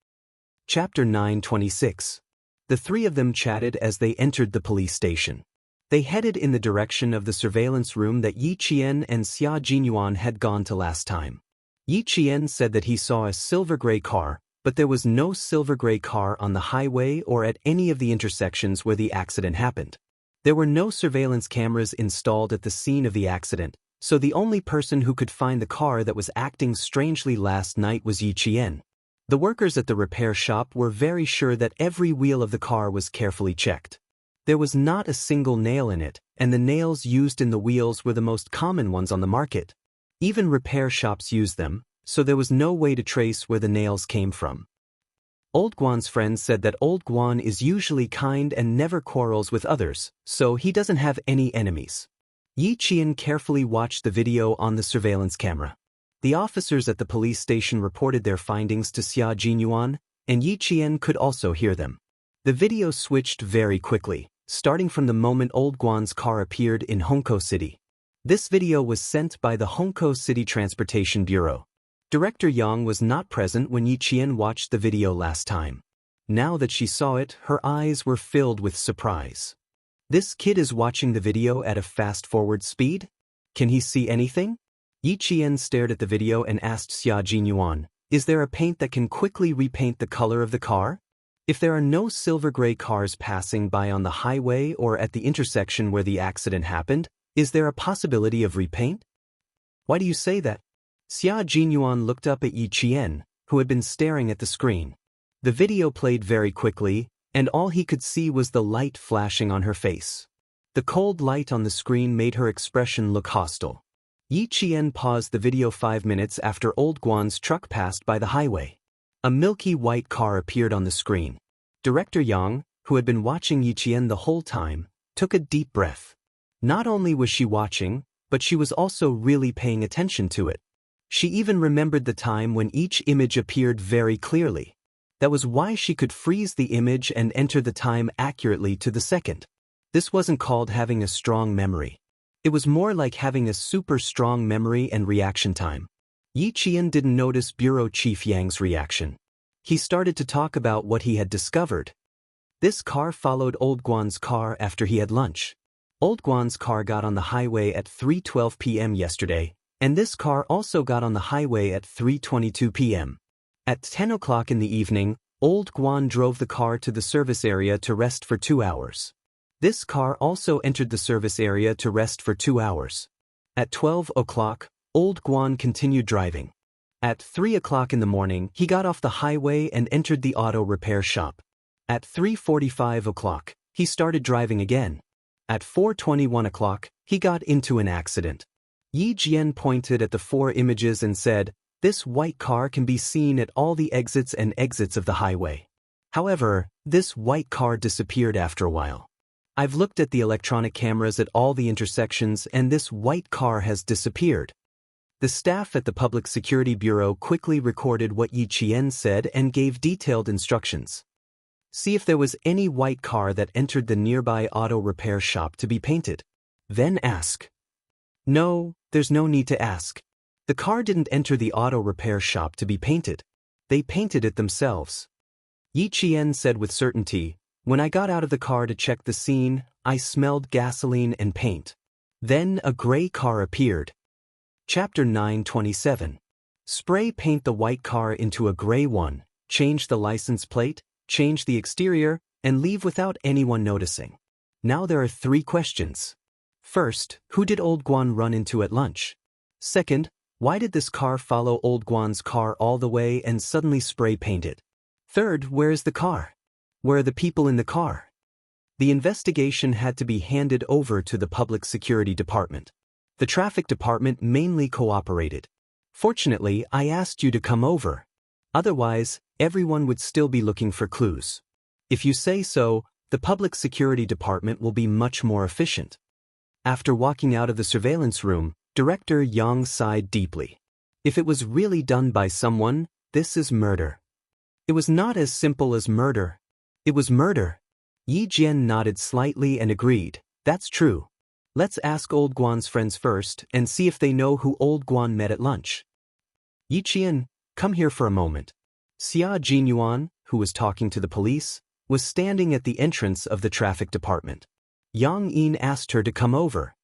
Chapter 926. The three of them chatted as they entered the police station. They headed in the direction of the surveillance room that Yi Qian and Xia Jinyuan had gone to last time. Yi Qian said that he saw a silver-gray car, but there was no silver gray car on the highway or at any of the intersections where the accident happened. There were no surveillance cameras installed at the scene of the accident, so the only person who could find the car that was acting strangely last night was Yi Qian. The workers at the repair shop were very sure that every wheel of the car was carefully checked. There was not a single nail in it, and the nails used in the wheels were the most common ones on the market. Even repair shops used them, so there was no way to trace where the nails came from. Old Guan's friend said that Old Guan is usually kind and never quarrels with others, so he doesn't have any enemies. Yi Qian carefully watched the video on the surveillance camera. The officers at the police station reported their findings to Xia Jinyuan, and Yi Qian could also hear them. The video switched very quickly, starting from the moment Old Guan's car appeared in Hongkou City. This video was sent by the Hongkou City Transportation Bureau. Director Yang was not present when Yi Qian watched the video last time. Now that she saw it, her eyes were filled with surprise. This kid is watching the video at a fast-forward speed? Can he see anything? Yi Qian stared at the video and asked Xia Jinyuan, "Is there a paint that can quickly repaint the color of the car? If there are no silver-gray cars passing by on the highway or at the intersection where the accident happened, is there a possibility of repaint?" "Why do you say that?" Xia Jinyuan looked up at Yi Qian, who had been staring at the screen. The video played very quickly, and all he could see was the light flashing on her face. The cold light on the screen made her expression look hostile. Yi Qian paused the video 5 minutes after Old Guan's truck passed by the highway. A milky white car appeared on the screen. Director Yang, who had been watching Yi Qian the whole time, took a deep breath. Not only was she watching, but she was also really paying attention to it. She even remembered the time when each image appeared very clearly. That was why she could freeze the image and enter the time accurately to the second. This wasn't called having a strong memory. It was more like having a super strong memory and reaction time. Yi Qian didn't notice Bureau Chief Yang's reaction. He started to talk about what he had discovered. This car followed Old Guan's car after he had lunch. Old Guan's car got on the highway at 3:12 p.m. yesterday, and this car also got on the highway at 3:22 p.m. At 10 o'clock in the evening, Old Guan drove the car to the service area to rest for 2 hours. This car also entered the service area to rest for 2 hours. At 12 o'clock, Old Guan continued driving. At 3 o'clock in the morning, he got off the highway and entered the auto repair shop. At 3:45 o'clock, he started driving again. At 4:21 o'clock, he got into an accident. Yi Qian pointed at the 4 images and said, "This white car can be seen at all the exits and exits of the highway." However, this white car disappeared after a while. "I've looked at the electronic cameras at all the intersections and this white car has disappeared." The staff at the Public Security Bureau quickly recorded what Yi Qian said and gave detailed instructions. "See if there was any white car that entered the nearby auto repair shop to be painted. Then ask." "No, there's no need to ask. The car didn't enter the auto repair shop to be painted. They painted it themselves." Yi Qian said with certainty, "When I got out of the car to check the scene, I smelled gasoline and paint. Then a gray car appeared." Chapter 9:27. Spray paint the white car into a gray one, change the license plate, change the exterior, and leave without anyone noticing. Now there are 3 questions. First, who did Old Guan run into at lunch? Second, why did this car follow Old Guan's car all the way and suddenly spray paint it? Third, where is the car? Where are the people in the car? The investigation had to be handed over to the Public Security Department. The Traffic Department mainly cooperated. Fortunately, I asked you to come over. Otherwise, everyone would still be looking for clues. If you say so, the Public Security Department will be much more efficient. After walking out of the surveillance room, Director Yang sighed deeply. If it was really done by someone, this is murder. It was not as simple as murder. It was murder. Yi Qian nodded slightly and agreed, "That's true. Let's ask Old Guan's friends first and see if they know who Old Guan met at lunch." "Yi Qian, come here for a moment." Xia Jinyuan, who was talking to the police, was standing at the entrance of the traffic department. Yang Yin asked her to come over.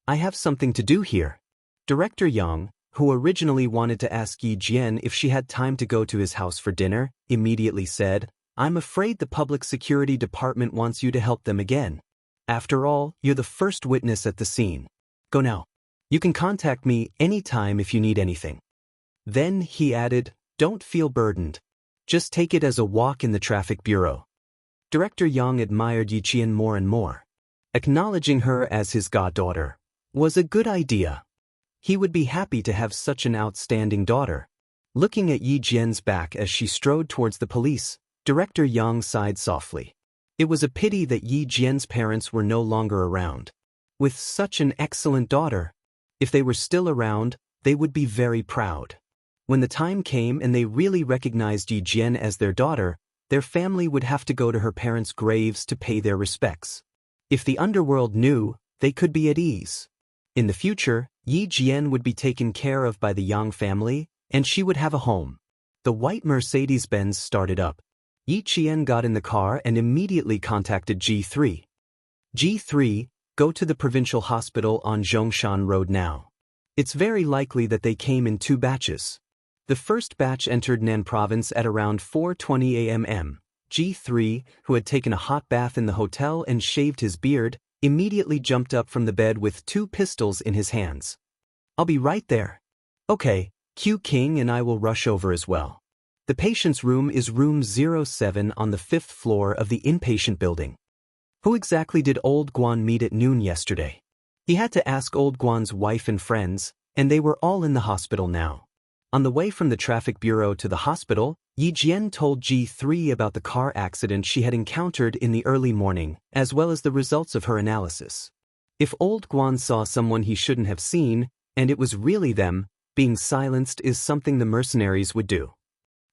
"I have something to do here." Director Yang, who originally wanted to ask Yi Jian if she had time to go to his house for dinner, immediately said, "I'm afraid the public security department wants you to help them again. After all, you're the first witness at the scene. Go now. You can contact me anytime if you need anything." Then he added, "Don't feel burdened. Just take it as a walk in the traffic bureau." Director Yang admired Yi Qian more and more. Acknowledging her as his goddaughter was a good idea. He would be happy to have such an outstanding daughter. Looking at Yi Jian's back as she strode towards the police, Director Yang sighed softly. It was a pity that Yi Jian's parents were no longer around. With such an excellent daughter, if they were still around, they would be very proud. When the time came and they really recognized Yi Jian as their daughter, their family would have to go to her parents' graves to pay their respects. If the underworld knew, they could be at ease. In the future, Yi Jian would be taken care of by the Yang family, and she would have a home. The white Mercedes-Benz started up. Yi Qian got in the car and immediately contacted G3. G3, go to the provincial hospital on Zhongshan Road now. It's very likely that they came in 2 batches. The first batch entered Nan province at around 4:20 a.m. G3, who had taken a hot bath in the hotel and shaved his beard, immediately jumped up from the bed with 2 pistols in his hands. "I'll be right there." "Okay, Q King and I will rush over as well. The patient's room is room 07 on the 5th floor of the inpatient building." Who exactly did Old Guan meet at noon yesterday? He had to ask Old Guan's wife and friends, and they were all in the hospital now. On the way from the traffic bureau to the hospital, Yi Jian told G3 about the car accident she had encountered in the early morning, as well as the results of her analysis. If Old Guan saw someone he shouldn't have seen, and it was really them, being silenced is something the mercenaries would do.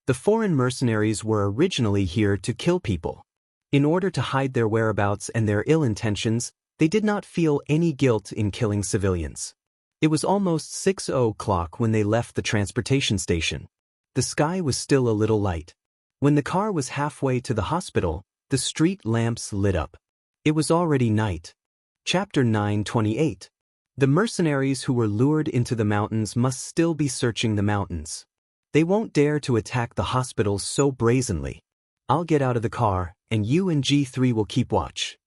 The foreign mercenaries were originally here to kill people. In order to hide their whereabouts and their ill intentions, they did not feel any guilt in killing civilians. It was almost 6:00 when they left the transportation station. The sky was still a little light. When the car was halfway to the hospital, the street lamps lit up. It was already night. Chapter 9:28. The mercenaries who were lured into the mountains must still be searching the mountains. They won't dare to attack the hospital so brazenly. I'll get out of the car, and you and G3 will keep watch.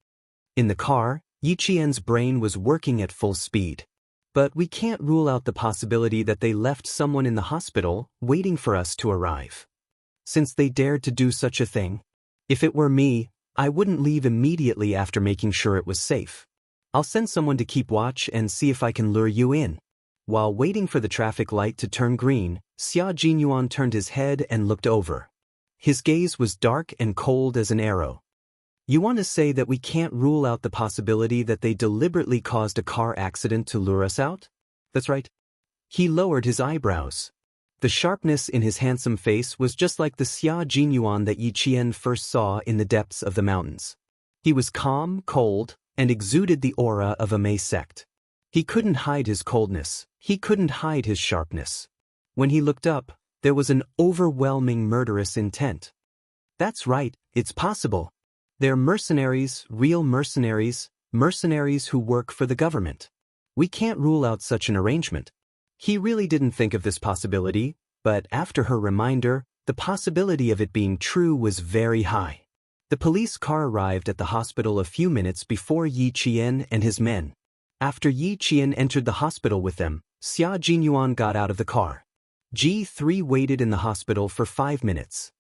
In the car, Yi Qian's brain was working at full speed. But we can't rule out the possibility that they left someone in the hospital waiting for us to arrive. Since they dared to do such a thing, if it were me, I wouldn't leave immediately after making sure it was safe. I'll send someone to keep watch and see if I can lure you in. While waiting for the traffic light to turn green, Xia Jinyuan turned his head and looked over. His gaze was dark and cold as an arrow. You want to say that we can't rule out the possibility that they deliberately caused a car accident to lure us out? That's right. He lowered his eyebrows. The sharpness in his handsome face was just like the Xia Jinyuan that Yi Qian first saw in the depths of the mountains. He was calm, cold, and exuded the aura of a Mei sect. He couldn't hide his coldness. He couldn't hide his sharpness. When he looked up, there was an overwhelming murderous intent. That's right, it's possible. They're mercenaries, real mercenaries, mercenaries who work for the government. We can't rule out such an arrangement. He really didn't think of this possibility, but after her reminder, the possibility of it being true was very high. The police car arrived at the hospital a few minutes before Yi Qian and his men. After Yi Qian entered the hospital with them, Xia Jinyuan got out of the car. G3 waited in the hospital for 5 minutes.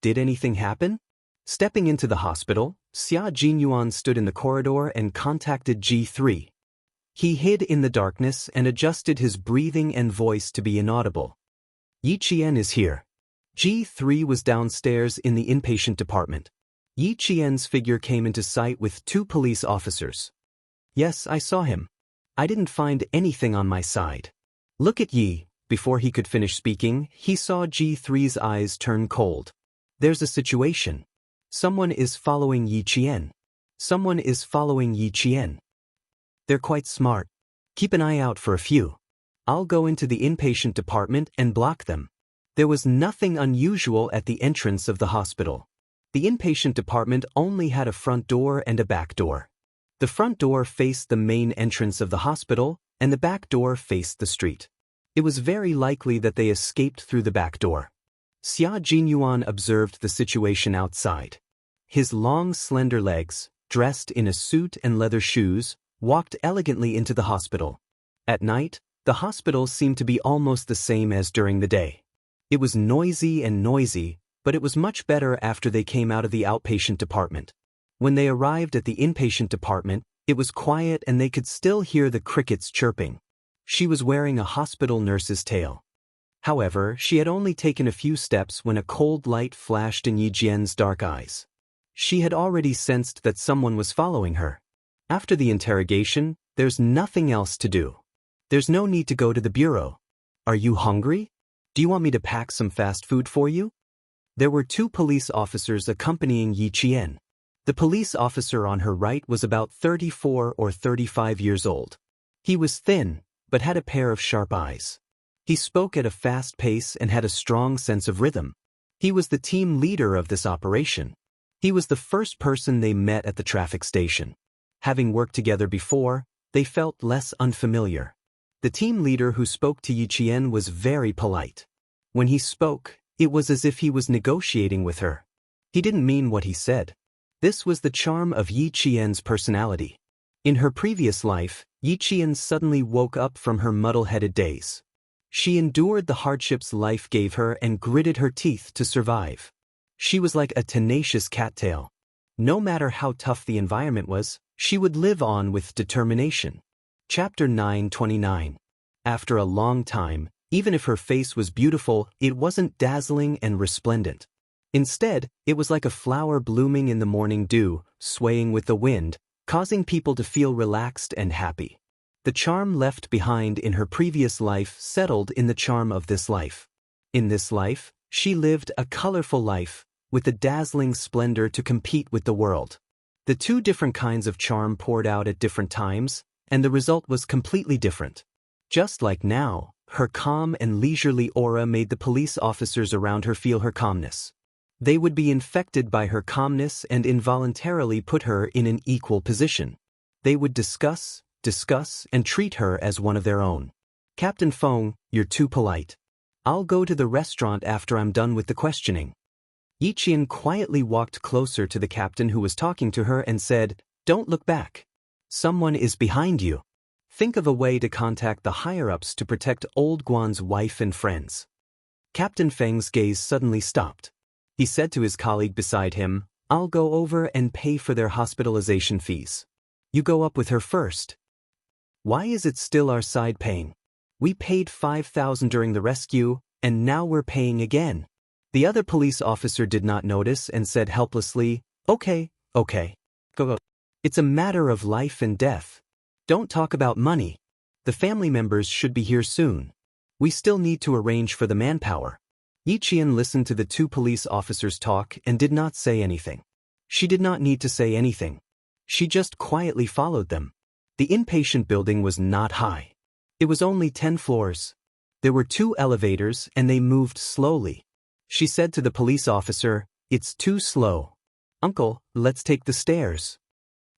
Did anything happen? Stepping into the hospital, Xia Jinyuan stood in the corridor and contacted G3. He hid in the darkness and adjusted his breathing and voice to be inaudible. Yi Qian is here. G3 was downstairs in the inpatient department. Yi Qian's figure came into sight with 2 police officers. Yes, I saw him. I didn't find anything on my side. Look at Yi. Before he could finish speaking, he saw G3's eyes turn cold. There's a situation. Someone is following Yi Qian. Someone is following Yi Qian. They're quite smart. Keep an eye out for a few. I'll go into the inpatient department and block them. There was nothing unusual at the entrance of the hospital. The inpatient department only had a front door and a back door. The front door faced the main entrance of the hospital, and the back door faced the street. It was very likely that they escaped through the back door. Xia Jinyuan observed the situation outside. His long, slender legs, dressed in a suit and leather shoes, walked elegantly into the hospital. At night, the hospital seemed to be almost the same as during the day. It was noisy, but it was much better after they came out of the outpatient department. When they arrived at the inpatient department, it was quiet and they could still hear the crickets chirping. She was wearing a hospital nurse's tail. However, she had only taken a few steps when a cold light flashed in Yi Jian's dark eyes. She had already sensed that someone was following her. After the interrogation, there's nothing else to do. There's no need to go to the bureau. Are you hungry? Do you want me to pack some fast food for you? There were 2 police officers accompanying Yi Qian. The police officer on her right was about 34 or 35 years old. He was thin, but had a pair of sharp eyes. He spoke at a fast pace and had a strong sense of rhythm. He was the team leader of this operation. He was the first person they met at the traffic station. Having worked together before, they felt less unfamiliar. The team leader who spoke to Yi Qian was very polite. When he spoke, it was as if he was negotiating with her. He didn't mean what he said. This was the charm of Yi Qian's personality. In her previous life, Yi Qian suddenly woke up from her muddle-headed days. She endured the hardships life gave her and gritted her teeth to survive. She was like a tenacious cattail. No matter how tough the environment was, she would live on with determination. Chapter 929. After a long time, even if her face was beautiful, it wasn't dazzling and resplendent. Instead, it was like a flower blooming in the morning dew, swaying with the wind, causing people to feel relaxed and happy. The charm left behind in her previous life settled in the charm of this life. In this life, she lived a colorful life, with a dazzling splendor to compete with the world. The 2 different kinds of charm poured out at different times, and the result was completely different. Just like now, her calm and leisurely aura made the police officers around her feel her calmness. They would be infected by her calmness and involuntarily put her in an equal position. They would discuss, and treat her as one of their own. Captain Feng, you're too polite. I'll go to the restaurant after I'm done with the questioning. Yi Qian quietly walked closer to the captain who was talking to her and said, Don't look back. Someone is behind you. Think of a way to contact the higher-ups to protect Old Guan's wife and friends. Captain Feng's gaze suddenly stopped. He said to his colleague beside him, I'll go over and pay for their hospitalization fees. You go up with her first. Why is it still our side paying? We paid 5,000 during the rescue, and now we're paying again. The other police officer did not notice and said helplessly, Okay. Go. It's a matter of life and death. Don't talk about money. The family members should be here soon. We still need to arrange for the manpower. Yi Qian listened to the 2 police officers talk and did not say anything. She did not need to say anything. She just quietly followed them. The inpatient building was not high. It was only 10 floors. There were 2 elevators and they moved slowly. She said to the police officer, It's too slow. Uncle, let's take the stairs.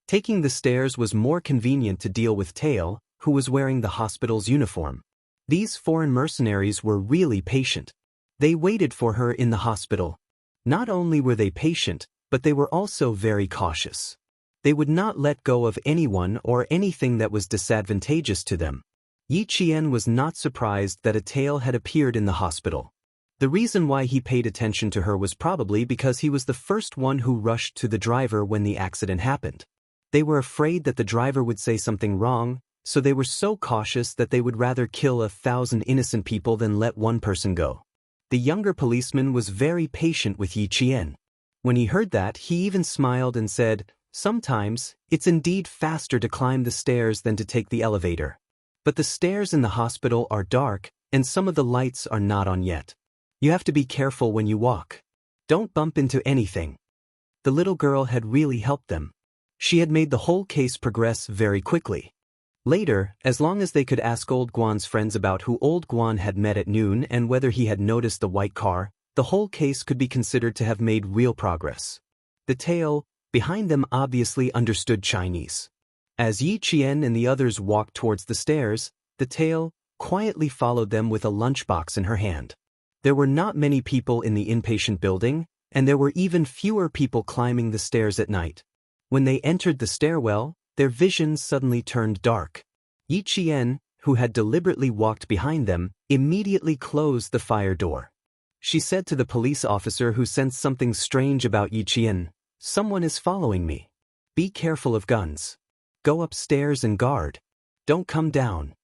Taking the stairs was more convenient to deal with Tail, who was wearing the hospital's uniform. These foreign mercenaries were really patient. They waited for her in the hospital. Not only were they patient, but they were also very cautious. They would not let go of anyone or anything that was disadvantageous to them. Yi Qian was not surprised that a Tail had appeared in the hospital. The reason why he paid attention to her was probably because he was the first one who rushed to the driver when the accident happened. They were afraid that the driver would say something wrong, so they were so cautious that they would rather kill 1,000 innocent people than let one person go. The younger policeman was very patient with Yi Qian. When he heard that, he even smiled and said, Sometimes, it's indeed faster to climb the stairs than to take the elevator. But the stairs in the hospital are dark, and some of the lights are not on yet. You have to be careful when you walk. Don't bump into anything. The little girl had really helped them. She had made the whole case progress very quickly. Later, as long as they could ask Old Guan's friends about who Old Guan had met at noon and whether he had noticed the white car, the whole case could be considered to have made real progress. The Tail, behind them, obviously understood Chinese. As Yi Qian and the others walked towards the stairs, the Tail quietly followed them with a lunchbox in her hand. There were not many people in the inpatient building, and there were even fewer people climbing the stairs at night. When they entered the stairwell, their vision suddenly turned dark. Yi Qian, who had deliberately walked behind them, immediately closed the fire door. She said to the police officer who sensed something strange about Yi Qian, "Someone is following me. Be careful of guns. Go upstairs and guard. Don't come down."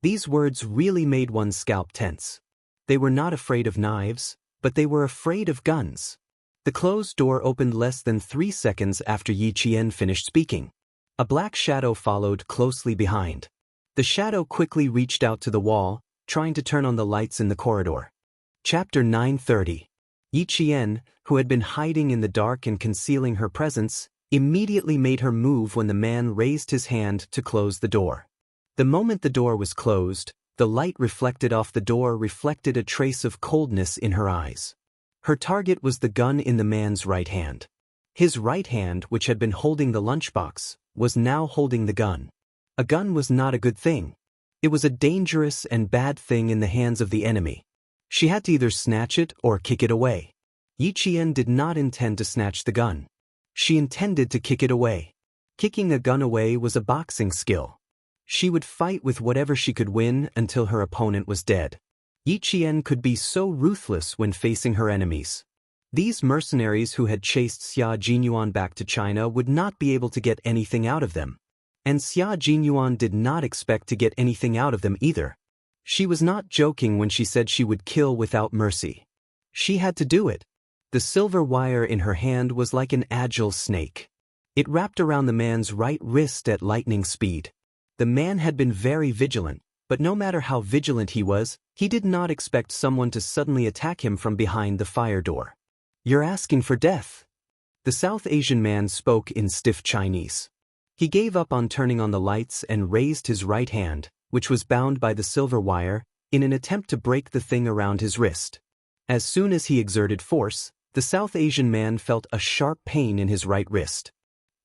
These words really made one's scalp tense. They were not afraid of knives, but they were afraid of guns. The closed door opened less than 3 seconds after Yi Qian finished speaking. A black shadow followed closely behind. The shadow quickly reached out to the wall, trying to turn on the lights in the corridor. Chapter 930. Yi Qian, who had been hiding in the dark and concealing her presence, immediately made her move when the man raised his hand to close the door. The moment the door was closed, the light reflected off the door reflected a trace of coldness in her eyes. Her target was the gun in the man's right hand. His right hand, which had been holding the lunchbox, was now holding the gun. A gun was not a good thing. It was a dangerous and bad thing in the hands of the enemy. She had to either snatch it or kick it away. Yi Qian did not intend to snatch the gun. She intended to kick it away. Kicking a gun away was a boxing skill. She would fight with whatever she could win until her opponent was dead. Yi Qian could be so ruthless when facing her enemies. These mercenaries who had chased Xia Jinyuan back to China would not be able to get anything out of them. And Xia Jinyuan did not expect to get anything out of them either. She was not joking when she said she would kill without mercy. She had to do it. The silver wire in her hand was like an agile snake. It wrapped around the man's right wrist at lightning speed. The man had been very vigilant, but no matter how vigilant he was, he did not expect someone to suddenly attack him from behind the fire door. "You're asking for death." The South Asian man spoke in stiff Chinese. He gave up on turning on the lights and raised his right hand, which was bound by the silver wire, in an attempt to break the thing around his wrist. As soon as he exerted force, the South Asian man felt a sharp pain in his right wrist.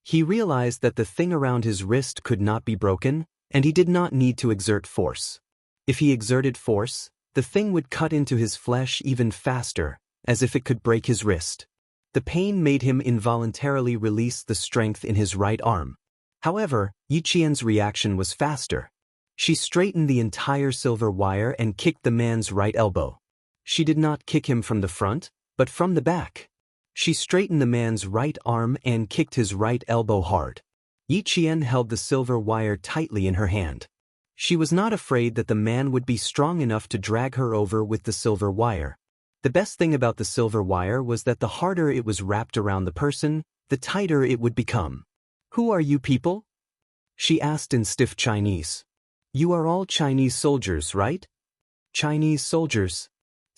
He realized that the thing around his wrist could not be broken, and he did not need to exert force. If he exerted force, the thing would cut into his flesh even faster, as if it could break his wrist. The pain made him involuntarily release the strength in his right arm. However, Yi Qian's reaction was faster. She straightened the entire silver wire and kicked the man's right elbow. She did not kick him from the front, but from the back. She straightened the man's right arm and kicked his right elbow hard. Yi Qian held the silver wire tightly in her hand. She was not afraid that the man would be strong enough to drag her over with the silver wire. The best thing about the silver wire was that the harder it was wrapped around the person, the tighter it would become. "Who are you people?" she asked in stiff Chinese. "You are all Chinese soldiers, right?" Chinese soldiers.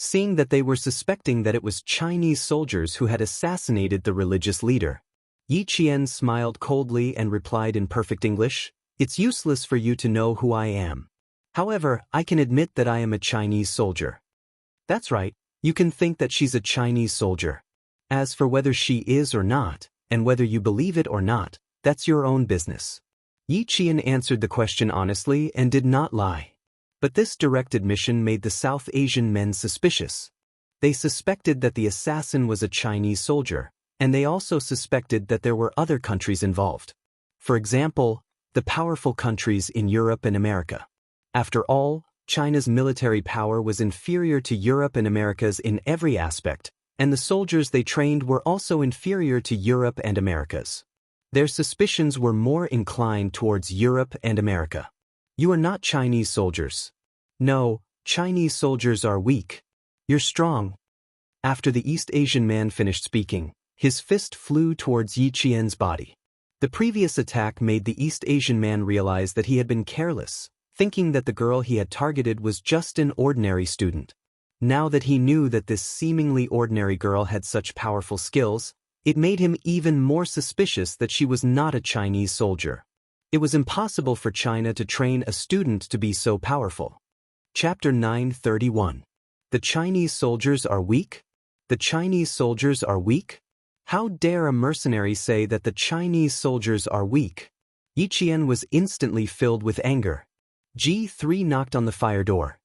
Seeing that they were suspecting that it was Chinese soldiers who had assassinated the religious leader, Yi Qian smiled coldly and replied in perfect English, "It's useless for you to know who I am. However, I can admit that I am a Chinese soldier." "That's right, you can think that she's a Chinese soldier. As for whether she is or not, and whether you believe it or not, that's your own business." Yi Qian answered the question honestly and did not lie. But this direct admission made the South Asian men suspicious. They suspected that the assassin was a Chinese soldier, and they also suspected that there were other countries involved. For example, the powerful countries in Europe and America. After all, China's military power was inferior to Europe and America's in every aspect, and the soldiers they trained were also inferior to Europe and America's. Their suspicions were more inclined towards Europe and America. "You are not Chinese soldiers." "No, Chinese soldiers are weak. You're strong." After the East Asian man finished speaking, his fist flew towards Yi Qian's body. The previous attack made the East Asian man realize that he had been careless, thinking that the girl he had targeted was just an ordinary student. Now that he knew that this seemingly ordinary girl had such powerful skills, it made him even more suspicious that she was not a Chinese soldier. It was impossible for China to train a student to be so powerful. Chapter 931. The Chinese soldiers are weak? The Chinese soldiers are weak? How dare a mercenary say that the Chinese soldiers are weak? Yi Qian was instantly filled with anger. G3 knocked on the fire door.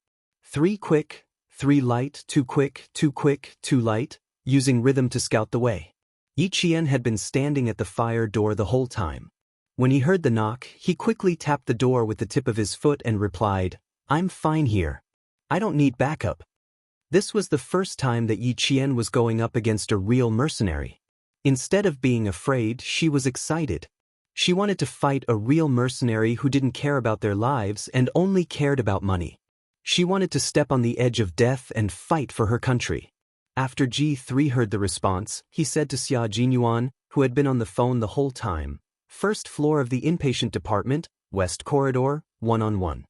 3 quick, 3 light, 2 quick, 2 quick, 2 light, using rhythm to scout the way. Yiqian had been standing at the fire door the whole time. When he heard the knock, he quickly tapped the door with the tip of his foot and replied, "I'm fine here. I don't need backup." This was the first time that Yiqian was going up against a real mercenary. Instead of being afraid, she was excited. She wanted to fight a real mercenary who didn't care about their lives and only cared about money. She wanted to step on the edge of death and fight for her country. After G3 heard the response, he said to Xia Jinyuan, who had been on the phone the whole time, "First floor of the inpatient department, West Corridor, 1-on-1.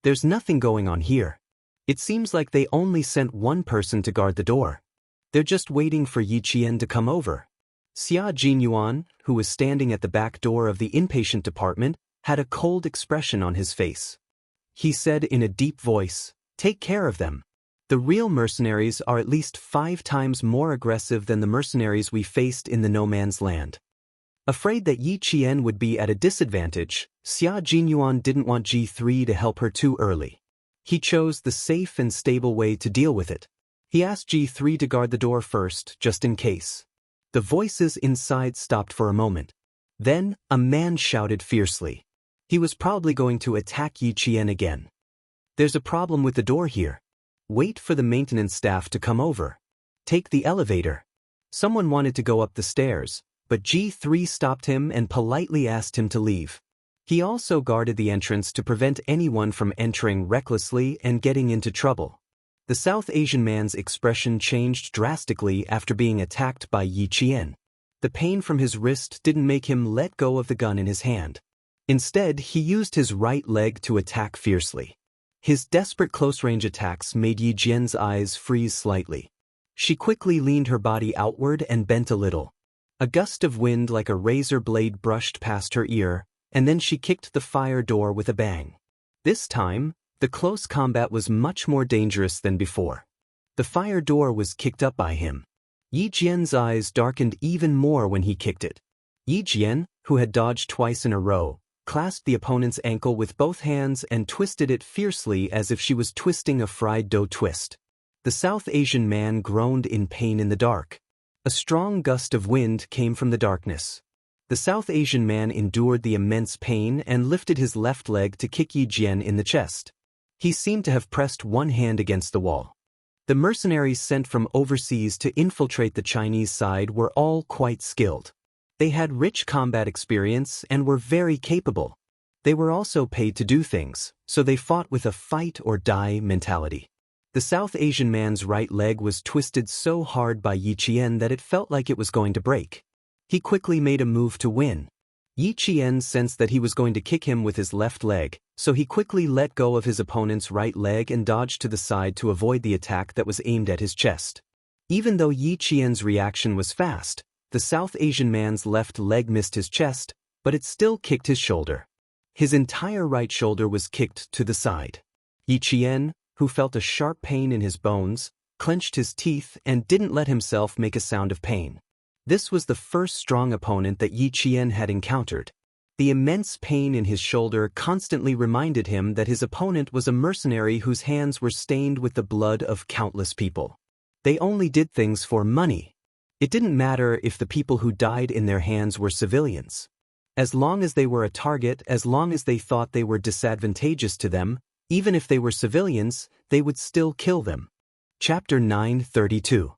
There's nothing going on here. It seems like they only sent one person to guard the door. They're just waiting for Yiqian to come over." Xia Jinyuan, who was standing at the back door of the inpatient department, had a cold expression on his face. He said in a deep voice, "Take care of them. The real mercenaries are at least 5 times more aggressive than the mercenaries we faced in the no man's land." Afraid that Yiqian would be at a disadvantage, Xia Jinyuan didn't want G3 to help her too early. He chose the safe and stable way to deal with it. He asked G3 to guard the door first, just in case. The voices inside stopped for a moment. Then, a man shouted fiercely. He was probably going to attack Yiqian again. "There's a problem with the door here. Wait for the maintenance staff to come over. Take the elevator." Someone wanted to go up the stairs, but G3 stopped him and politely asked him to leave. He also guarded the entrance to prevent anyone from entering recklessly and getting into trouble. The South Asian man's expression changed drastically after being attacked by Yiqian. The pain from his wrist didn't make him let go of the gun in his hand. Instead, he used his right leg to attack fiercely. His desperate close-range attacks made Yiqian's eyes freeze slightly. She quickly leaned her body outward and bent a little. A gust of wind like a razor blade brushed past her ear, and then she kicked the fire door with a bang. This time, the close combat was much more dangerous than before. The fire door was kicked up by him. Yiqian's eyes darkened even more when he kicked it. Yiqian, who had dodged twice in a row, clasped the opponent's ankle with both hands and twisted it fiercely as if she was twisting a fried dough twist. The South Asian man groaned in pain in the dark. A strong gust of wind came from the darkness. The South Asian man endured the immense pain and lifted his left leg to kick Yiqian in the chest. He seemed to have pressed one hand against the wall. The mercenaries sent from overseas to infiltrate the Chinese side were all quite skilled. They had rich combat experience and were very capable. They were also paid to do things, so they fought with a fight-or-die mentality. The South Asian man's right leg was twisted so hard by Yiqian that it felt like it was going to break. He quickly made a move to win. Yiqian sensed that he was going to kick him with his left leg, so he quickly let go of his opponent's right leg and dodged to the side to avoid the attack that was aimed at his chest. Even though Yiqian's reaction was fast, the South Asian man's left leg missed his chest, but it still kicked his shoulder. His entire right shoulder was kicked to the side. Yiqian, who felt a sharp pain in his bones, clenched his teeth and didn't let himself make a sound of pain. This was the first strong opponent that Yiqian had encountered. The immense pain in his shoulder constantly reminded him that his opponent was a mercenary whose hands were stained with the blood of countless people. They only did things for money. It didn't matter if the people who died in their hands were civilians. As long as they were a target, as long as they thought they were disadvantageous to them, even if they were civilians, they would still kill them. Chapter 932.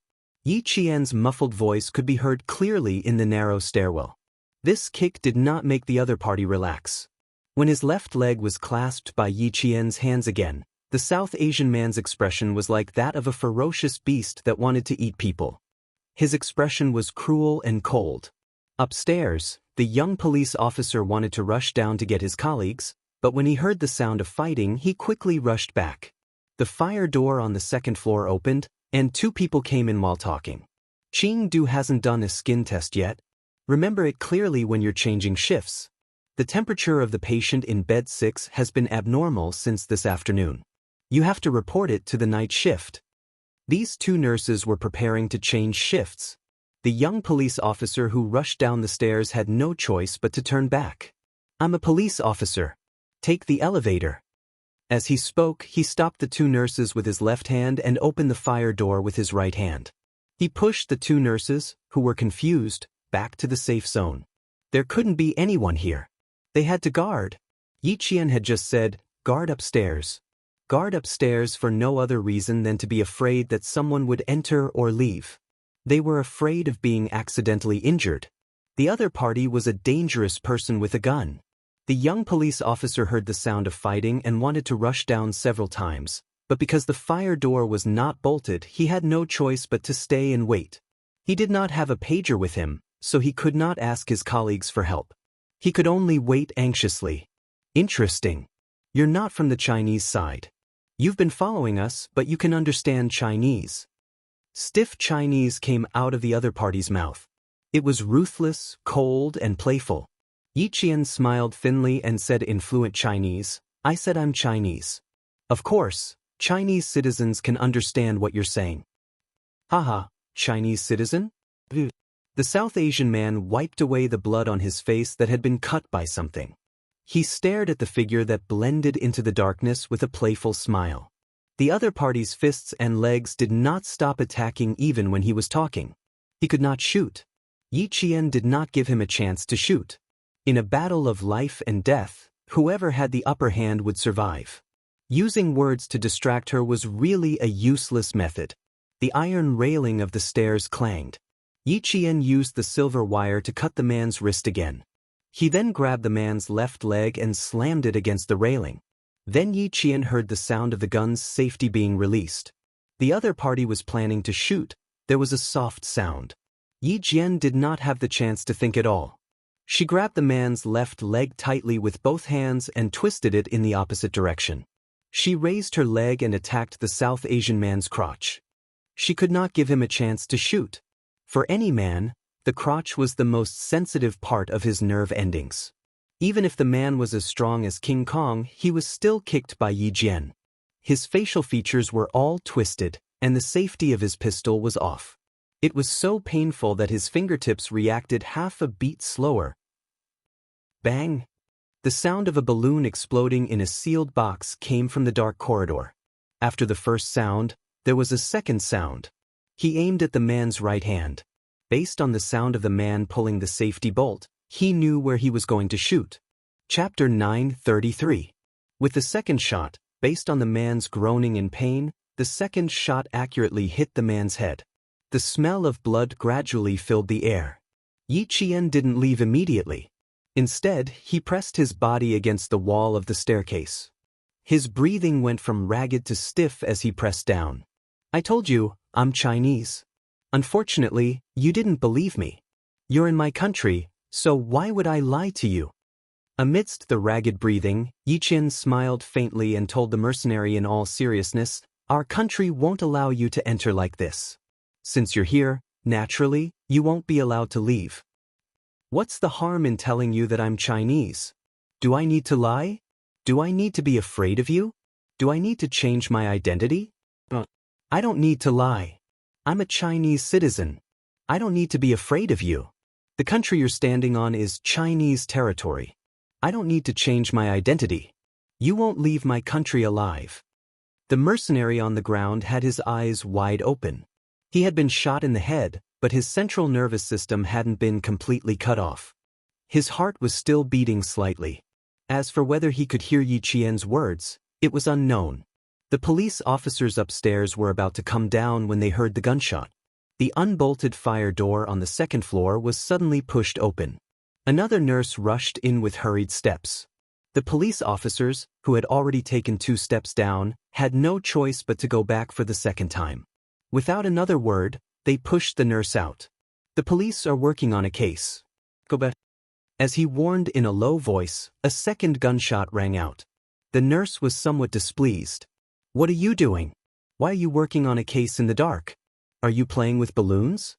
Yiqian's muffled voice could be heard clearly in the narrow stairwell. This kick did not make the other party relax. When his left leg was clasped by Yiqian's hands again, the South Asian man's expression was like that of a ferocious beast that wanted to eat people. His expression was cruel and cold. Upstairs, the young police officer wanted to rush down to get his colleagues, but when he heard the sound of fighting, he quickly rushed back. The fire door on the second floor opened, and 2 people came in while talking. "Ching-Du hasn't done a skin test yet. Remember it clearly when you're changing shifts. The temperature of the patient in bed 6 has been abnormal since this afternoon. You have to report it to the night shift." These 2 nurses were preparing to change shifts. The young police officer who rushed down the stairs had no choice but to turn back. "I'm a police officer. Take the elevator." As he spoke, he stopped the two nurses with his left hand and opened the fire door with his right hand. He pushed the two nurses, who were confused, back to the safe zone. There couldn't be anyone here. They had to guard. Yi Qian had just said, "Guard upstairs." Guard upstairs for no other reason than to be afraid that someone would enter or leave. They were afraid of being accidentally injured. The other party was a dangerous person with a gun. The young police officer heard the sound of fighting and wanted to rush down several times, but because the fire door was not bolted, he had no choice but to stay and wait. He did not have a pager with him, so he could not ask his colleagues for help. He could only wait anxiously. Interesting. You're not from the Chinese side. You've been following us, but you can understand Chinese. Stiff Chinese came out of the other party's mouth. It was ruthless, cold, and playful. Yi Qian smiled thinly and said in fluent Chinese, "I said I'm Chinese. Of course, Chinese citizens can understand what you're saying." Haha, Chinese citizen? The South Asian man wiped away the blood on his face that had been cut by something. He stared at the figure that blended into the darkness with a playful smile. The other party's fists and legs did not stop attacking even when he was talking. He could not shoot. Yi Qian did not give him a chance to shoot. In a battle of life and death, whoever had the upper hand would survive. Using words to distract her was really a useless method. The iron railing of the stairs clanged. Yi Qian used the silver wire to cut the man's wrist again. He then grabbed the man's left leg and slammed it against the railing. Then Yi Qian heard the sound of the gun's safety being released. The other party was planning to shoot. There was a soft sound. Yi Qian did not have the chance to think at all. She grabbed the man's left leg tightly with both hands and twisted it in the opposite direction. She raised her leg and attacked the South Asian man's crotch. She could not give him a chance to shoot. For any man, the crotch was the most sensitive part of his nerve endings. Even if the man was as strong as King Kong, he was still kicked by Yi Qian. His facial features were all twisted, and the safety of his pistol was off. It was so painful that his fingertips reacted half a beat slower. Bang! The sound of a balloon exploding in a sealed box came from the dark corridor. After the first sound, there was a second sound. He aimed at the man's right hand. Based on the sound of the man pulling the safety bolt, he knew where he was going to shoot. Chapter 933. With the second shot, based on the man's groaning in pain, the second shot accurately hit the man's head. The smell of blood gradually filled the air. Yi Qian didn't leave immediately. Instead, he pressed his body against the wall of the staircase. His breathing went from ragged to stiff as he pressed down. "I told you, I'm Chinese. Unfortunately, you didn't believe me. You're in my country, so why would I lie to you?" Amidst the ragged breathing, Yi Qian smiled faintly and told the mercenary in all seriousness, "Our country won't allow you to enter like this. Since you're here, naturally, you won't be allowed to leave. What's the harm in telling you that I'm Chinese? Do I need to lie? Do I need to be afraid of you? Do I need to change my identity? I don't need to lie. I'm a Chinese citizen. I don't need to be afraid of you. The country you're standing on is Chinese territory. I don't need to change my identity. You won't leave my country alive." The mercenary on the ground had his eyes wide open. He had been shot in the head, but his central nervous system hadn't been completely cut off. His heart was still beating slightly. As for whether he could hear Yi Qian's words, it was unknown. The police officers upstairs were about to come down when they heard the gunshot. The unbolted fire door on the second floor was suddenly pushed open. Another nurse rushed in with hurried steps. The police officers, who had already taken 2 steps down, had no choice but to go back for the second time. Without another word, they pushed the nurse out. "The police are working on a case. Go back." As he warned in a low voice, a second gunshot rang out. The nurse was somewhat displeased. "What are you doing? Why are you working on a case in the dark? Are you playing with balloons?"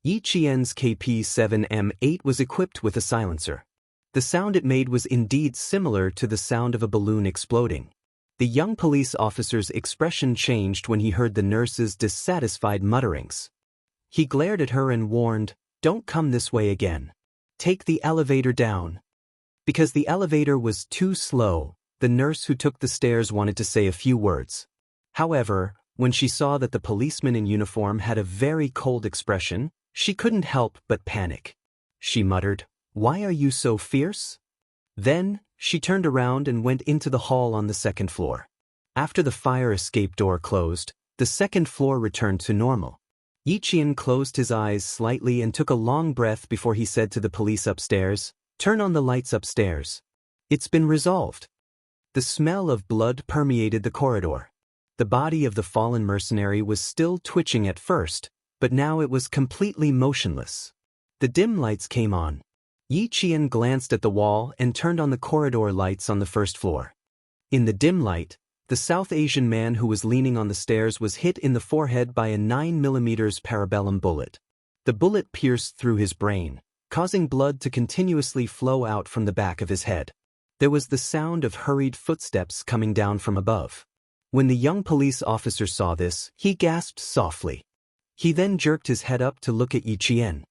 Yi Qian's KP-7M8 was equipped with a silencer. The sound it made was indeed similar to the sound of a balloon exploding. The young police officer's expression changed when he heard the nurse's dissatisfied mutterings. He glared at her and warned, "Don't come this way again. Take the elevator down." Because the elevator was too slow, the nurse who took the stairs wanted to say a few words. However, when she saw that the policeman in uniform had a very cold expression, she couldn't help but panic. She muttered, "Why are you so fierce?" Then, she turned around and went into the hall on the second floor. After the fire escape door closed, the second floor returned to normal. Yiqian closed his eyes slightly and took a long breath before he said to the police upstairs, "Turn on the lights upstairs." It's been resolved. The smell of blood permeated the corridor. The body of the fallen mercenary was still twitching at first, but now it was completely motionless. The dim lights came on. Yiqian glanced at the wall and turned on the corridor lights on the first floor. In the dim light, the South Asian man who was leaning on the stairs was hit in the forehead by a 9mm parabellum bullet. The bullet pierced through his brain, causing blood to continuously flow out from the back of his head. There was the sound of hurried footsteps coming down from above. When the young police officer saw this, he gasped softly. He then jerked his head up to look at Yiqian.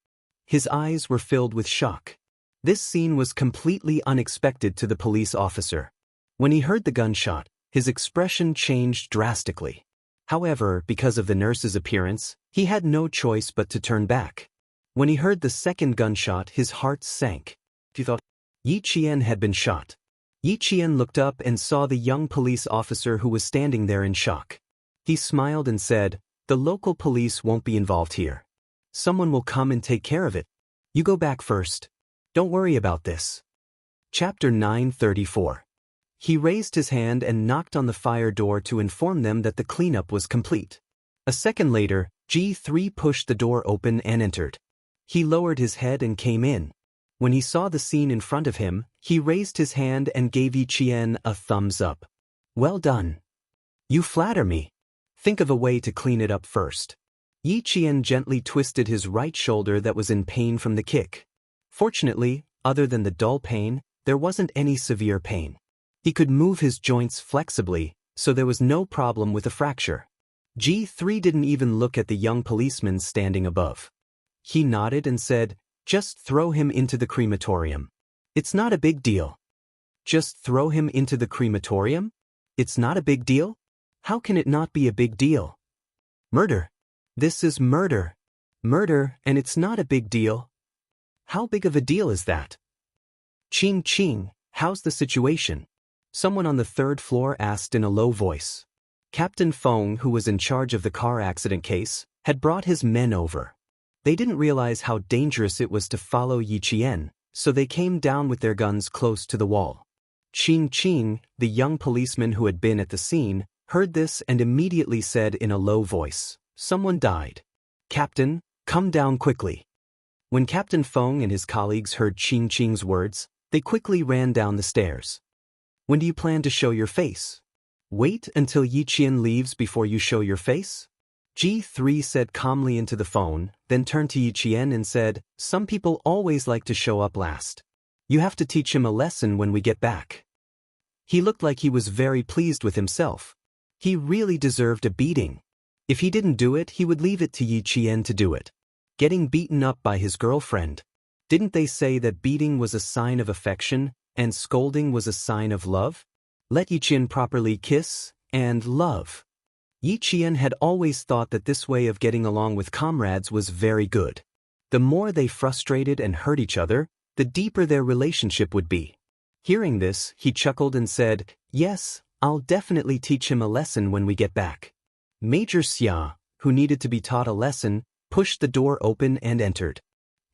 His eyes were filled with shock. This scene was completely unexpected to the police officer. When he heard the gunshot, his expression changed drastically. However, because of the nurse's appearance, he had no choice but to turn back. When he heard the second gunshot, his heart sank. He thought Yiqian had been shot. Yiqian looked up and saw the young police officer who was standing there in shock. He smiled and said, "The local police won't be involved here. Someone will come and take care of it. You go back first. Don't worry about this." Chapter 934. He raised his hand and knocked on the fire door to inform them that the cleanup was complete. A second later, G3 pushed the door open and entered. He lowered his head and came in. When he saw the scene in front of him, he raised his hand and gave Yiqian a thumbs up. "Well done. You flatter me. Think of a way to clean it up first." Yiqian gently twisted his right shoulder that was in pain from the kick. Fortunately, other than the dull pain, there wasn't any severe pain. He could move his joints flexibly, so there was no problem with a fracture. G3 didn't even look at the young policeman standing above. He nodded and said, "Just throw him into the crematorium. It's not a big deal." Just throw him into the crematorium? It's not a big deal? How can it not be a big deal? Murder. This is murder. Murder, and it's not a big deal. How big of a deal is that? Ching, how's the situation? Someone on the third floor asked in a low voice. Captain Feng, who was in charge of the car accident case, had brought his men over. They didn't realize how dangerous it was to follow Yiqian, so they came down with their guns close to the wall. Ching, the young policeman who had been at the scene, heard this and immediately said in a low voice, "Someone died. Captain, come down quickly." When Captain Feng and his colleagues heard Ching's words, they quickly ran down the stairs. "When do you plan to show your face? Wait until Yiqian leaves before you show your face?" G3 said calmly into the phone, then turned to Yiqian and said, "Some people always like to show up last. You have to teach him a lesson when we get back." He looked like he was very pleased with himself. He really deserved a beating. If he didn't do it, he would leave it to Yiqian to do it. Getting beaten up by his girlfriend. Didn't they say that beating was a sign of affection, and scolding was a sign of love? Let Yiqian properly kiss and love. Yiqian had always thought that this way of getting along with comrades was very good. The more they frustrated and hurt each other, the deeper their relationship would be. Hearing this, he chuckled and said, "Yes, I'll definitely teach him a lesson when we get back." Major Xia, who needed to be taught a lesson, pushed the door open and entered.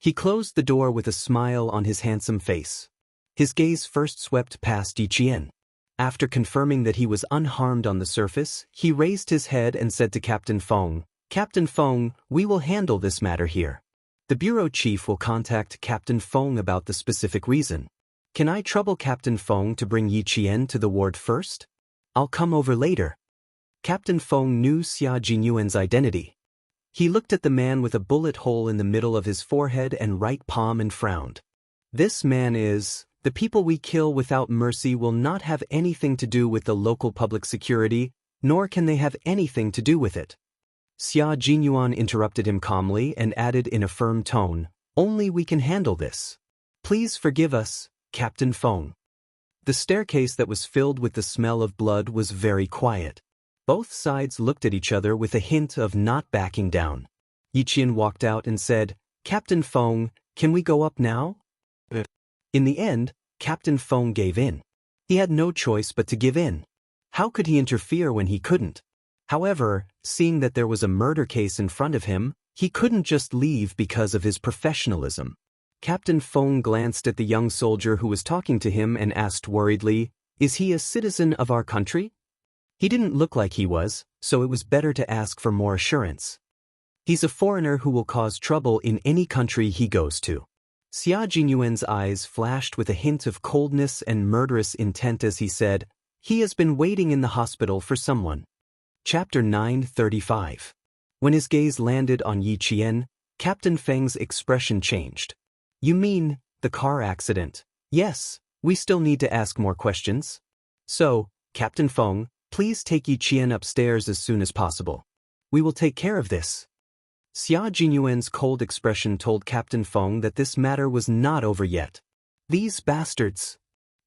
He closed the door with a smile on his handsome face. His gaze first swept past Yiqian. After confirming that he was unharmed on the surface, he raised his head and said to Captain Feng, "Captain Feng, we will handle this matter here. The bureau chief will contact Captain Feng about the specific reason. Can I trouble Captain Feng to bring Yiqian to the ward first? I'll come over later." Captain Feng knew Xia Jinyuan's identity. He looked at the man with a bullet hole in the middle of his forehead and right palm and frowned. "This man is... The people we kill without mercy will not have anything to do with the local public security, nor can they have anything to do with it." Xia Jinyuan interrupted him calmly and added in a firm tone, "Only we can handle this. Please forgive us, Captain Feng." The staircase that was filled with the smell of blood was very quiet. Both sides looked at each other with a hint of not backing down. Yiqian walked out and said, "Captain Feng, can we go up now?" In the end, Captain Feng gave in. He had no choice but to give in. How could he interfere when he couldn't? However, seeing that there was a murder case in front of him, he couldn't just leave because of his professionalism. Captain Feng glanced at the young soldier who was talking to him and asked worriedly, "Is he a citizen of our country?" He didn't look like he was, so it was better to ask for more assurance. "He's a foreigner who will cause trouble in any country he goes to." Xia Jinyuan's eyes flashed with a hint of coldness and murderous intent as he said, "He has been waiting in the hospital for someone." Chapter 935. When his gaze landed on Yiqian, Captain Feng's expression changed. "You mean, the car accident?" "Yes, we still need to ask more questions. So, Captain Feng, please take Yiqian upstairs as soon as possible. We will take care of this." Xia Jinyuan's cold expression told Captain Feng that this matter was not over yet. "These bastards!"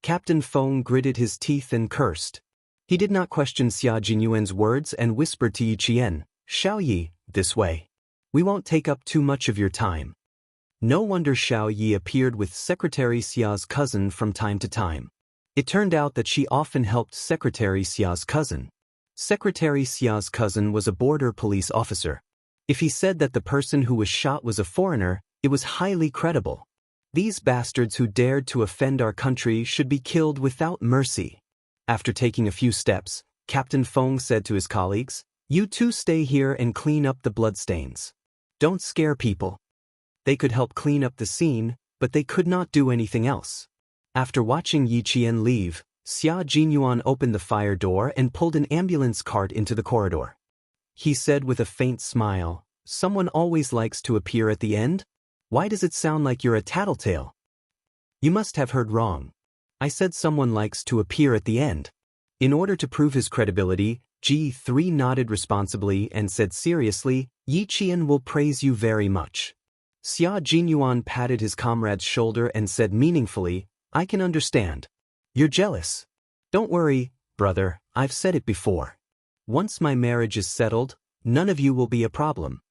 Captain Feng gritted his teeth and cursed. He did not question Xia Jinyuan's words and whispered to Yiqian, "Xiao Yi, this way. We won't take up too much of your time." No wonder Xiao Yi appeared with Secretary Xia's cousin from time to time. It turned out that she often helped Secretary Xia's cousin. Secretary Xia's cousin was a border police officer. If he said that the person who was shot was a foreigner, it was highly credible. These bastards who dared to offend our country should be killed without mercy. After taking a few steps, Captain Feng said to his colleagues, "You two stay here and clean up the bloodstains. Don't scare people." They could help clean up the scene, but they could not do anything else. After watching Yiqian leave, Xia Jinyuan opened the fire door and pulled an ambulance cart into the corridor. He said with a faint smile, "Someone always likes to appear at the end? Why does it sound like you're a tattletale?" "You must have heard wrong. I said someone likes to appear at the end." In order to prove his credibility, G3 nodded responsibly and said seriously, "Yiqian will praise you very much." Xia Jinyuan patted his comrade's shoulder and said meaningfully, "I can understand. You're jealous. Don't worry, brother, I've said it before. Once my marriage is settled, none of you will be a problem."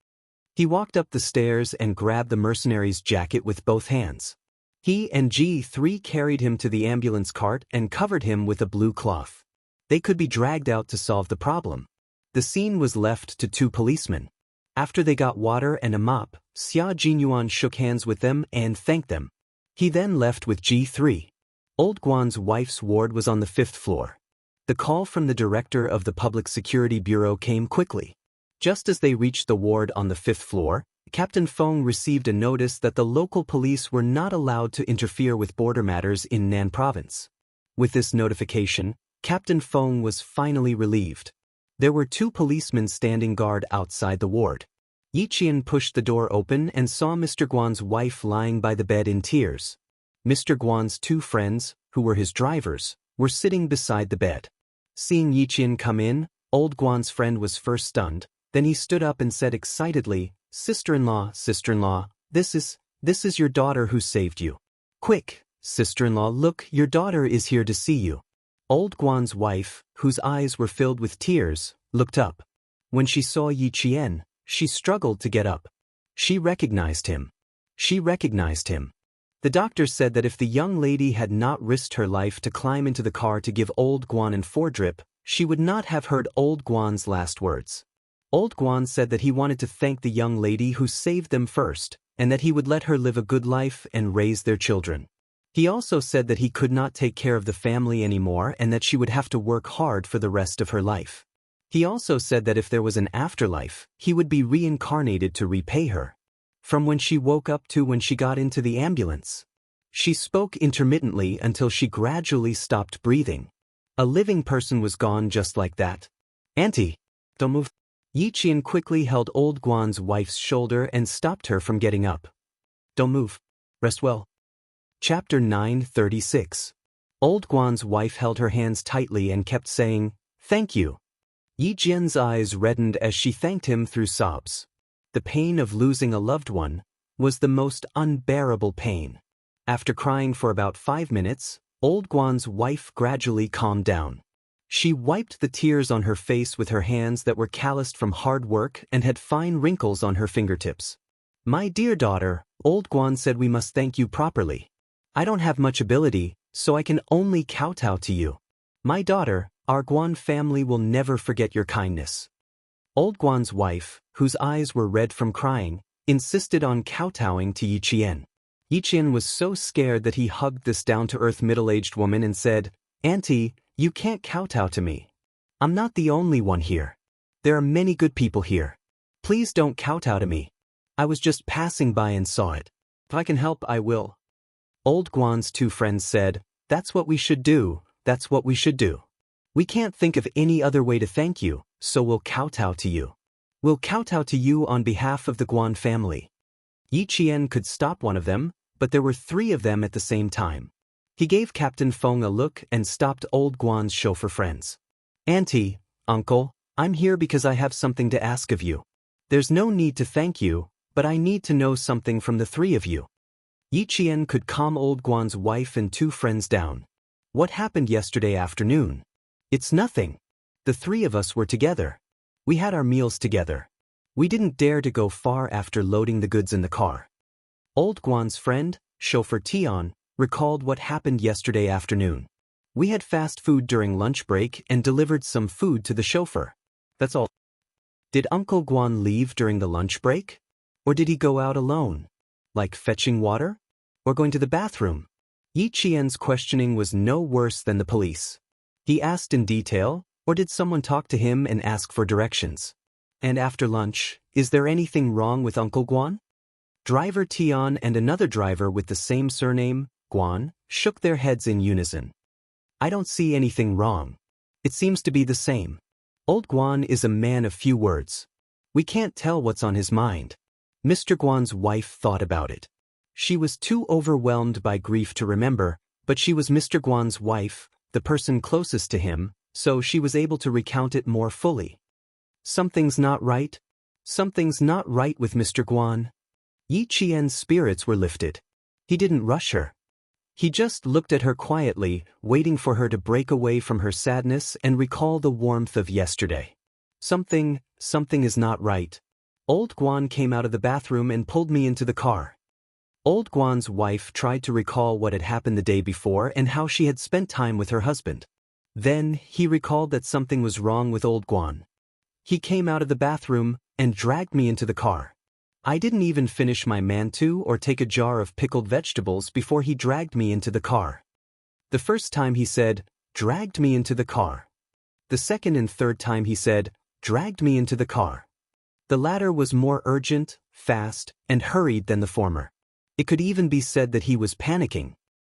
He walked up the stairs and grabbed the mercenary's jacket with both hands. He and G3 carried him to the ambulance cart and covered him with a blue cloth. They could be dragged out to solve the problem. The scene was left to two policemen. After they got water and a mop, Xia Jinyuan shook hands with them and thanked them. He then left with G3. Old Guan's wife's ward was on the 5th floor. The call from the director of the Public Security Bureau came quickly. Just as they reached the ward on the 5th floor, Captain Feng received a notice that the local police were not allowed to interfere with border matters in Nan Province. With this notification, Captain Feng was finally relieved. There were two policemen standing guard outside the ward. Yiqian pushed the door open and saw Mr. Guan's wife lying by the bed in tears. Mr. Guan's two friends, who were his drivers, were sitting beside the bed. Seeing Yiqian come in, old Guan's friend was first stunned, then he stood up and said excitedly, sister-in-law, this is your daughter who saved you. Quick, sister-in-law, look, your daughter is here to see you." Old Guan's wife, whose eyes were filled with tears, looked up. When she saw Yiqian, she struggled to get up. She recognized him. The doctor said that if the young lady had not risked her life to climb into the car to give Old Guan an foredrip, she would not have heard Old Guan's last words. Old Guan said that he wanted to thank the young lady who saved them first, and that he would let her live a good life and raise their children. He also said that he could not take care of the family anymore and that she would have to work hard for the rest of her life. He also said that if there was an afterlife, he would be reincarnated to repay her. From when she woke up to when she got into the ambulance. She spoke intermittently until she gradually stopped breathing. A living person was gone just like that. "Auntie, don't move." Yiqian quickly held Old Guan's wife's shoulder and stopped her from getting up. "Don't move. Rest well." Chapter 936. Old Guan's wife held her hands tightly and kept saying, "Thank you." Yiqian's eyes reddened as she thanked him through sobs. The pain of losing a loved one was the most unbearable pain. After crying for about 5 minutes, Old Guan's wife gradually calmed down. She wiped the tears on her face with her hands that were calloused from hard work and had fine wrinkles on her fingertips. My dear daughter, Old Guan said we must thank you properly. I don't have much ability, so I can only kowtow to you. My daughter, our Guan family will never forget your kindness. Old Guan's wife, whose eyes were red from crying, insisted on kowtowing to Yiqian. Yiqian was so scared that he hugged this down-to-earth middle-aged woman and said, "Auntie, you can't kowtow to me. I'm not the only one here. There are many good people here. Please don't kowtow to me. I was just passing by and saw it. If I can help, I will." Old Guan's two friends said, "That's what we should do, that's what we should do. We can't think of any other way to thank you, so we'll kowtow to you. We'll kowtow to you on behalf of the Guan family." Yiqian could stop one of them, but there were three of them at the same time. He gave Captain Feng a look and stopped Old Guan's chauffeur friends. "Auntie, uncle, I'm here because I have something to ask of you. There's no need to thank you, but I need to know something from the three of you." Yiqian could calm Old Guan's wife and two friends down. "What happened yesterday afternoon? It's nothing. The three of us were together. We had our meals together. We didn't dare to go far after loading the goods in the car." Old Guan's friend, chauffeur Tian, recalled what happened yesterday afternoon. "We had fast food during lunch break and delivered some food to the chauffeur. That's all." "Did Uncle Guan leave during the lunch break? Or did he go out alone? Like fetching water? Or going to the bathroom?" Yiqian's questioning was no worse than the police. He asked in detail, or did someone talk to him and ask for directions? "And after lunch, is there anything wrong with Uncle Guan?" Driver Tian and another driver with the same surname, Guan, shook their heads in unison. "I don't see anything wrong. It seems to be the same. Old Guan is a man of few words. We can't tell what's on his mind." Mr. Guan's wife thought about it. She was too overwhelmed by grief to remember, but she was Mr. Guan's wife, the person closest to him, so she was able to recount it more fully. "Something's not right? Something's not right with Mr. Guan." Yiqian's spirits were lifted. He didn't rush her. He just looked at her quietly, waiting for her to break away from her sadness and recall the warmth of yesterday. Something is not right. Old Guan came out of the bathroom and pulled me into the car." Old Guan's wife tried to recall what had happened the day before and how she had spent time with her husband. Then he recalled that something was wrong with Old Guan. "He came out of the bathroom and dragged me into the car. I didn't even finish my mantou or take a jar of pickled vegetables before he dragged me into the car. The first time he said, 'dragged me into the car.' The second and third time he said, 'dragged me into the car.' The latter was more urgent, fast, and hurried than the former. It could even be said that he was panicking.